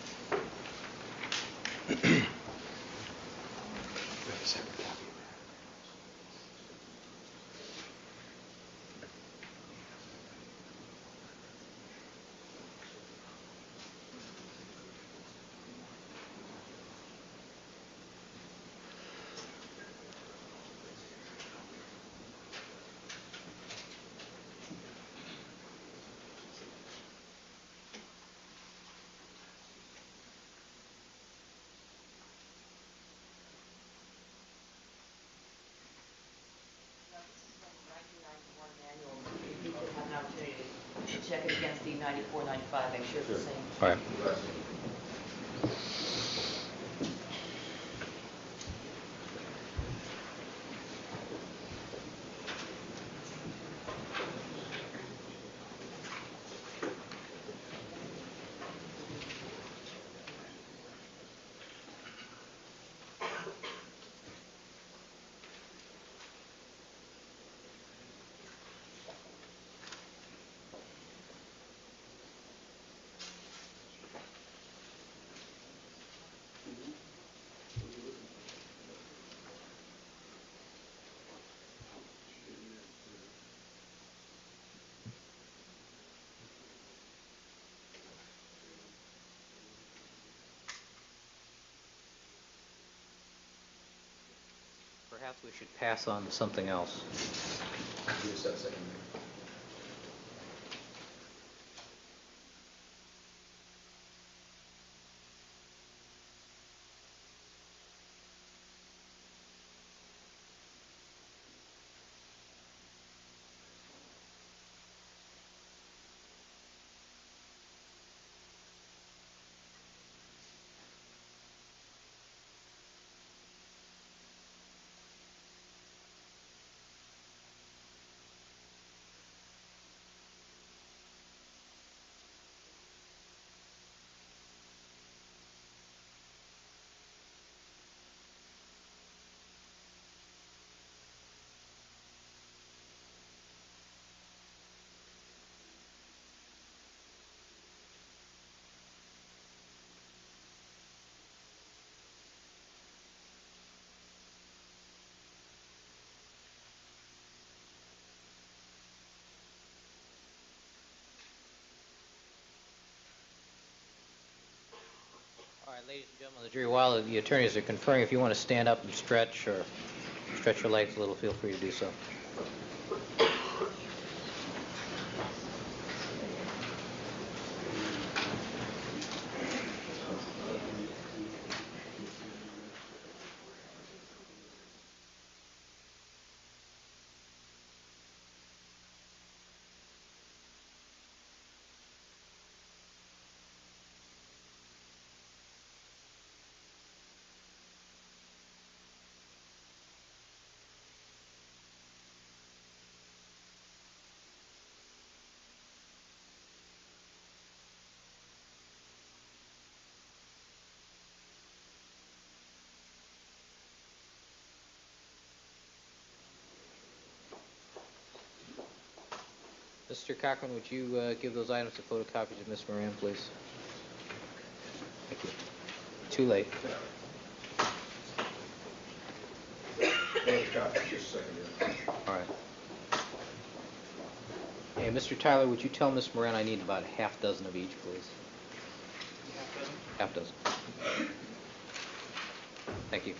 check it against the 94, 95, make sure it's the same. All right. Perhaps we should pass on to something else. Just a second. All right, ladies and gentlemen of the jury, while the attorneys are conferring, if you want to stand up and stretch or stretch your legs a little, feel free to do so. Mr. Cochran, would you give those items to photocopies of Ms. Moran, please? Thank you. Too late. All right. Hey, Mr. Tyler, would you tell Ms. Moran I need about a half dozen of each, please? Half dozen? Thank you.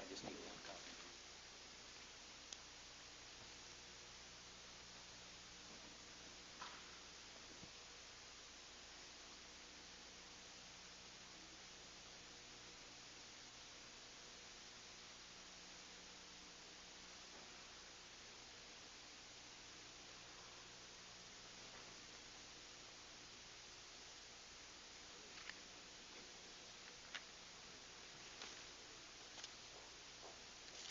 I just need one copy.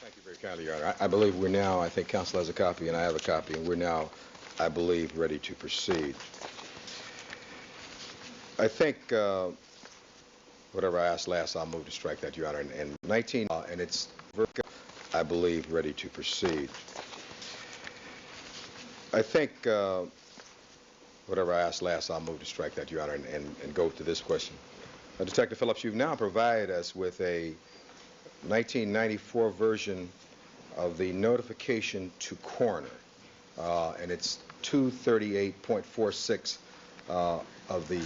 Thank you very kindly, Your Honor. I believe we're now, I think counsel has a copy and I have a copy, and we're now, I believe, ready to proceed. I think whatever I asked last, I'll move to strike that, Your Honor. And 19, and it's, I believe, ready to proceed. I think whatever I asked last, I'll move to strike that, Your Honor, and go to this question. Detective Phillips, you've now provided us with a 1994 version of the notification to coroner, and it's 238.46 of the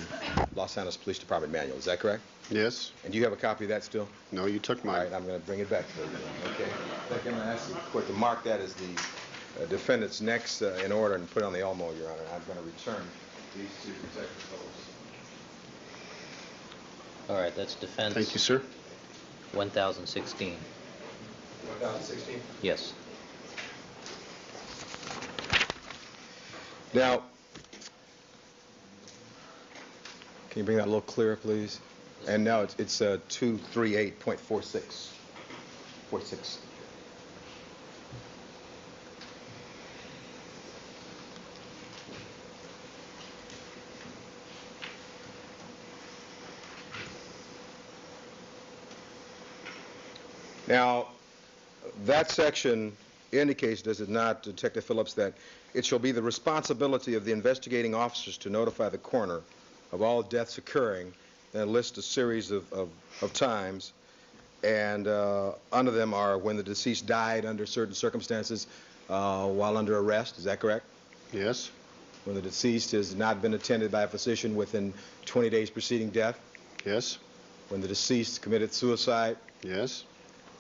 Los Angeles Police Department manual. Is that correct? Yes. And do you have a copy of that still? No, you took mine. All right, I'm going to bring it back to you. Okay. I'm going to ask the court to mark that as the defendant's next in order and put it on the Elmo, Your Honor. I'm going to return these to Detective Phillips. All right, that's defense. Thank you, sir. 1016. 1016? Yes. Now, can you bring that a little clearer, please? And now it's 238.46. 46. Now, that section indicates, does it not, Detective Phillips, that it shall be the responsibility of the investigating officers to notify the coroner of all deaths occurring, and list a series of times, and under them are when the deceased died under certain circumstances while under arrest. Is that correct? Yes. When the deceased has not been attended by a physician within 20 days preceding death. Yes. When the deceased committed suicide. Yes.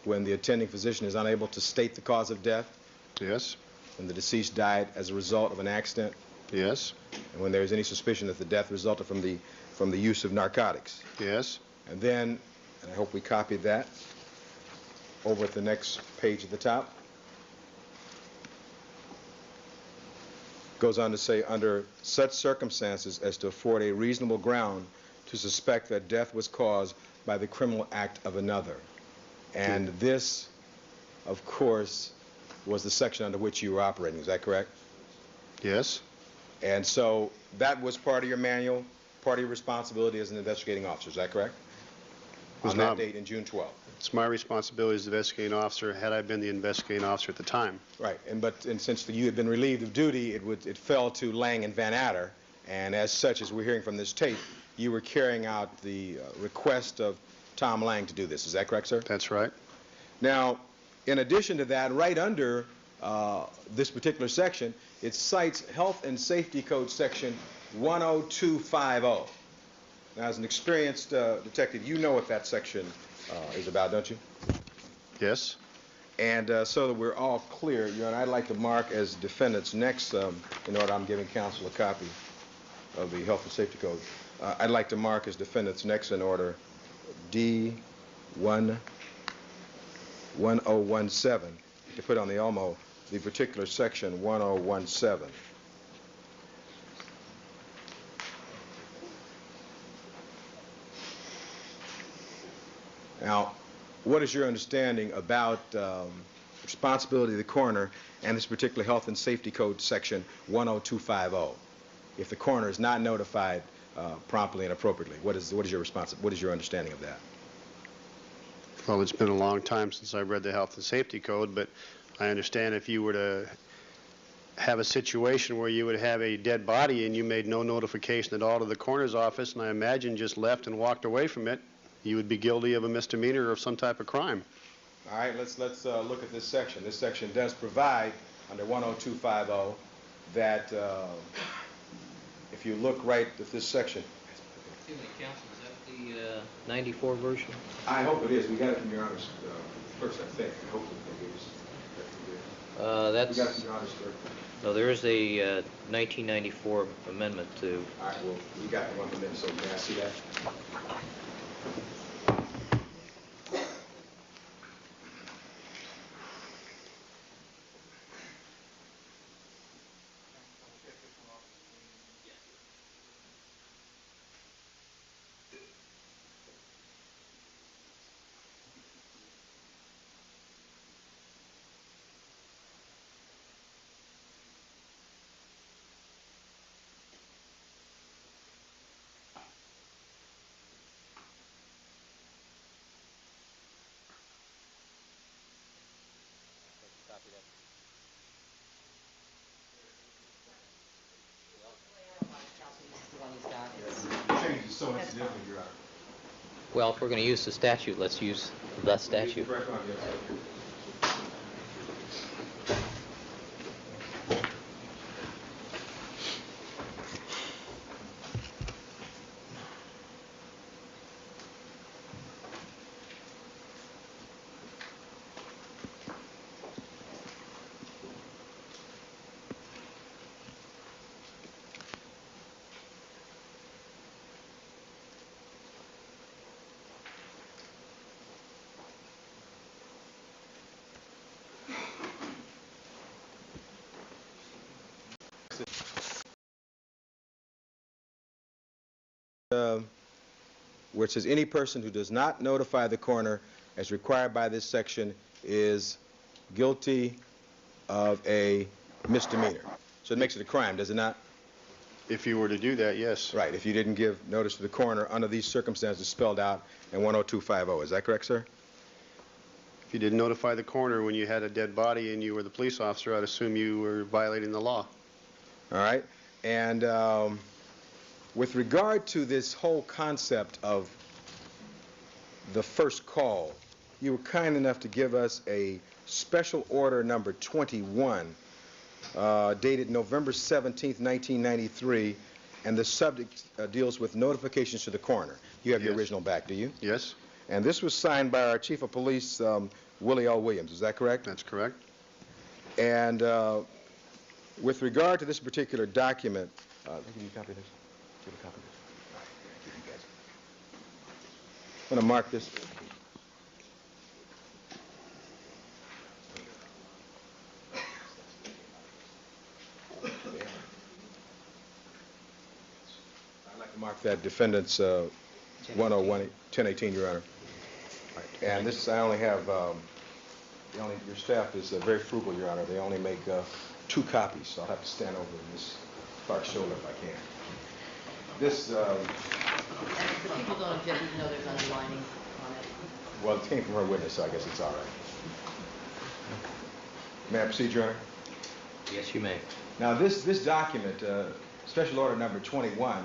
When the attending physician is unable to state the cause of death. Yes. When the deceased died as a result of an accident. Yes. And when there is any suspicion that the death resulted from the use of narcotics. Yes. And then, and I hope we copied that, over at the next page at the top, goes on to say, under such circumstances as to afford a reasonable ground to suspect that death was caused by the criminal act of another. And this, of course, was the section under which you were operating. Is that correct? Yes. And so that was part of your manual, part of your responsibility as an investigating officer. Is that correct? On that date in June 12th. It's my responsibility as the investigating officer had I been the investigating officer at the time. Right. And since you had been relieved of duty, it fell to Lang and Van Adder, and as such, as we're hearing from this tape, you were carrying out the request of Tom Lang to do this. Is that correct, sir? That's right. Now, in addition to that, right under this particular section, it cites Health and Safety Code section 10250. Now, as an experienced detective, you know what that section is about, don't you? Yes. And so that we're all clear, Your Honor, I'd like to mark as defendants next, in order I'm giving counsel a copy of the Health and Safety Code. I'd like to mark as defendants next in order D1017, to put on the Elmo the particular section 1017. Now, what is your understanding about responsibility of the coroner and this particular Health and Safety Code section 10250? If the coroner is not notified promptly and appropriately, what is your understanding of that? Well, it's been a long time since I've read the Health and Safety Code, but I understand if you were to have a situation where you would have a dead body and you made no notification at all to the coroner's office, and I imagine just left and walked away from it, you would be guilty of a misdemeanor or of some type of crime. All right, let's look at this section. This section does provide, under 10250, that if you look right at this section. Excuse me, counsel, is that the 94 version? I hope it is. We got it from Your Honor's clerks, I think. I hope it is. That's. We got it from Your Honor's clerk. No, there is a 1994 amendment to. All right, well, we got the one from Minnesota. May I see that? so incidental, Your Honor. Well, if we're going to use the statute, let's use the statute. Correct, Your Honor, yes. Where it says any person who does not notify the coroner as required by this section is guilty of a misdemeanor. So it makes it a crime, does it not? If you were to do that, yes. Right, if you didn't give notice to the coroner under these circumstances spelled out in 10250. Is that correct, sir? If you didn't notify the coroner when you had a dead body and you were the police officer, I'd assume you were violating the law. All right. And with regard to this whole concept of the first call, you were kind enough to give us a special order number 21, dated November 17th, 1993, and the subject deals with notifications to the coroner. You have your original back, do you? Yes. And this was signed by our Chief of Police, Willie L. Williams. Is that correct? That's correct. And with regard to this particular document, can you copy this? Give a copy of this. All right, thank you, guys. I'm going to mark this. I'd like to mark that defendant's 1018, Your Honor. All right. And this, I only have, your staff is very frugal, Your Honor. They only make 2 copies, so I'll have to stand over Ms. Clark's shoulder if I can. This, And the people don't object even though there's underlining on it. well, it came from her witness, so I guess it's all right. May I proceed, Your Honor? Yes, you may. Now, this document, Special Order Number 21,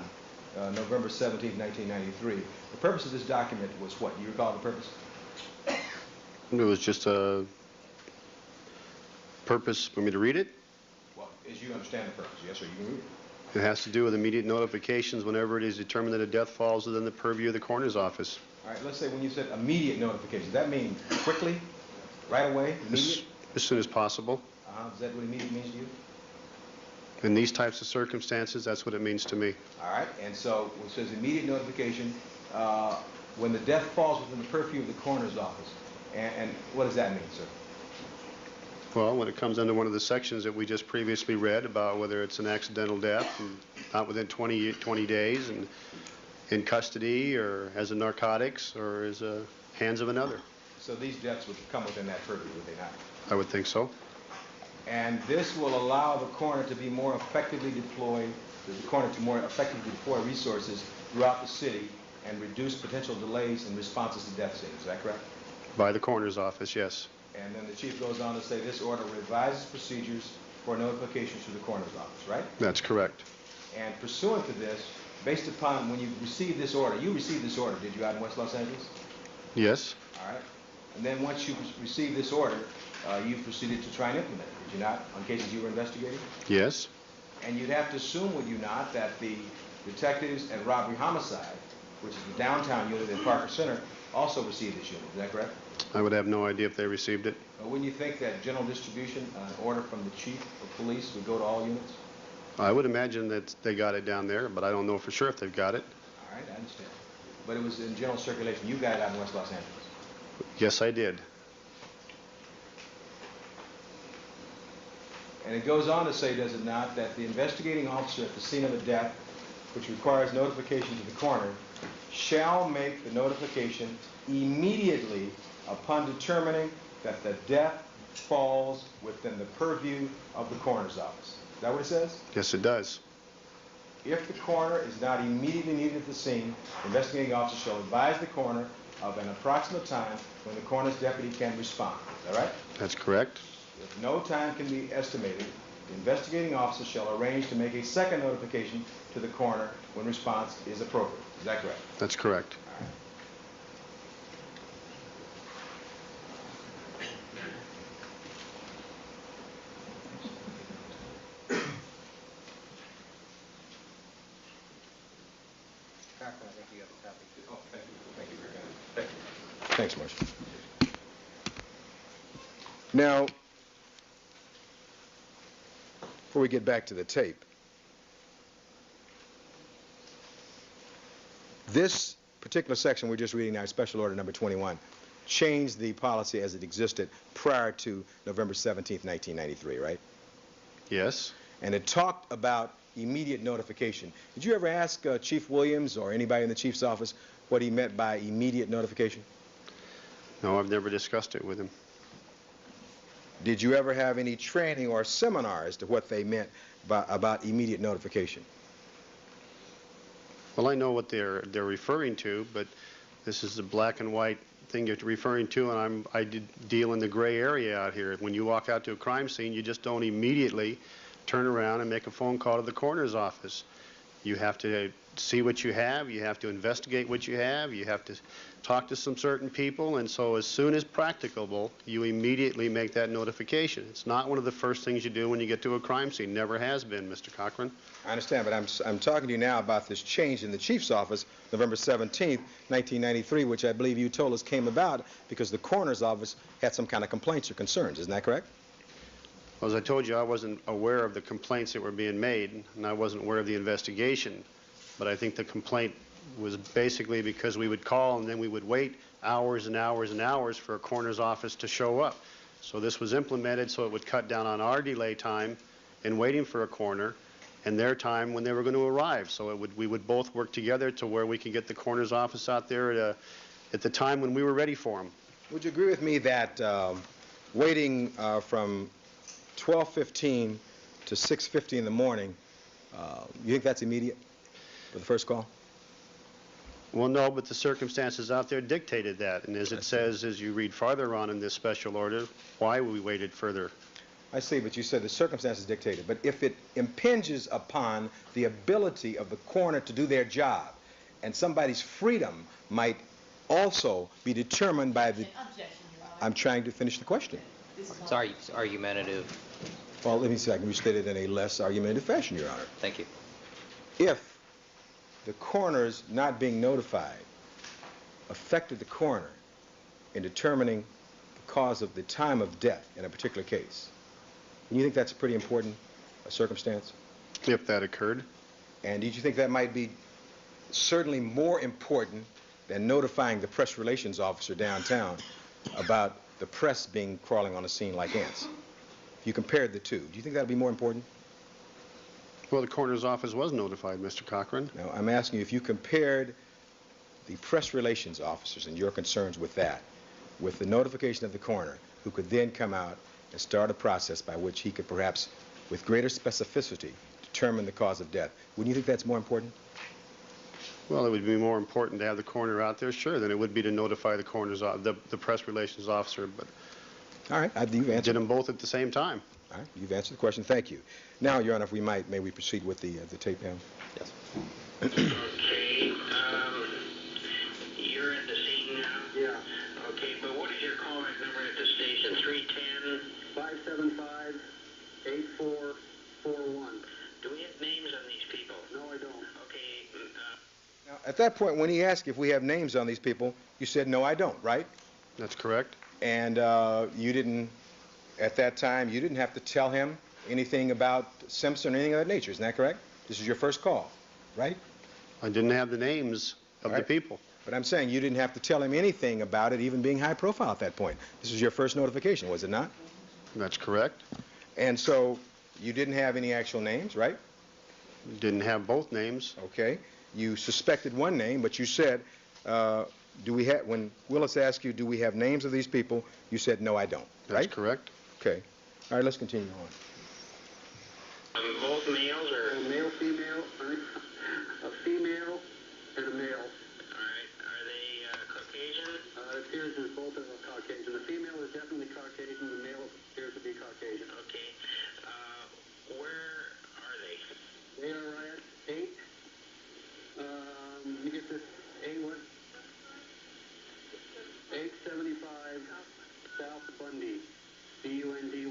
November 17, 1993, the purpose of this document was what? Do you recall the purpose? It was just a purpose for me to read it. Well, as you understand the purpose, yes, sir, you can read it. It has to do with immediate notifications whenever it is determined that a death falls within the purview of the coroner's office. All right, let's say when you said immediate notification, does that mean quickly, right away, immediate? As soon as possible. Is that what immediate means to you? In these types of circumstances, that's what it means to me. All right, and so it says immediate notification when the death falls within the purview of the coroner's office. And what does that mean, sir? Well, when it comes under one of the sections that we just previously read about whether it's an accidental death and not within 20 days and in custody or as a narcotics or as a hands of another. So these deaths would come within that purview, would they not? I would think so. And this will allow the coroner to be more effectively deployed, resources throughout the city and reduce potential delays in responses to death scenes. Is that correct? By the coroner's office, yes. And then the chief goes on to say this order revises procedures for notifications to the coroner's office, right? That's correct. And pursuant to this, based upon when you received this order, you received this order, did you, out in West Los Angeles? Yes. All right. And then once you received this order, you proceeded to try and implement it, did you not, on cases you were investigating? Yes. And you'd have to assume, would you not, that the detectives at robbery homicide, which is the downtown unit in Parker Center, also received this unit. Is that correct? I would have no idea if they received it. Wouldn't you think that general distribution, an order from the chief of police, would go to all units? I would imagine that they got it down there, but I don't know for sure if they've got it. All right, I understand. But it was in general circulation. You got it out in West Los Angeles. Yes, I did. And it goes on to say, does it not, that the investigating officer at the scene of a death, which requires notification to the coroner, shall make the notification immediately upon determining that the death falls within the purview of the coroner's office. Is that what it says? Yes, it does. If the coroner is not immediately needed at the scene, the investigating officer shall advise the coroner of an approximate time when the coroner's deputy can respond. Is that right? That's correct. If no time can be estimated, The investigating officer shall arrange to make a second notification to the coroner when response is appropriate. Is that correct? That's correct. Thanks, Marshall. Now, before we get back to the tape, this particular section we're just reading now, Special Order Number 21, changed the policy as it existed prior to November 17th, 1993, right? Yes. And it talked about immediate notification. Did you ever ask Chief Williams or anybody in the chief's office what he meant by immediate notification? No, I've never discussed it with him. Did you ever have any training or seminar as to what they meant about immediate notification? Well, I know what they're referring to, but this is the black and white thing you're referring to, and I deal in the gray area out here. When you walk out to a crime scene, you just don't immediately turn around and make a phone call to the coroner's office. You have to see what you have, you have to investigate what you have to talk to some certain people, and so as soon as practicable, you immediately make that notification. It's not one of the first things you do when you get to a crime scene. Never has been, Mr. Cochran. I understand, but I'm talking to you now about this change in the chief's office, November 17th, 1993, which I believe you told us came about because the coroner's office had some kind of complaints or concerns. Isn't that correct? Well, as I told you, I wasn't aware of the complaints that were being made, and I wasn't aware of the investigation. But I think the complaint was basically because we would call and then we would wait hours and hours and hours for a coroner's office to show up. So this was implemented so it would cut down on our delay time in waiting for a coroner and their time when they were going to arrive. So we would both work together to where we could get the coroner's office out there at the time when we were ready for them. Would you agree with me that waiting from 12:15 to 6:50 in the morning, you think that's immediate for the first call? Well, no, but the circumstances out there dictated that. And as it says, as you read farther on in this special order, why we waited further. I see, but you said the circumstances dictated. But if it impinges upon the ability of the coroner to do their job, and somebody's freedom might also be determined by the... I'm trying to finish the question. It's argumentative. Well, let me see if I can restate it in a less argumentative fashion, Your Honor. Thank you. If the coroner's not being notified affected the coroner in determining the cause of the time of death in a particular case, and you think that's a pretty important circumstance? If that occurred. And did you think that might be certainly more important than notifying the press relations officer downtown about the press being crawling on the scene like ants? If you compared the two, do you think that would be more important? Well, the coroner's office was notified, Mr. Cochran. No, I'm asking you if you compared the press relations officers and your concerns with that, with the notification of the coroner, who could then come out and start a process by which he could perhaps, with greater specificity, determine the cause of death. Wouldn't you think that's more important? Well, it would be more important to have the coroner out there, sure, than it would be to notify the the press relations officer. But all right, you've answered. Did them both at the same time. All right, you've answered the question. Thank you. Now, Your Honor, if we might, may we proceed with the tape now? Yes. Okay, you're at the scene now? Yeah. Okay, but what is your callback number at the station? 310-575-8441. Do we have names on these people? No, I don't. Okay. Now, at that point, when he asked if we have names on these people, you said, no, I don't, right? That's correct. And you didn't, at that time, you didn't have to tell him anything about Simpson or anything of that nature. Isn't that correct? This is your first call, right? I didn't have the names of the people. But I'm saying you didn't have to tell him anything about it, even being high profile at that point. This was your first notification, was it not? That's correct. And so you didn't have any actual names, right? Didn't have both names. Okay. You suspected one name, but you said, do we have, when Willis asked you, do we have names of these people, you said, no, I don't, right? That's correct. Okay. All right, let's continue on. Both males or? Male, female, a female and a male. All right. Are they Caucasian? It appears that both of them are Caucasian. The female is definitely Caucasian. The male appears to be Caucasian. Okay. Bundy.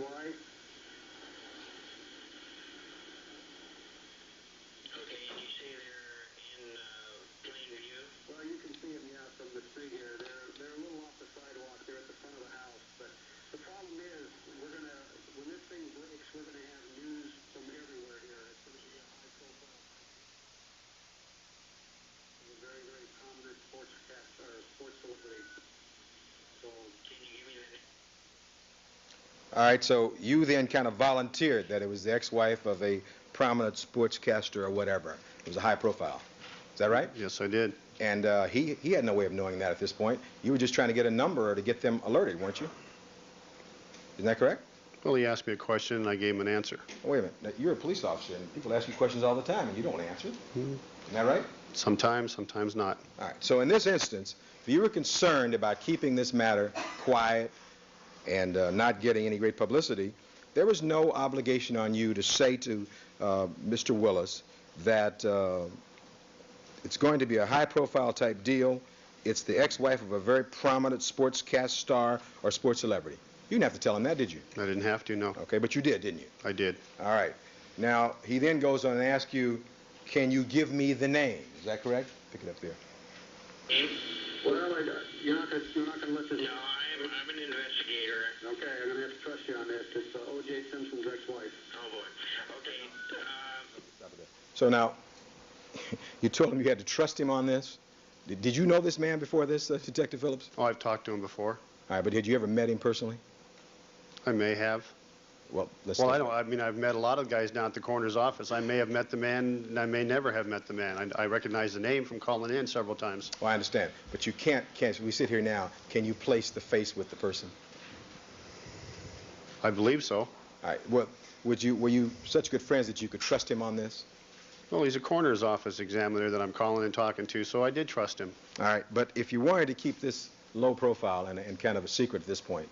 Okay, and you say they're in plain view? Well, you can see them, yeah, from the street here. They're a little off the sidewalk. They're at the front of the house. But the problem is, when this thing breaks, we're gonna have news from everywhere here. It's gonna be a high profile. A very, very prominent sports celebrity. So, can you give me the name? All right, so you then kind of volunteered that it was the ex-wife of a prominent sportscaster or whatever. It was a high profile. Is that right? Yes, I did. And he had no way of knowing that at this point. You were just trying to get a number to get them alerted, weren't you? Isn't that correct? Well, he asked me a question, and I gave him an answer. Oh, wait a minute. Now, you're a police officer, and people ask you questions all the time, and you don't answer. Isn't that right? Sometimes, sometimes not. All right. So in this instance, if you were concerned about keeping this matter quiet and not getting any great publicity, there was no obligation on you to say to Mr. Willis that it's going to be a high-profile type deal. It's the ex-wife of a very prominent sportscast star or sports celebrity. You didn't have to tell him that, did you? I didn't have to, no. Okay, but you did, didn't you? I did. All right. Now, he then goes on and asks you, can you give me the name? Is that correct? Pick it up there. Well, you're not gonna let this... No, I'm an investigator. Okay, I'm gonna have to trust you on this. It's O.J. Simpson's ex-wife. Oh, boy. Okay, So now, you told him you had to trust him on this. Did you know this man before this, Detective Phillips? Oh, I've talked to him before. All right, but had you ever met him personally? I may have. Well, I mean, I've met a lot of guys down at the coroner's office. I may have met the man, and I may never have met the man. I recognize the name from calling in several times. Well, I understand. But you can't, we sit here now, can you place the face with the person? I believe so. All right. Well, were you such good friends that you could trust him on this? Well, he's a coroner's office examiner that I'm calling and talking to, so I did trust him. All right. But if you wanted to keep this low profile and kind of a secret at this point,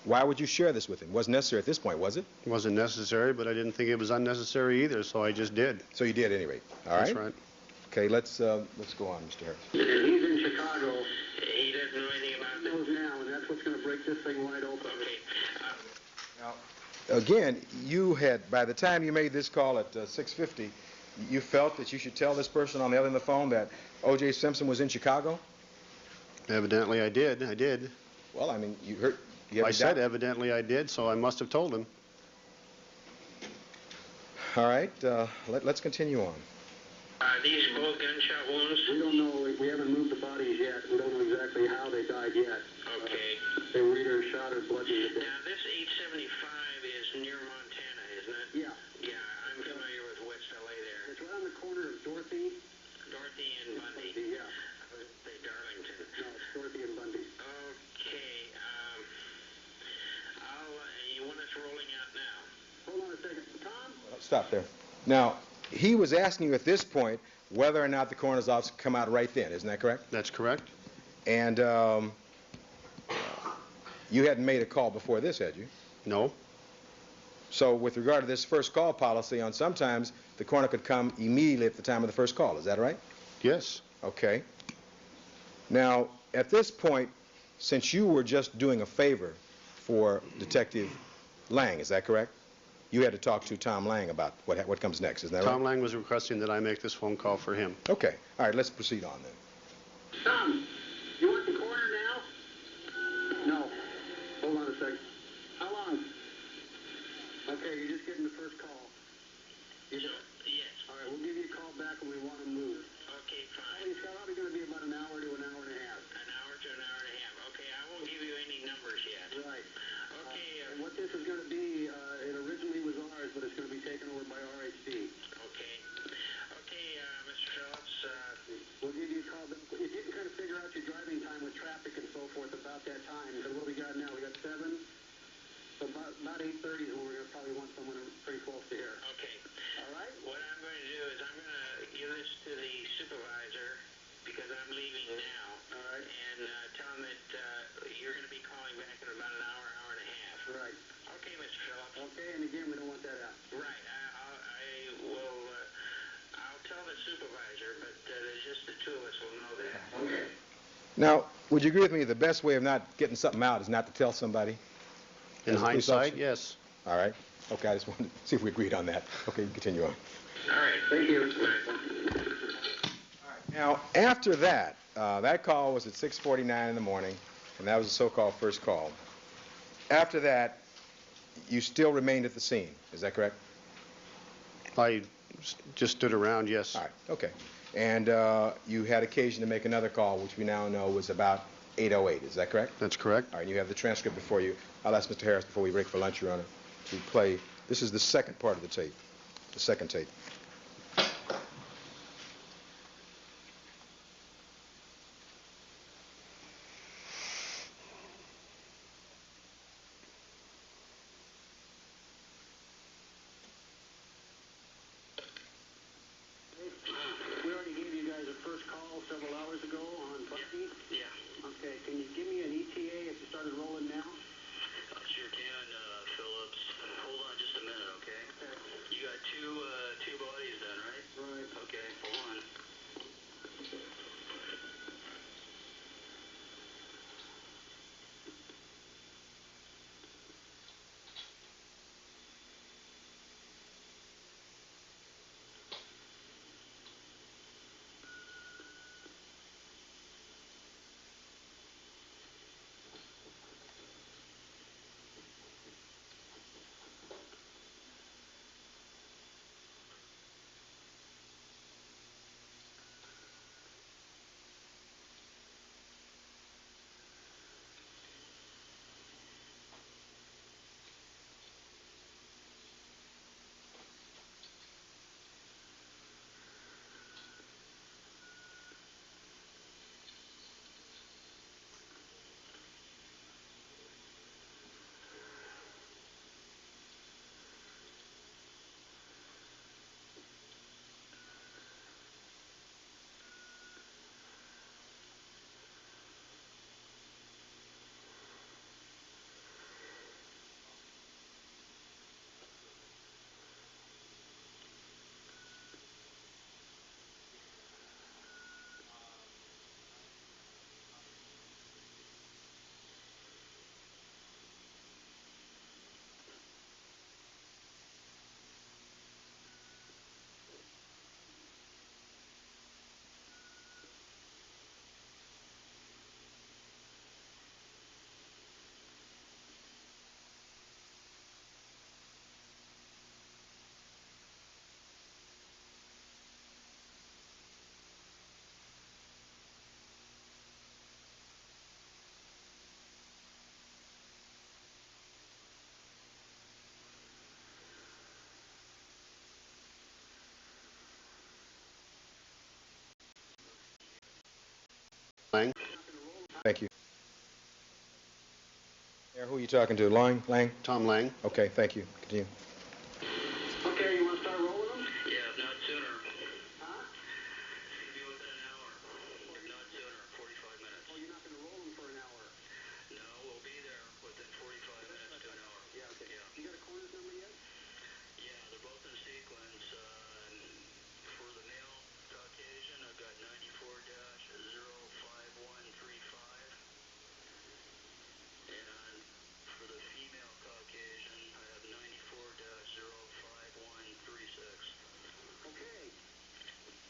why would you share this with him? It wasn't necessary at this point, was it? It wasn't necessary, but I didn't think it was unnecessary either, so I just did. So you did at any rate. All right? That's right. Okay, let's go on, Mr. Harris. He's in Chicago. He doesn't know anything about this. He knows now, and that's what's going to break this thing wide open. Okay. Now, again, you had, by the time you made this call at 6:50, you felt that you should tell this person on the other end of the phone that O.J. Simpson was in Chicago? Evidently I did. I did. Well, I mean, you heard... I said evidently I did, so I must have told him. All right, let's continue on. Are these both gunshot wounds? We don't know. We haven't moved the bodies yet. We don't know exactly how they died yet. Okay. They were either shot or bludgeoned. Now, this 875 is near Montana, isn't it? Yeah. Yeah, I'm familiar with West L.A. there. It's right on the corner of Dorothy and Bundy. Yeah. I was say Darlington. No, it's Dorothy and Bundy. Okay. You want us rolling out now? Hold on a second. Tom? Stop there. Now, he was asking you at this point whether or not the coroner's office could come out right then. Isn't that correct? That's correct. And you hadn't made a call before this, had you? No. So with regard to this first call policy, on sometimes the coroner could come immediately at the time of the first call. Is that right? Yes. Okay. Now, at this point, since you were just doing a favor for Detective Lang, is that correct? You had to talk to Tom Lang about what comes next, isn't that right? Tom Lang was requesting that I make this phone call for him. Okay. All right, let's proceed on then. Tom, you want the coroner now? No. Hold on a second. How long? Okay, you're just getting the first call. Yes. All right, we'll give you a call back when we want to move. Okay, fine. It's probably going to be about an hour to an hour and a half. An hour to an hour and a half. Okay, I won't give you any numbers yet. Right. Okay. And what this is going to be, it originally was ours, but it's going to be taken over by RHD. Okay. Okay, Mr. Phillips, we'll give you a call. If you can kind of figure out your driving time with traffic and so forth about that time, because what we got now, we got 7. So about 8:30 is when we're going to probably want someone pretty close to here. Okay. All right? What I'm going to do is I'm going to give this to the supervisor because I'm leaving now. All right. And tell him that you're going to be calling back in about an hour, hour and a half. Right. Okay, Mr. Phillips. Okay, and again, we don't want that out. Right. I'll tell the supervisor, but there's just the two of us will know that. Okay. Now, would you agree with me the best way of not getting something out is not to tell somebody? In as a police hindsight, officer? yes. All right. Okay, I just wanted to see if we agreed on that. Okay, you can continue on. All right, thank you. Now, after that, that call was at 6:49 in the morning, and that was the so-called first call. After that, you still remained at the scene. Is that correct? I just stood around, yes. All right, okay. And you had occasion to make another call, which we now know was about 8:08. Is that correct? That's correct. All right, you have the transcript before you. I'll ask Mr. Harris before we break for lunch, Your Honor, to play. This is the second part of the tape, the second tape. We already gave you guys a first call several hours ago on Bundy? Yeah. Okay, can you give me an ETA if you started rolling now? Sure can, Phillips. Hold on just a minute, okay? Okay. You got two bodies then, right? Right. Okay, hold on. Lang? Thank you. Who are you talking to? Lang? Tom Lang. Okay, thank you. Continue. Okay, you want to start rolling them? Yeah, if not sooner. Huh? Maybe within an hour. If not sooner, 45 minutes. Oh, you're not going to roll them for an hour? No, we'll be there within 45 minutes to an hour. Yeah, okay. Yeah. You got a corners number yet? Yeah, they're both in sequence. For the male Caucasian, I've got 94-05135. And for the female Caucasian, I have 94-05136. Okay.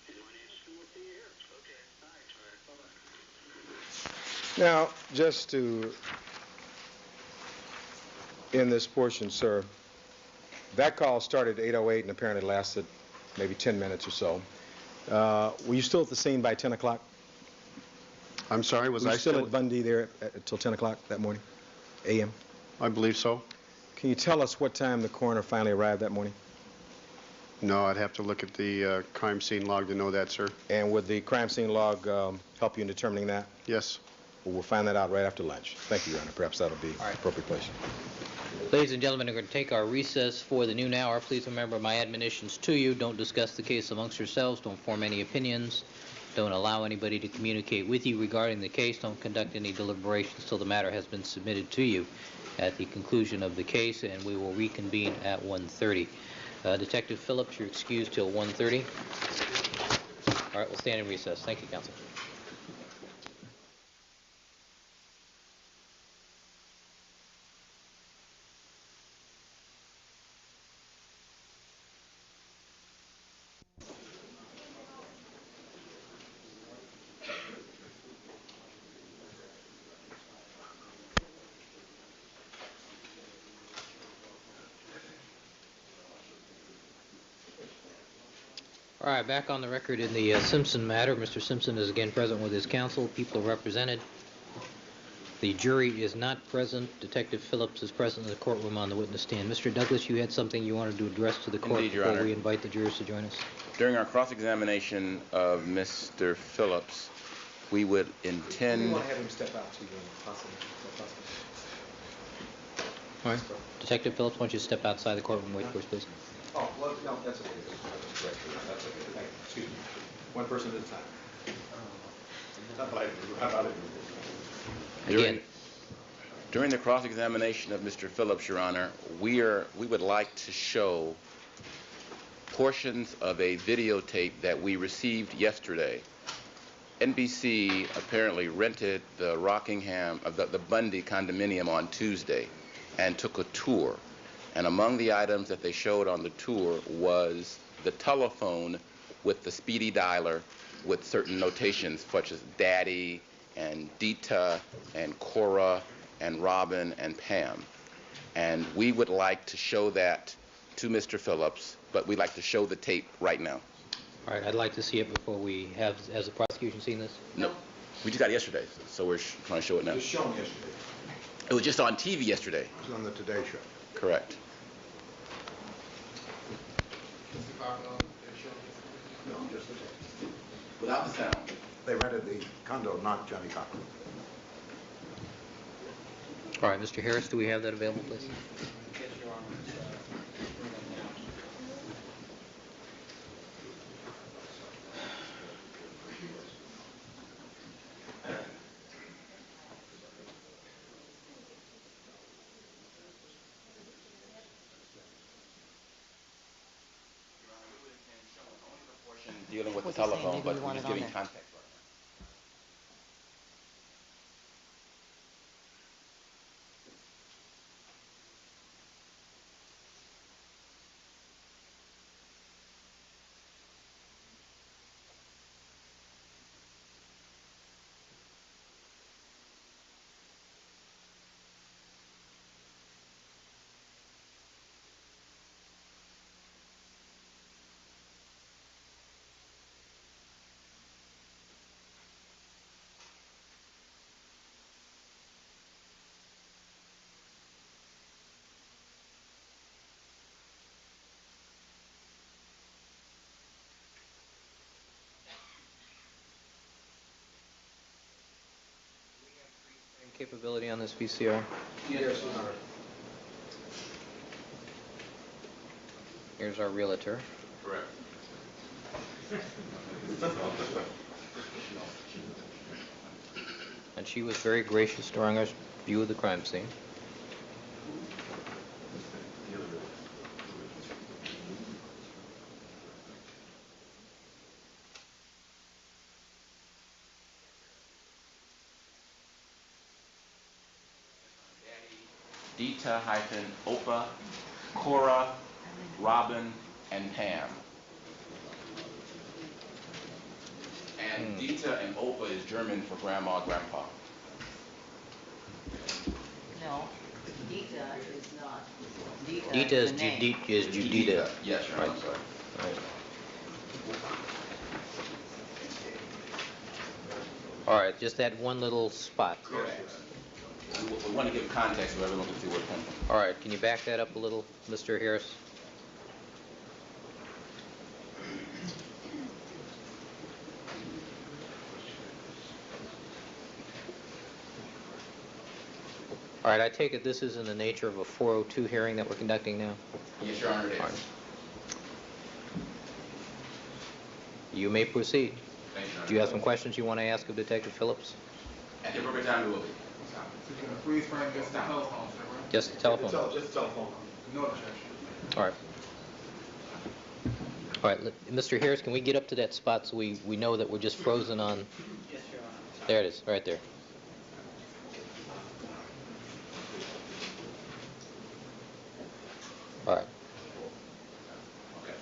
And my name's... We'll see you here. Okay. All right. All right. Bye-bye. Now, just to end this portion, sir, that call started at 8:08 and apparently lasted maybe 10 minutes or so. Were you still at the scene by 10 o'clock? I'm sorry, was Were I you still at Bundy there until 10 o'clock that morning, a.m.? I believe so. Can you tell us what time the coroner finally arrived that morning? No, I'd have to look at the crime scene log to know that, sir. And would the crime scene log help you in determining that? Yes. Well, we'll find that out right after lunch. Thank you, Your Honor. Perhaps that'll be the appropriate place. Ladies and gentlemen, we're going to take our recess for the noon hour. Please remember my admonitions to you. Don't discuss the case amongst yourselves. Don't form any opinions. Don't allow anybody to communicate with you regarding the case. Don't conduct any deliberations till the matter has been submitted to you at the conclusion of the case, and we will reconvene at 1:30. Detective Phillips, you're excused till 1:30. All right, we'll stand in recess. Thank you, counsel. All right, back on the record in the Simpson matter. Mr. Simpson is again present with his counsel. People are represented. The jury is not present. Detective Phillips is present in the courtroom on the witness stand. Mr. Douglas, you had something you wanted to address to the court Indeed, Your before Honor. we invite the jurors to join us? During our cross-examination of Mr. Phillips, we would intend... We want to have him step out, too, possibly. All right. Detective Phillips, why don't you step outside the courtroom and wait for us, please? Oh, well, no, that's okay. That's correct. That's okay. Thank you. Excuse me. One person at a time. How about it? During the cross-examination of Mr. Phillips, Your Honor, we would like to show portions of a videotape that we received yesterday. NBC apparently rented the the Bundy condominium on Tuesday and took a tour. And among the items that they showed on the tour was the telephone with the speedy dialer with certain notations such as Daddy and Dita and Cora and Robin and Pam. And we would like to show that to Mr. Phillips, but we'd like to show the tape right now. All right, I'd like to see it before we have... Has the prosecution seen this? No. We just got it yesterday, so we're trying to show it now. It was shown yesterday. It was just on TV yesterday. It was on the Today Show. Correct. No, just the tape. Without the sound. They rented the condo, not Johnny Cochran. All right, Mr. Harris, do we have that available, please? Yes, Your Honor. Dealing with the What's he saying? telephone, Maybe but you we're want just it on giving there. context. Capability on this VCR? Yes, Your Honor. Here's our realtor. Correct. And she was very gracious during our view of the crime scene. Dita-Opa, Cora, Robin, and Pam. And Dita and Opa is German for grandma, grandpa. No, Dita is not. Dita is Judita. Yes, Your Honor, I'm sorry. All right. All right, just that one little spot. Correct. We want to give context so everyone can see where it comes from. All right, can you back that up a little, Mr. Harris? All right, I take it this is in the nature of a 402 hearing that we're conducting now? Yes, Your Honor, it is. All right. You may proceed. Thank you, Your Honor. Do you have some questions you want to ask of Detective Phillips? At the appropriate time, we will be. Please frame just the telephone, sir. Just the telephone? Just the telephone. No objection. All right. All right, Mr. Harris, can we get up to that spot so we know that we're just frozen on? Yes, Your Honor. There it is, right there. All right. Okay.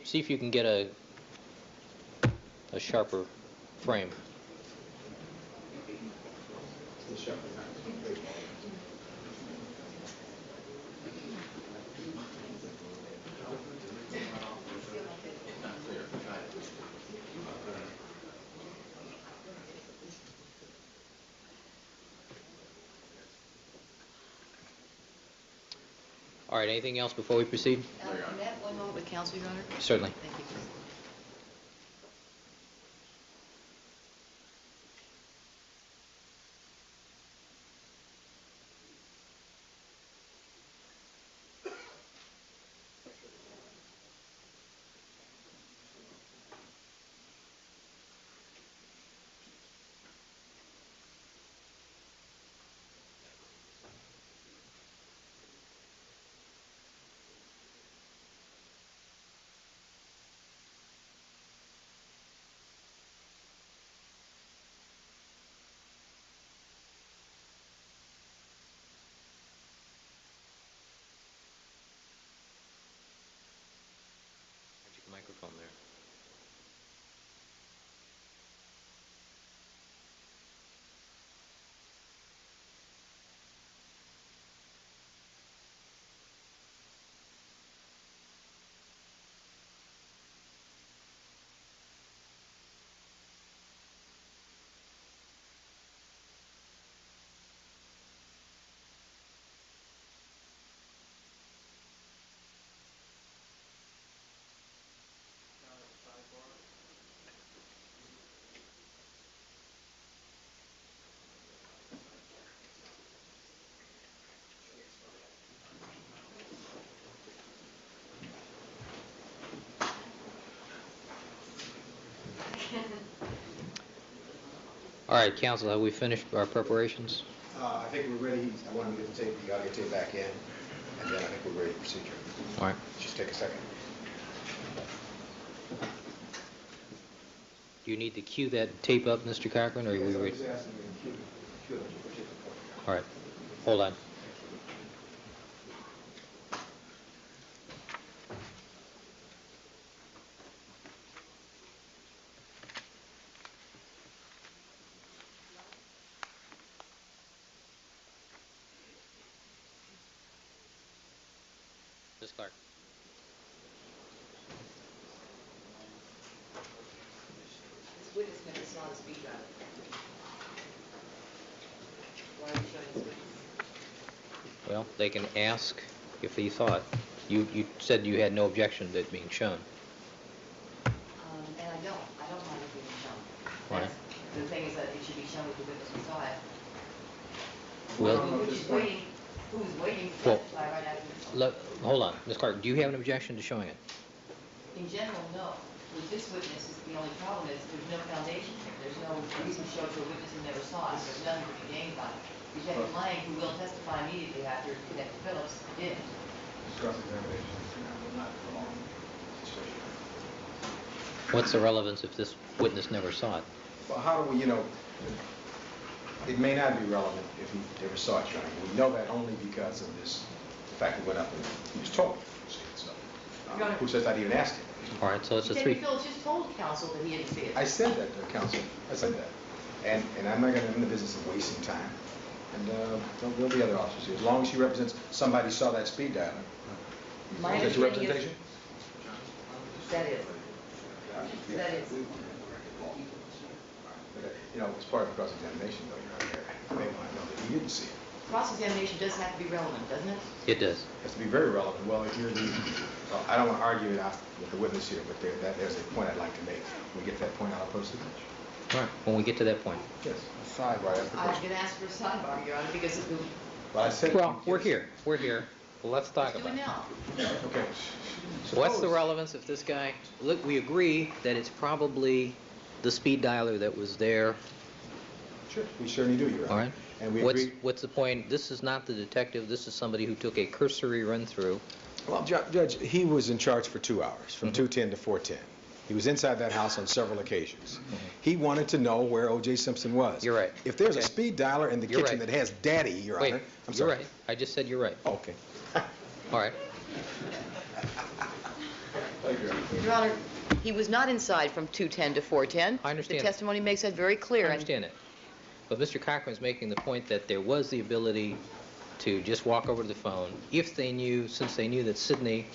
See if you can get a sharper frame. It's not clear. All right, anything else before we proceed? May I have one moment with counsel, Your Honor? Certainly. Thank you. Microphone there. All right, counsel, have we finished our preparations? I think we're ready. I want to get the audio tape back in, and then I think we're ready for procedure. All right. Just take a second. Do you need to cue that tape up, Mr. Cochran, or are we ready? All right. Hold on. Ms. Clark. This witness never saw the speed driver. Why are you showing this witness? Well, they can ask if he thought. You said you had no objection to it being shown. And I don't mind it being shown. Right. The thing is that it should be shown with the witness beside. Well, Who's waiting to Well, testify right after this? look, hold on. Ms. Clark, do you have an objection to showing it? In general, no. With this witness, the only problem is there's no foundation here. There's no reason to show it to a witness who never saw it. There's nothing to be gained by it. Detective Lang, who will testify immediately after Detective Phillips, did. What's the relevance if this witness never saw it? Well, how do we, it may not be relevant if he ever saw it, Your Honor. We know that only because of this, the fact he went up and he was told to see it. So, Your Honor. who says I didn't ask him? All right, so it's a Detective three. Phillips just told counsel that he didn't see it. I said that to counsel. I said that. And I'm not going to in the business of wasting time. And there'll be other officers here. As long as he represents somebody saw that speed dialer. My Is that your understanding is- representation? That is. That is. It's part of the cross-examination, though, Your Honor. They want to know that he didn't see it. Cross-examination does have to be relevant, doesn't it? It does. It has to be very relevant. Well, if you're I don't want to argue it out with the witness here, but there's a point I'd like to make. When we get to that point, I'll approach the bench. All right, when we get to that point. Yes. Sidebar. That's the I was question. going to ask for a sidebar, Your Honor, because of the... Well, I said. Well, we're here. We're here. Well, let's talk Let's do about it it. now. Okay. What's the relevance if this guy, look, we agree that it's probably the speed dialer that was there. Sure, we certainly do, Your Honor. All right. And we What's, agree. what's the point? This is not the detective. This is somebody who took a cursory run-through. Well, Judge, he was in charge for 2 hours, from 2:10 to 4:10. He was inside that house on several occasions. He wanted to know where O.J. Simpson was. You're right. If there's a Okay. speed dialer in the You're kitchen right. that has Daddy, Your Wait, Honor. I'm you're sorry. right. I just said you're right. Okay. All right. Thank you, Your Honor. Your Honor, he was not inside from 2:10 to 4:10. I understand The that. testimony makes that very clear. I understand it. But Mr. Cochran's making the point that there was the ability to just walk over to the phone if they knew, since they knew that Sidney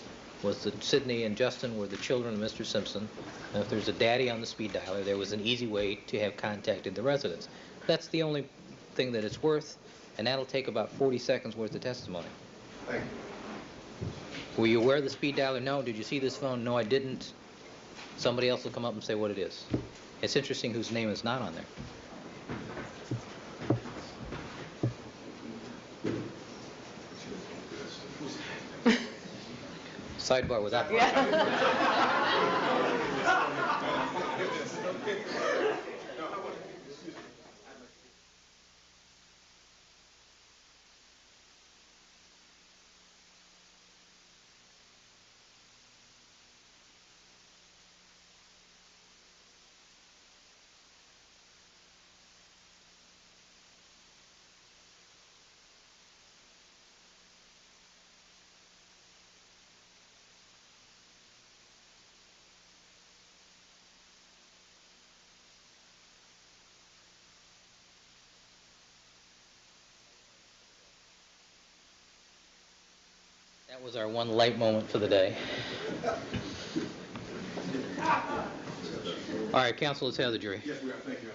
and Justin were the children of Mr. Simpson, and if there's a daddy on the speed dialer, there was an easy way to have contacted the residents. That's the only thing that it's worth, and that'll take about 40 seconds worth of testimony. Thank you. Were you aware of the speed dialer? No. Did you see this phone? No, I didn't. Somebody else will come up and say what it is. It's interesting whose name is not on there. Sidebar without. That was our one light moment for the day. All right, counsel, let's have the jury. Yes, we are. Thank you.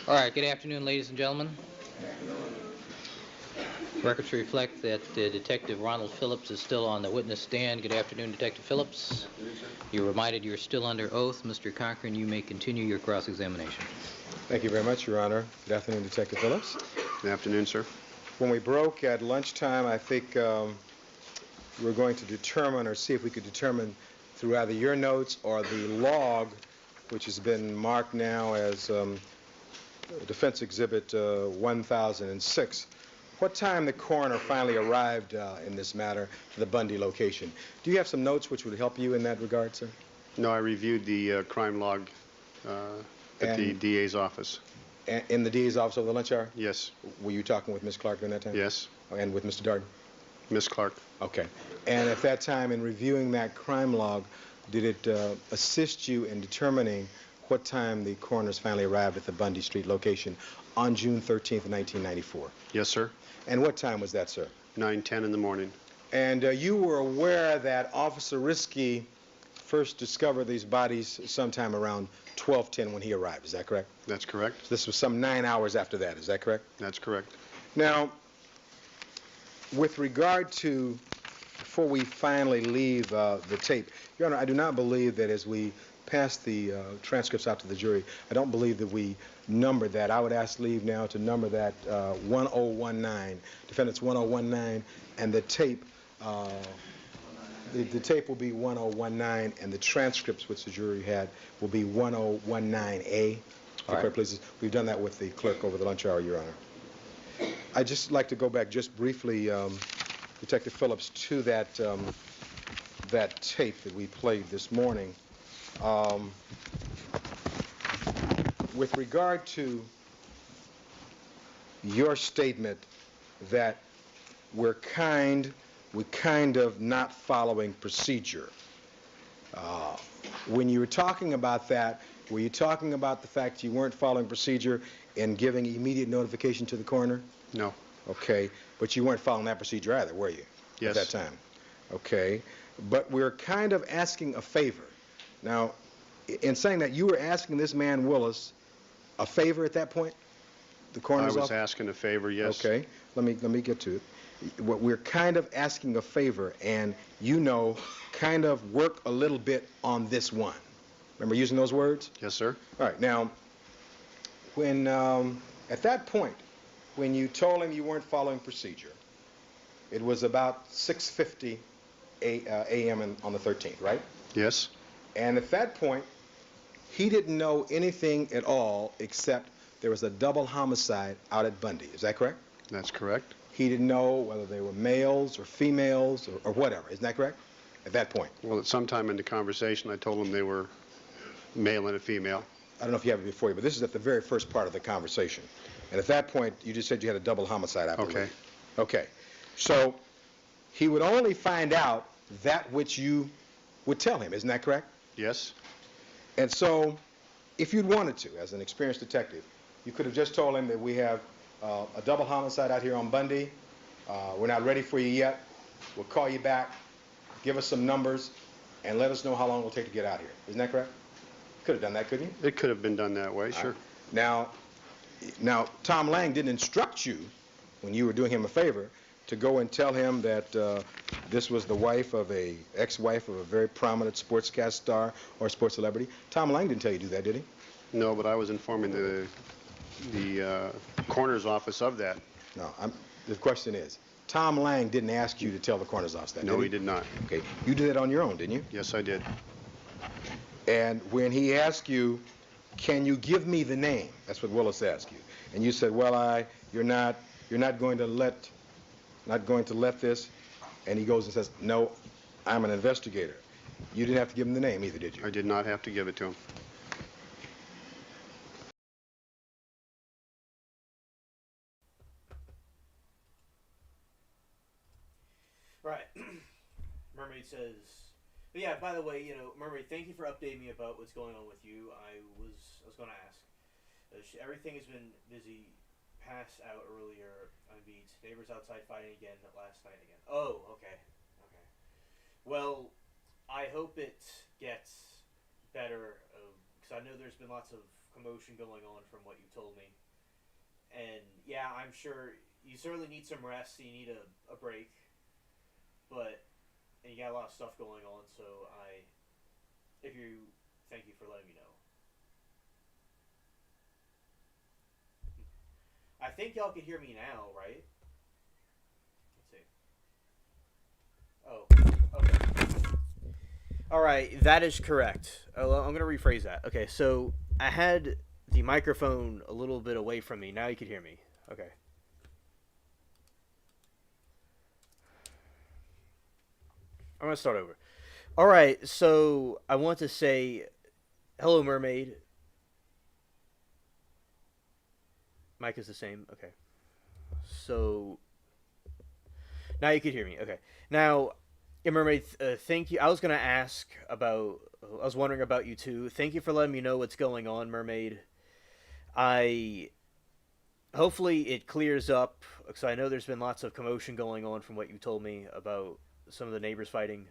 All right, good afternoon, ladies and gentlemen. Records reflect that Detective Ronald Phillips is still on the witness stand. Good afternoon, Detective Phillips. You're reminded you're still under oath. Mr. Cochran, you may continue your cross-examination. Thank you very much, Your Honor. Good afternoon, Detective Phillips. Good afternoon, sir. When we broke at lunchtime, I think we were going to determine or see if we could determine through either your notes or the log, which has been marked now as Defense Exhibit 1006, what time the coroner finally arrived in this matter to the Bundy location. Do you have some notes which would help you in that regard, sir? No, I reviewed the crime log at the DA's office. In the DA's office over the lunch hour? Yes. Were you talking with Ms. Clark during that time? Yes. And with Mr. Darden? Miss Clark. Okay. And at that time, in reviewing that crime log, did it assist you in determining what time the coroners finally arrived at the Bundy Street location on June 13th, 1994? Yes, sir. And what time was that, sir? 9:10 in the morning. And you were aware that Officer Risky first discovered these bodies sometime around 12:10 when he arrived, is that correct? That's correct. This was some 9 hours after that, is that correct? That's correct. Now, with regard to, before we finally leave the tape, Your Honor, I do not believe that as we pass the transcripts out to the jury, I don't believe that we numbered that. I would ask leave now to number that 1019, defendants 1019, and the tape, the tape will be 1019, and the transcripts which the jury had will be 1019A. All right. Please. We've done that with the clerk over the lunch hour, Your Honor. I'd just like to go back just briefly, Detective Phillips, to that that tape that we played this morning. With regard to your statement that we're kind of not following procedure, when you were talking about that, were you talking about the fact you weren't following procedure in giving immediate notification to the coroner? No. Okay, but you weren't following that procedure either, were you? Yes. At that time? Okay, but we're kind of asking a favor. Now, in saying that, you were asking this man Willis a favor at that point? The coroner's I was office? asking a favor, yes. Okay, let me get to it. What we're kind of asking a favor, and kind of work a little bit on this one. Remember using those words? Yes, sir. All right, now, when, at that point, when you told him you weren't following procedure, it was about 6:50 a.m. on the 13th, right? Yes? And at that point, he didn't know anything at all except there was a double homicide out at Bundy. Is that correct? That's correct. He didn't know whether they were males or females or whatever. Isn't that correct? At that point. Well, at some time in the conversation, I told him they were male and a female. I don't know if you have it before you, but this is at the very first part of the conversation. And at that point, you just said you had a double homicide, I believe. Okay. Okay. So he would only find out that which you would tell him. Isn't that correct? Yes? And so if you'd wanted to, as an experienced detective, you could have just told him that we have a double homicide out here on Bundy. We're not ready for you yet. We'll call you back, give us some numbers, and let us know how long it will take to get out here. Isn't that correct? Could have done that, couldn't you? It could have been done that way, sure. Now, Tom Lang didn't instruct you, when you were doing him a favor, to go and tell him that this was the ex-wife of a very prominent sportscast star or sports celebrity. Tom Lang didn't tell you to do that, did he? No, but I was informing the coroner's office of that. No, the question is, Tom Lang didn't ask you to tell the coroner's office that, No, did he did not. Okay, you did it on your own, didn't you? Yes, I did. And when he asked you, can you give me the name? That's what Willis asked you. And you said, well, you're not going to let this. And he goes and says, no, I'm an investigator. You didn't have to give him the name either, did you? I did not have to give it to him. Right. Mermaid says, but yeah, by the way, Mermaid, thank you for updating me about what's going on with you. I was going to ask. Everything has been busy. Passed out earlier on beats. Neighbors outside fighting again last night again. Oh, okay. Okay. Well, I hope it gets better, because I know there's been lots of commotion going on from what you told me. And yeah, I'm sure you certainly need some rest. So you need a break. And you got a lot of stuff going on, so thank you for letting me know. I think y'all can hear me now, right? Let's see. Oh, okay. All right, that is correct. I'm going to rephrase that. Okay, so I had the microphone a little bit away from me. Now you can hear me. Okay. I'm going to start over. All right, so I want to say hello, Mermaid. Mic is the same. Okay. So now you can hear me. Okay. Now, yeah, Mermaid, thank you. I was wondering about you too. Thank you for letting me know what's going on, Mermaid. Hopefully it clears up, because I know there's been lots of commotion going on from what you told me about some of the neighbors fighting.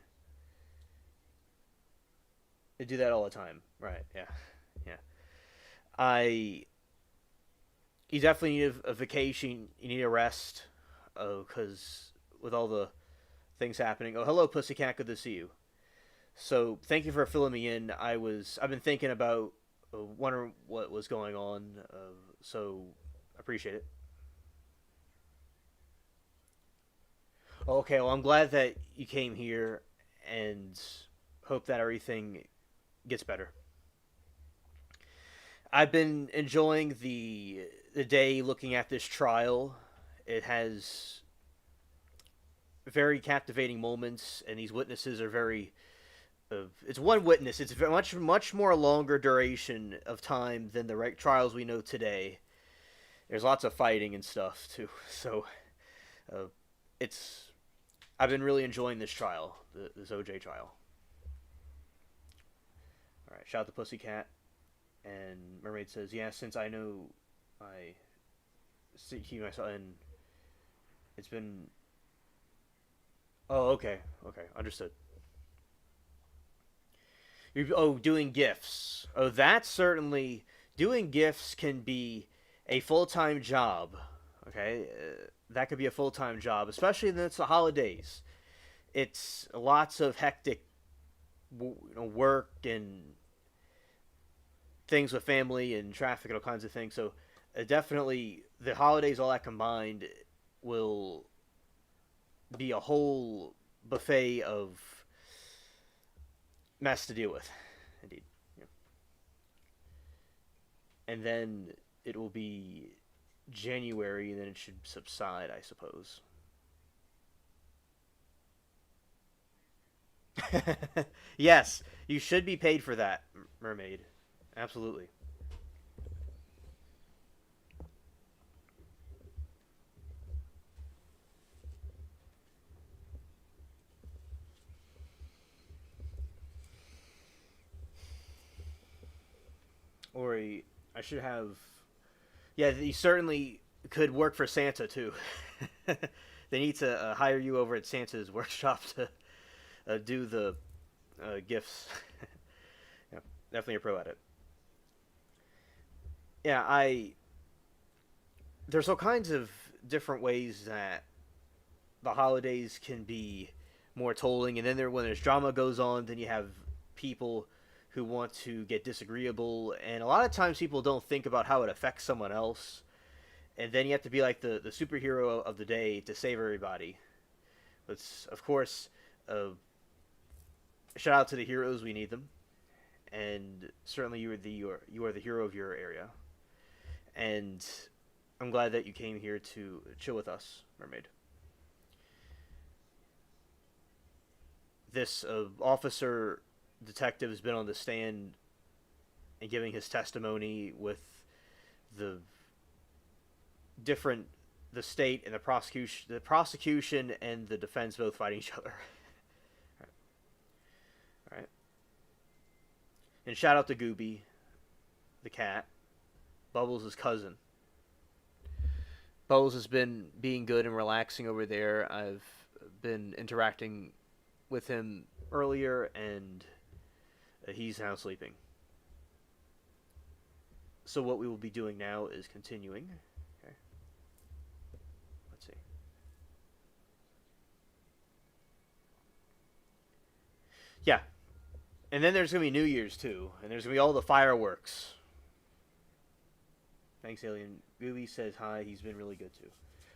They do that all the time. Right, yeah. Yeah. You definitely need a vacation. You need a rest. Because with all the things happening. Oh, hello, Pussycat. Good to see you. So, thank you for filling me in. I've been thinking about, wondering what was going on. So, I appreciate it. Okay, well, I'm glad that you came here, and hope that everything gets better. I've been enjoying the day looking at this trial. It has very captivating moments, and these witnesses are very... it's one witness. It's very much more longer duration of time than the trials we know today. There's lots of fighting and stuff, too. So, I've been really enjoying this trial, this OJ trial. All right, shout out to Pussycat. And Mermaid says, yeah, since I know I see myself, and it's been... Oh, okay, understood. Doing gifts. Oh, that's certainly... Doing gifts can be a full-time job, okay? That could be a full-time job, especially in the holidays. It's lots of hectic work and things with family and traffic and all kinds of things. So definitely the holidays, all that combined, will be a whole buffet of mess to deal with. Indeed. Yeah. And then it will be January, and then it should subside, I suppose. Yes, you should be paid for that, Mermaid. Absolutely. Or I should have. Yeah, you certainly could work for Santa too. They need to hire you over at Santa's workshop to do the gifts. Yeah, definitely a pro at it. Yeah, there's all kinds of different ways that the holidays can be more tolling, and then when there's drama goes on, then you have people who want to get disagreeable, and a lot of times people don't think about how it affects someone else, and then you have to be like the superhero of the day to save everybody. But of course, shout out to the heroes, we need them, and certainly you are the hero of your area, and I'm glad that you came here to chill with us, Mermaid. This officer detective has been on the stand and giving his testimony with the state and the prosecution and the defense both fighting each other. All right. And shout out to Gooby, the cat, Bubbles' cousin. Bubbles has been being good and relaxing over there. I've been interacting with him earlier, and he's now sleeping. So what we will be doing now is continuing. Okay. Let's see. Yeah. And then there's going to be New Year's, too. And there's going to be all the fireworks. Thanks, Alien. Gooby says hi. He's been really good, too.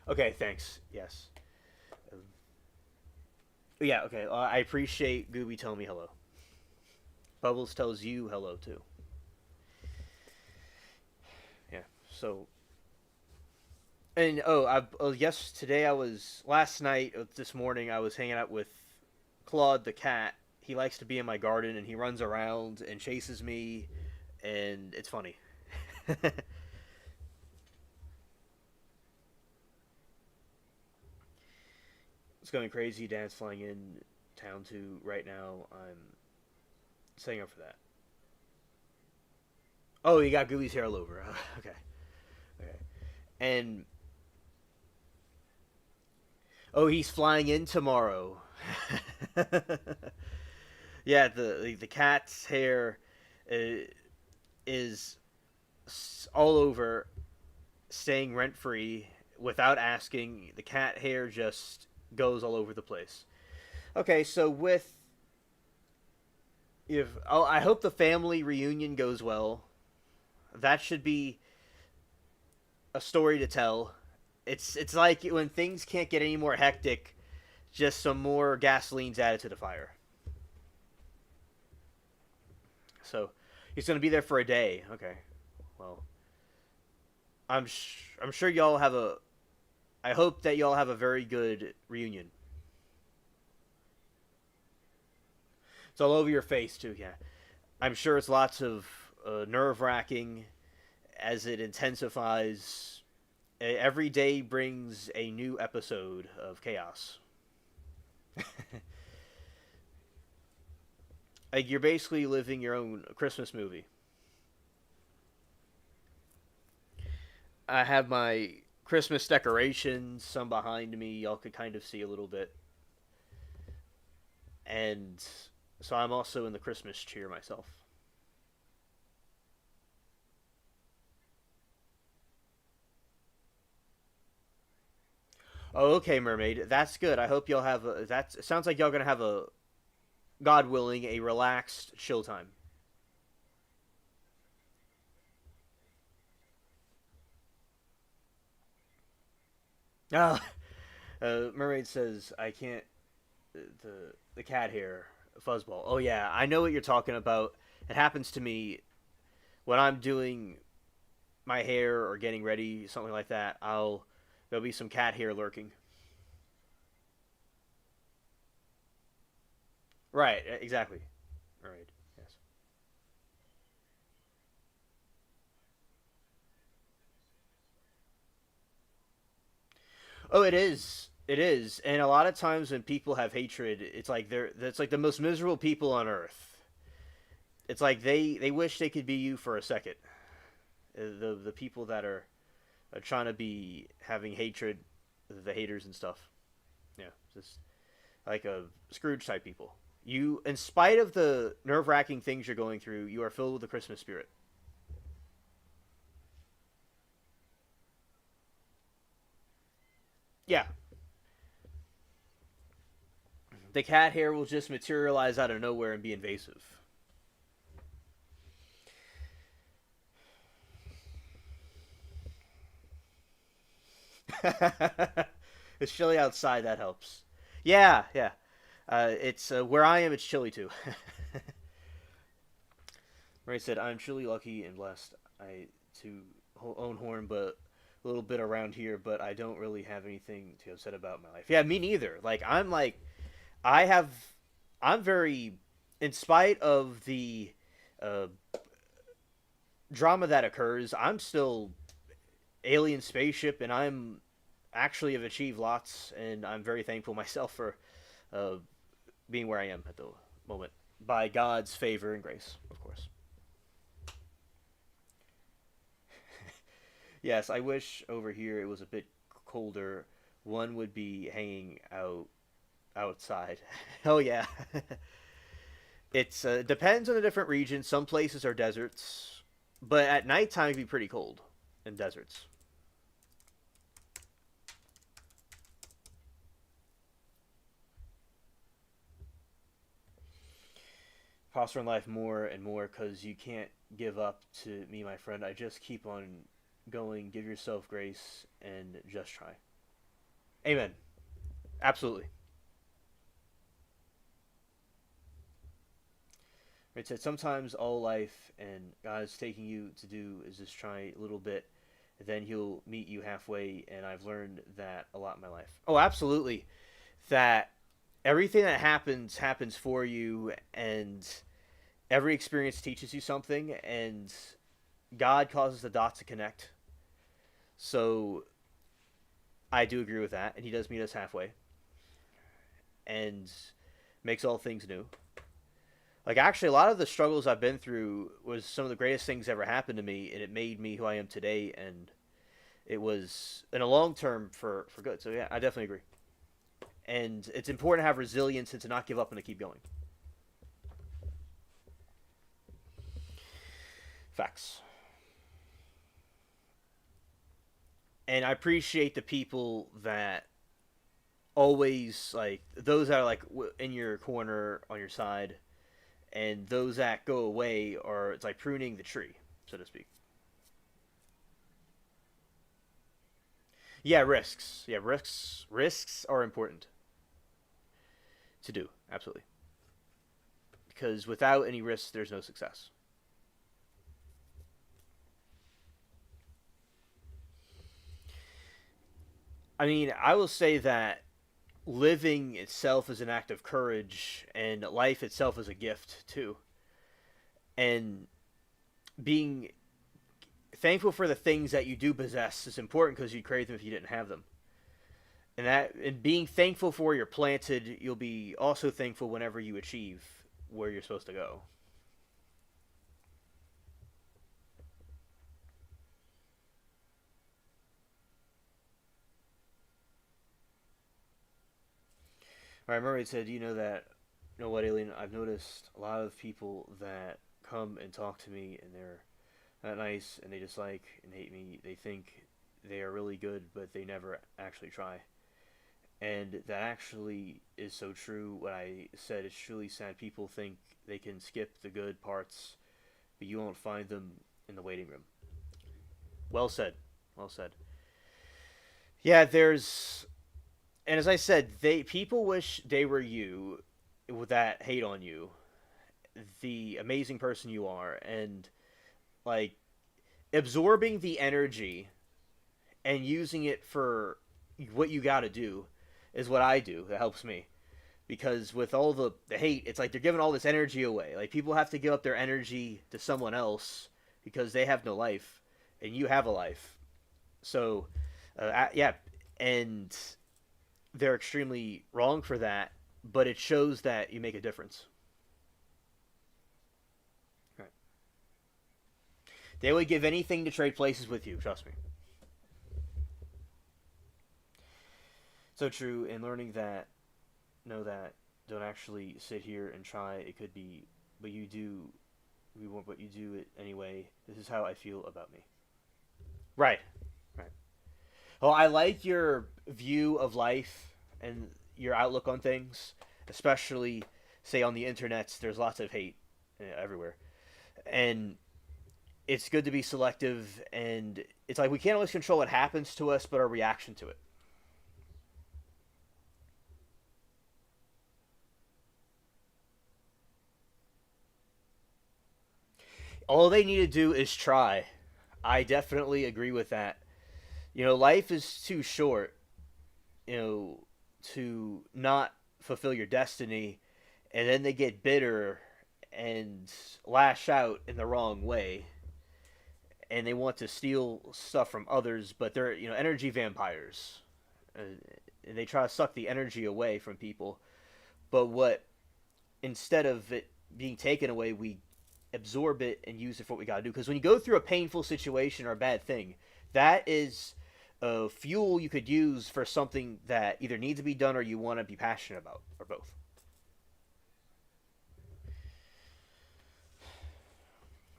Okay, thanks. Yes. Yeah, okay. I appreciate Gooby telling me hello. Bubbles tells you hello, too. Yeah, so... And, last night, this morning, I was hanging out with Claude the cat. He likes to be in my garden, and he runs around and chases me, and it's funny. It's going crazy. Dan's flying in town too right now. I'm setting up for that. Oh, you got Gooby's hair all over. Okay. And he's flying in tomorrow. Yeah, the cat's hair is all over, staying rent free without asking. The cat hair just goes all over the place. Okay, so I hope the family reunion goes well. That should be a story to tell. It's like when things can't get any more hectic, just some more gasoline's added to the fire. So he's going to be there for a day. Okay. Well, I'm sure y'all have I hope that y'all have a very good reunion. It's all over your face, too, yeah. I'm sure it's lots of nerve-wracking as it intensifies. Every day brings a new episode of chaos. Like, you're basically living your own Christmas movie. I have my Christmas decorations, some behind me, y'all could kind of see a little bit. And so I'm also in the Christmas cheer myself. Oh, okay, Mermaid. That's good. I hope y'all have it sounds like y'all gonna have God willing, a relaxed, chill time. Oh, Mermaid says, I can't, the cat hair, fuzzball. Oh yeah, I know what you're talking about. It happens to me when I'm doing my hair or getting ready, something like that. There'll be some cat hair lurking. Right, exactly. Right, yes. Oh, it is. It is. And a lot of times when people have hatred, it's like that's like the most miserable people on earth. It's like they wish they could be you for a second. The people that are trying to be having hatred, the haters and stuff. Yeah, just like a Scrooge type people. You, in spite of the nerve-wracking things you're going through, you are filled with the Christmas spirit. Yeah, the cat hair will just materialize out of nowhere and be invasive. It's chilly outside. That helps. Yeah, yeah. It's where I am. It's chilly too. Ray said, "I'm truly lucky and blessed. I to own Horn, but a little bit around here, but I don't really have anything to upset about in my life. Yeah, me neither. I have, I'm very, in spite of the uh, drama that occurs, I'm still alien spaceship, and I'm actually have achieved lots, and I'm very thankful myself for uh, being where I am at the moment by God's favor and grace, of course. Yes, I wish over here it was a bit colder. One would be hanging outside. Oh yeah. It's depends on the different regions. Some places are deserts, but at nighttime it'd be pretty cold in deserts. Foster in life more and more because you can't give up to me, my friend. I just keep on going. Give yourself grace and just try. Amen. Absolutely. It said sometimes all life and God is taking you to do is just try a little bit, and then He'll meet you halfway. And I've learned that a lot in my life. Oh, absolutely. That everything that happens for you, and every experience teaches you something, and God causes the dots to connect. So I do agree with that, and He does meet us halfway, and makes all things new. Like, actually, a lot of the struggles I've been through was some of the greatest things ever happened to me, and it made me who I am today, and it was in a long term for good. So yeah, I definitely agree. And it's important to have resilience and to not give up and to keep going. Facts. And I appreciate the people that always, like, those that are like in your corner on your side, and those that go away are, it's like pruning the tree, so to speak. Yeah, risks. Yeah, risks are important to do, absolutely. Because without any risks, there's no success. I mean, I will say that living itself is an act of courage, and life itself is a gift too. And being thankful for the things that you do possess is important because you'd crave them if you didn't have them. And being thankful for where you're planted, you'll be also thankful whenever you achieve where you're supposed to go. All right, Murray said, "You know that? You know what, Alien? I've noticed a lot of people that come and talk to me, and they're not nice, and they dislike and hate me. They think they are really good, but they never actually try. And that actually is so true. What I said is truly sad. People think they can skip the good parts, but you won't find them in the waiting room." Well said. Well said. Yeah, there's, and as I said, people wish they were you with that hate on you, the amazing person you are, and like absorbing the energy and using it for what you got to do is what I do. That helps me because with all the hate, it's like they're giving all this energy away. Like people have to give up their energy to someone else because they have no life, and you have a life. So, yeah, and they're extremely wrong for that, but it shows that you make a difference. Right. They would give anything to trade places with you, trust me. So true, and learning that, know that, don't actually sit here and try, it could be, but you do, we want, but you do it anyway. This is how I feel about me. Right, right. Well, I like your view of life and your outlook on things, especially, say, on the internet. There's lots of hate everywhere. And it's good to be selective, and it's like we can't always control what happens to us, but our reaction to it. All they need to do is try. I definitely agree with that. You know, life is too short, you know, to not fulfill your destiny, and then they get bitter and lash out in the wrong way, and they want to steal stuff from others, but they're, you know, energy vampires. And they try to suck the energy away from people. But what, instead of it being taken away, we absorb it and use it for what we got to do. Because when you go through a painful situation or a bad thing, that is fuel you could use for something that either needs to be done or you want to be passionate about, or both.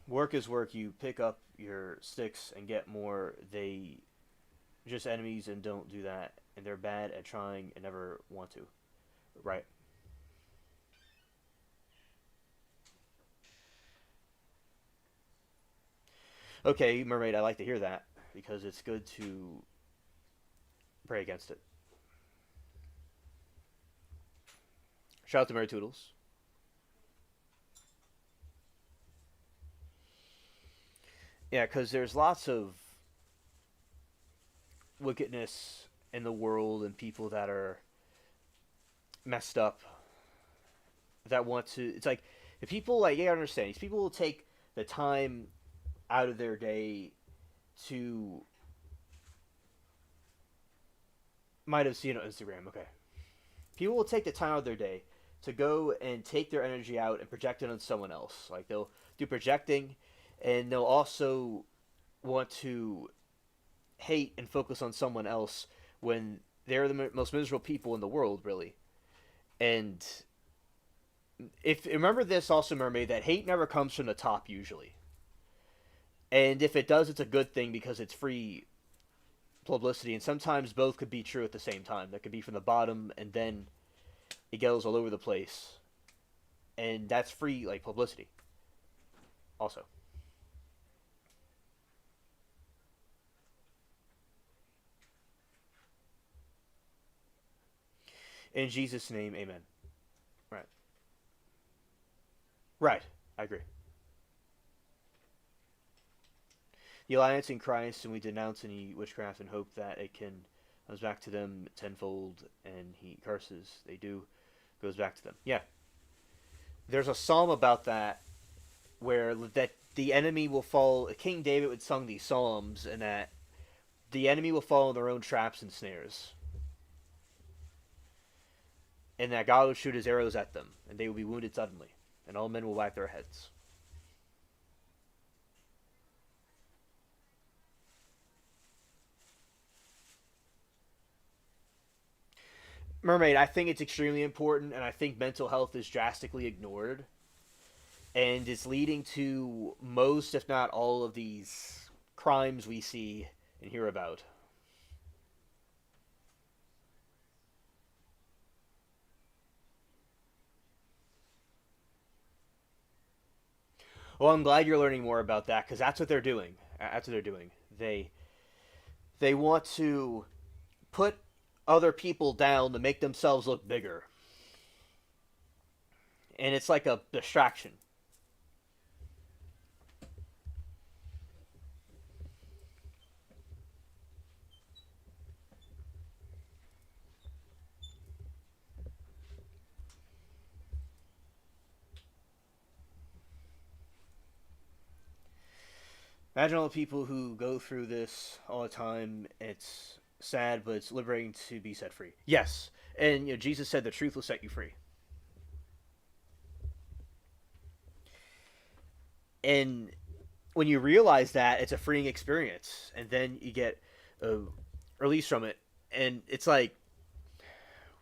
Work is work. You pick up your sticks and get more. They just enemies and don't do that. And they're bad at trying and never want to. Right. Okay, Mermaid, I like to hear that because it's good to pray against it. Shout out to Mary Toodles. Yeah, because there's lots of wickedness in the world and people that are messed up that want to. It's like if people, like, you gotta understand, these people will take the time out of their day to. Might have seen it on Instagram. Okay, people will take the time out of their day to go and take their energy out and project it on someone else. Like they'll do projecting, and they'll also want to hate and focus on someone else when they're the most miserable people in the world, really. And if remember this also, Mermaid, that hate never comes from the top usually. And if it does, it's a good thing because it's free publicity. And sometimes both could be true at the same time. That could be from the bottom, and then it goes all over the place. And that's free, like, publicity. Also. In Jesus' name, amen. Right. Right. I agree. The alliance in Christ, and we denounce any witchcraft and hope that it comes back to them tenfold, and he curses. They do. Goes back to them. Yeah. There's a psalm about that where that the enemy will fall. King David would sung these psalms, and that the enemy will fall in their own traps and snares. And that God will shoot his arrows at them, and they will be wounded suddenly, and all men will wag their heads. Mermaid, I think it's extremely important, and I think mental health is drastically ignored, and it's leading to most, if not all, of these crimes we see and hear about. Well, I'm glad you're learning more about that because that's what they're doing. That's what they're doing. They want to put other people down to make themselves look bigger. And it's like a distraction. Imagine all the people who go through this all the time. It's sad, but it's liberating to be set free. Yes, and Jesus said the truth will set you free. And when you realize that, it's a freeing experience, and then you get a release from it. And it's like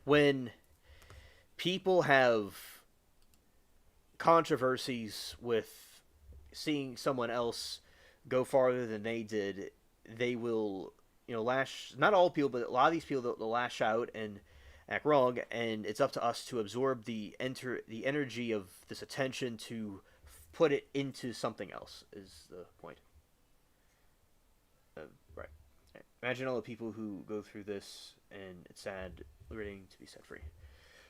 when people have controversies with seeing someone else go farther than they did, they will, lash. Not all people, but a lot of these people, they'll lash out and act wrong, and it's up to us to absorb the energy of this attention to put it into something else. Is the point? Right. Imagine all the people who go through this, and it's sad, liberating to be set free.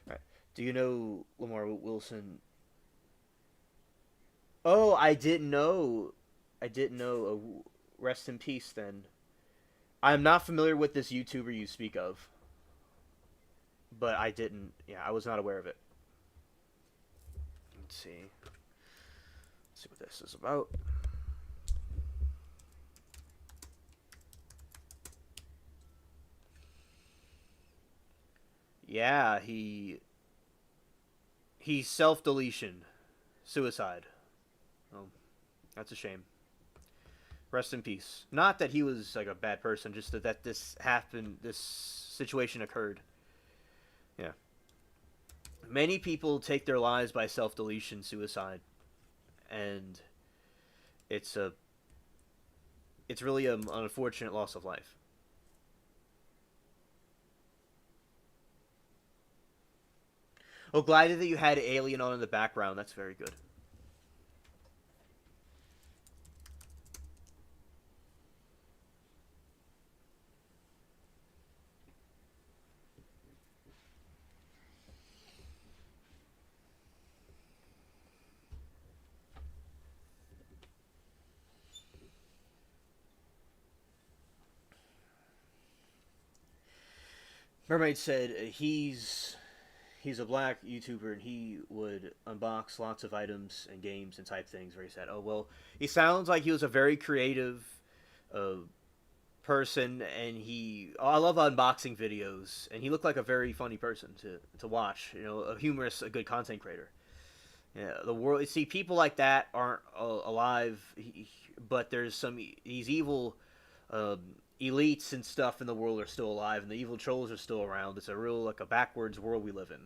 Right. Do you know Lamar Wilson? Oh, I didn't know. Rest in peace, then. I'm not familiar with this YouTuber you speak of. But I didn't. Yeah, I was not aware of it. Let's see. Let's see what this is about. Yeah, he's self-deletion. Suicide. Oh, that's a shame. Rest in peace. Not that he was like a bad person, just that this happened, this situation occurred. Yeah. Many people take their lives by self-deletion, suicide, and it's really an unfortunate loss of life. Oh, glad that you had Alien on in the background. That's very good. Mermaid said he's a black YouTuber and he would unbox lots of items and games and type things where he said, oh, well, he sounds like he was a very creative person, and I love unboxing videos, and he looked like a very funny person to watch, a humorous, a good content creator. Yeah, the world, see, people like that aren't alive, but there's these evil elites and stuff in the world are still alive, and the evil trolls are still around. It's a real, like a backwards world we live in.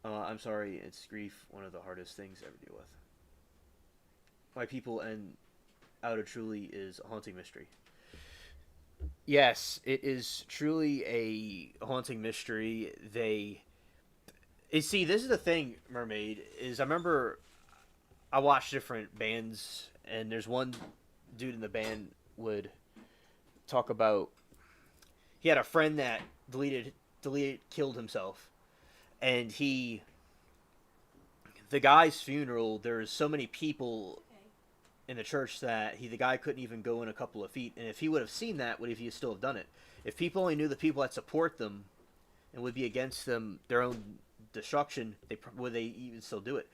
I'm sorry, it's grief, one of the hardest things to ever deal with. Why people end out of truly is a haunting mystery. Yes, it is truly a haunting mystery. See, this is the thing, Mermaid, is I remember I watched different bands, and there's one dude in the band would talk about, he had a friend that killed himself, and the guy's funeral, there's so many people in the church that the guy couldn't even go in a couple of feet, and if he would have seen that, would he still have done it? If people only knew the people that support them and would be against them, their own destruction, would they even still do it?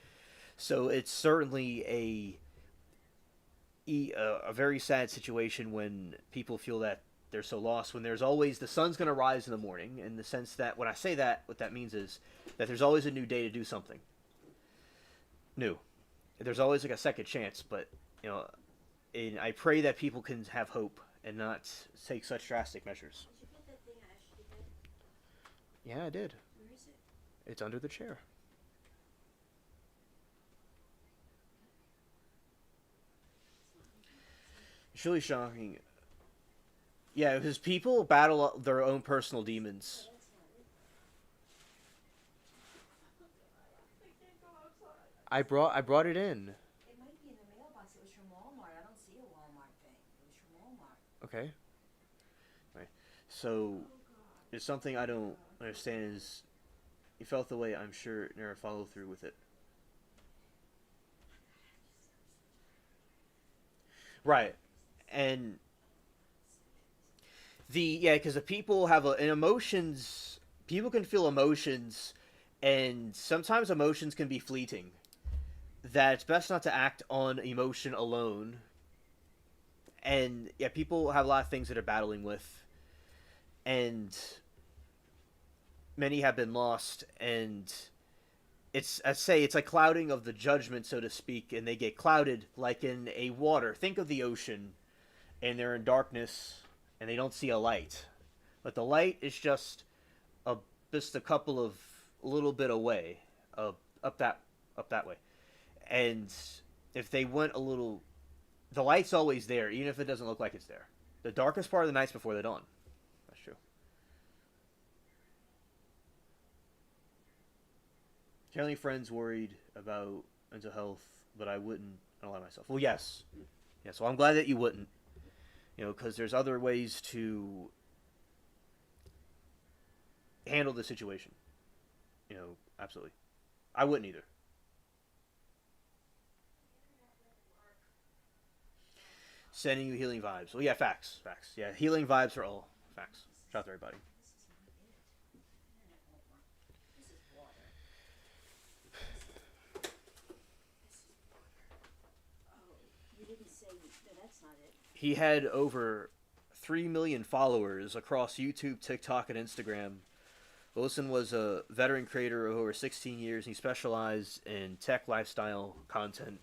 So it's certainly a very sad situation when people feel that they're so lost, when there's always, the sun's going to rise in the morning, in the sense that when I say that, what that means is that there's always a new day to do something new. There's always like a second chance, but and I pray that people can have hope and not take such drastic measures. Did you get that thing I asked you to get? Yeah, I did. Where is it? It's under the chair. It's really shocking. Yeah, because people battle their own personal demons. I brought it in. It might be in the mailbox. It was from Walmart. I don't see a Walmart thing. It was from Walmart. Okay. So, it's something I don't understand is he felt the way I'm sure never followed through with it. Right. And because the people have an emotions. People can feel emotions, and sometimes emotions can be fleeting. That it's best not to act on emotion alone. And yeah, people have a lot of things that they're battling with, and many have been lost. And it's like clouding of the judgment, so to speak, and they get clouded like in a water. Think of the ocean, and they're in darkness, and they don't see a light, but the light is just a couple of a little bit away, up that way. And if they went a little, the light's always there, even if it doesn't look like it's there. The darkest part of the night's before the dawn. That's true. Telling friends worried about mental health, but I wouldn't allow myself. Well, yes. Yeah, so I'm glad that you wouldn't. Because there's other ways to handle the situation. Absolutely. I wouldn't either. Sending you healing vibes. Well, yeah, facts. Yeah, healing vibes are all facts. Shout out to everybody. He had over 3 million followers across YouTube, TikTok, and Instagram. Wilson was a veteran creator of over 16 years. He specialized in tech lifestyle content,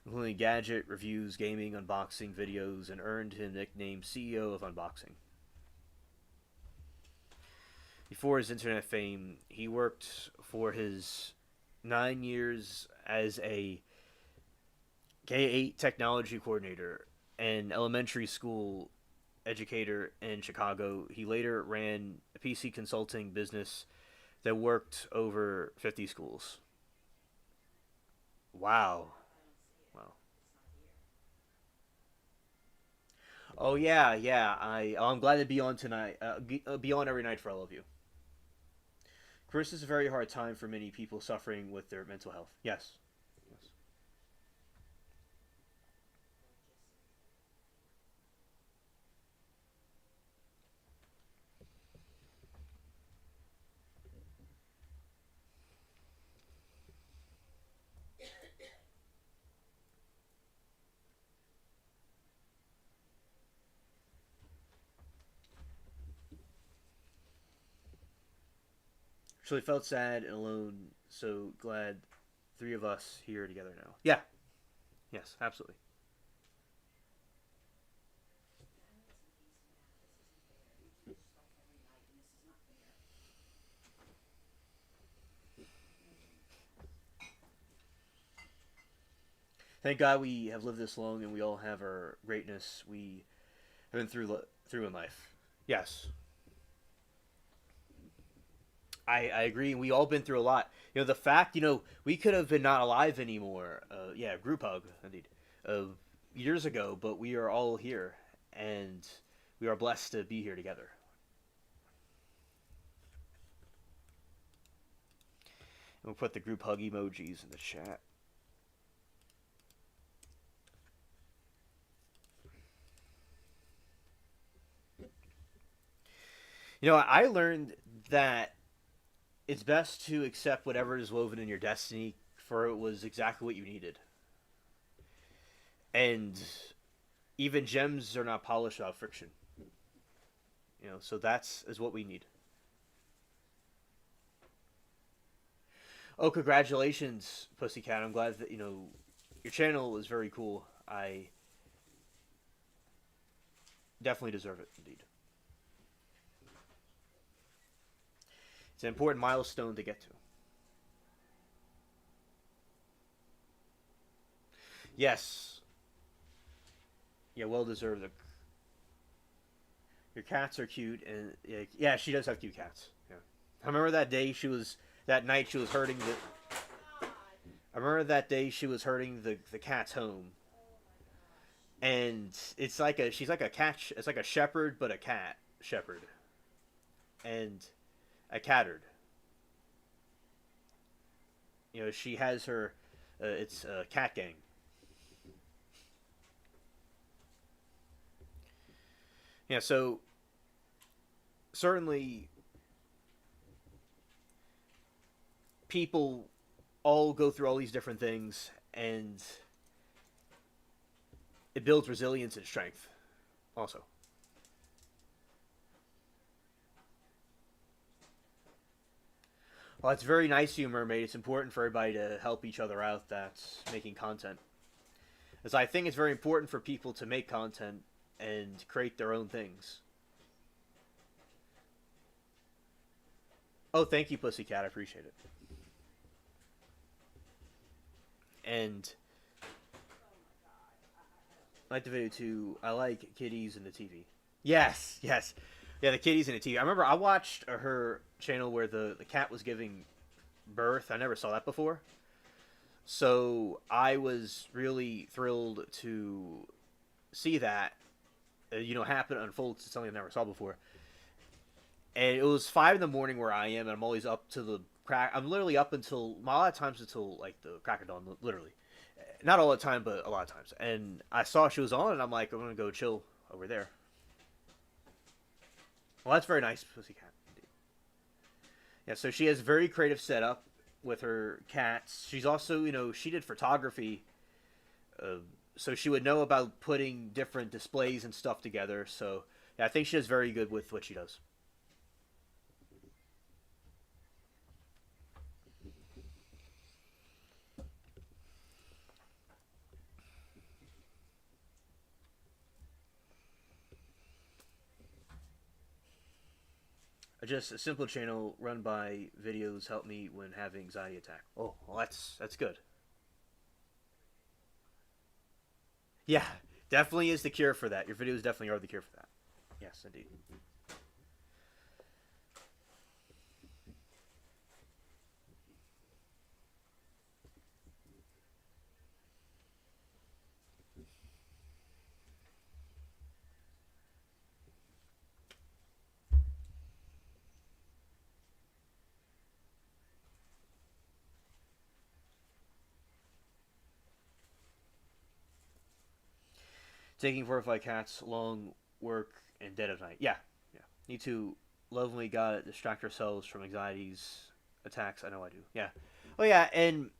including gadget reviews, gaming, unboxing videos, and earned him the nickname CEO of Unboxing. Before his internet fame, he worked for his 9 years as a K-8 technology coordinator and elementary school educator in Chicago. He later ran a PC consulting business that worked over 50 schools. Wow. Oh yeah. I'm glad to be on tonight. Be on every night for all of you. Chris is a very hard time for many people suffering with their mental health. Yes. Actually felt sad and alone, so glad 3 of us here together now. Yeah. Yes, absolutely. Thank God we have lived this long and we all have our greatness we have been through in life. Yes. I agree. We all been through a lot. The fact, we could have been not alive anymore. Yeah, group hug, indeed. Years ago, but we are all here, and we are blessed to be here together. And we'll put the group hug emojis in the chat. I learned that it's best to accept whatever is woven in your destiny, for it was exactly what you needed. And even gems are not polished without friction. So that's is what we need. Oh, congratulations, Pussycat. I'm glad that, your channel is very cool. I definitely deserve it, indeed. It's an important milestone to get to. Yes. Yeah, well deserved. Your cats are cute, and yeah, she does have cute cats. Yeah. I remember that night she was herding the cats home. And she's like a cat, it's like a shepherd, but a cat shepherd. and a catard. You know, she has her, it's a cat gang. Yeah, so certainly people all go through all these different things, and it builds resilience and strength also. Well, it's very nice of you, Mermaid. It's important for everybody to help each other out that's making content. As I think it's very important for people to make content and create their own things. Oh, thank you, Pussycat. I appreciate it. And I like the video too. I like kitties in the TV. Yes, yes. Yeah, the kitties in the TV. I remember I watched her channel where the cat was giving birth. I never saw that before. So I was really thrilled to see that, happen, unfold to something I never saw before. And it was 5 in the morning where I am, and I'm always up to the crack. I'm literally up until, a lot of times until like the crack of dawn, literally. Not all the time, but a lot of times. And I saw she was on, and I'm like, I'm going to go chill over there. Well, that's very nice, Pussycat. Yeah, so she has a very creative setup with her cats. She's also, she did photography, so she would know about putting different displays and stuff together. So yeah, I think she is very good with what she does. Just a simple channel run by videos help me when having anxiety attack. Oh, well, that's good. Yeah, definitely is the cure for that. Your videos definitely are the cure for that. Yes, indeed. Taking 4 or 5 cats, long work, and dead of night. Yeah, yeah. Need to lovingly gotta distract ourselves from anxieties, attacks. I know I do. Yeah. Oh yeah, and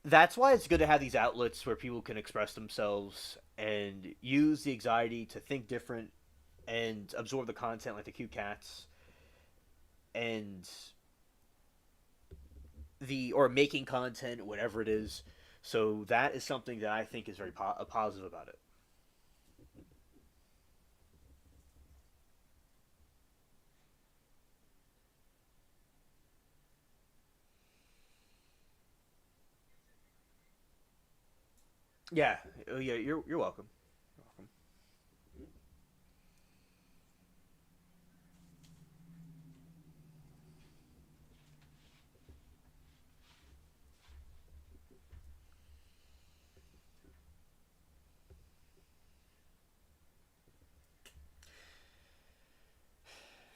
that's why it's good to have these outlets where people can express themselves and use the anxiety to think different and absorb the content like the cute cats and or making content, whatever it is. So that is something that I think is very positive about it. Yeah, oh, yeah, you're welcome. You're welcome.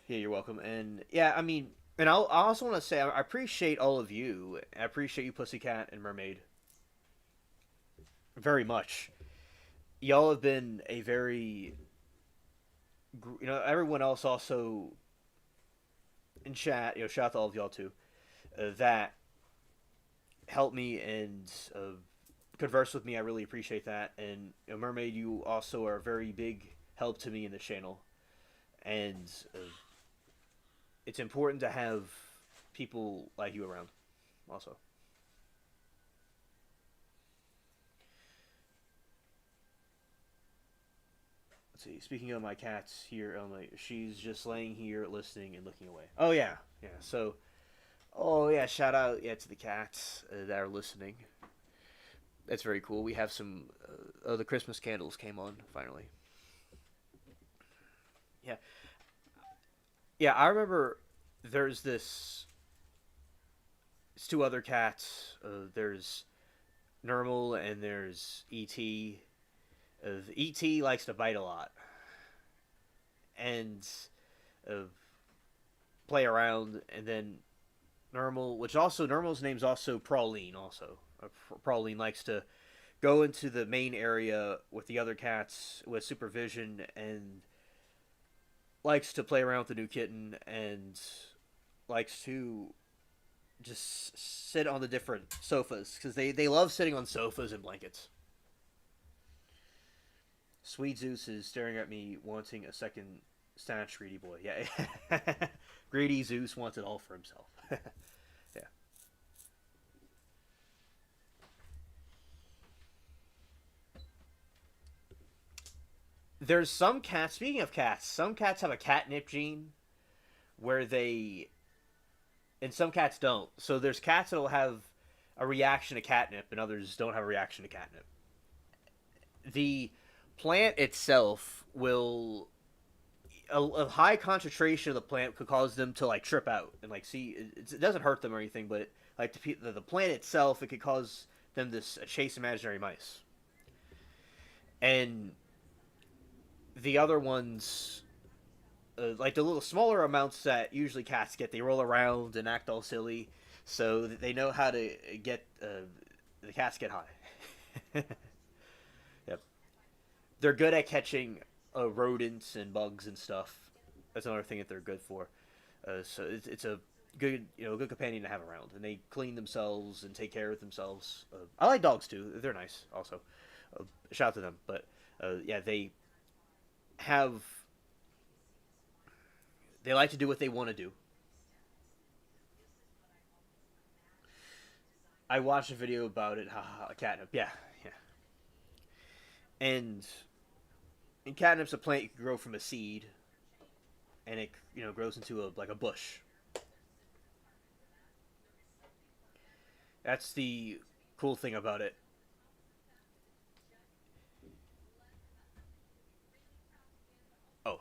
Yeah, you're welcome. And yeah, I mean, and I also want to say I appreciate all of you. I appreciate you, Pussycat and Mermaid, very much. Y'all have been a very, everyone else also in chat. Shout out to all of y'all too. That helped me and converse with me. I really appreciate that. And Mermaid, you also are a very big help to me in this channel, and it's important to have people like you around also. Let's see, speaking of my cats here, she's just laying here listening and looking away. Oh yeah, yeah. So, oh yeah, shout out to the cats that are listening. That's very cool. We have some the Christmas candles came on finally. Yeah, yeah. I remember there's it's 2 other cats. There's Normal and there's E.T. E.T. likes to bite a lot, and play around, and then Normal's name's also Praline. Also, Praline likes to go into the main area with the other cats with supervision, and likes to play around with the new kitten, and likes to just sit on the different sofas because they love sitting on sofas and blankets. Sweet Zeus is staring at me, wanting a second snatch. Greedy boy, yeah. Greedy Zeus wants it all for himself. Yeah. There's some cats. Speaking of cats, some cats have a catnip gene, where they, and some cats don't. So there's cats that'll have a reaction to catnip, and others don't have a reaction to catnip. The plant itself will, a high concentration of the plant could cause them to like trip out and like see. It doesn't hurt them or anything, but like the plant itself, it could cause them to chase imaginary mice. And the other ones, like the little smaller amounts that usually cats get, they roll around and act all silly, so they know how to get the cats get high. Yep, they're good at catching rodents and bugs and stuff. That's another thing that they're good for. So it's a good good companion to have around, and they clean themselves and take care of themselves. I like dogs too; they're nice. Also, shout out to them. But yeah, they like to do what they want to do. I watched a video about it. Haha, catnip. Yeah, yeah. And catnip's a plant you can grow from a seed, and it grows into a bush. That's the cool thing about it. Oh.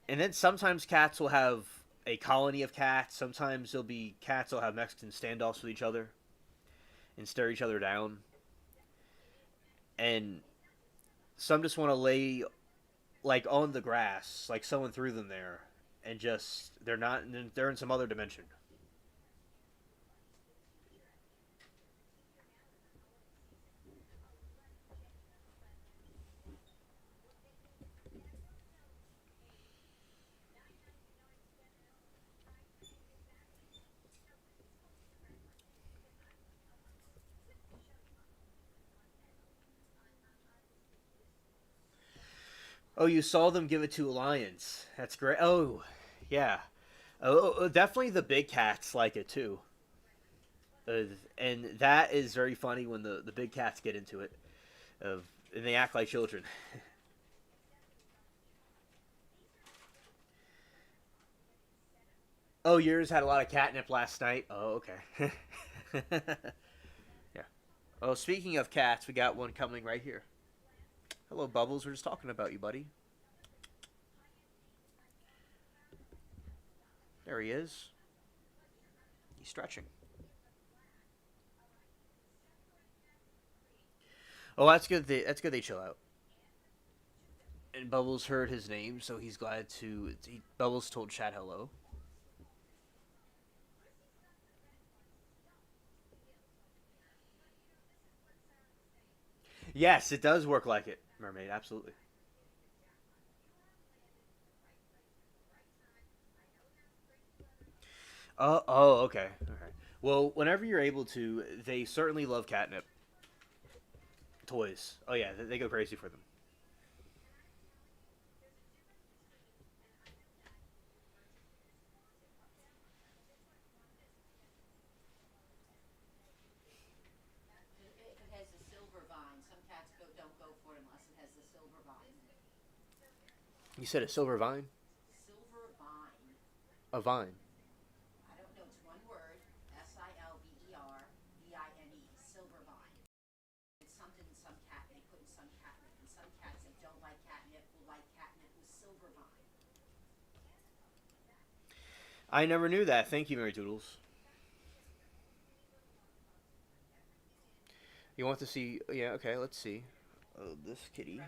And then sometimes cats will have a colony of cats. Sometimes there'll be cats that'll have Mexican standoffs with each other and stare each other down. And some just want to lay like on the grass, like someone threw them there, and just they're in some other dimension. Oh, you saw them give it to lions. That's great. Oh, yeah. Definitely the big cats like it too. And that is very funny when the big cats get into it. And they act like children. Oh, yours had a lot of catnip last night? Oh, okay. Yeah. Oh, speaking of cats, we got one coming right here. Hello, Bubbles. We're just talking about you, buddy. There he is. He's stretching. Oh, that's good. That's good. They chill out. And Bubbles heard his name, so he's glad to. Bubbles told Chad hello. Yes, it does work like it, Mermaid. Absolutely. Oh, okay. Okay. Well, whenever you're able to, they certainly love catnip toys. Oh yeah, they go crazy for them. If it has a silver vine, some cats don't go for it unless it has the silver vine. You said a silver vine? Silver vine. A vine. I don't know. It's one word. Silvervine. Silver vine. It's something some cat they put in some catnip, and some cats that don't like catnip will like catnip with silver vine. I never knew that. Thank you, Mary Doodles. You want to see? Yeah. Okay. Let's see. This kitty.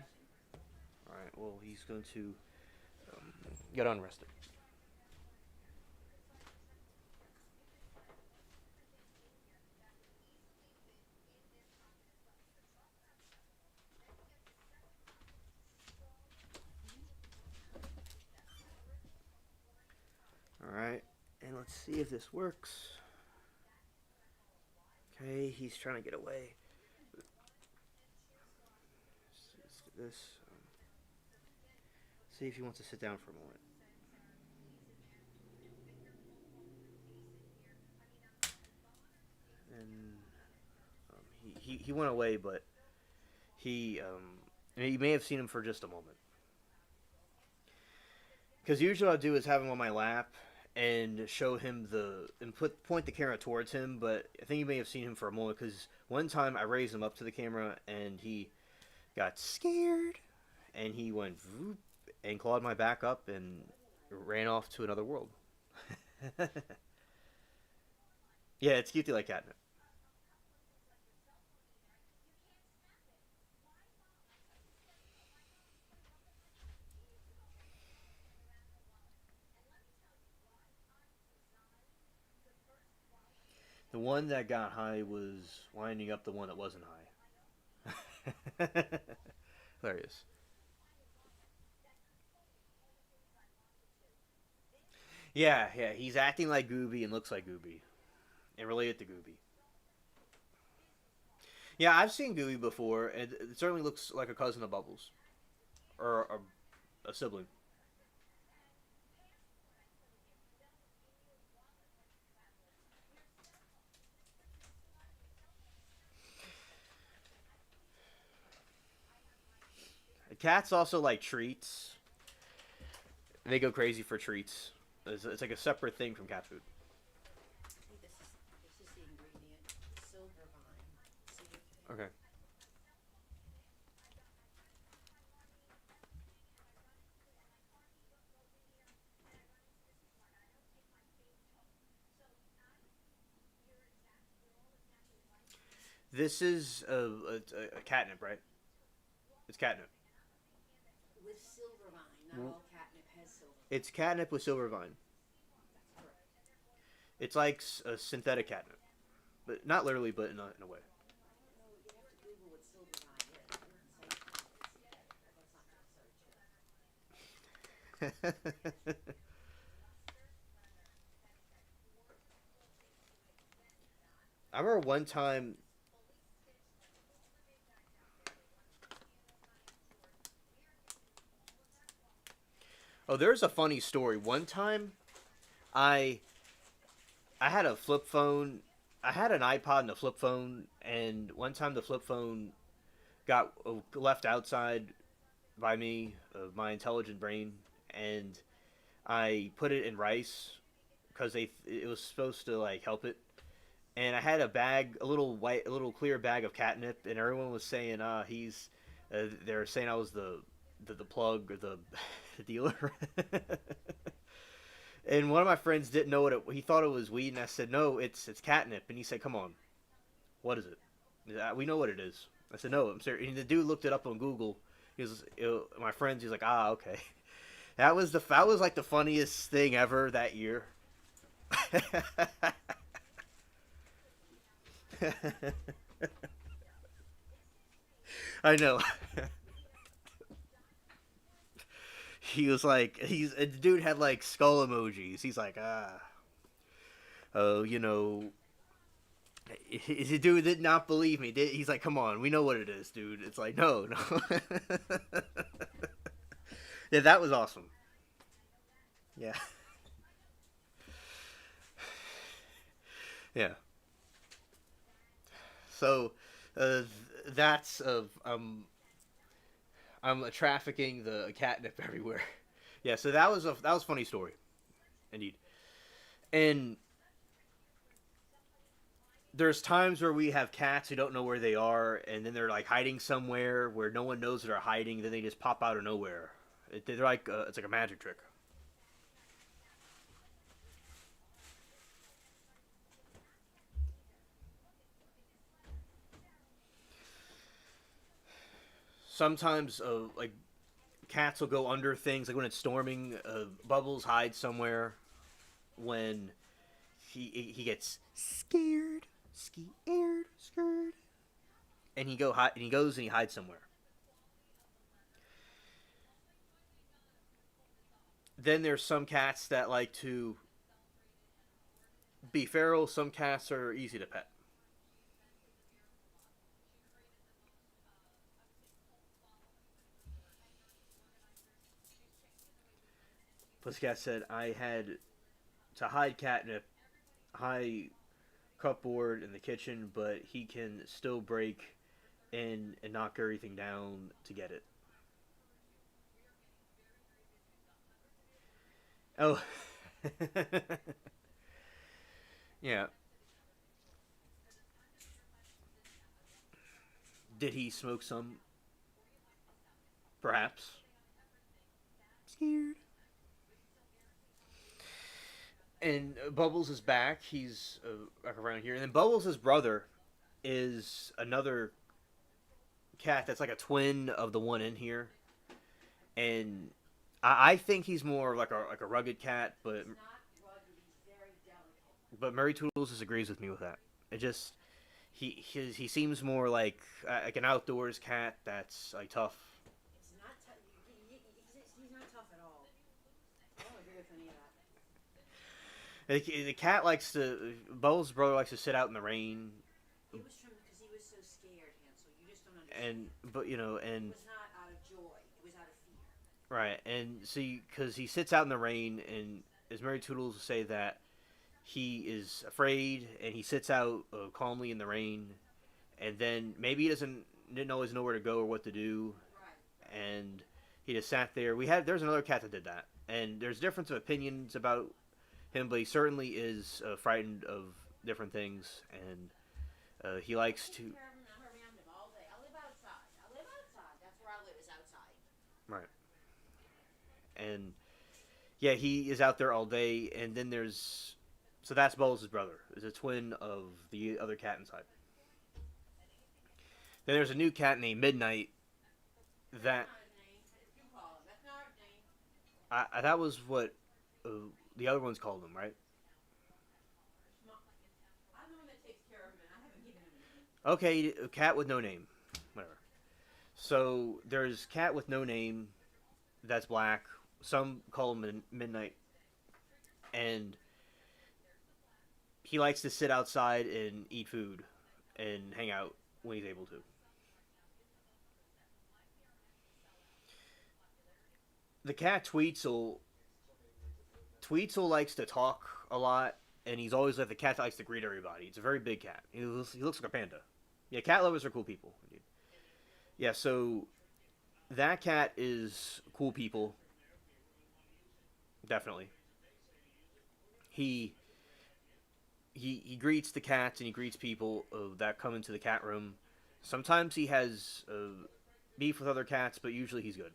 All right. Well, he's going to get unrested. see if this works. Okay, he's trying to get away. Let's do this. See if he wants to sit down for a moment. And he went away, but you may have seen him for just a moment. Because usually what I'll do is have him on my lap and show him point the camera towards him, but I think you may have seen him for a moment because one time I raised him up to the camera and he got scared and he went vroom, and clawed my back up and ran off to another world. Yeah, it's cute like catnip. The one that got high was winding up the one that wasn't high. Hilarious. Yeah, he's acting like Gooby and looks like Gooby. And related to Gooby. Yeah, I've seen Gooby before, and it certainly looks like a cousin of Bubbles. Or a sibling. Cats also like treats. They go crazy for treats. It's like a separate thing from cat food. This is the ingredient, silver vine. Okay. This is a catnip, right? It's catnip. With silver vine. Not all catnip has silver vine. It's catnip with silver vine. That's correct. It's like a synthetic catnip. But not literally, but in a way. No, you have to Google what silver vine is. I wouldn't say that's not going to search it. I remember one time. Oh, there's a funny story. One time, I had a flip phone. I had an iPod and a flip phone, and one time the flip phone got left outside by me, my intelligent brain, and I put it in rice because it was supposed to like help it. And I had a little clear bag of catnip, and everyone was saying, they were saying I was the plug or the dealer. And one of my friends didn't know he thought it was weed, and I said, no, it's catnip. And he said, come on, what is it? We know what it is. I said, no, I'm serious. And the dude looked it up on Google. My friends, he's like, okay. That was like the funniest thing ever that year. I know. He was like, the dude had like skull emojis. He's like, oh, the dude did not believe me. He's like, come on, we know what it is, dude. It's like, no. Yeah, that was awesome. Yeah. Yeah. So, that's I'm trafficking the catnip everywhere. Yeah, so that was a funny story, indeed. And there's times where we have cats who don't know where they are, and then they're like hiding somewhere where no one knows they're hiding. Then they just pop out of nowhere. They're like it's like a magic trick. Sometimes like cats will go under things, like when it's storming. Bubbles hides somewhere when he gets scared, and he goes and he hides somewhere. Then there's some cats that like to be feral. Some cats are easy to pet. Pussycat said, I had to hide catnip, high cupboard in the kitchen, but he can still break in and knock everything down to get it. Oh. Yeah. Did he smoke some? Perhaps. Scared. And Bubbles is back. He's back around here. And then Bubbles' brother is another cat that's like a twin of the one in here. And I think he's more like a rugged cat, but Murray Toodles disagrees with me with that. It just he seems more like an outdoors cat that's like tough. It's not tough. He's not tough at all. I don't agree with any of that. The cat likes to. Bubbles' brother likes to sit out in the rain. It was from because he was so scared, Hansel. You just don't understand. And it was not out of joy. It was out of fear. right, and see, because he sits out in the rain, and as Mary Toodles will say that he is afraid, and he sits out calmly in the rain, and then maybe he didn't always know where to go or what to do, Right. and he just sat there. There's another cat that did that, and there's difference of opinions about him, but he certainly is frightened of different things, and he likes to. I'm around him all day. I live outside. That's where I live, is outside. Right. And yeah, he is out there all day, and then so that's Bubbles' brother. Is a twin of the other cat inside. Then there's a new cat named Midnight. That that was what the other ones called him, right? I'm the one that takes care of him, and I haven't given him a name. Okay, a cat with no name, whatever. So there's cat with no name. That's black. Some call him Midnight, and he likes to sit outside and eat food and hang out when he's able to. The cat Tweetzel likes to talk a lot, and he's always like the cat that likes to greet everybody. It's a very big cat. He looks like a panda. Yeah, cat lovers are cool people. Yeah, so that cat is cool people. Definitely. He greets the cats and he greets people that come into the cat room. Sometimes he has beef with other cats, but usually he's good.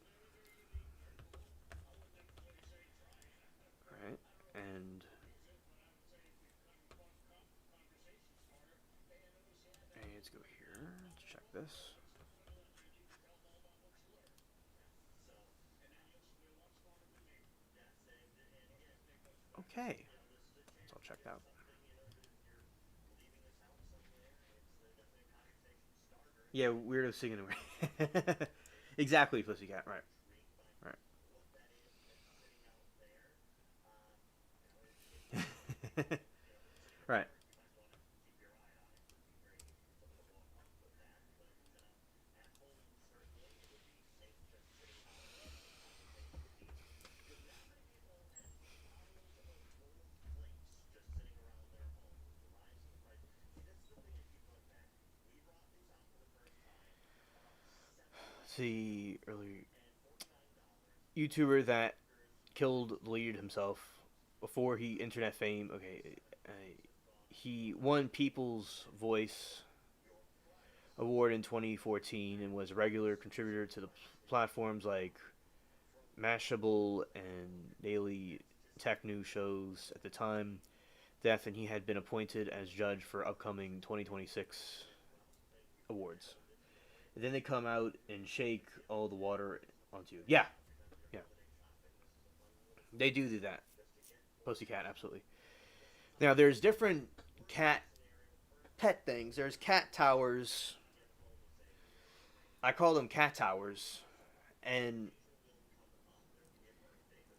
All right, and let's go here. Let's check this. Okay, it's all checked out. Yeah, weirdo singing away. Exactly, Pussycat. Right. Right. Right. See, early YouTuber that killed the lead himself before he internet fame. Okay, he won People's Voice Award in 2014 and was a regular contributor to the platforms like Mashable and daily tech news shows at the time. Death, and he had been appointed as judge for upcoming 2026 awards. And then they come out and shake all the water onto you. Yeah. Yeah. They do that. Pussycat, absolutely. Now, there's different cat pet things. There's cat towers. I call them cat towers. And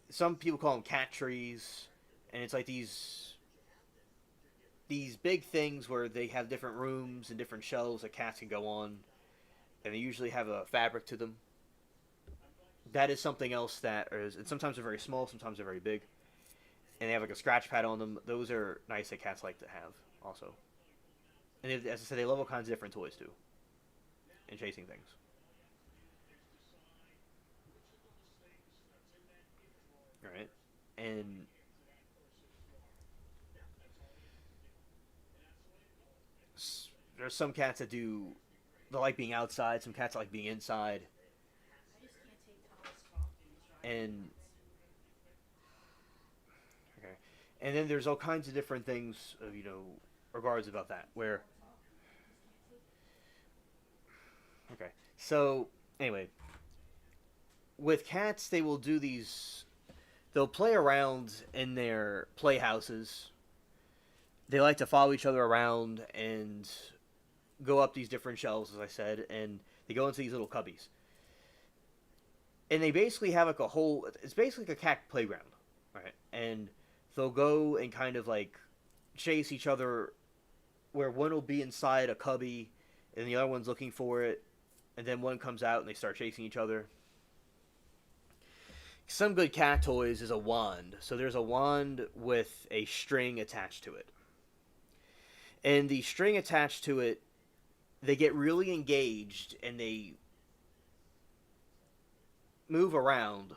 some people call them cat trees. And it's like these these big things where they have different rooms and different shelves that cats can go on, and they usually have a fabric to them. That is something else that is, and sometimes they're very small, sometimes they're very big, and they have like a scratch pad on them. Those are nice that cats like to have also. And as I said, they love all kinds of different toys too, and chasing things. All right, and there's some cats that they like being outside. Some cats like being inside. And okay, and then there's all kinds of different things, regards about that. Where okay, so anyway, with cats, they will do these. They'll play around in their playhouses. They like to follow each other around and go up these different shelves, as I said, and they go into these little cubbies. And they basically have like it's basically like a cat playground, right? And they'll go and kind of like chase each other, where one will be inside a cubby and the other one's looking for it, and then one comes out and they start chasing each other. Some good cat toys is a wand. So there's a wand with a string attached to it. And the string attached to it, they get really engaged and they move around.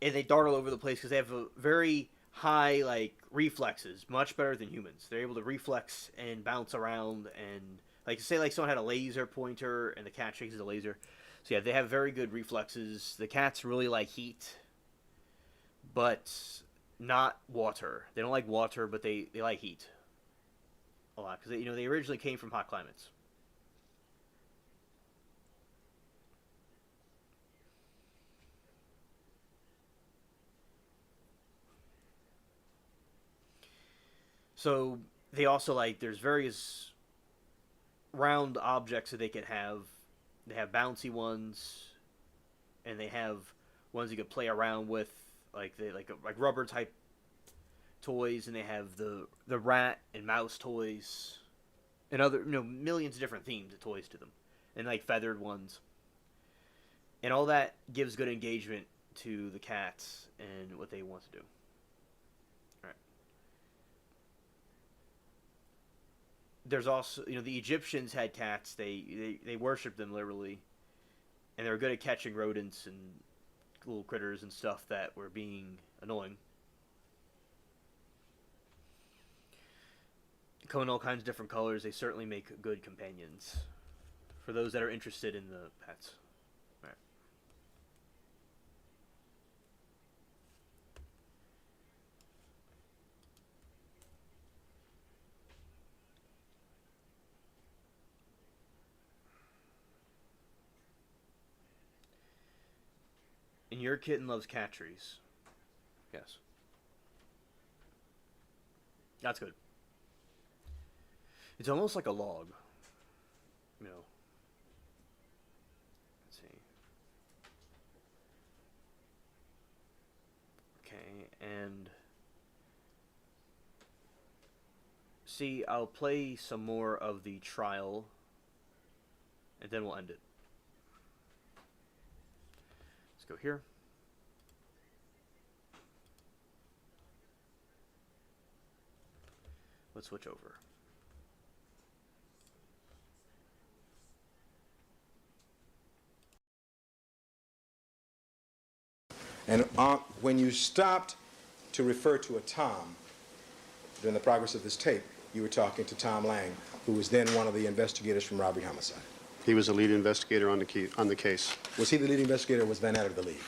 And they dart all over the place because they have a very high, like, reflexes. Much better than humans. They're able to reflex and bounce around and, like, say, like, someone had a laser pointer and the cat chases the laser. So, yeah, they have very good reflexes. The cats really like heat, but not water. They don't like water, but they like heat a lot because, they originally came from hot climates. So they also there's various round objects that they can have. They have bouncy ones, and they have ones you can play around with, like rubber type toys, and they have the rat and mouse toys, and other millions of different themes of toys to them, and like feathered ones, and all that gives good engagement to the cats and what they want to do. There's also, the Egyptians had cats. They worshipped them literally, and they were good at catching rodents and little critters and stuff that were being annoying. They come in all kinds of different colors. They certainly make good companions for those that are interested in the pets. All right. And your kitten loves cat trees. Yes. That's good. It's almost like a log. Let's see. Okay, and see, I'll play some more of the trial, and then we'll end it. Go here. Let's switch over. And when you stopped to refer to a Tom during the progress of this tape, you were talking to Tom Lang, who was then one of the investigators from robbery homicide. He was the lead investigator on the case. Was he the lead investigator, or was Van Atter the lead?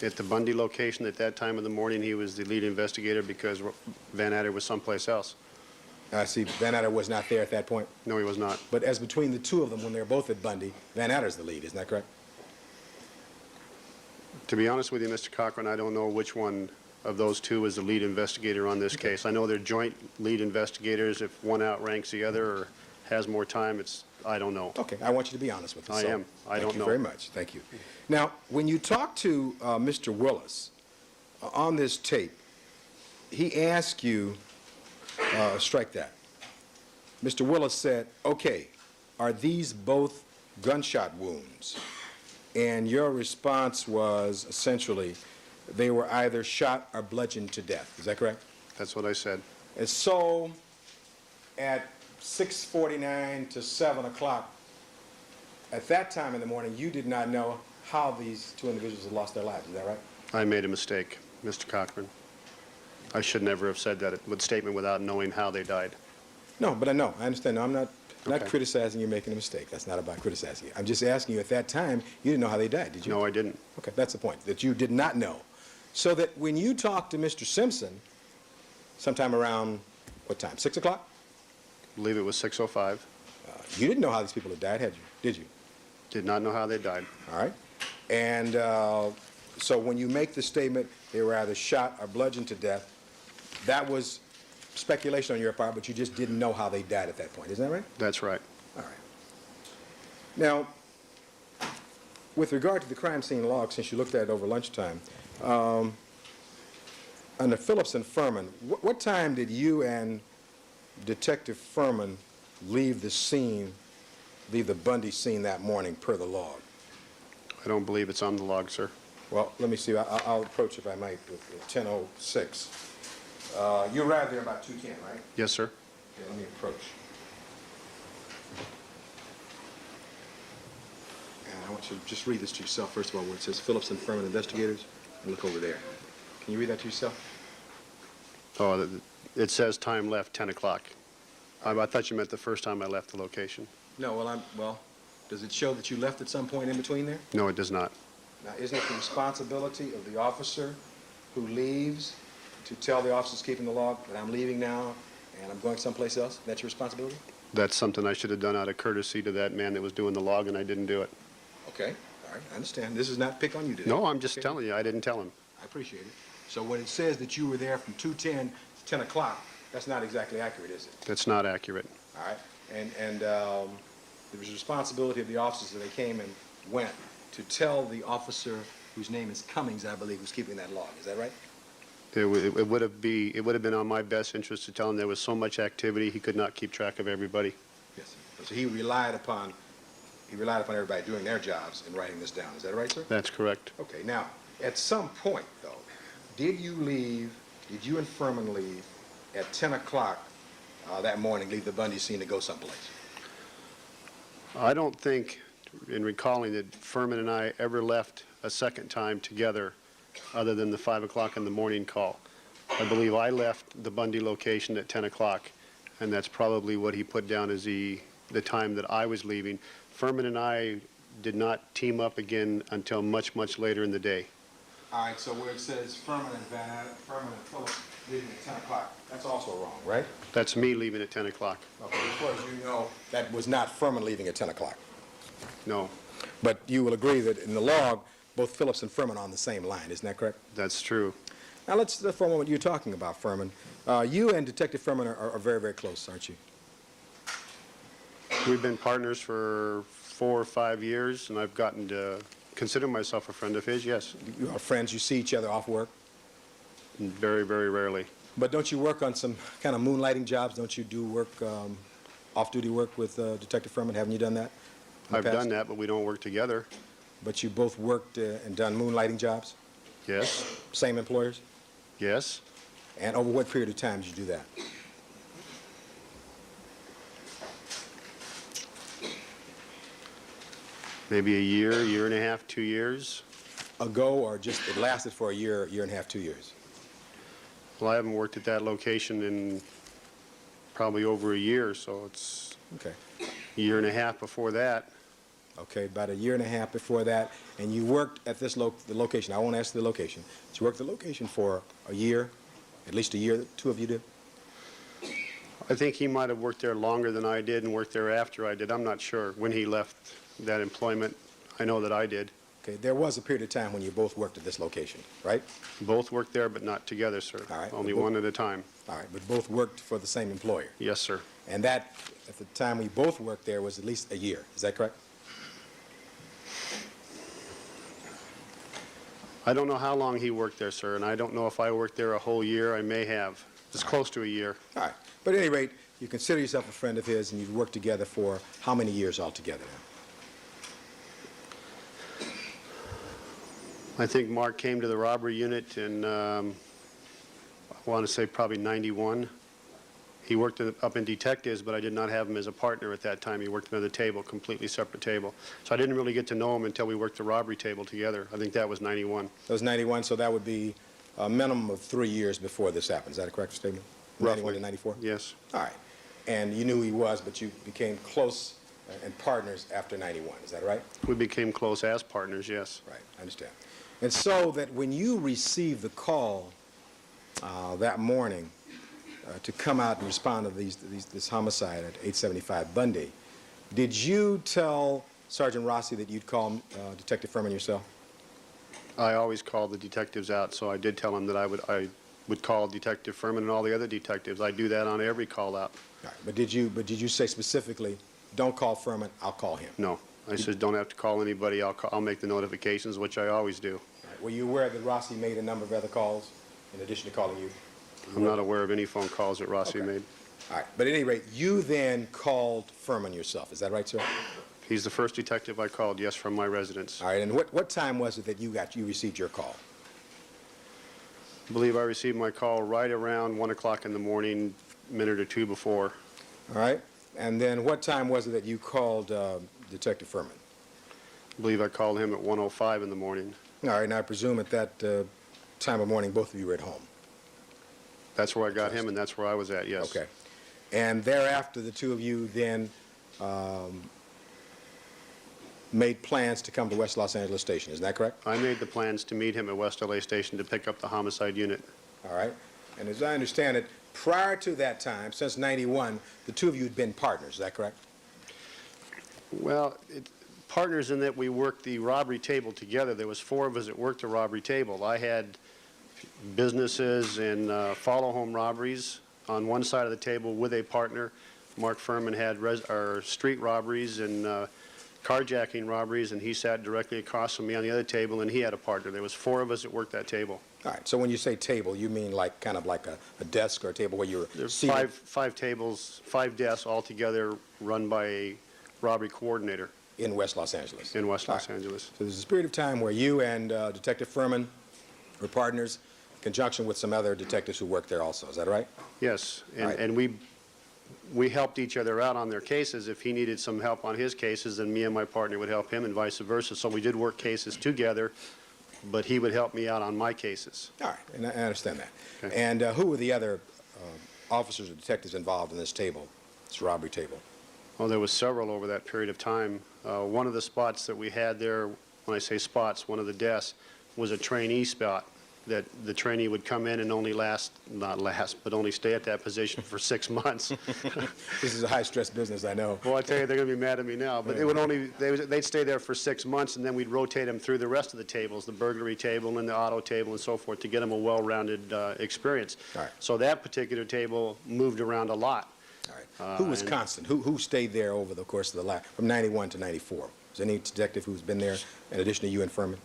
At the Bundy location at that time of the morning, he was the lead investigator because Van Atter was someplace else. I see. Van Atter was not there at that point? No, he was not. But as between the two of them, when they were both at Bundy, Van Atter's the lead, isn't that correct? To be honest with you, Mr. Cochran, I don't know which one of those two is the lead investigator on this case. I know they're joint lead investigators. If one outranks the other or has more time, I don't know. Okay, I want you to be honest with us. I am. I don't know. Thank you very much. Thank you. Now, when you talk to Mr. Willis on this tape, he asked you, strike that. Mr. Willis said, okay, are these both gunshot wounds? And your response was essentially, they were either shot or bludgeoned to death. Is that correct? That's what I said. And so, at 6:49 to 7 o'clock, at that time in the morning, you did not know how these two individuals had lost their lives. Is that right? I made a mistake, Mr. Cochran. I should never have said that statement without knowing how they died. No, but I know. I understand. No, I'm not Okay. criticizing you making a mistake. That's not about criticizing you. I'm just asking you, at that time, you didn't know how they died, did you? No, I didn't. Okay, that's the point, that you did not know. So that when you talked to Mr. Simpson, sometime around, what time, 6 o'clock? I believe it was 6:05. You didn't know how these people had died, had you? Did you? Did not know how they died. All right. And so when you make the statement, they were either shot or bludgeoned to death, that was speculation on your part, but you just didn't know how they died at that point. Isn't that right? That's right. All right. Now, with regard to the crime scene log, since you looked at it over lunchtime, under Phillips and Furman, what time did you and Detective Furman leave the Bundy scene that morning per the log? I don't believe it's on the log, sir. Well, let me see. I'll approach, if I might, with 10:06. You arrived there about 2:10, right? Yes, sir. Okay, let me approach. And I want you to just read this to yourself, first of all, where it says Phillips and Furman investigators, and look over there. Can you read that to yourself? Oh, it says time left 10 o'clock. I thought you meant the first time I left the location. No, well, does it show that you left at some point in between there? No, it does not. Now, isn't it the responsibility of the officer who leaves to tell the officers keeping the log that I'm leaving now and I'm going someplace else? That's your responsibility? That's something I should have done out of courtesy to that man that was doing the log, and I didn't do it. Okay, all right, I understand. This is not pick on you today. No, I'm just telling you, I didn't tell him. I appreciate it. So when it says that you were there from 2:10 to 10 o'clock, that's not exactly accurate, is it? That's not accurate. All right, and there was a responsibility of the officers that they came and went to tell the officer whose name is Cummings, I believe, who's keeping that log. Is that right? It would have been on my best interest to tell him there was so much activity he could not keep track of everybody. Yes, sir. So he relied upon everybody doing their jobs and writing this down. Is that right, sir? That's correct. Okay. Now, at some point, though, did you and Furman leave at 10 o'clock that morning, leave the Bundy scene to go someplace? I don't think, in recalling, that Furman and I ever left a second time together other than the 5 o'clock in the morning call. I believe I left the Bundy location at 10 o'clock, and that's probably what he put down as the time that I was leaving. Furman and I did not team up again until much, much later in the day. All right, so where it says Furman and Phillips leaving at 10 o'clock, that's also wrong, right? That's me leaving at 10 o'clock. Okay, as far as you know, that was not Furman leaving at 10 o'clock. No. But you will agree that in the log, both Phillips and Furman are on the same line, isn't that correct? That's true. Now, let's, for a moment, you're talking about Furman. You and Detective Furman are very, very close, aren't you? We've been partners for 4 or 5 years, and I've gotten to consider myself a friend of his, yes. You are friends, you see each other off work? Very, very rarely. But don't you work on some kind of moonlighting jobs? Don't you do work, off-duty work with Detective Furman? Haven't you done that? I've done that, but we don't work together. But you both worked and done moonlighting jobs? Yes. Same employers? Yes. And over what period of time did you do that? Maybe a year and a half, 2 years. Ago, or just it lasted for a year and a half, 2 years? Well, I haven't worked at that location in probably over a year, so it's okay. A year and a half before that. Okay, about a year and a half before that, and you worked at this the location. I won't ask the location. But you worked the location for a year, at least a year. The two of you did. I think he might have worked there longer than I did and worked there after I did. I'm not sure when he left that employment. I know that I did. Okay, there was a period of time when you both worked at this location, right? Both worked there, but not together, sir. All right. Only one at a time. All right, but both worked for the same employer. Yes, sir. And that, at the time we both worked there, was at least a year. Is that correct? I don't know how long he worked there, sir, and I don't know if I worked there a whole year. I may have. It's close to a year. All right. But at any rate, you consider yourself a friend of his, and you've worked together for how many years altogether now? I think Mark came to the robbery unit in, I want to say probably 91. He worked up in detectives, but I did not have him as a partner at that time. He worked another table, completely separate table. So I didn't really get to know him until we worked the robbery table together. I think that was 91. That was 91, so that would be a minimum of 3 years before this happened. Is that a correct statement? Roughly. 91 to 94? Yes. All right. And you knew who he was, but you became close and partners after 91. Is that right? We became close as partners, yes. Right. I understand. And so that when you received the call that morning to come out and respond to this homicide at 875 Bundy, did you tell Sergeant Rossi that you'd call Detective Furman yourself? I always called the detectives out, so I did tell them that I would call Detective Furman and all the other detectives. I do that on every call out. All right. But did you say specifically, don't call Furman, I'll call him? No. I said, don't have to call anybody. I'll make the notifications, which I always do. All right. Were you aware that Rossi made a number of other calls in addition to calling you? I'm not aware of any phone calls that Rossi made. All right. But at any rate, you then called Furman yourself. Is that right, sir? He's the first detective I called, yes, from my residence. All right. And what time was it that you received your call? I believe I received my call right around 1 o'clock in the morning, a minute or two before. All right. And then what time was it that you called Detective Furman? I believe I called him at 1:05 in the morning. All right. And I presume at that time of morning, both of you were at home. That's where I got him, and that's where I was at, yes. Okay. And thereafter, the two of you then made plans to come to West Los Angeles Station. Is that correct? I made the plans to meet him at West LA Station to pick up the homicide unit. All right. And as I understand it, prior to that time, since 91, the two of you had been partners. Is that correct? Well, partners in that we worked the robbery table together. There was 4 of us that worked the robbery table. I had businesses and follow-home robberies on one side of the table with a partner. Mark Furman had street robberies and carjacking robberies, and he sat directly across from me on the other table, and he had a partner. There was 4 of us that worked that table. All right. So when you say table, you mean like kind of like a desk or a table where you're There's seated? five tables, 5 desks all together run by a robbery coordinator. In West Los Angeles? In West Los Angeles. So there's a period of time where you and Detective Furman were partners in conjunction with some other detectives who worked there also. Is that right? Yes. All right. And we helped each other out on their cases. If he needed some help on his cases, then me and my partner would help him and vice versa. So we did work cases together, but he would help me out on my cases. All right, and I understand that. Okay. And who were the other officers or detectives involved in this table, this robbery table? Well, there was several over that period of time. One of the spots that we had there, when I say spots, one of the desks, was a trainee spot that the trainee would come in and only but only stay at that position for 6 months. This is a high-stress business, I know. Well, I tell you, they're going to be mad at me now. But they'd stay there for 6 months, and then we'd rotate them through the rest of the tables, the burglary table and the auto table and so forth, to get them a well-rounded experience. All right. So that particular table moved around a lot. All right. Who was constant? Who stayed there over the course of from 91 to 94? Was there any detective who's been there in addition to you and Furman?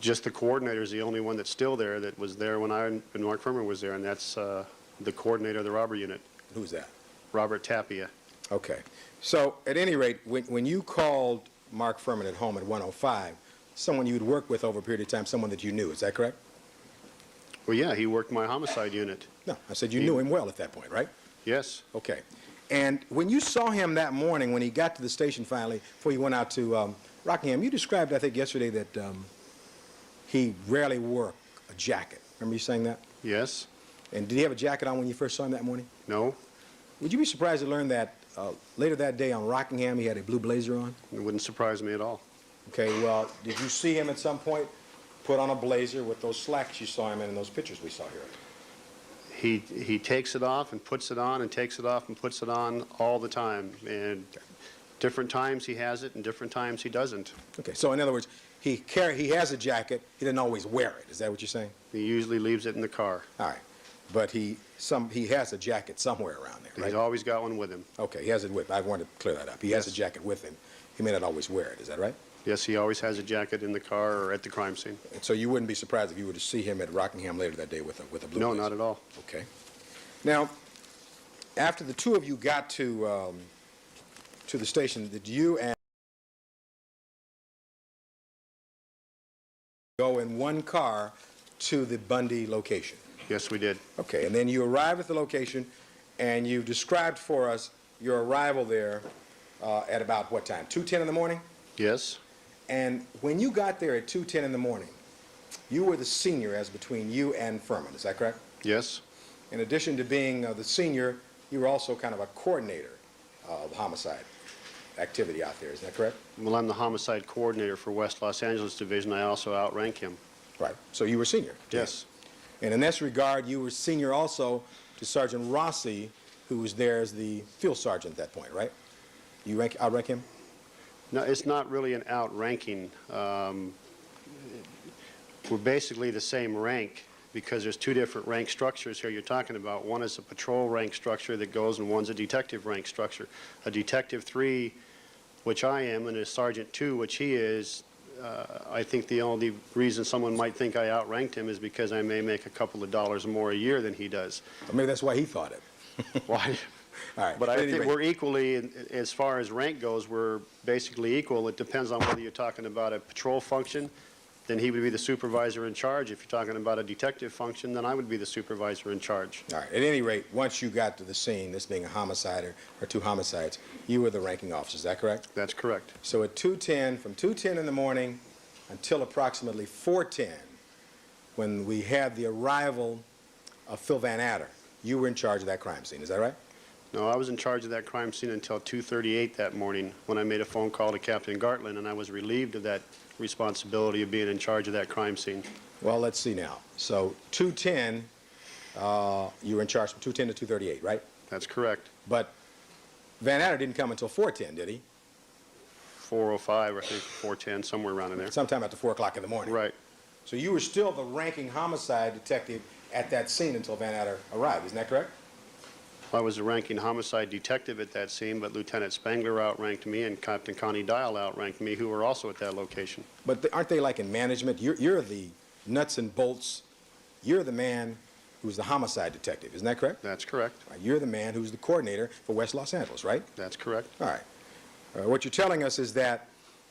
Just the coordinator is the only one that's still there that was there when Mark Furman was there, and that's the coordinator of the robbery unit. Who's that? Robert Tapia. Okay. So at any rate, when you called Mark Furman at home at 1:05, someone you'd worked with over a period of time, someone that you knew, is that correct? Well, yeah, he worked my homicide unit. No, I said you knew him well at that point, right? Yes. Okay. And when you saw him that morning, when he got to the station finally, before you went out to Rockingham, you described, I think, yesterday that he rarely wore a jacket. Remember you saying that? Yes. And did he have a jacket on when you first saw him that morning? No. Would you be surprised to learn that later that day on Rockingham he had a blue blazer on? It wouldn't surprise me at all. Okay, well, did you see him at some point put on a blazer with those slacks you saw him in those pictures we saw here? He takes it off and puts it on and takes it off and puts it on all the time. And different times he has it and different times he doesn't. Okay, so in other words, he has a jacket, he doesn't always wear it. Is that what you're saying? He usually leaves it in the car. All right. But he has a jacket somewhere around there, right? He's always got one with him. Okay, he has it with him. I wanted to clear that up. He has a jacket with him. He may not always wear it. Is that right? Yes, he always has a jacket in the car or at the crime scene. And so you wouldn't be surprised if you were to see him at Rockingham later that day with a blue No, blazer? not at all. Okay. Now, after the two of you got to the station, did you and go in one car to the Bundy location? Yes, we did. Okay, and then you arrived at the location, and you described for us your arrival there at about what time? 2:10 in the morning? Yes. And when you got there at 2:10 in the morning, you were the senior as between you and Furman, is that correct? Yes. In addition to being the senior, you were also kind of a coordinator of homicide activity out there, is that correct? Well, I'm the homicide coordinator for West Los Angeles Division. I also outrank him. Right, so you were senior? Yes. And in this regard, you were senior also to Sergeant Rossi, who was there as the field sergeant at that point, right? You outrank him? No, it's not really an outranking. We're basically the same rank because there's two different rank structures here you're talking about. One is a patrol rank structure that goes, and one's a detective rank structure. A detective 3, which I am, and a sergeant 2, which he is, I think the only reason someone might think I outranked him is because I may make a couple of dollars more a year than he does. Or maybe that's why he thought it. Why? All right. But I Anyway. think we're equally, as far as rank goes, we're basically equal. It depends on whether you're talking about a patrol function, then he would be the supervisor in charge. If you're talking about a detective function, then I would be the supervisor in charge. All right. At any rate, once you got to the scene, this being a homicide or two homicides, you were the ranking officer. Is that correct? That's correct. So at 2:10, from 2:10 in the morning until approximately 4:10, when we had the arrival of Phil Van Adder, you were in charge of that crime scene. Is that right? No, I was in charge of that crime scene until 2:38 that morning when I made a phone call to Captain Gartland, and I was relieved of that responsibility of being in charge of that crime scene. Well, let's see now. So 2:10, you were in charge from 2:10 to 2:38, right? That's correct. But Van Adder didn't come until 4:10, did he? 4:05, I think, 4:10, somewhere around in there. Sometime after 4 o'clock in the morning. Right. So you were still the ranking homicide detective at that scene until Van Adder arrived. Isn't that correct? I was the ranking homicide detective at that scene, but Lieutenant Spangler outranked me and Captain Connie Dial outranked me, who were also at that location. But aren't they like in management? You're the nuts and bolts. You're the man who's the homicide detective. Isn't that correct? That's correct. Right. You're the man who's the coordinator for West Los Angeles, right? That's correct. All right. What you're telling us is that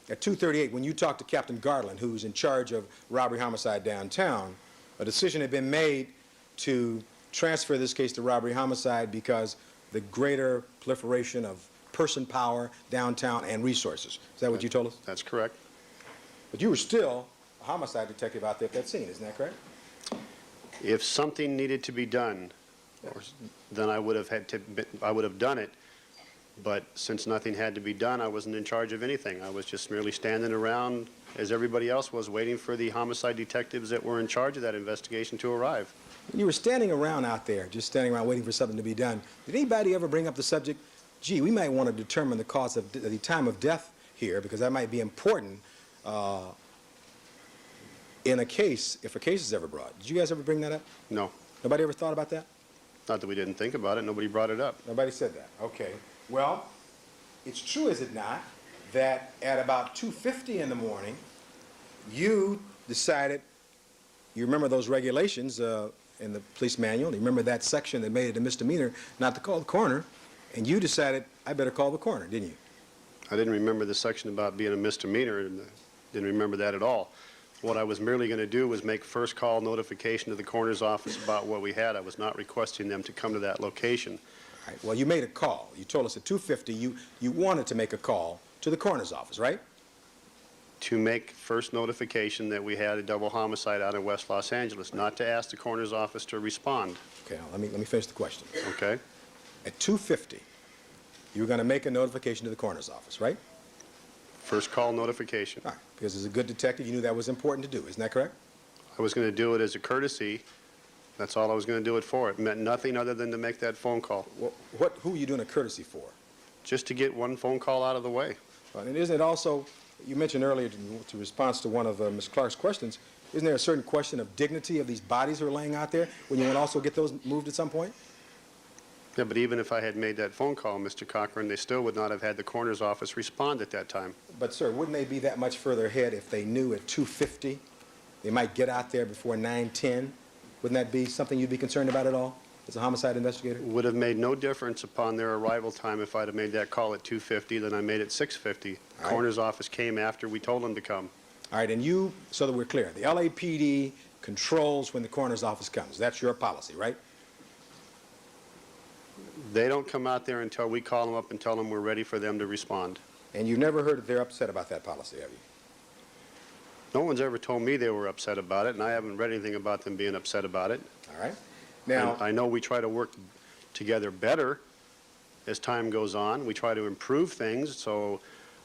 at 2:38, when you talked to Captain Gartland, who's in charge of robbery homicide downtown, a decision had been made to transfer this case to robbery homicide because the greater proliferation of person power downtown and resources. Is that what you told us? That's correct. But you were still a homicide detective out there at that scene, isn't that correct? If something needed to be done, then I would have done it. But since nothing had to be done, I wasn't in charge of anything. I was just merely standing around, as everybody else was, waiting for the homicide detectives that were in charge of that investigation to arrive. When you were standing around out there, just standing around waiting for something to be done, did anybody ever bring up the subject, gee, we might want to determine the cause of the time of death here, because that might be important in a case, if a case is ever brought? Did you guys ever bring that up? No. Nobody ever thought about that? Not that we didn't think about it. Nobody brought it up. Nobody said that. Okay. Well, it's true, is it not, that at about 2:50 in the morning, you decided, you remember those regulations in the police manual, you remember that section that made it a misdemeanor not to call the coroner, and you decided, I better call the coroner, didn't you? I didn't remember the section about being a misdemeanor, and didn't remember that at all. What I was merely going to do was make first call notification to the coroner's office about what we had. I was not requesting them to come to that location. All right. Well, you made a call. You told us at 2:50 you wanted to make a call to the coroner's office, right? To make first notification that we had a double homicide out in West Los Angeles, not to ask the coroner's office to respond. Okay, now let me finish the question. Okay. At 2:50, you were going to make a notification to the coroner's office, right? First call notification. All right, because as a good detective, you knew that was important to do. Isn't that correct? I was going to do it as a courtesy. That's all I was going to do it for. It meant nothing other than to make that phone call. Well, who were you doing a courtesy for? Just to get one phone call out of the way. And isn't it also, you mentioned earlier to response to one of Ms. Clark's questions, isn't there a certain question of dignity of these bodies who are laying out there when you want to also get those moved at some point? Yeah, but even if I had made that phone call, Mr. Cochran, they still would not have had the coroner's office respond at that time. But, sir, wouldn't they be that much further ahead if they knew at 2:50 they might get out there before 9:10? Wouldn't that be something you'd be concerned about at all as a homicide investigator? Would have made no difference upon their arrival time if I'd have made that call at 2:50 than I made at 6:50. The right. coroner's office came after we told them to come. All right, and you, so that we're clear, the LAPD controls when the coroner's office comes. That's your policy, right? They don't come out there until we call them up and tell them we're ready for them to respond. And you've never heard that they're upset about that policy, have you? No one's ever told me they were upset about it, and I haven't read anything about them being upset about it. All right. Now, And I know we try to work together better as time goes on. We try to improve things, so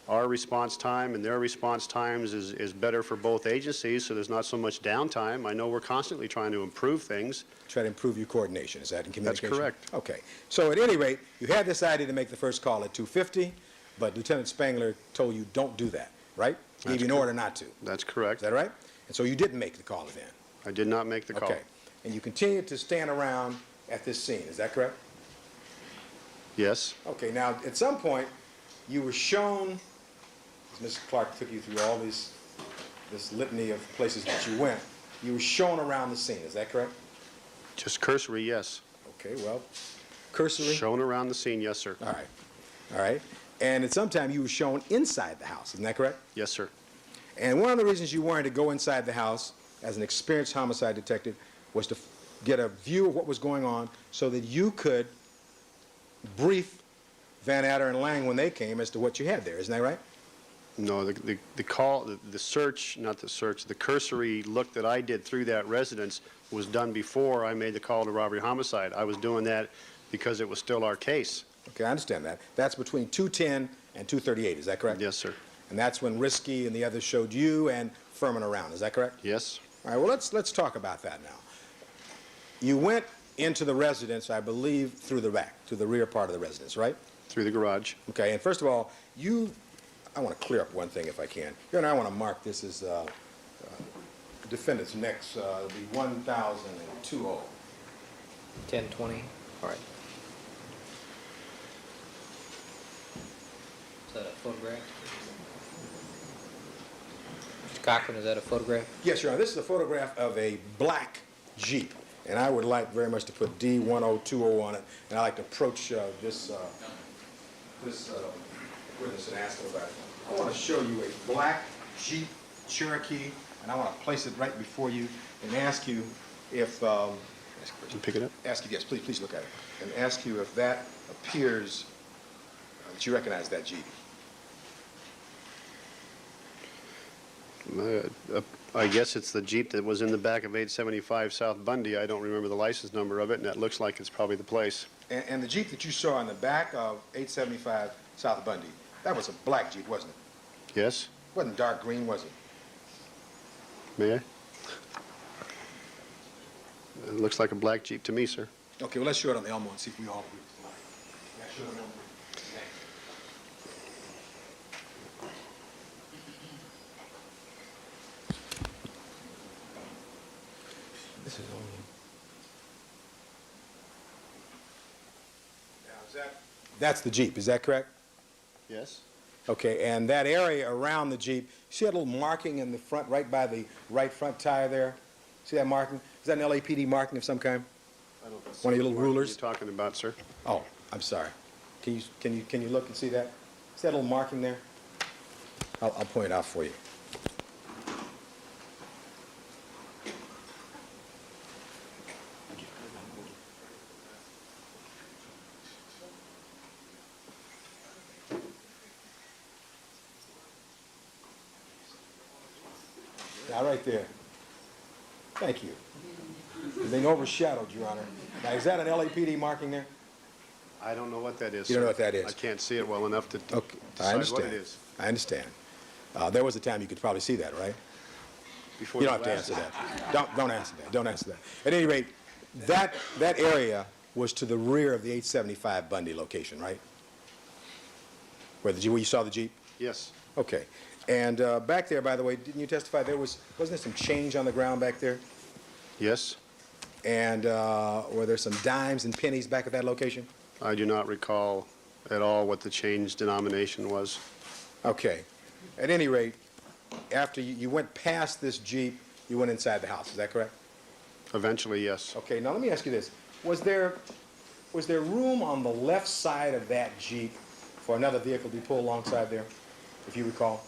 our response time and their response times is better for both agencies, so there's not so much downtime. I know we're constantly trying to improve things. try to improve your coordination. Is that in communication? That's correct. Okay. So at any rate, you had this idea to make the first call at 2:50, but Lieutenant Spangler told you don't do that, right? He gave you an order not to. That's correct. Is that right? And so you didn't make the call then? I did not make the call. Okay. And you continued to stand around at this scene. Is that correct? Yes. Okay. Now, at some point, you were shown, as Mr. Clark took you through all this litany of places that you went, you were shown around the scene. Is that correct? Just cursory, yes. Okay, well, cursory. Shown around the scene, yes, sir. All right. All right. And at some time, you were shown inside the house. Isn't that correct? Yes, sir. And one of the reasons you wanted to go inside the house as an experienced homicide detective was to get a view of what was going on so that you could brief Van Adder and Lang when they came as to what you had there. Isn't that right? No, the call, the search, not the search, the cursory look that I did through that residence was done before I made the call to robbery homicide. I was doing that because it was still our case. Okay, I understand that. That's between 2:10 and 2:38. Is that correct? Yes, sir. And that's when Risky and the others showed you and Furman around. Is that correct? Yes. All right, well, let's talk about that now. You went into the residence, I believe, through the back, through the rear part of the residence, right? Through the garage. Okay, and first of all, I want to clear up one thing if I can. Here and I want to mark this as defendant's next, it'll be 1020. 1020. All right. Is that a photograph? Mr. Cochran, is that a photograph? Yes, Your Honor, this is a photograph of a black Jeep, and I would like very much to put D1020 on it, and I'd like to approach this witness and ask him about it. I want to show you a black Jeep Cherokee, and I want to place it right before you and ask you if... pick it up? Ask you, yes, please look at it, and ask you if that appears, that you recognize that Jeep. I guess it's the Jeep that was in the back of 875 South Bundy. I don't remember the license number of it, and that looks like it's probably the place. And the Jeep that you saw in the back of 875 South Bundy, that was a black Jeep, wasn't it? Yes? Wasn't dark green, was it? May I? It looks like a black Jeep to me, sir. Okay, well, let's show it on the Elmo and see if we all agree. Let's show it on the Elmo. This is only... Now, that's the Jeep, is that correct? Yes. Okay, and that area around the Jeep, see that little marking in the front, right by the right front tire there? See that marking? Is that an LAPD marking of some kind? I don't know. One of your little rulers? What are you talking about, sir? Oh, I'm sorry. Can you look and see that? See that little marking there? I'll point it out for you. Now, right there. Thank you. Being overshadowed, Your Honor. Now, is that an LAPD marking there? I don't know what that is, You don't know sir. what that is? I can't see it well enough to Okay, decide I understand. what it is. I understand. There was a time you could probably see that, right? Before You don't have to last- answer that. Don't answer that. Don't answer that. At any rate, that area was to the rear of the 875 Bundy location, right? Where you saw the Jeep? Yes. Okay. And back there, by the way, didn't you testify wasn't there some change on the ground back there? Yes. And were there some dimes and pennies back at that location? I do not recall at all what the change denomination was. Okay. At any rate, after you went past this Jeep, you went inside the house. Is that correct? Eventually, yes. Okay, now let me ask you this. Was there room on the left side of that Jeep for another vehicle to be pulled alongside there, if you recall?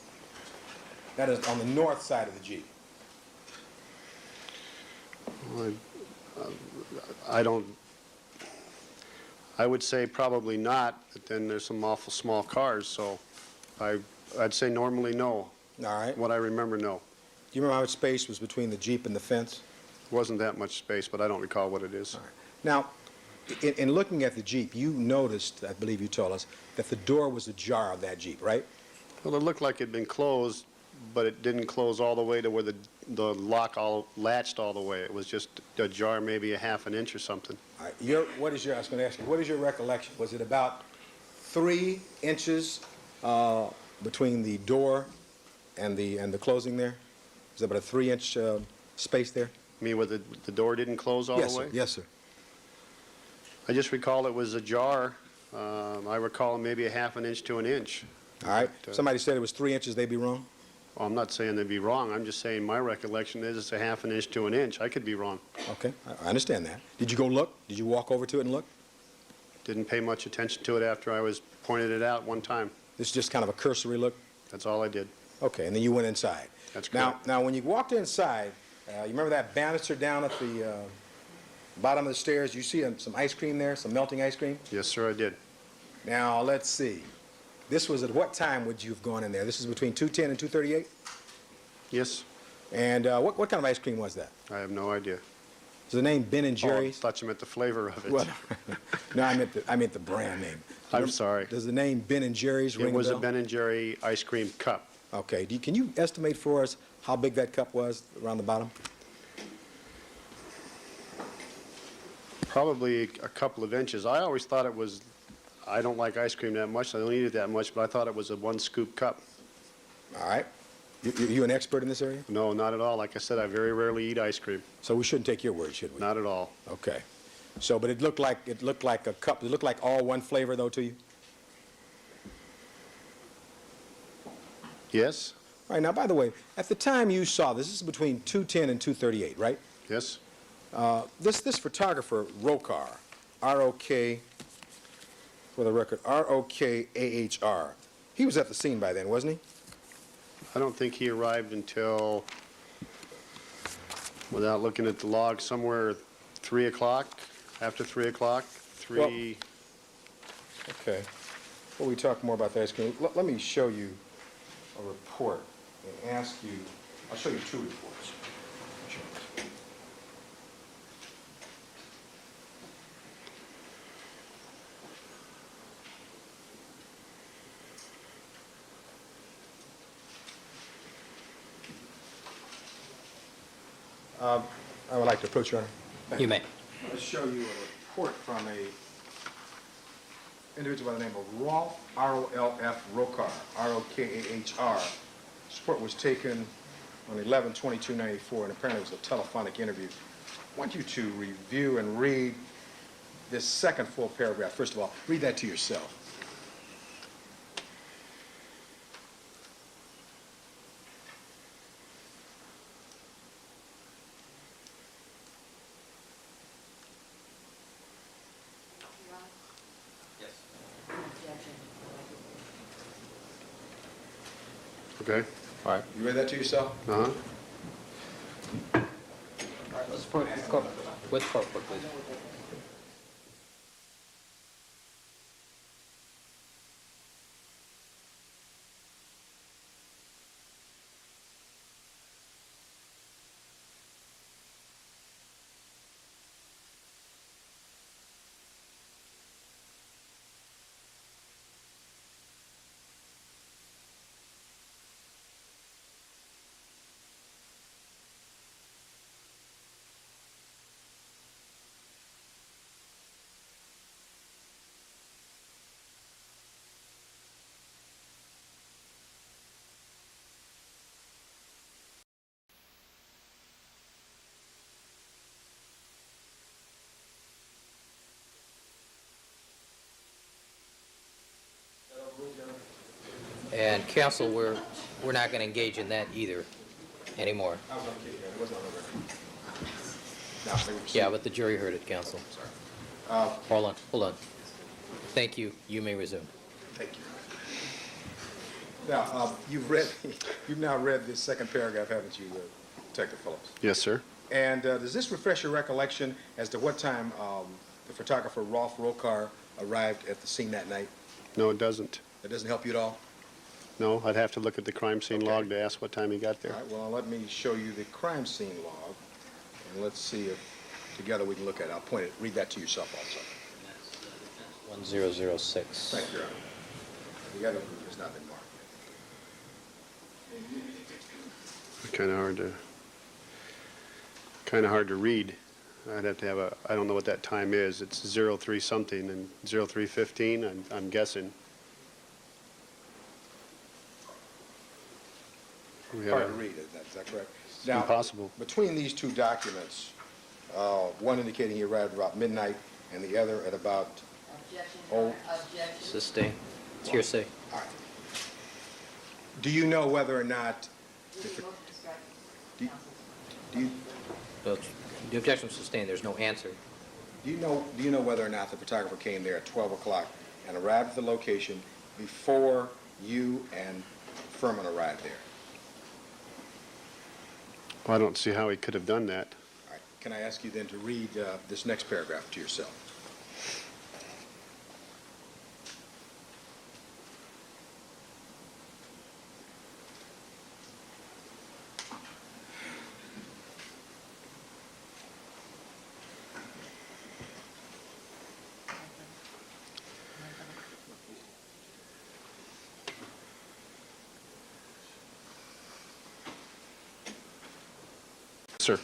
That is on the north side of the Jeep. Well, I don't, I would say probably not, but then there's some awful small cars, so I'd say normally no. All right. What I remember, no. Do you remember how much space was between the Jeep and the fence? Wasn't that much space, but I don't recall what it is. All right. Now, in looking at the Jeep, you noticed, I believe you told us, that the door was ajar of that Jeep, right? Well, it looked like it'd been closed, but it didn't close all the way to where the lock all latched all the way. It was just ajar, maybe a half an inch or something. All right. I was going to ask you, what is your recollection? Was it about 3 inches between the door and the closing there? Was there about a 3-inch space there? You mean where the door didn't close all the way? Yes, sir. I just recall it was ajar. I recall maybe a half an inch to an inch. All right. Somebody said it was 3 inches, they'd be wrong? Well, I'm not saying they'd be wrong. I'm just saying my recollection is it's a half an inch to an inch. I could be wrong. Okay, I understand that. Did you go look? Did you walk over to it and look? Didn't pay much attention to it after I was pointed it out one time. This is just kind of a cursory look? That's all I did. Okay, and then you went inside. That's correct. Now, when you walked inside, you remember that banister down at the bottom of the stairs? You see some ice cream there, some melting ice cream? Yes, sir, I did. Now, let's see. This was at what time would you have gone in there? This is between 2:10 and 2:38? Yes. And what kind of ice cream was that? I have no idea. Is the name Ben and Jerry's? Oh, I thought you meant the flavor of it. Well, no, I meant the brand name. I'm sorry. Does the name Ben and Jerry's ring a bell? It was a Ben and Jerry ice cream cup. Okay. Can you estimate for us how big that cup was around the bottom? Probably a couple of inches. I always thought it was, I don't like ice cream that much, I don't eat it that much, but I thought it was a 1-scoop cup. All right. You an expert in this area? No, not at all. Like I said, I very rarely eat ice cream. So we shouldn't take your word, should we? Not at all. Okay. So, but it looked like a cup. It looked like all one flavor, though, to you? Yes. All right. Now, by the way, at the time you saw this is between 2:10 and 2:38, right? Yes. This photographer, Rokar, R-O-K, for the record, R-O-K-A-H-R. He was at the scene by then, wasn't he? I don't think he arrived until, without looking at the log, somewhere 3 o'clock, after 3 o'clock, 3... Well, okay. Before we talk more about that, let me show you a report and ask you, I'll show you 2 reports. I would like to approach you, Your Honor. You may. I'll show you a report from a individual by the name of Rolf, R-O-L-F, Rokar, R-O-K-A-H-R. This report was taken on 11/22/94, and apparently it was a telephonic interview. I want you to review and read this second full paragraph. First of all, read that to yourself. Okay. All right. You read that to yourself? Uh-huh. All right, let's go with court, please. Counsel, we're not going to engage in that either anymore. I was on the it wasn't on the record. Now, they were Yeah, but the jury heard it, Counsel. Hold on. Thank you. You may resume. Thank you. Now, you've now read this second paragraph, haven't you, Detective Phillips? Yes, sir. And does this refresh your recollection as to what time the photographer Rolf Rokar arrived at the scene that night? No, it doesn't. That doesn't help you at all? No, I'd have to look at the crime scene log to ask what time he got there. All right, well, let me show you the crime scene log, and let's see if together we can look at it. I'll point it, read that to yourself also. 1006. Thank you, Your Honor. The other group has not been marked. Kind of hard to read. I'd have to have I don't know what that time is. It's 03 something and 03:15, I'm guessing. Hard to read, is that correct? It's impossible. Between these two documents, one indicating he arrived about midnight and the other at about... Objection. Sustain. It's hearsay. All right. Do you know whether or not... Do you The objection is sustained. There's no answer. Do you know whether or not the photographer came there at 12 o'clock and arrived at the location before you and Furman arrived there? Well, I don't see how he could have done that. All right. Can I ask you then to read this next paragraph to yourself? Sir.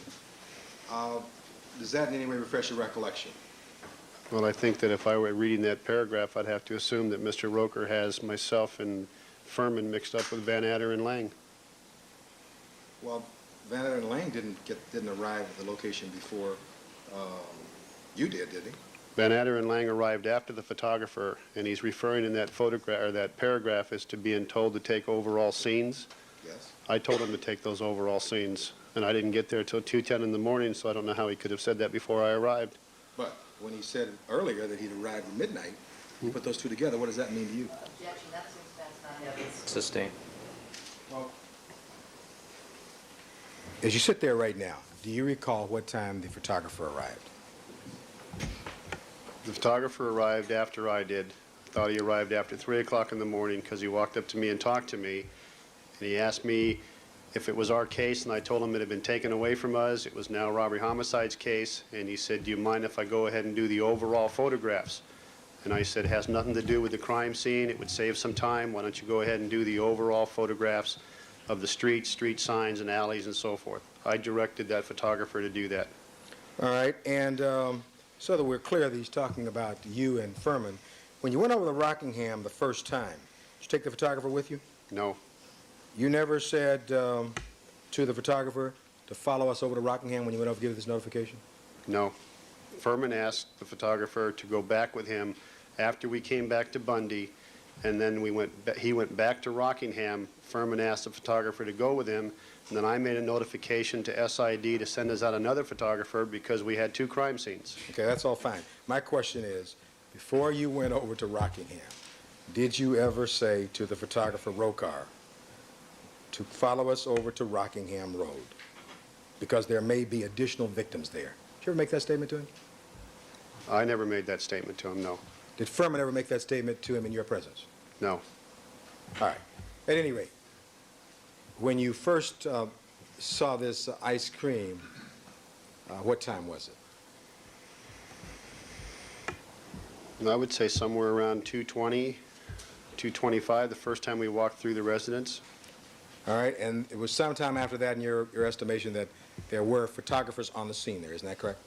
Does that in any way refresh your recollection? Well, I think that if I were reading that paragraph, I'd have to assume that Mr. Roker has myself and Furman mixed up with Van Adder and Lang. Well, Van Adder and Lang didn't arrive at the location before you did he? Van Adder and Lang arrived after the photographer, and he's referring in that photograph or that paragraph as to being told to take overall scenes. Yes. I told him to take those overall scenes, and I didn't get there till 2:10 in the morning, so I don't know how he could have said that before I arrived. But when he said earlier that he'd arrived at midnight, you put those two together, what does that mean to you? Objection, that's not evidence. Sustain. Well, as you sit there right now, do you recall what time the photographer arrived? The photographer arrived after I did. I thought he arrived after 3 o'clock in the morning because he walked up to me and talked to me, and he asked me if it was our case, and I told him it had been taken away from us. It was now robbery homicide's case, and he said, do you mind if I go ahead and do the overall photographs? And I said, it has nothing to do with the crime scene. It would save some time. Why don't you go ahead and do the overall photographs of the streets, street signs, and alleys, and so forth. I directed that photographer to do that. All right, and so that we're clear that he's talking about you and Furman, when you went over to Rockingham the first time, did you take the photographer with you? No. You never said to the photographer to follow us over to Rockingham when you went over to give this notification? No. Furman asked the photographer to go back with him after we came back to Bundy, and then he went back to Rockingham. Furman asked the photographer to go with him, and then I made a notification to SID to send us out another photographer because we had two crime scenes. Okay, that's all fine. My question is, before you went over to Rockingham, did you ever say to the photographer Rokar to follow us over to Rockingham Road because there may be additional victims there? Did you ever make that statement to him? I never made that statement to him, no. Did Furman ever make that statement to him in your presence? No. All right. At any rate, when you first saw this ice cream, what time was it? I would say somewhere around 2:20, 2:25, the first time we walked through the residence. All right, and it was sometime after that in your estimation that there were photographers on the scene there, isn't that correct?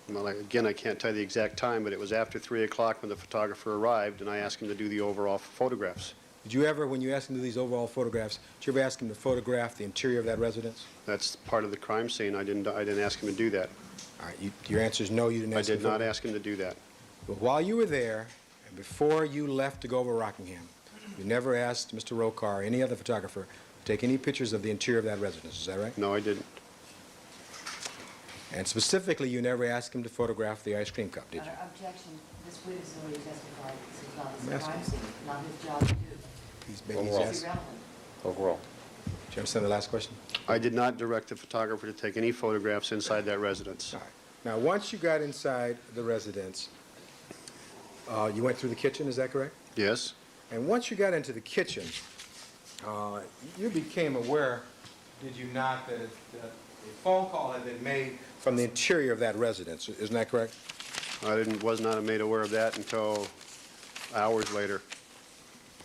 Well, again, I can't tell you the exact time, but it was after 3 o'clock when the photographer arrived, and I asked him to do the overall photographs. Did you ever, when you asked him to do these overall photographs, did you ever ask him to photograph the interior of that residence? That's part of the crime scene. I didn't ask him to do that. All right, your answer is no, you didn't ask him. I did not ask him to do that. But while you were there, and before you left to go over Rockingham, You never asked Mr. Rokar or any other photographer to take any pictures of the interior of that residence. Is that right? No, I didn't. And specifically, you never asked him to photograph the ice cream cup, did you? Objection, this witness already testified this is not I'm his asking. crime scene, not his job to do. He's It's asked. irrelevant. Overall. Do you understand the last question? I did not direct the photographer to take any photographs inside that residence. All right. Now, once you got inside the residence, you went through the kitchen, is that correct? Yes. And once you got into the kitchen, you became aware, did you not, that a phone call had been made from the interior of that residence, isn't that correct? I was not made aware of that until hours later.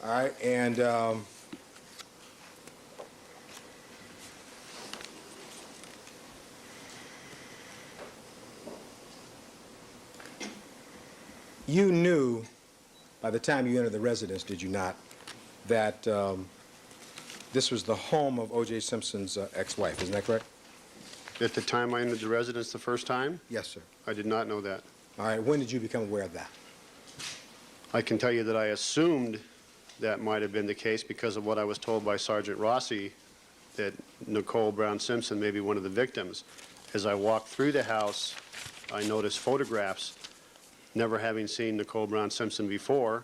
All right, and you knew by the time you entered the residence, did you not, that this was the home of O.J. Simpson's ex-wife, isn't that correct? At the time I entered the residence the first time, Yes, sir. I did not know that. All right, when did you become aware of that? I can tell you that I assumed that might have been the case because of what I was told by Sergeant Rossi, that Nicole Brown Simpson may be one of the victims. As I walked through the house, I noticed photographs. Never having seen Nicole Brown Simpson before,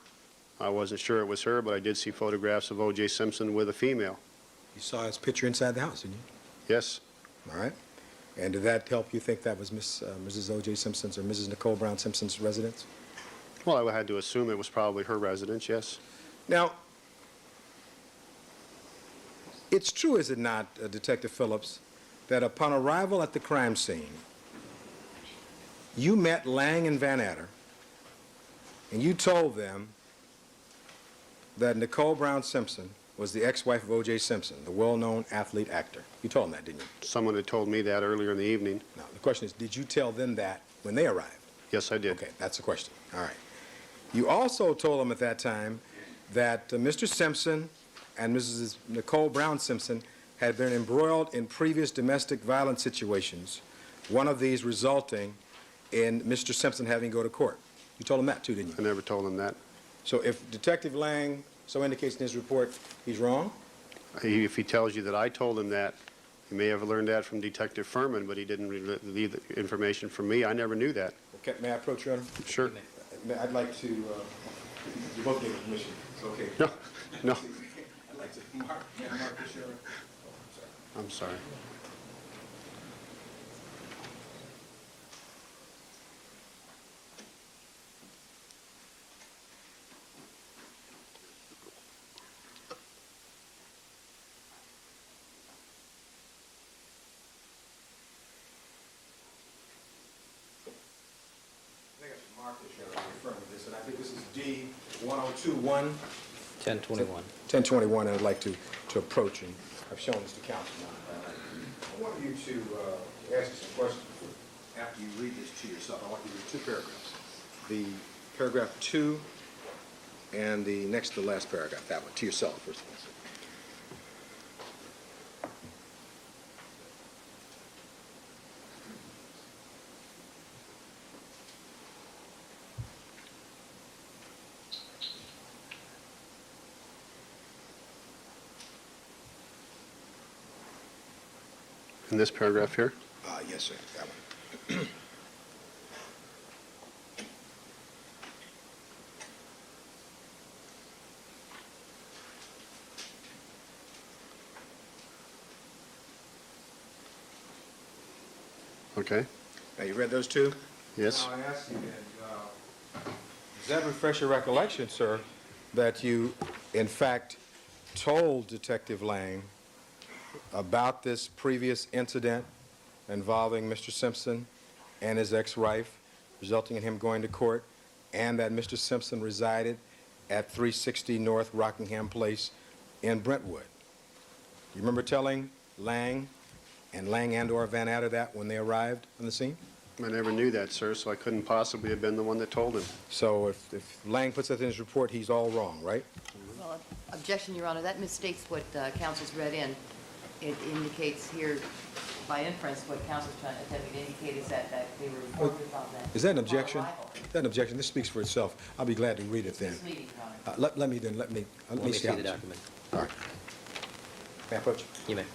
I wasn't sure it was her, but I did see photographs of O.J. Simpson with a female. You saw his picture inside the house, didn't you? Yes. All right. And did that help you think that was Mrs. O.J. Simpson's or Mrs. Nicole Brown Simpson's residence? Well, I had to assume it was probably her residence, yes. Now, it's true, is it not, Detective Phillips, that upon arrival at the crime scene, you met Lang and Van Adder, and you told them that Nicole Brown Simpson was the ex-wife of O.J. Simpson, the well-known athlete actor. You told them that, didn't you? Someone had told me that earlier in the evening. Now, the question is, did you tell them that when they arrived? Yes, I did. Okay, that's the question. All right. You also told them at that time that Mr. Simpson and Mrs. Nicole Brown Simpson had been embroiled in previous domestic violence situations, one of these resulting in Mr. Simpson having to go to court. You told them that too, didn't you? I never told them that. So if Detective Lang so indicates in his report, he's wrong? If he tells you that I told him that, he may have learned that from Detective Furman, but he didn't leave the information from me. I never knew that. Okay, may I approach, Your Honor? Sure. I'd like to, you both gave permission. It's okay. No, no. I'd like to mark this, Your Honor. I'm sorry. I think I should mark this, Your Honor, referring to this, and I think this is D1021. 1021. 1021, and I'd like to approach, and I've shown this to counsel now. I want you to ask some questions after you read this to yourself. I want you to read two paragraphs. The paragraph 2 and the next to the last paragraph, that one, to yourself, first of all. In this paragraph here? Yes, sir, that one. Okay. Now, you read those two? Yes. Now, I ask you then, does that refresh your recollection, sir, that you, in fact, told Detective Lang about this previous incident involving Mr. Simpson and his ex-wife, resulting in him going to court, and that Mr. Simpson resided at 360 North Rockingham Place in Brentwood? You remember telling Lang and/or Van Adder that when they arrived on the scene? I never knew that, sir, so I couldn't possibly have been the one that told him. So if Lang puts that in his report, he's all wrong, right? Well, objection, Your Honor, that misstates what counsel's read in. It indicates here by inference, what council's trying to attempting to indicate is that they were informed about that. Is that an upon objection? arrival. Is that an objection? This speaks for itself. I'll be glad to read it then. This meeting, Your Honor. Let me see how the it's- document. All right. May I approach? You may.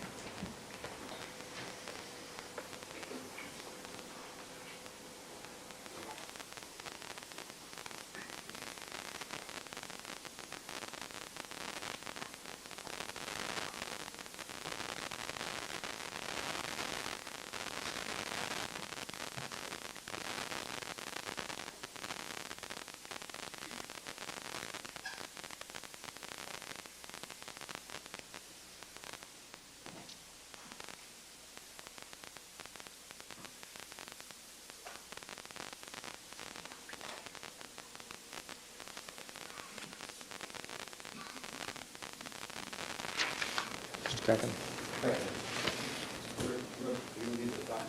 Mr. Cochran?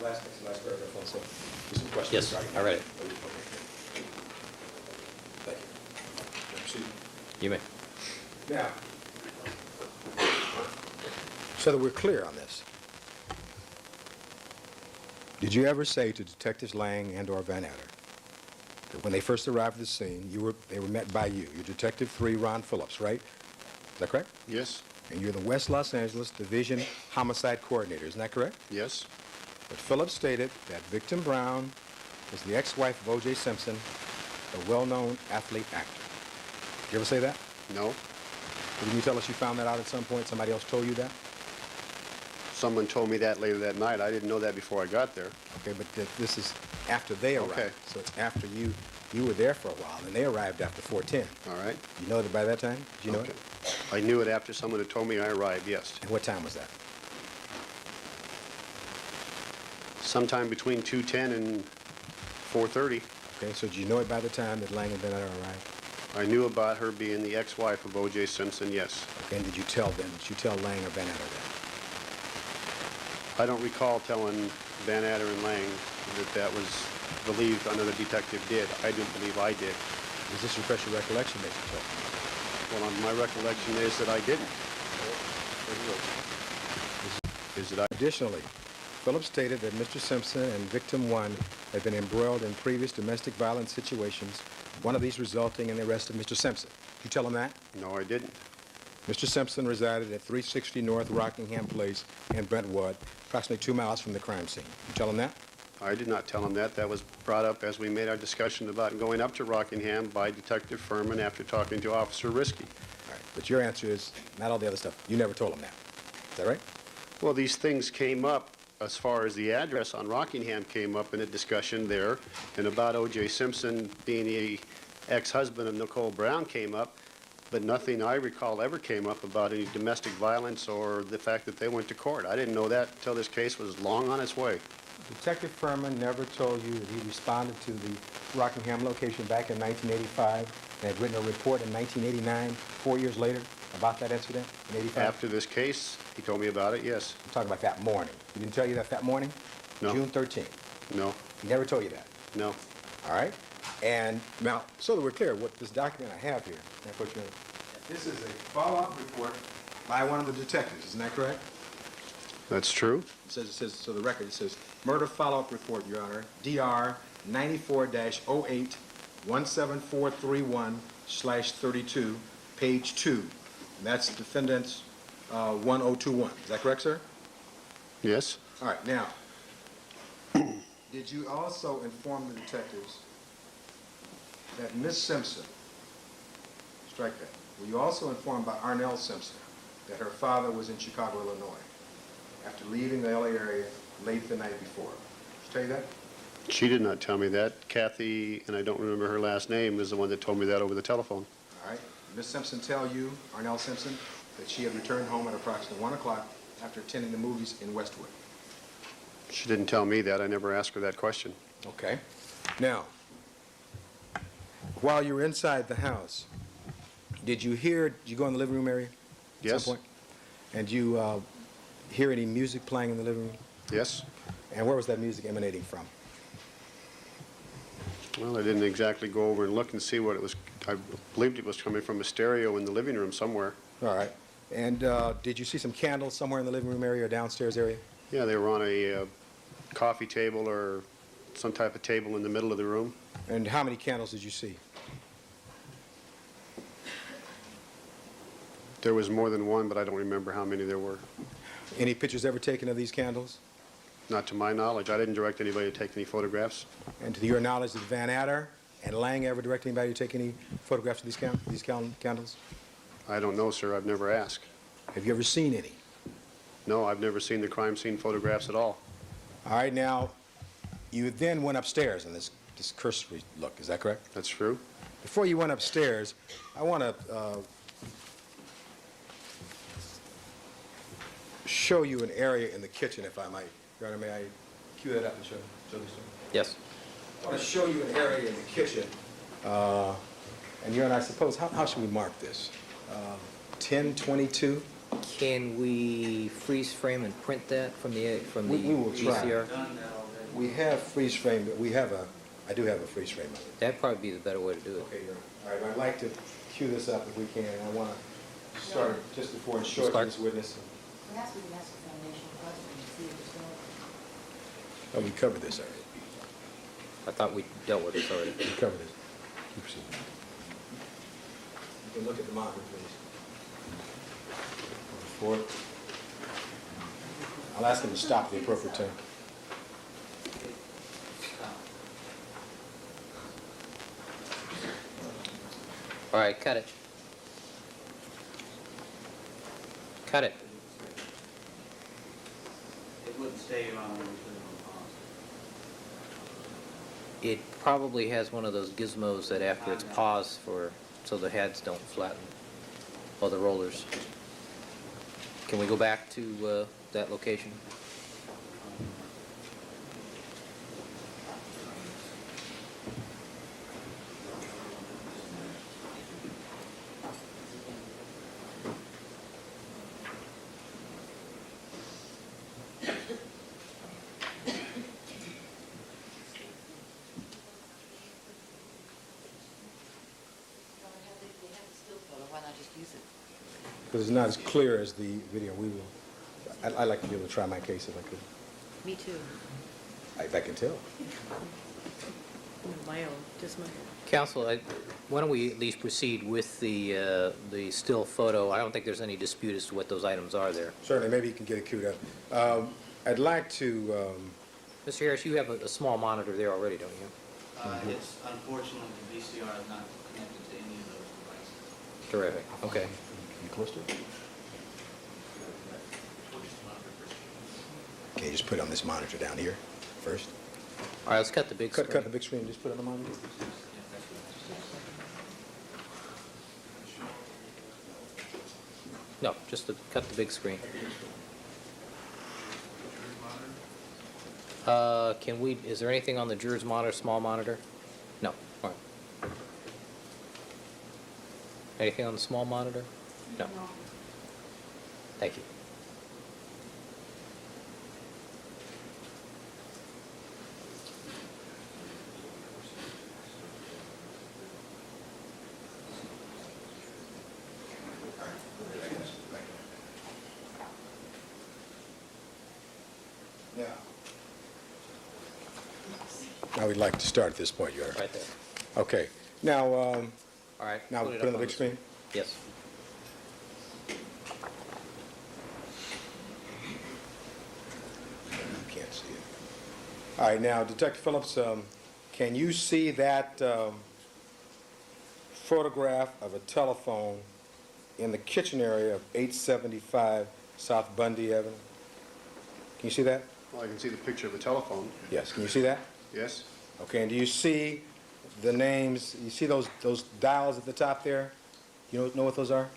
Last paragraph also. Just some questions. Yes, I read it. Thank you. Proceed. You may. Now, so that we're clear on this, did you ever say to Detectives Lang and/or Van Adder that when they first arrived at the scene, they were met by you? You're Detective 3, Ron Phillips, right? Is that correct? Yes. And you're the West Los Angeles Division Homicide Coordinator, isn't that correct? Yes. But Phillips stated that Victim Brown was the ex-wife of O.J. Simpson, a well-known athlete actor. Did you ever say that? No. Didn't you tell us you found that out at some point? Somebody else told you that? Someone told me that later that night. I didn't know that before I got there. Okay, but this is after they arrived. Okay. So it's after you were there for a while, and they arrived after 4:10. All right. You know that by that time? Did you know Okay. it? I knew it after someone had told me I arrived, yes. And what time was that? Sometime between 2:10 and 4:30. Okay, so did you know it by the time that Lang and Van Adder arrived? I knew about her being the ex-wife of O.J. Simpson, yes. Okay, and did you tell Lang or Van Adder that? I don't recall telling Van Adder and Lang that was believed another detective did. I didn't believe I did. Does this refresh your recollection that you told? Well, my recollection is that I didn't. Is that I... Additionally, Phillips stated that Mr. Simpson and Victim 1 had been embroiled in previous domestic violence situations, one of these resulting in the arrest of Mr. Simpson. Did you tell him that? No, I didn't. Mr. Simpson resided at 360 North Rockingham Place in Brentwood, approximately 2 miles from the crime scene. You tell him that? I did not tell him that. That was brought up as we made our discussion about going up to Rockingham by Detective Furman after talking to Officer Risky. All right, but your answer is not all the other stuff. You never told him that. Is that right? Well, these things came up as far as the address on Rockingham came up in a discussion there, and about O.J. Simpson being the ex-husband of Nicole Brown came up, but nothing I recall ever came up about any domestic violence or the fact that they went to court. I didn't know that until this case was long on its way. Detective Furman never told you that he responded to the Rockingham location back in 1985 and had written a report in 1989, 4 years later, about that incident in 85? After this case, he told me about it, yes. I'm talking about that morning. He didn't tell you that morning? No. June 13th. No. He never told you that? No. All right. And now, so that we're clear, what this document I have here, this is a follow-up report by one of the detectives, isn't that correct? That's true. It says, so the record, it says, murder follow-up report, Your Honor, DR 94-08-17431/32, page 2. And that's defendant's 1021. Is that correct, sir? Yes. All right, now, did you also inform the detectives that Miss Simpson, strike that, were you also informed by Arnell Simpson that her father was in Chicago, Illinois, after leaving the LA area late the night before? Did she tell you that? She did not tell me that. Kathy, and I don't remember her last name, is the one that told me that over the telephone. All right. Miss Simpson tell you, Arnell Simpson, that she had returned home at approximately 1 o'clock after attending the movies in Westwood? She didn't tell me that. I never asked her that question. Okay. Now, while you were inside the house, did you go in the living room area at Yes. some point? And you hear any music playing in the living room? Yes. And where was that music emanating from? Well, I didn't exactly go over and look and see what it was. I believed it was coming from a stereo in the living room somewhere. All right. And did you see some candles somewhere in the living room area or downstairs area? Yeah, they were on a coffee table or some type of table in the middle of the room. And how many candles did you see? There was more than one, but I don't remember how many there were. Any pictures ever taken of these candles? Not to my knowledge. I didn't direct anybody to take any photographs. And to your knowledge, did Van Adder and Lang ever direct anybody to take any photographs of these candles? I don't know, sir. I've never asked. Have you ever seen any? No, I've never seen the crime scene photographs at all. All right, now, you then went upstairs in this cursory look, is that correct? That's true. Before you went upstairs, I want to show you an area in the kitchen, if I might. Your Honor, may I cue that up and show this to you? Yes. I want to show you an area in the kitchen. And Your Honor, I suppose, how should we mark this? 1022? Can we freeze frame and print that from the We will try. VCR? We have freeze frame, I do have a freeze frame of it. That'd probably be the better way to do it. Okay, Your Honor. All right, I'd like to cue this up if we can. I want to start just before and short this witness. Perhaps we can ask a foundation question and see if there's no... Oh, we covered this already. I thought we dealt with this already. We covered this. You proceed. You can look at the monitor, please. Forward. I'll ask him to stop at the appropriate time. All right, cut it. Cut it. It wouldn't stay on when we put it on pause. It probably has one of those gizmos that after it's paused so the heads don't flatten, or the rollers. Can we go back to that location? Why not just use it? Because it's not as clear as the video. I'd like to be able to try my case if I could. Me too. If I can tell. My own, just my... Counsel, why don't we at least proceed with the still photo? I don't think there's any dispute as to what those items are there. Certainly, maybe you can get it queued up. I'd like to... Mr. Harris, you have a small monitor there already, don't you? It's unfortunately the VCR is not connected to any of those devices. Terrific. Okay. You close to it? Okay, just put it on this monitor down here first. All right, let's cut the big screen. Cut the big screen, just put it on the monitor. No, just cut the big screen. Is there anything on the juror's monitor, small monitor? No. All right. Anything on the small monitor? No. Thank you. Now we'd like to start at this point, Your Honor. Right there. Okay. Now, All right. now put it on the big screen. Yes. Can't see it. All right, now, Detective Phillips, can you see that photograph of a telephone in the kitchen area of 875 South Bundy Avenue? Can you see that? Well, I can see the picture of a telephone. Yes. Can you see that? Yes. Okay, and do you see the names, you see those dials at the top there? You know what those are?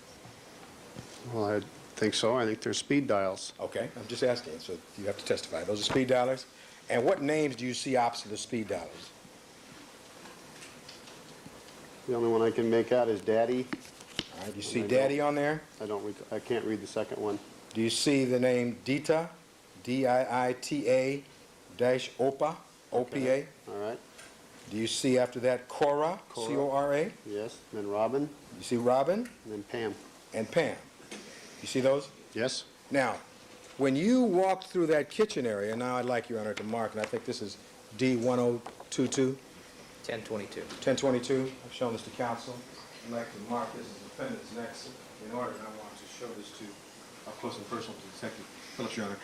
Well, I think so. I think they're speed dials. Okay, I'm just asking, so you have to testify. Those are speed dialers? And what names do you see opposite the speed dialers? The only one I can make out is Daddy. All right, you see Daddy on there? I can't read the second one. Do you see the name Dita? D-I-I-T-A dash OPA? O-P-A? All right. Do you see after that Cora? C-O-R-A? Yes. And then Robin. You see Robin? And then Pam. And Pam. You see those? Yes. Now, When you walked through that kitchen area, now I'd like, Your Honor, to mark, and I think this is D1022, 1022. 1022. I've shown this to counsel. I'd like to mark this as defendant's next in order, and I want to show this to up close and personal to Detective Phillips, Your Honor.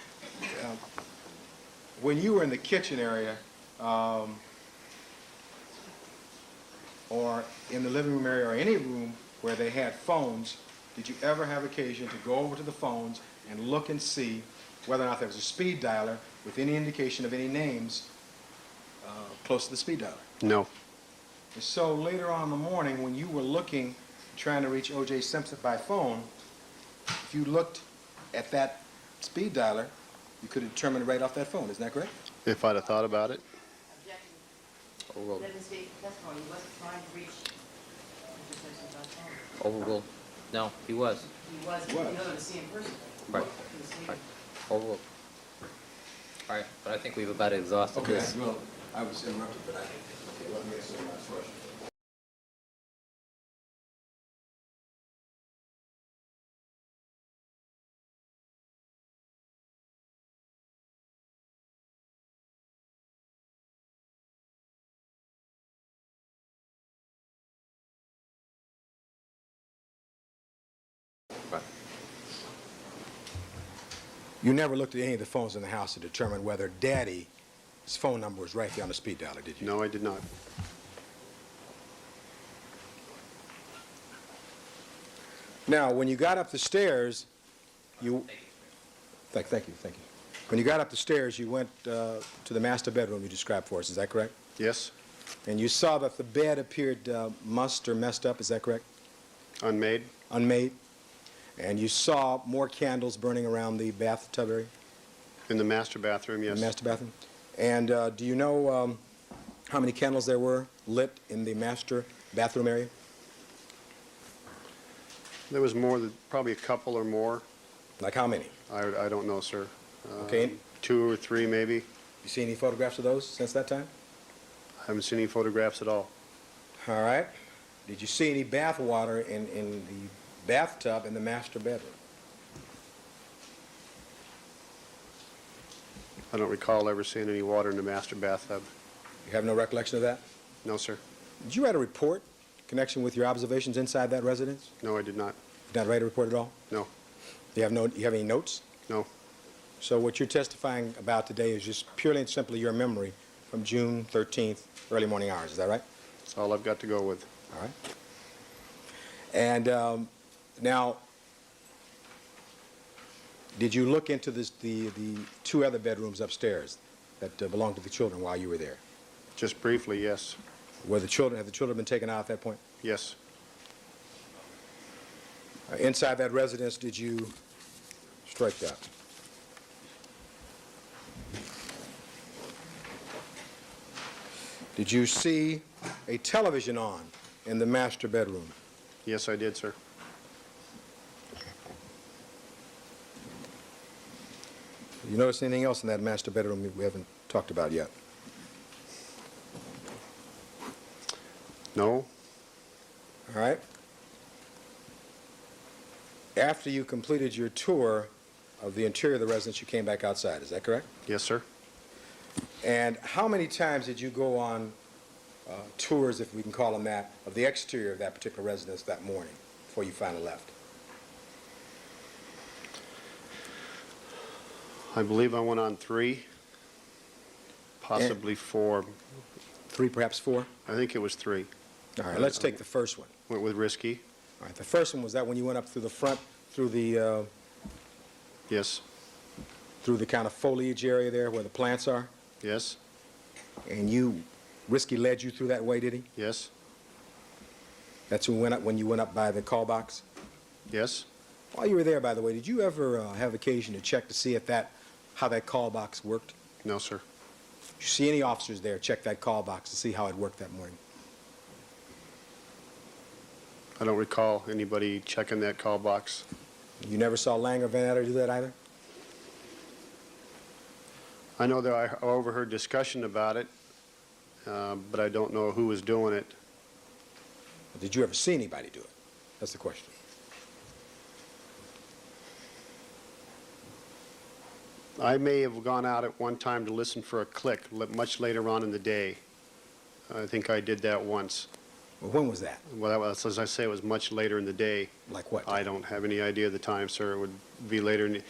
When you were in the kitchen area, or in the living room area, or any room where they had phones, did you ever have occasion to go over to the phones and look and see whether or not there was a speed dialer with any indication of any names close to the speed dialer? No. And so later on in the morning, when you were looking, trying to reach O.J. Simpson by phone, if you looked at that speed dialer, you could have determined right off that phone. Isn't that correct? If I'd have thought about it. Objection. Overruled. That is the testimony. He wasn't trying to reach Mr. Simpson by phone. Overruled. No, he was. He was, you know, to see him personally. Right. He was sleeping. Right. Overruled. All right, but I think we've about exhausted Okay, this. well, I was interrupted, but okay, let me answer my question. Right. You never looked at any of the phones in the house to determine whether Daddy's phone number was right there on the speed dialer, did you? No, I did not. Now, when you got up the stairs, Thank you. When you got up the stairs, you went to the master bedroom you described for us, is that correct? Yes. And you saw that the bed appeared mussed or messed up, is that correct? Unmade. Unmade. And you saw more candles burning around the bathtub area? In the master bathroom, yes. The master bathroom. And do you know how many candles there were lit in the master bathroom area? There was more than, probably a couple or more. Like how many? I don't know, sir. Okay. 2 or 3, maybe. You see any photographs of those since that time? I haven't seen any photographs at all. All right. Did you see any bath water in the bathtub in the master bedroom? I don't recall ever seeing any water in the master bathtub. You have no recollection of that? No, sir. Did you write a report in connection with your observations inside that residence? No, I did not. Did not write a report at all? No. You have any notes? No. So what you're testifying about today is just purely and simply your memory from June 13th, early morning hours. Is that right? That's all I've got to go with. All right. And now, did you look into the 2 other bedrooms upstairs that belonged to the children while you were there? Just briefly, yes. Have the children been taken out at that point? Yes. Inside that residence, did you strike that? Did you see a television on in the master bedroom? Yes, I did, sir. Did you notice anything else in that master bedroom we haven't talked about yet? No. All right. After you completed your tour of the interior of the residence, you came back outside. Is that correct? Yes, sir. And how many times did you go on tours, if we can call them that, of the exterior of that particular residence that morning before you finally left? I believe I went on 3, possibly 4. 3, perhaps 4? I think it was 3. All right, let's take the first one. Went with Risky. All right, the first one was that when you went up through the front, through the Yes. through the kind of foliage area there where the plants are? Yes. And Risky led you through that way, did he? Yes. That's when you went up by the call box? Yes. While you were there, by the way, did you ever have occasion to check to see if how that call box worked? No, sir. Did you see any officers there check that call box to see how it worked that morning? I don't recall anybody checking that call box. You never saw Lang or Van Etter do that either? I know that I overheard discussion about it, but I don't know who was doing it. Did you ever see anybody do it? That's the question. I may have gone out at one time to listen for a click much later on in the day. I think I did that once. Well, when was that? Well, that was, as I say, it was much later in the day. Like what? I don't have any idea of the time, sir. It would be later in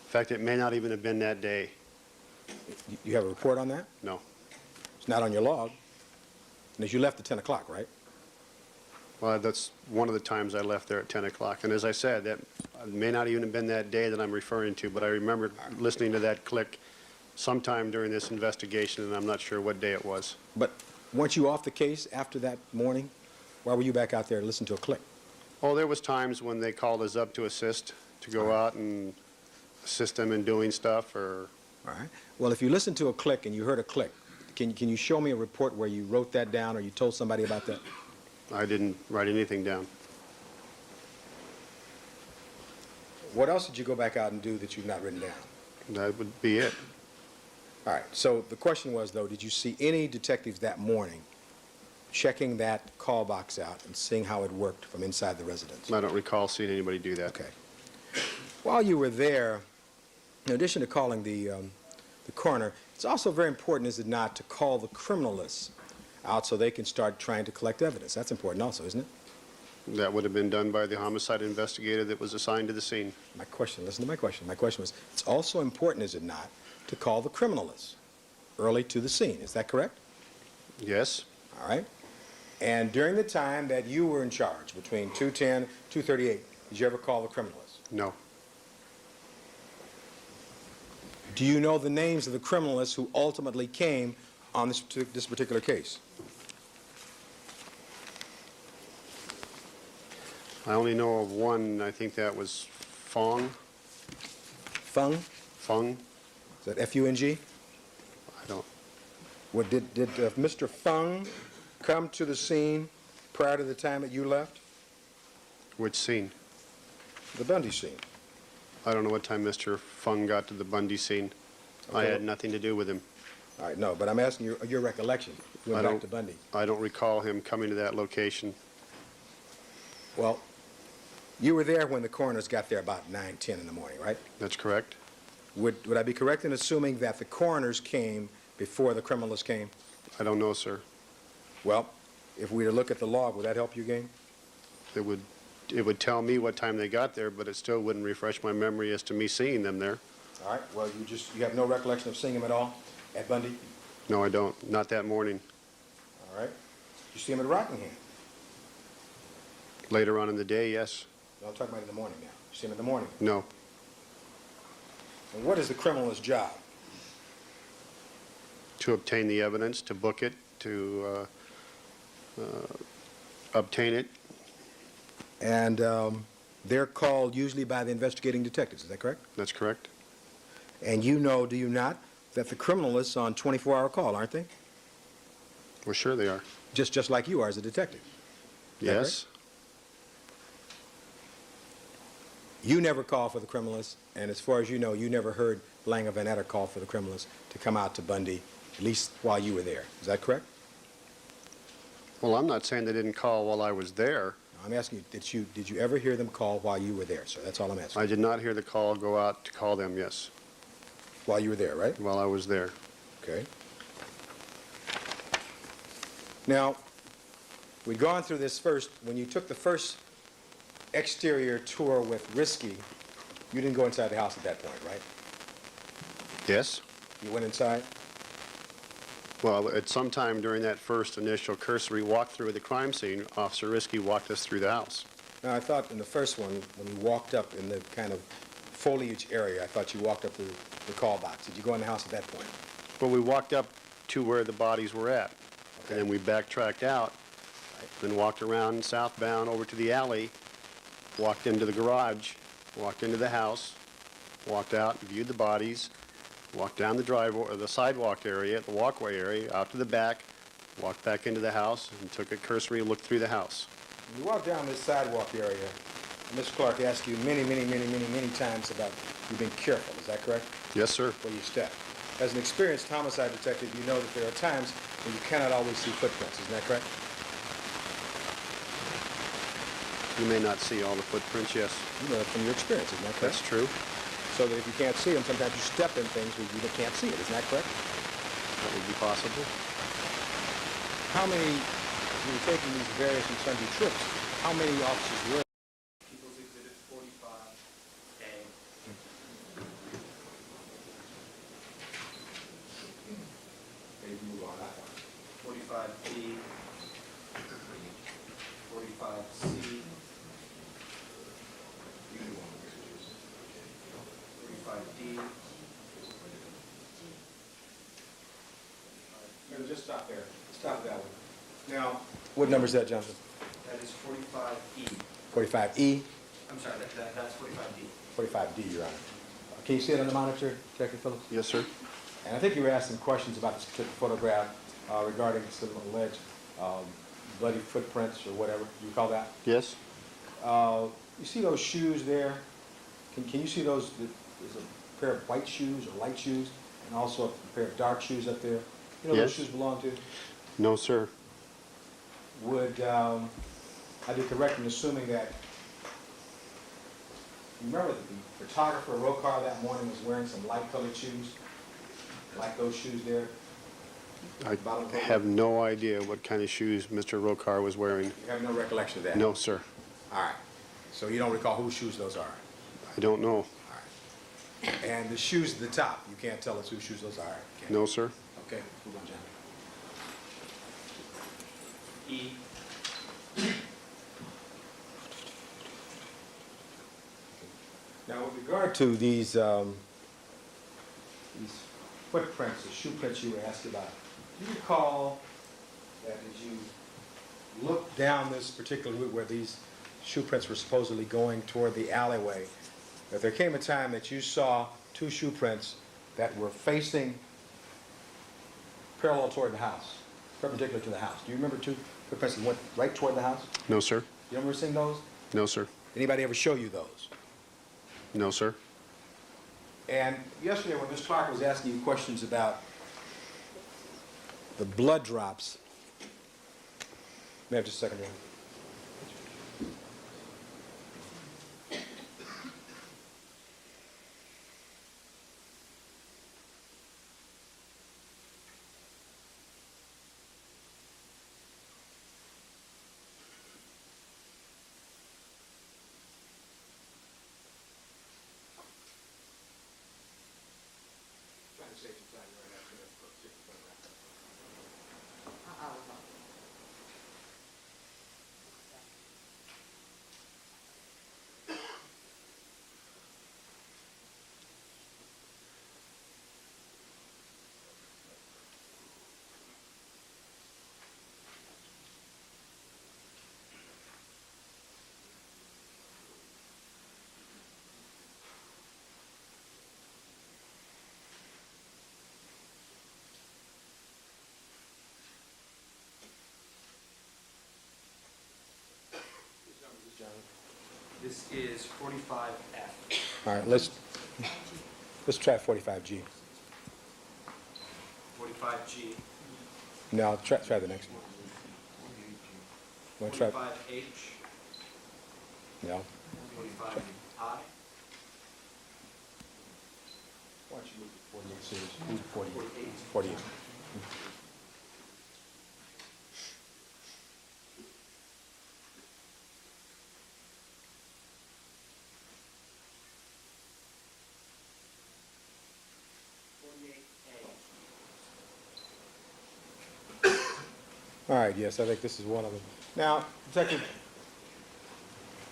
fact, it may not even have been that day. You have a report on that? No. It's not on your log. And you left at 10 o'clock, right? Well, that's one of the times I left there at 10 o'clock. And as I said, that may not even have been that day that I'm referring to, but I remember listening to that click sometime during this investigation, and I'm not sure what day it was. But weren't you off the case after that morning? Why were you back out there to listen to a click? Oh, there was times when they called us up to assist, to go out and assist them in doing stuff, or... All right. Well, if you listened to a click and you heard a click, can you show me a report where you wrote that down or you told somebody about that? I didn't write anything down. What else did you go back out and do that you've not written down? That would be it. All right. So the question was, though, did you see any detectives that morning checking that call box out and seeing how it worked from inside the residence? I don't recall seeing anybody do that. Okay. While you were there, in addition to calling the coroner, it's also very important, is it not, to call the criminalists out so they can start trying to collect evidence. That's important also, isn't it? That would have been done by the homicide investigator that was assigned to the scene. My question, listen to my question. My question was, it's also important, is it not, to call the criminalists early to the scene. Is that correct? Yes. All right. And during the time that you were in charge, between 2:10, 2:38, did you ever call the criminalists? No. Do you know the names of the criminalists who ultimately came on this particular case? I only know of one. I think that was Fung. Fung? Fung. Is that F-U-N-G? I don't. What, did Mr. Fung come to the scene prior to the time that you left? Which scene? The Bundy scene. I don't know what time Mr. Fung got to the Bundy scene. I had nothing to do with him. All right, no, but I'm asking your recollection. You went back to Bundy. I don't recall him coming to that location. Well, you were there when the coroners got there about 9:10 in the morning, right? That's correct. Would I be correct in assuming that the coroners came before the criminalists came? I don't know, sir. Well, if we were to look at the log, would that help you, Gang? It would tell me what time they got there, but it still wouldn't refresh my memory as to me seeing them there. All right, well, you have no recollection of seeing him at all at Bundy? No, I don't. Not that morning. All right. You see him at Rockingham? Later on in the day, yes. No, I'm talking about in the morning now. You see him in the morning? No. And what is the criminalist's job? To obtain the evidence, to book it, to obtain it. And they're called usually by the investigating detectives, is that correct? That's correct. And you know, do you not, that the criminalists on 24-hour call, aren't they? Well, sure they are. Just like you are as a detective. Yes. You never call for the criminalists, and as far as you know, you never heard Langer Van Etter call for the criminalists to come out to Bundy, at least while you were there. Is that correct? Well, I'm not saying they didn't call while I was there. I'm asking you, did you ever hear them call while you were there, sir? That's all I'm asking. I did not hear the call go out to call them, yes. While you were there, right? While I was there. Okay. Now, we'd gone through this first, when you took the first exterior tour with Risky, you didn't go inside the house at that point, right? Yes. You went inside? Well, at some time during that first initial cursory walkthrough of the crime scene, Officer Risky walked us through the house. Now, I thought in the first one, when you walked up in the kind of foliage area, I thought you walked up to the call box. Did you go in the house at that point? Well, we walked up to where the bodies were at. Okay. And then we backtracked out, then walked around southbound over to the alley, walked into the garage, walked into the house, walked out, viewed the bodies, walked down the driveway, or the sidewalk area, the walkway area, out to the back, walked back into the house, and took a cursory look through the house. When you walked down this sidewalk area, Mr. Clark asked you many times about you being careful. Is that correct? Yes, sir. Where you step. As an experienced homicide detective, you know that there are times when you cannot always see footprints. Isn't that correct? You may not see all the footprints, yes. You know that from your experience, isn't that correct? That's true. so that if you can't see them, sometimes you step in things where you can't see it. Isn't that correct? That would be possible. How many, when you're taking these various and sundry trips, how many officers were? People's Exhibit 45A. Maybe move on that one. 45B. 45C. 45D. Just stop there. Stop that one. Now, what number is that, Jonathan? That is 45E. 45E? I'm sorry, that's 45D. 45D, Your Honor. Can you see it on the monitor, Detective Phillips? Yes, sir. And I think you were asking questions about this particular photograph regarding some alleged bloody footprints or whatever. You recall that? Yes. You see those shoes there? Can you see those? There's a pair of white shoes or light shoes and also a pair of dark shoes up there. You know those Yes. shoes belong to? No, sir. Would I be correct in assuming that, you remember that the photographer, Rokar, that morning was wearing some light-colored shoes? Like those shoes there? I have no idea what kind of shoes Mr. Rokar was wearing. You have no recollection of that? No, sir. All right. So you don't recall whose shoes those are? I don't know. All right. And the shoes at the top, you can't tell us whose shoes those are? Okay. No, sir. Okay, move on, John. E. Now, with regard to these footprints, the shoe prints you were asked about, do you recall that as you looked down this particular route where these shoe prints were supposedly going toward the alleyway, that there came a time that you saw two shoe prints that were facing parallel toward the house, perpendicular to the house? Do you remember two footprints that went right toward the house? No, sir. You remember seeing those? No, sir. Anybody ever show you those? No, sir. And yesterday when Ms. Clark was asking you questions about the blood drops, may I have just a second here? This is 45F. All right, let's try 45G. 45G. No, try the next one. Want to try? 45H. No. 45I. Why don't you move to 48 series? Move to 48. 48. All right, yes, I think this is one of them. Now, Detective,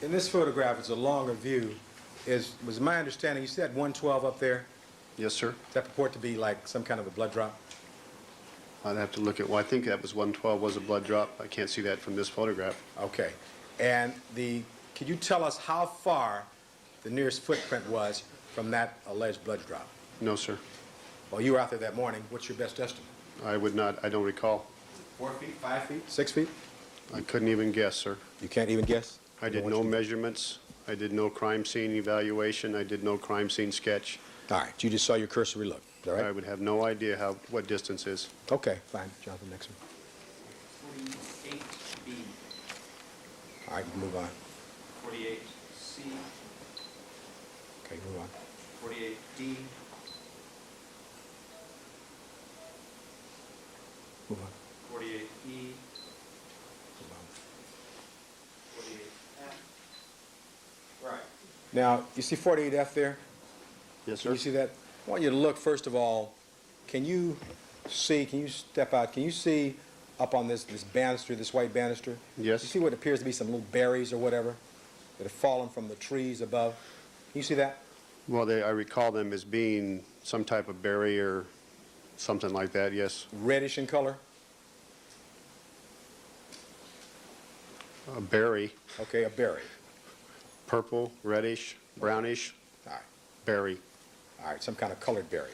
in this photograph, it's a longer view. Was my understanding, you said 112 up there? Yes, sir. Does that purport to be like some kind of a blood drop? I'd have to look at, well, I think that was 112 was a blood drop. I can't see that from this photograph. Okay. And could you tell us how far the nearest footprint was from that alleged blood drop? No, sir. Well, you were out there that morning. What's your best estimate? I would not, I don't recall. 4 feet, 5 feet, 6 feet? I couldn't even guess, sir. You can't even guess? I did no measurements. I did no crime scene evaluation. I did no crime scene sketch. All right, you just saw your cursory look, all right? I would have no idea what distance is. Okay, fine. Jonathan, next one. 48B. All right, you can move on. 48C. Okay, move on. 48D, Move on. 48E, 48F. Right. Now, you see 48F there? Yes, Can sir. you see that? I want you to look, first of all, can you step out, can you see up on this banister, this white banister? Yes. You see what appears to be some little berries or whatever that have fallen from the trees above? Can you see that? Well, I recall them as being some type of berry or something like that, yes. Reddish in color? A berry, Okay, a berry. purple, reddish, brownish, All right. berry. All right, some kind of colored berry.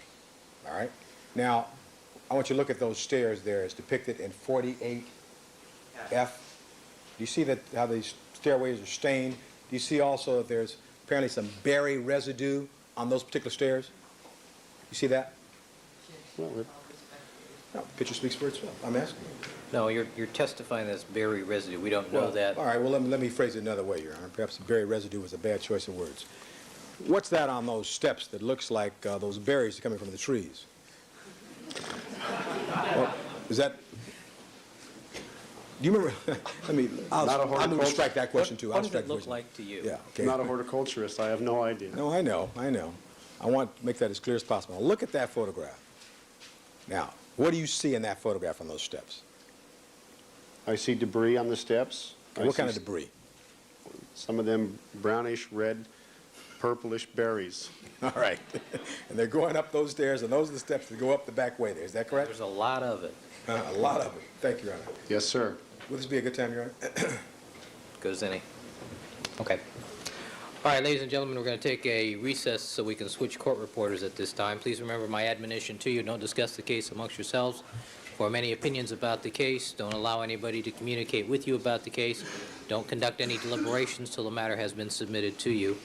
All right? Now, I want you to look at those stairs there. It's depicted in 48F. Do you see that how these stairways are stained? Do you see also that there's apparently some berry residue on those particular stairs? You see that? Well, No, the picture speaks for itself. I'm asking you. No, you're testifying that's berry residue. We don't know Well, that. All right, well, let me phrase it another way, Your Honor. Perhaps berry residue was a bad choice of words. What's that on those steps that looks like those berries coming from the trees? Well, is that... Do you remember... Not a I'm going to horticulturist. strike that question, too. What I'll does strike it the look question. like to you? Yeah, okay. I'm not a horticulturist, I have no idea. No, I know. I want to make that as clear as possible. Now, look at that photograph. Now, what do you see in that photograph on those steps? I see debris on the steps. What kind of debris? Some of them brownish, red, purplish berries. All right. And they're going up those stairs, and those are the steps that go up the back way there. Is that correct? There's a lot of it. A lot of it. Thank you, Your Honor. Yes, sir. Will this be a good time, Your Honor? Good as any. Okay. All right, ladies and gentlemen, we're going to take a recess so we can switch court reporters at this time. Please remember my admonition to you, don't discuss the case amongst yourselves. Form any opinions about the case. Don't allow anybody to communicate with you about the case. Don't conduct any deliberations till the matter has been submitted to you.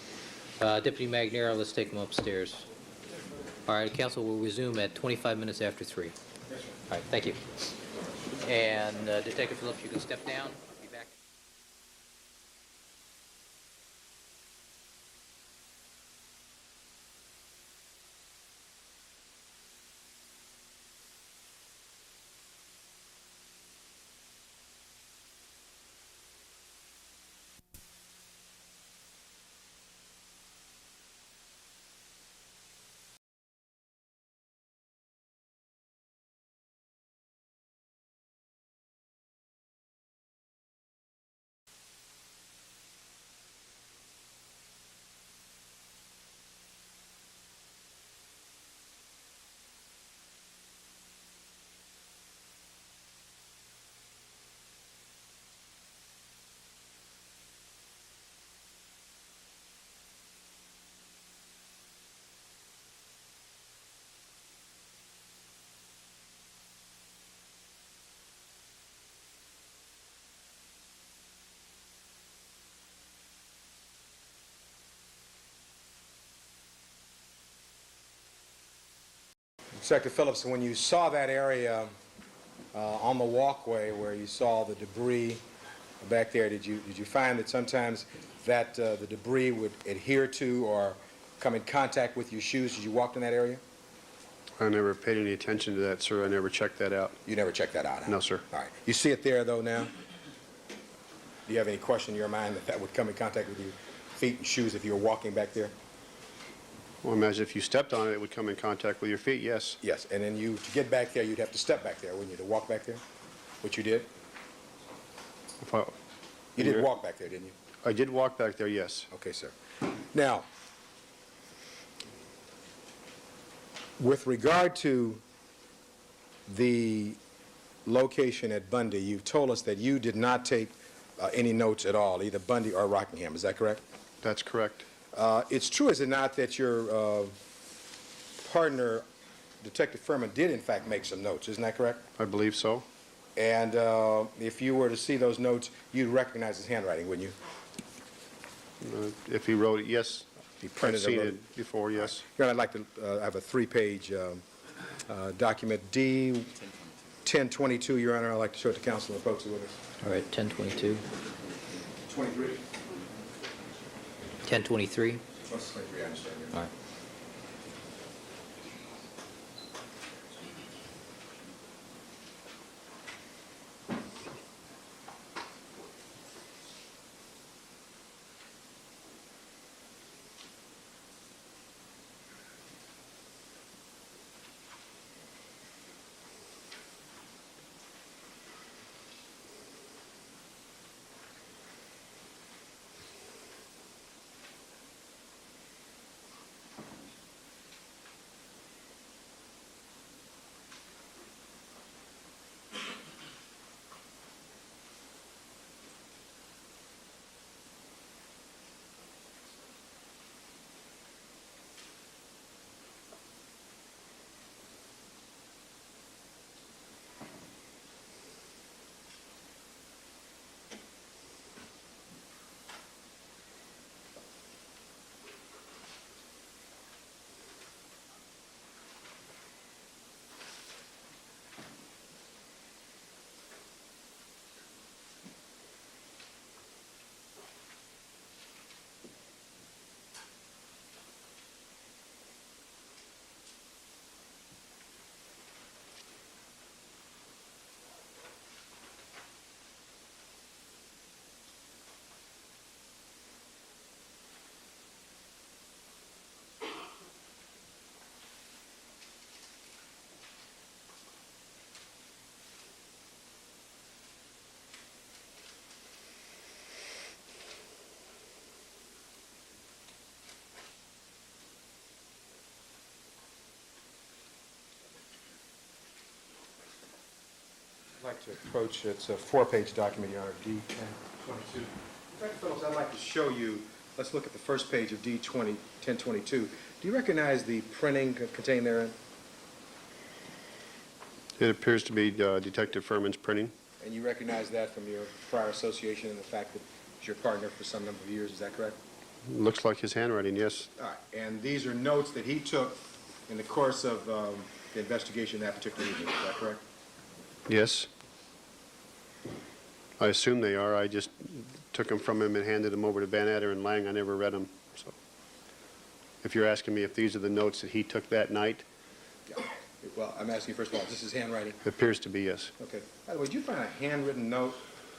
Deputy Magnero, let's take him upstairs. All right, council will resume at 25 minutes after 3. All right, thank you. And Detective Phillips, you can step down. Be back. Detective Phillips, when you saw that area on the walkway where you saw the debris back there, did you find that sometimes that the debris would adhere to or come in contact with your shoes as you walked in that area? I never paid any attention to that, sir. I never checked that out. You never checked that out, huh? No, sir. All right. You see it there, though, now? Do you have any question in your mind that that would come in contact with your feet and shoes if you were walking back there? Well, imagine if you stepped on it, it would come in contact with your feet, yes. Yes, and then to get back there, you'd have to step back there, wouldn't you, to walk back there? Which you did? You did walk back there, didn't you? I did walk back there, yes. Okay, sir. Now, with regard to the location at Bundy, you've told us that you did not take any notes at all, either Bundy or Rockingham. Is that correct? That's correct. It's true, is it not, that your partner, Detective Furman, did in fact make some notes. Isn't that correct? I believe so. And if you were to see those notes, you'd recognize his handwriting, wouldn't you? If he wrote it, yes. He printed I've seen it. it before, yes. Your Honor, I'd like to have a 3-page document D 1022, Your Honor. I'd like to show it to counsel and folks who are with us. All right, 1022. 23. 1023. 23, I understand. All right. like to approach, it's a 4-page document, Your Honor, D-1022. Dr. Phillips, I'd like to show you, let's look at the first page of D-1022. Do you recognize the printing contained therein? It appears to be Detective Furman's printing. And you recognize that from your prior association and the fact that he's your partner for some number of years, is that correct? Looks like his handwriting, yes. All right, and these are notes that he took in the course of the investigation that particular evening, is that correct? Yes. I assume they are. I just took them from him and handed them over to Van Adder and Lang. I never read them. So, if you're asking me if these are the notes that he took that night, Yeah. Well, I'm asking you, first of all, is this his handwriting? it appears to be yes. Okay. By the way, did you find a handwritten note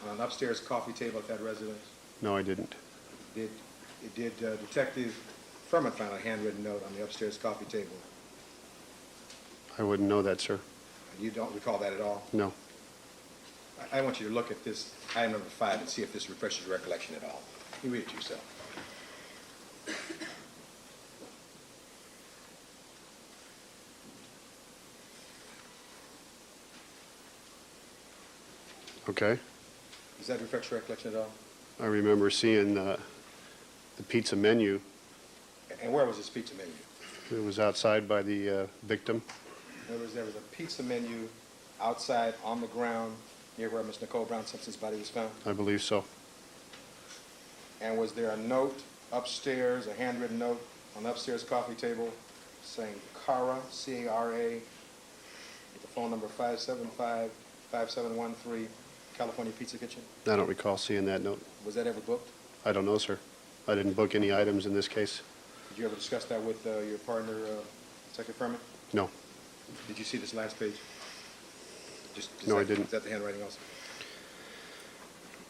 on an upstairs coffee table at that residence? No, I didn't. Did Detective Furman find a handwritten note on the upstairs coffee table? I wouldn't know that, sir. You don't recall that at all? No. I want you to look at this item number 5 and see if this refreshes your recollection at all. You read it yourself. Okay. Does that refresh your recollection at all? I remember seeing the pizza menu. And where was this pizza menu? It was outside by the victim. In other words, there was a pizza menu outside on the ground near where Miss Nicole Brown Simpson's body was found? I believe so. And was there a note upstairs, a handwritten note on the upstairs coffee table saying Cara, C-A-R-A, with the phone number 575-5713, California Pizza Kitchen? I don't recall seeing that note. Was that ever booked? I don't know, sir. I didn't book any items in this case. Did you ever discuss that with your partner, Detective Furman? No. Did you see this last page? No, I didn't. Is that the handwriting also?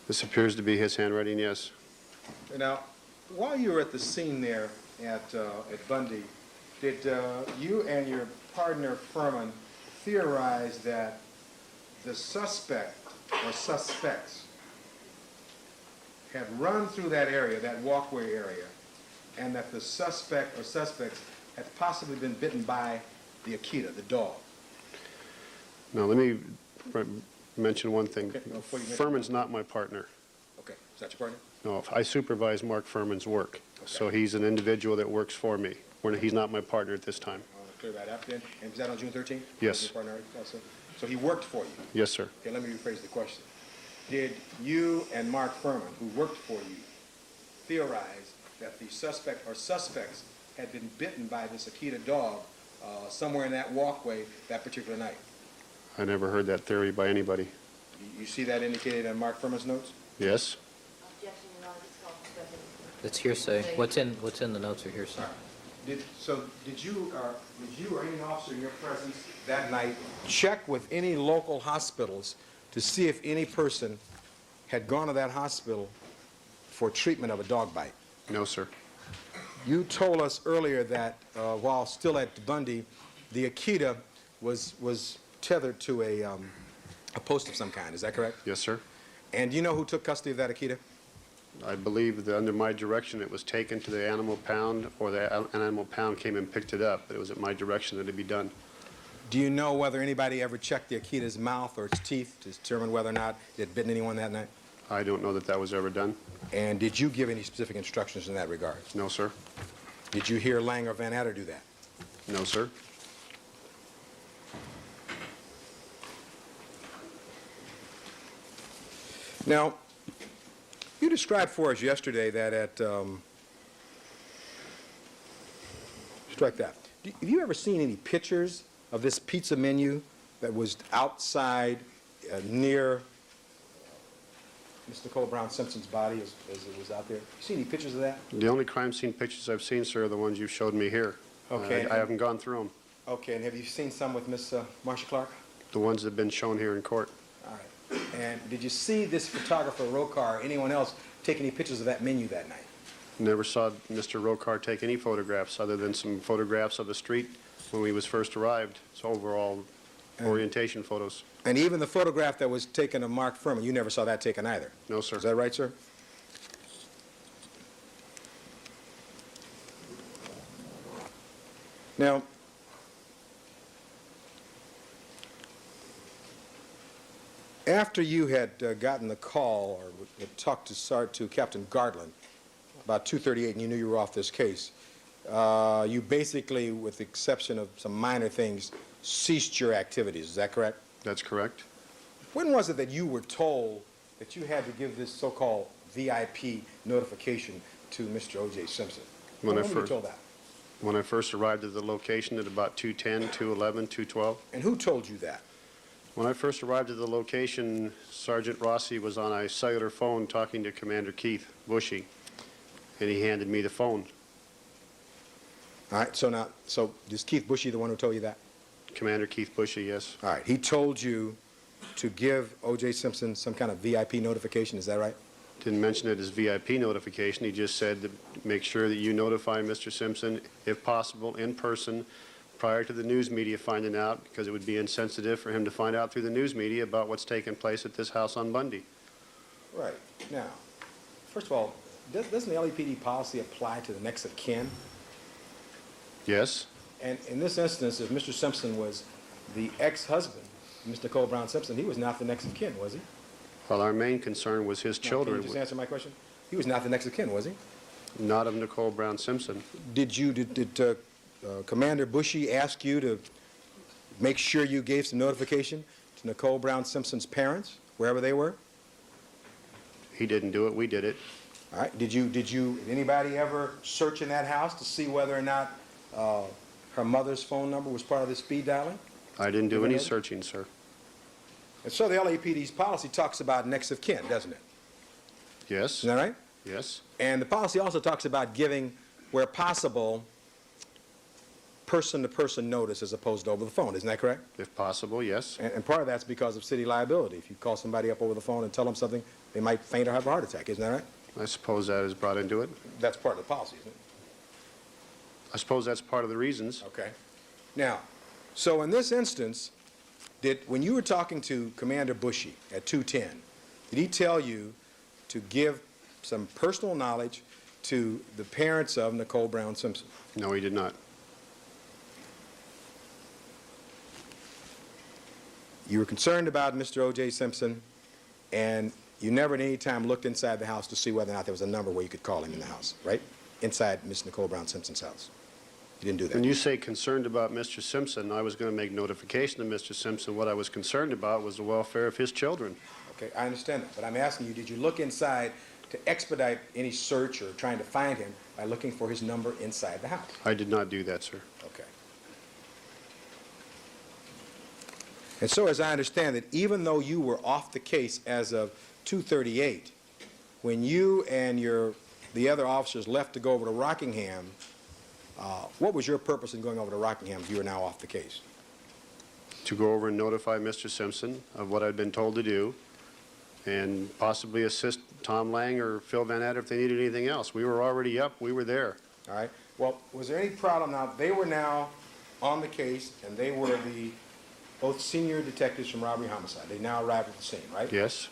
This appears to be his handwriting, yes. Now, while you were at the scene there at Bundy, did you and your partner Furman theorize that the suspect or suspects had run through that area, that walkway area, and that the suspect or suspects had possibly been bitten by the Akita, the dog? Now, let me mention one thing. Okay, before you mention- Furman's not my partner. Okay, is that your partner? No, I supervise Mark Furman's work. So he's an individual that works for me. He's not my partner at this time. I want to clear that up then. And was that on June 13th? Yes. Your partner also? So he worked for you? Yes, sir. Okay, let me rephrase the question. Did you and Mark Furman, who worked for you, theorize that the suspect or suspects had been bitten by this Akita dog somewhere in that walkway that particular night? I never heard that theory by anybody. You see that indicated in Mark Furman's notes? Yes? Objection, Your Honor, this call for question. It's hearsay. What's in the notes are hearsay. Did you or any officer in your presence that night check with any local hospitals to see if any person had gone to that hospital for treatment of a dog bite? No, sir. You told us earlier that while still at Bundy, the Akita was tethered to a post of some kind. Is that correct? Yes, sir. And do you know who took custody of that Akita? I believe that under my direction it was taken to the animal pound, or the animal pound came and picked it up, but it was at my direction that it be done. Do you know whether anybody ever checked the Akita's mouth or its teeth to determine whether or not it had bitten anyone that night? I don't know that that was ever done. And did you give any specific instructions in that regard? No, sir. Did you hear Lang or Van Adder do that? No, sir. Now, you described for us yesterday that at strike that. Have you ever seen any pictures of this pizza menu that was outside near Miss Nicole Brown Simpson's body as it was out there? You seen any pictures of that? The only crime scene pictures I've seen, sir, are the ones you showed me here. Okay. I haven't gone through them. Okay, and have you seen some with Miss Marcia Clark? The ones that have been shown here in court. All right. And did you see this photographer, Rokar, or anyone else take any pictures of that menu that night? Never saw Mr. Rokar take any photographs other than some photographs of the street when we was first arrived. It's overall orientation photos. And even the photograph that was taken of Mark Furman, you never saw that taken either? No, sir. Is that right, sir? Now, After you had gotten the call or had talked to Captain Gardland about 2:38 and you knew you were off this case, you basically, with the exception of some minor things, ceased your activities. Is that correct? That's correct. When was it that you were told that you had to give this so-called VIP notification to Mr. O.J. Simpson? When were you told that? When I first arrived at the location at about 2:10, 2:11, 2:12. And who told you that? When I first arrived at the location, Sergeant Rossi was on a cellular phone talking to Commander Keith Bushy, and he handed me the phone. All right, so is Keith Bushy the one who told you that? Commander Keith Bushy, yes. All right, he told you to give O.J. Simpson some kind of VIP notification, is that right? Didn't mention it as VIP notification. He just said to make sure that you notify Mr. Simpson, if possible, in person, prior to the news media finding out, because it would be insensitive for him to find out through the news media about what's taking place at this house on Bundy. Right. Now, first of all, doesn't the LAPD policy apply to the next of kin? Yes. And in this instance, if Mr. Simpson was the ex-husband, Mr. Cole Brown Simpson, he was not the next of kin, was he? Well, our main concern was his children. Can you just answer my question? He was not the next of kin, was he? Not of Nicole Brown Simpson. Did Commander Bushy ask you to make sure you gave some notification to Nicole Brown Simpson's parents, wherever they were? He didn't do it. We did it. All right. Did anybody ever search in that house to see whether or not her mother's phone number was part of the speed dialing? I didn't do any searching, sir. And so the LAPD's policy talks about next of kin, doesn't it? Yes. Is that right? Yes. And the policy also talks about giving, where possible, person-to-person notice as opposed to over the phone. Isn't that correct? If possible, yes. And part of that's because of city liability. If you call somebody up over the phone and tell them something, they might faint or have a heart attack. Isn't that right? I suppose that is brought into it. That's part of the policy, isn't it? I suppose that's part of the reasons. Okay. Now, so in this instance, when you were talking to Commander Bushy at 2:10, did he tell you to give some personal knowledge to the parents of Nicole Brown Simpson? No, he did not. You were concerned about Mr. O.J. Simpson, and you never at any time looked inside the house to see whether or not there was a number where you could call him in the house, right? Inside Miss Nicole Brown Simpson's house. You didn't do that. When you say concerned about Mr. Simpson, I was going to make notification to Mr. Simpson. What I was concerned about was the welfare of his children. Okay, I understand that, but I'm asking you, did you look inside to expedite any search or trying to find him by looking for his number inside the house? I did not do that, sir. Okay. And so, as I understand it, even though you were off the case as of 2:38, when you and the other officers left to go over to Rockingham, what was your purpose in going over to Rockingham if you are now off the case? To go over and notify Mr. Simpson of what I'd been told to do and possibly assist Tom Lang or Phil Van Adder if they needed anything else. We were already up. We were there. All right. Well, was there any problem now? They were now on the case, and they were both senior detectives from robbery homicide. They now arrived at the scene, right? Yes.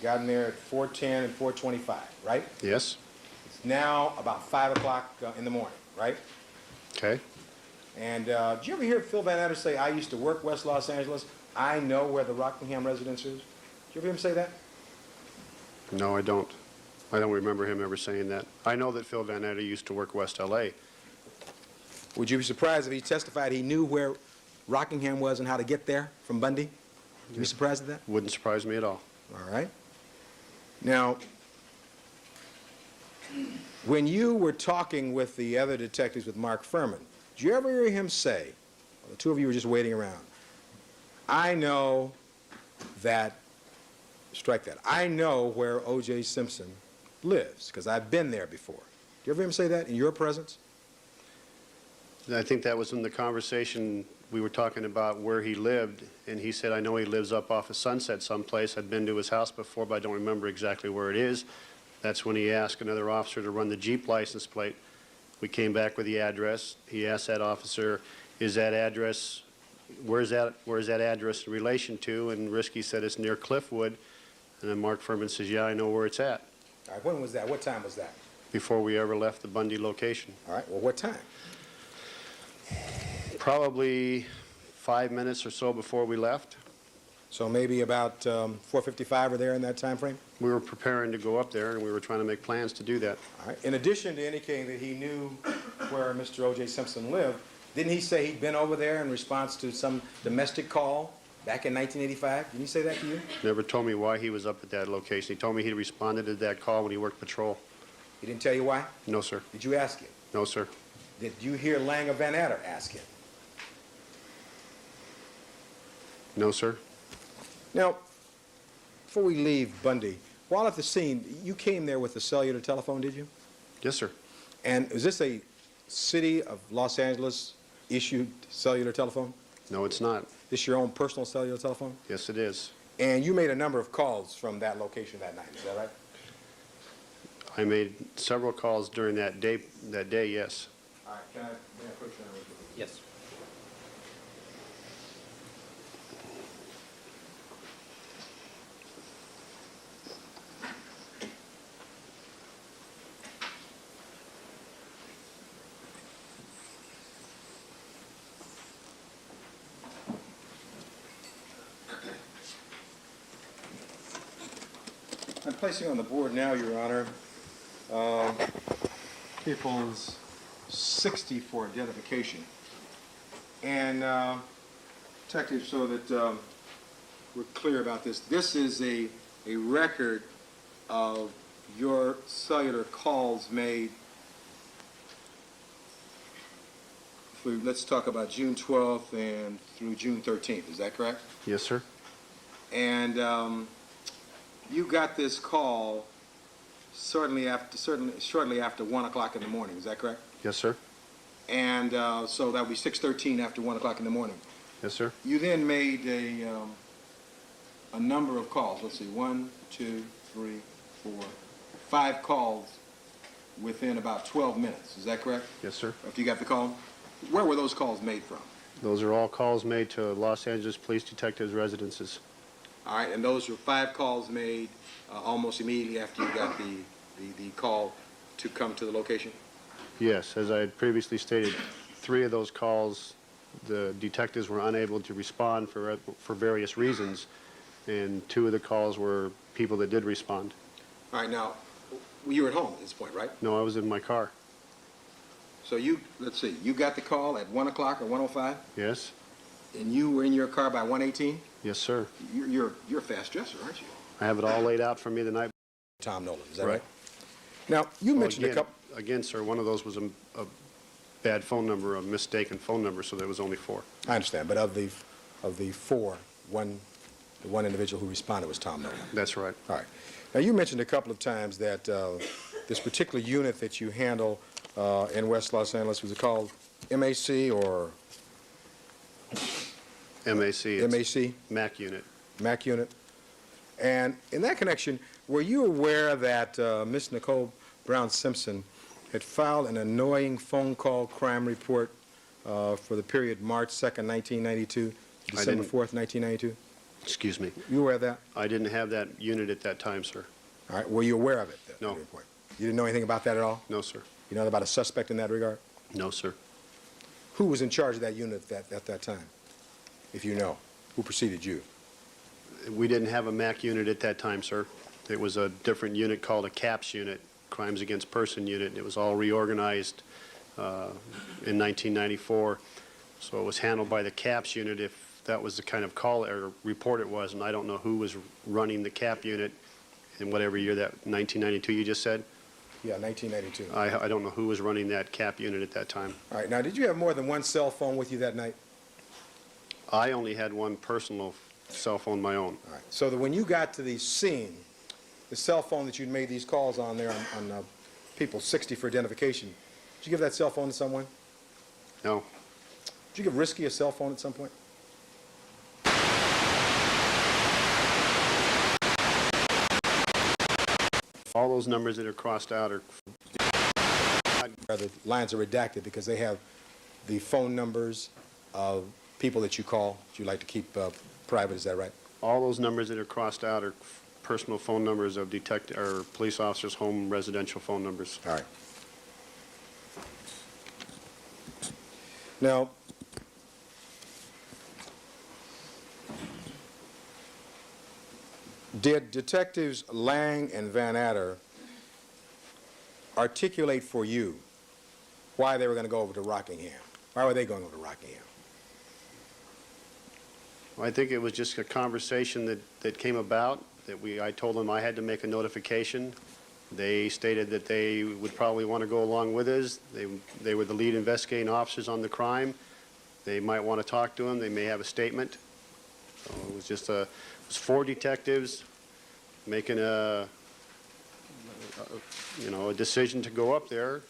Got in there at 4:10 and 4:25, right? Yes. It's now about 5 o'clock in the morning, right? Okay. And did you ever hear Phil Van Adder say, "I used to work West Los Angeles. I know where the Rockingham residence is"? Did you ever hear him say that? No, I don't. I don't remember him ever saying that. I know that Phil Van Adder used to work West L.A. Would you be surprised if he testified he knew where Rockingham was and how to get there from Bundy? Would you be surprised at that? Wouldn't surprise me at all. All right. Now, when you were talking with the other detectives, with Mark Furman, did you ever hear him say, well, the two of you were just waiting around, I know that, strike that, I know where O.J. Simpson lives, because I've been there before. Did you ever hear him say that in your presence? I think that was in the conversation we were talking about where he lived, and he said, I know he lives up off of Sunset someplace. I'd been to his house before, but I don't remember exactly where it is. That's when he asked another officer to run the Jeep license plate. We came back with the address. He asked that officer, is that address, where's that address in relation to? And Risky said it's near Cliffwood. And then Mark Furman says, yeah, I know where it's at. All right, when was that? What time was that? Before we ever left the Bundy location. All right, well, what time? Probably 5 minutes or so before we left. So maybe about 4:55 or there in that time frame? We were preparing to go up there, and we were trying to make plans to do that. All right. In addition to indicating that he knew where Mr. O.J. Simpson lived, didn't he say he'd been over there in response to some domestic call back in 1985? Didn't he say that to you? Never told me why he was up at that location. He told me he responded to that call when he worked patrol. He didn't tell you why? No, sir. Did you ask him? No, sir. Did you hear Langer Van Adder ask him? No, sir. Now, before we leave Bundy, while at the scene, you came there with a cellular telephone, did you? Yes, sir. And is this a City of Los Angeles issued cellular telephone? No, it's not. This your own personal cellular telephone? Yes, it is. And you made a number of calls from that location that night, is that right? I made several calls during that day, yes. All right, can I approach you? Yes. I'm placing on the board now, Your Honor, people's 60 for identification. And, Detective, so that we're clear about this, this is a record of your cellular calls made, let's talk about June 12th and through June 13th, is that correct? Yes, sir. And you got this call shortly after 1 o'clock in the morning, is that correct? Yes, sir. And so that would be 6:13 after 1 o'clock in the morning. Yes, sir. You then made a number of calls. Let's see, 1, 2, 3, 4, 5 calls within about 12 minutes. Is that correct? Yes, sir. After you got the call? Where were those calls made from? Those are all calls made to Los Angeles police detectives' residences. All right, and those were 5 calls made almost immediately after you got the call to come to the location? Yes, as I had previously stated, 3 of those calls, the detectives were unable to respond for various reasons, and 2 of the calls were people that did respond. All right, now, you were at home at this point, right? No, I was in my car. So let's see, you got the call at 1 o'clock or 1:05? Yes? And you were in your car by 1:18? Yes, sir. You're a fast dresser, aren't you? I have it all laid out for me the night. Tom Nolan, is that right? Now, you mentioned a couple... Again, sir, one of those was a bad phone number, a mistaken phone number, so there was only 4. I understand, but of the 4, the one individual who responded was Tom Nolan. That's right. All right. Now, you mentioned a couple of times that this particular unit that you handle in West Los Angeles, was it called MAC or... MAC. It's MAC? MAC unit. MAC unit. And in that connection, were you aware that Miss Nicole Brown Simpson had filed an annoying phone call crime report for the period March 2nd, 1992, December 4th, 1992? Excuse me. You aware of that? I didn't have that unit at that time, sir. All right. Were you aware of it? No. Report? You didn't know anything about that at all? No, sir. You know about a suspect in that regard? No, sir. Who was in charge of that unit at that time, if you know? Who preceded you? We didn't have a MAC unit at that time, sir. It was a different unit called a CAPS unit, Crimes Against Person unit. It was all reorganized in 1994. So it was handled by the CAPS unit if that was the kind of call or report it was, and I don't know who was running the CAP unit in whatever year that, 1992 you just said? Yeah, 1992. I don't know who was running that CAP unit at that time. All right. Now, did you have more than one cell phone with you that night? I only had one personal cell phone, my own. All right. So that when you got to the scene, the cell phone that you'd made these calls on there on people 60 for identification, did you give that cell phone to someone? No. Did you give Risky a cell phone at some point? All those numbers that are crossed out are... The lines are redacted because they have the phone numbers of people that you call that you like to keep private, is that right? All those numbers that are crossed out are personal phone numbers of or police officers' home residential phone numbers. All right. Now, Did Detectives Lang and Van Adder articulate for you why they were going to go over to Rockingham? Why were they going over to Rockingham? I think it was just a conversation that came about, I told them I had to make a notification. They stated that they would probably want to go along with us. They were the lead investigating officers on the crime. They might want to talk to them. They may have a statement. So it was just it was 4 detectives making a decision to go up there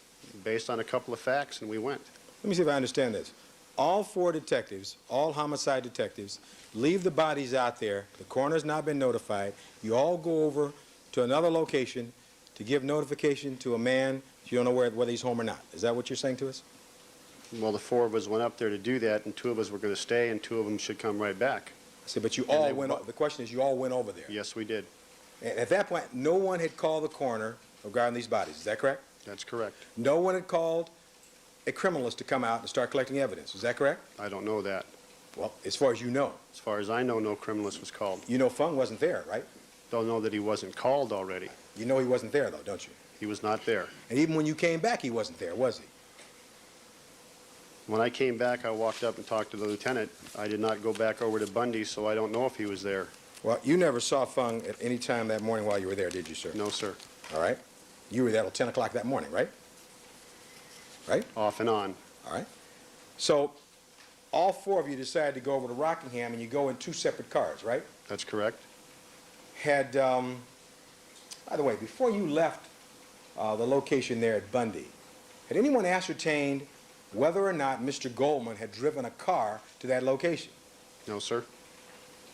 based on a couple of facts, and we went. Let me see if I understand this. All 4 detectives, all homicide detectives, leave the bodies out there. The coroner's not been notified. You all go over to another location to give notification to a man. You don't know whether he's home or not. Is that what you're saying to us? Well, the 4 of us went up there to do that, and 2 of us were going to stay, and 2 of them should come right back. See, but you all went. The question is, you all went over there. Yes, we did. And at that point, no one had called the coroner regarding these bodies. Is that correct? That's correct. No one had called a criminalist to come out and start collecting evidence. Is that correct? I don't know that. Well, as far as you know. As far as I know, no criminalist was called. You know Fung wasn't there, right? Don't know that he wasn't called already. You know he wasn't there, though, don't you? He was not there. And even when you came back, he wasn't there, was he? When I came back, I walked up and talked to the lieutenant. I did not go back over to Bundy, so I don't know if he was there. Well, you never saw Fung at any time that morning while you were there, did you, sir? No, sir. All right. You were there till 10 o'clock that morning, right? Right? Off and on. All right. So all 4 of you decided to go over to Rockingham, and you go in 2 separate cars, right? That's correct. Had, by the way, before you left the location there at Bundy, had anyone ascertained whether or not Mr. Goldman had driven a car to that location? No, sir.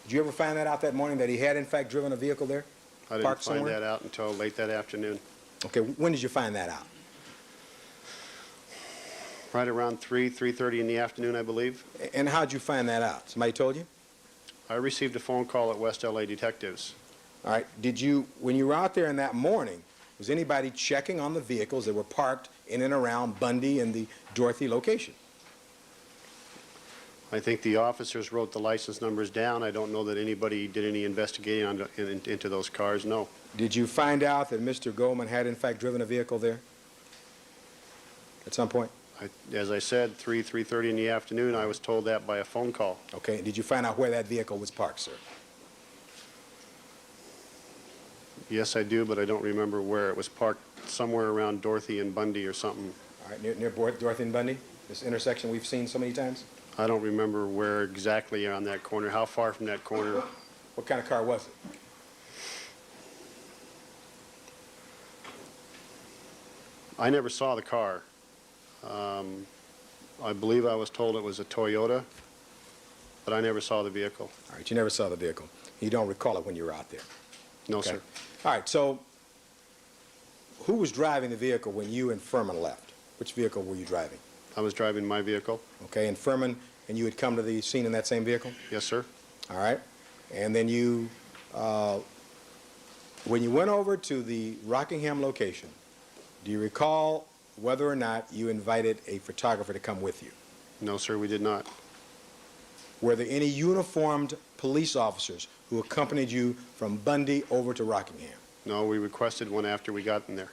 Did you ever find that out that morning, that he had in fact driven a vehicle there? I didn't Parked find somewhere? that out until late that afternoon. Okay, when did you find that out? Right around 3:30 in the afternoon, I believe. And how'd you find that out? Somebody told you? I received a phone call at West LA Detectives. All right. Did you, when you were out there in that morning, was anybody checking on the vehicles that were parked in and around Bundy and the Dorothy location? I think the officers wrote the license numbers down. I don't know that anybody did any investigating into those cars, no. Did you find out that Mr. Goldman had in fact driven a vehicle there at some point? As I said, 3:30 in the afternoon, I was told that by a phone call. Okay. Did you find out where that vehicle was parked, sir? Yes, I do, but I don't remember where. It was parked somewhere around Dorothy and Bundy or something. All right, near Dorothy and Bundy? This intersection we've seen so many times? I don't remember where exactly on that corner. How far from that corner? What kind of car was it? I never saw the car. I believe I was told it was a Toyota, but I never saw the vehicle. All right, you never saw the vehicle. You don't recall it when you were out there? No, Okay. sir. All right, so who was driving the vehicle when you and Furman left? Which vehicle were you driving? I was driving my vehicle. Okay, and Furman and you had come to the scene in that same vehicle? Yes, sir. All right. And then you, when you went over to the Rockingham location, do you recall whether or not you invited a photographer to come with you? No, sir, we did not. Were there any uniformed police officers who accompanied you from Bundy over to Rockingham? No, we requested one after we got in there.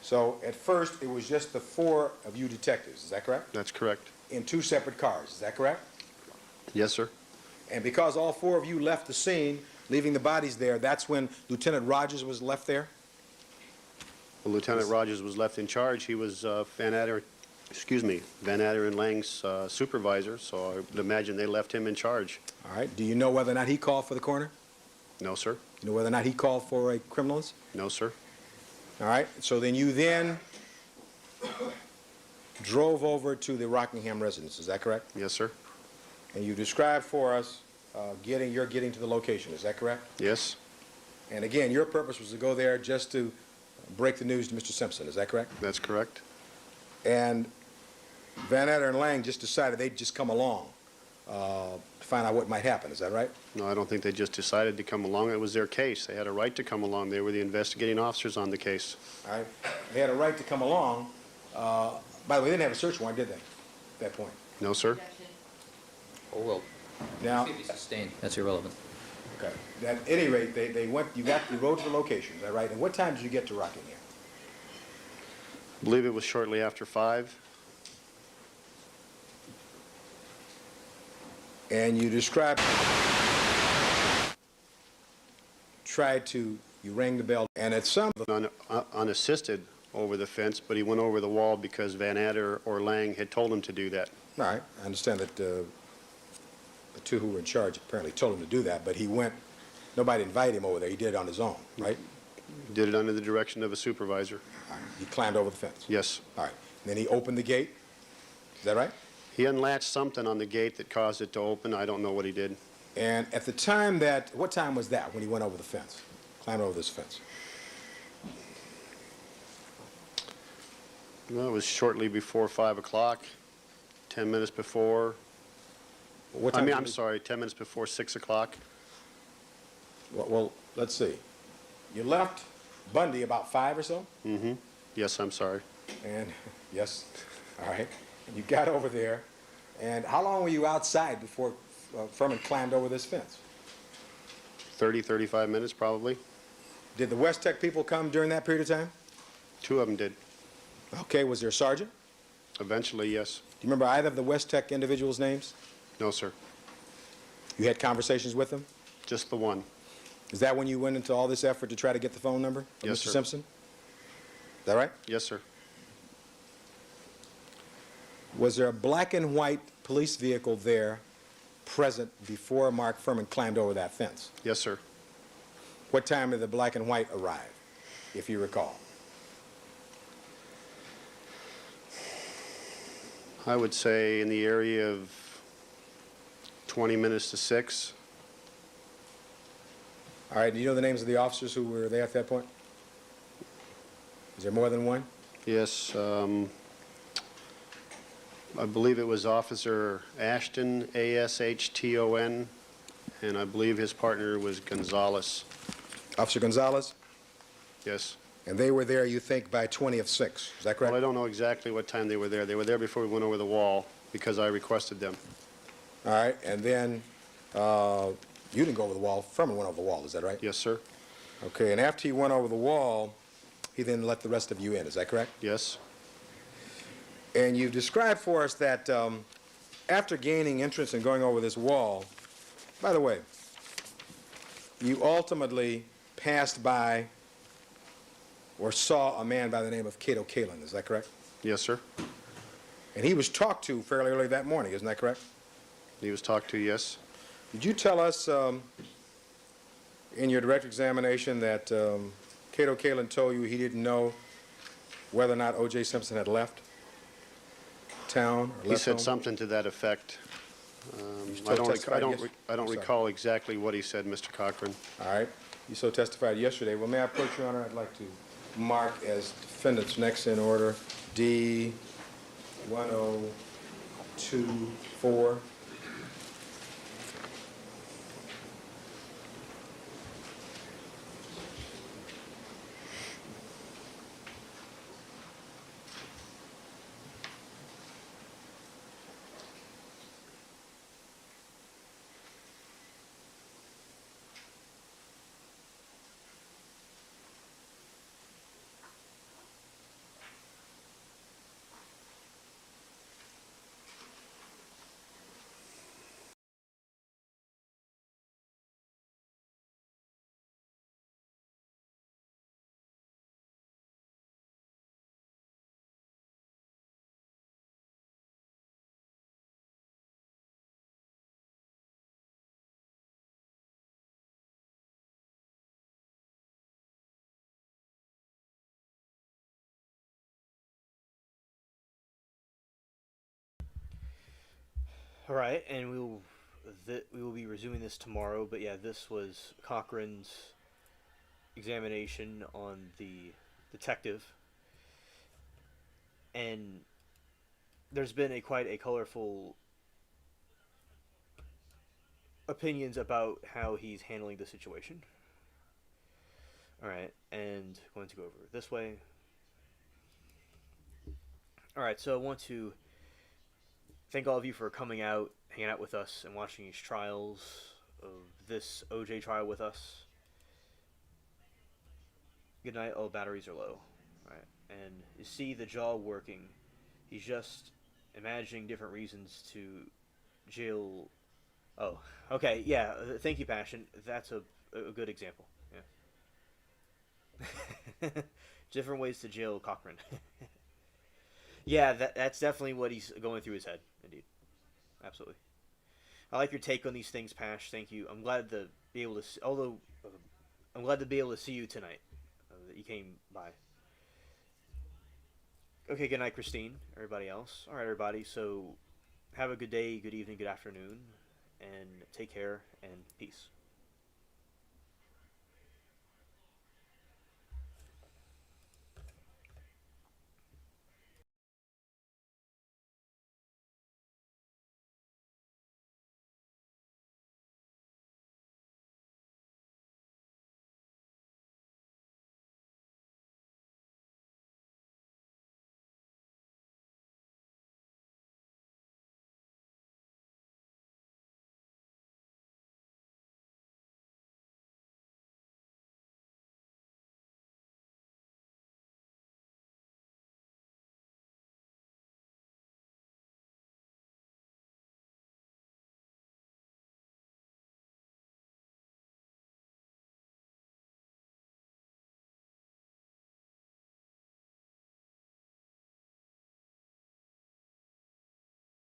So at first, it was just the 4 of you detectives, is that correct? That's correct. In 2 separate cars, is that correct? Yes, sir. And because all 4 of you left the scene, leaving the bodies there, that's when Lieutenant Rogers was left there? Well, Lieutenant Rogers was left in charge. He was Van Adder and Lang's supervisor, so I would imagine they left him in charge. All right. Do you know whether or not he called for the coroner? No, sir. You know whether or not he called for a criminalist? No, sir. All right. So then you then drove over to the Rockingham residence, is that correct? Yes, sir. And you described for us your getting to the location, is that correct? Yes. And again, your purpose was to go there just to break the news to Mr. Simpson, is that correct? That's correct. And Van Adder and Lang just decided they'd just come along to find out what might happen, is that right? No, I don't think they just decided to come along. It was their case. They had a right to come along. They were the investigating officers on the case. All right. They had a right to come along. By the way, they didn't have a search warrant, did they, at that point? No, sir. Oh, well, Now, if you sustain, that's irrelevant. Okay. At any rate, they went, you rode to the location, is that right? And what time did you get to Rockingham? I believe it was shortly after 5. And you described, you rang the bell, and at some... Unassisted over the fence, but he went over the wall because Van Adder or Lang had told him to do that. All right, I understand that the two who were in charge apparently told him to do that, but he went, nobody invited him over there, he did it on his own, right? He did it under the direction of a supervisor. All right. He climbed over the fence? Yes. All right. And then he opened the gate? Is that right? He unlatched something on the gate that caused it to open. I don't know what he did. And at the time that, what time was that when he went over the fence, climbed over this fence? Well, it was shortly before 5 o'clock, 10 minutes before. What time I'm sorry, 10 minutes before 6 o'clock. Well, let's see. You left Bundy about 5 or so? Mm-hmm. Yes, I'm sorry. And, yes, all right. And you got over there, and how long were you outside before Furman climbed over this fence? 30, 35 minutes probably. Did the West Tech people come during that period of time? 2 of them did. Okay, was there a sergeant? Eventually, yes. Do you remember either of the West Tech individuals' names? No, sir. You had conversations with them? Just the one. Is that when you went into all this effort to try to get the phone number of Yes, Mr. sir. Simpson? Is that right? Yes, sir. Was there a black and white police vehicle there present before Mark Furman climbed over that fence? Yes, sir. What time did the black and white arrive, if you recall? I would say in the area of 20 minutes to 6. All right, do you know the names of the officers who were there at that point? Is there more than one? Yes. I believe it was Officer Ashton, Ashton, and I believe his partner was Gonzalez. Officer Gonzalez? Yes. And they were there, you think, by 20 of 6. Is that correct? Well, I don't know exactly what time they were there. They were there before we went over the wall because I requested them. All right, and then you didn't go over the wall. Furman went over the wall, is that right? Yes, sir. Okay, and after he went over the wall, he then let the rest of you in, is that correct? Yes. And you've described for us that after gaining entrance and going over this wall, by the way, you ultimately passed by or saw a man by the name of Cato Kalin, is that correct? Yes, sir. And he was talked to fairly early that morning, isn't that correct? He was talked to, yes. Did you tell us in your direct examination that Cato Kalin told you he didn't know whether or not O.J. Simpson had left town or He left said home? something to that effect. so testified I yes- don't I'm sorry. recall exactly what he said, Mr. Cochran. All right. You so testified yesterday. Well, may I approach, Your Honor? I'd like to mark as defendants next in order D 1024. All right, and we will be resuming this tomorrow. But yeah, this was Cochran's examination on the detective, and there's been quite a colorful opinions about how he's handling the situation. All right, and going to go over this way. All right, so I want to thank all of you for coming out, hanging out with us, and watching these trials. this OJ trial with us. Good night. Oh, batteries are low. Right. And you see the jaw working. He's just imagining different reasons to jail. Oh, okay. Yeah. Thank you, Passion. That's a good example. Yeah. Different ways to jail Cochran. Yeah, that's definitely what he's going through his head. Indeed. Absolutely. I like your take on these things, Pash. Thank you. I'm glad to be able to. I'm glad to be able to see you tonight. That you came by. Okay. Good night, Christine. Everybody else. All right, everybody. So, have a good day, good evening, good afternoon, and take care and peace.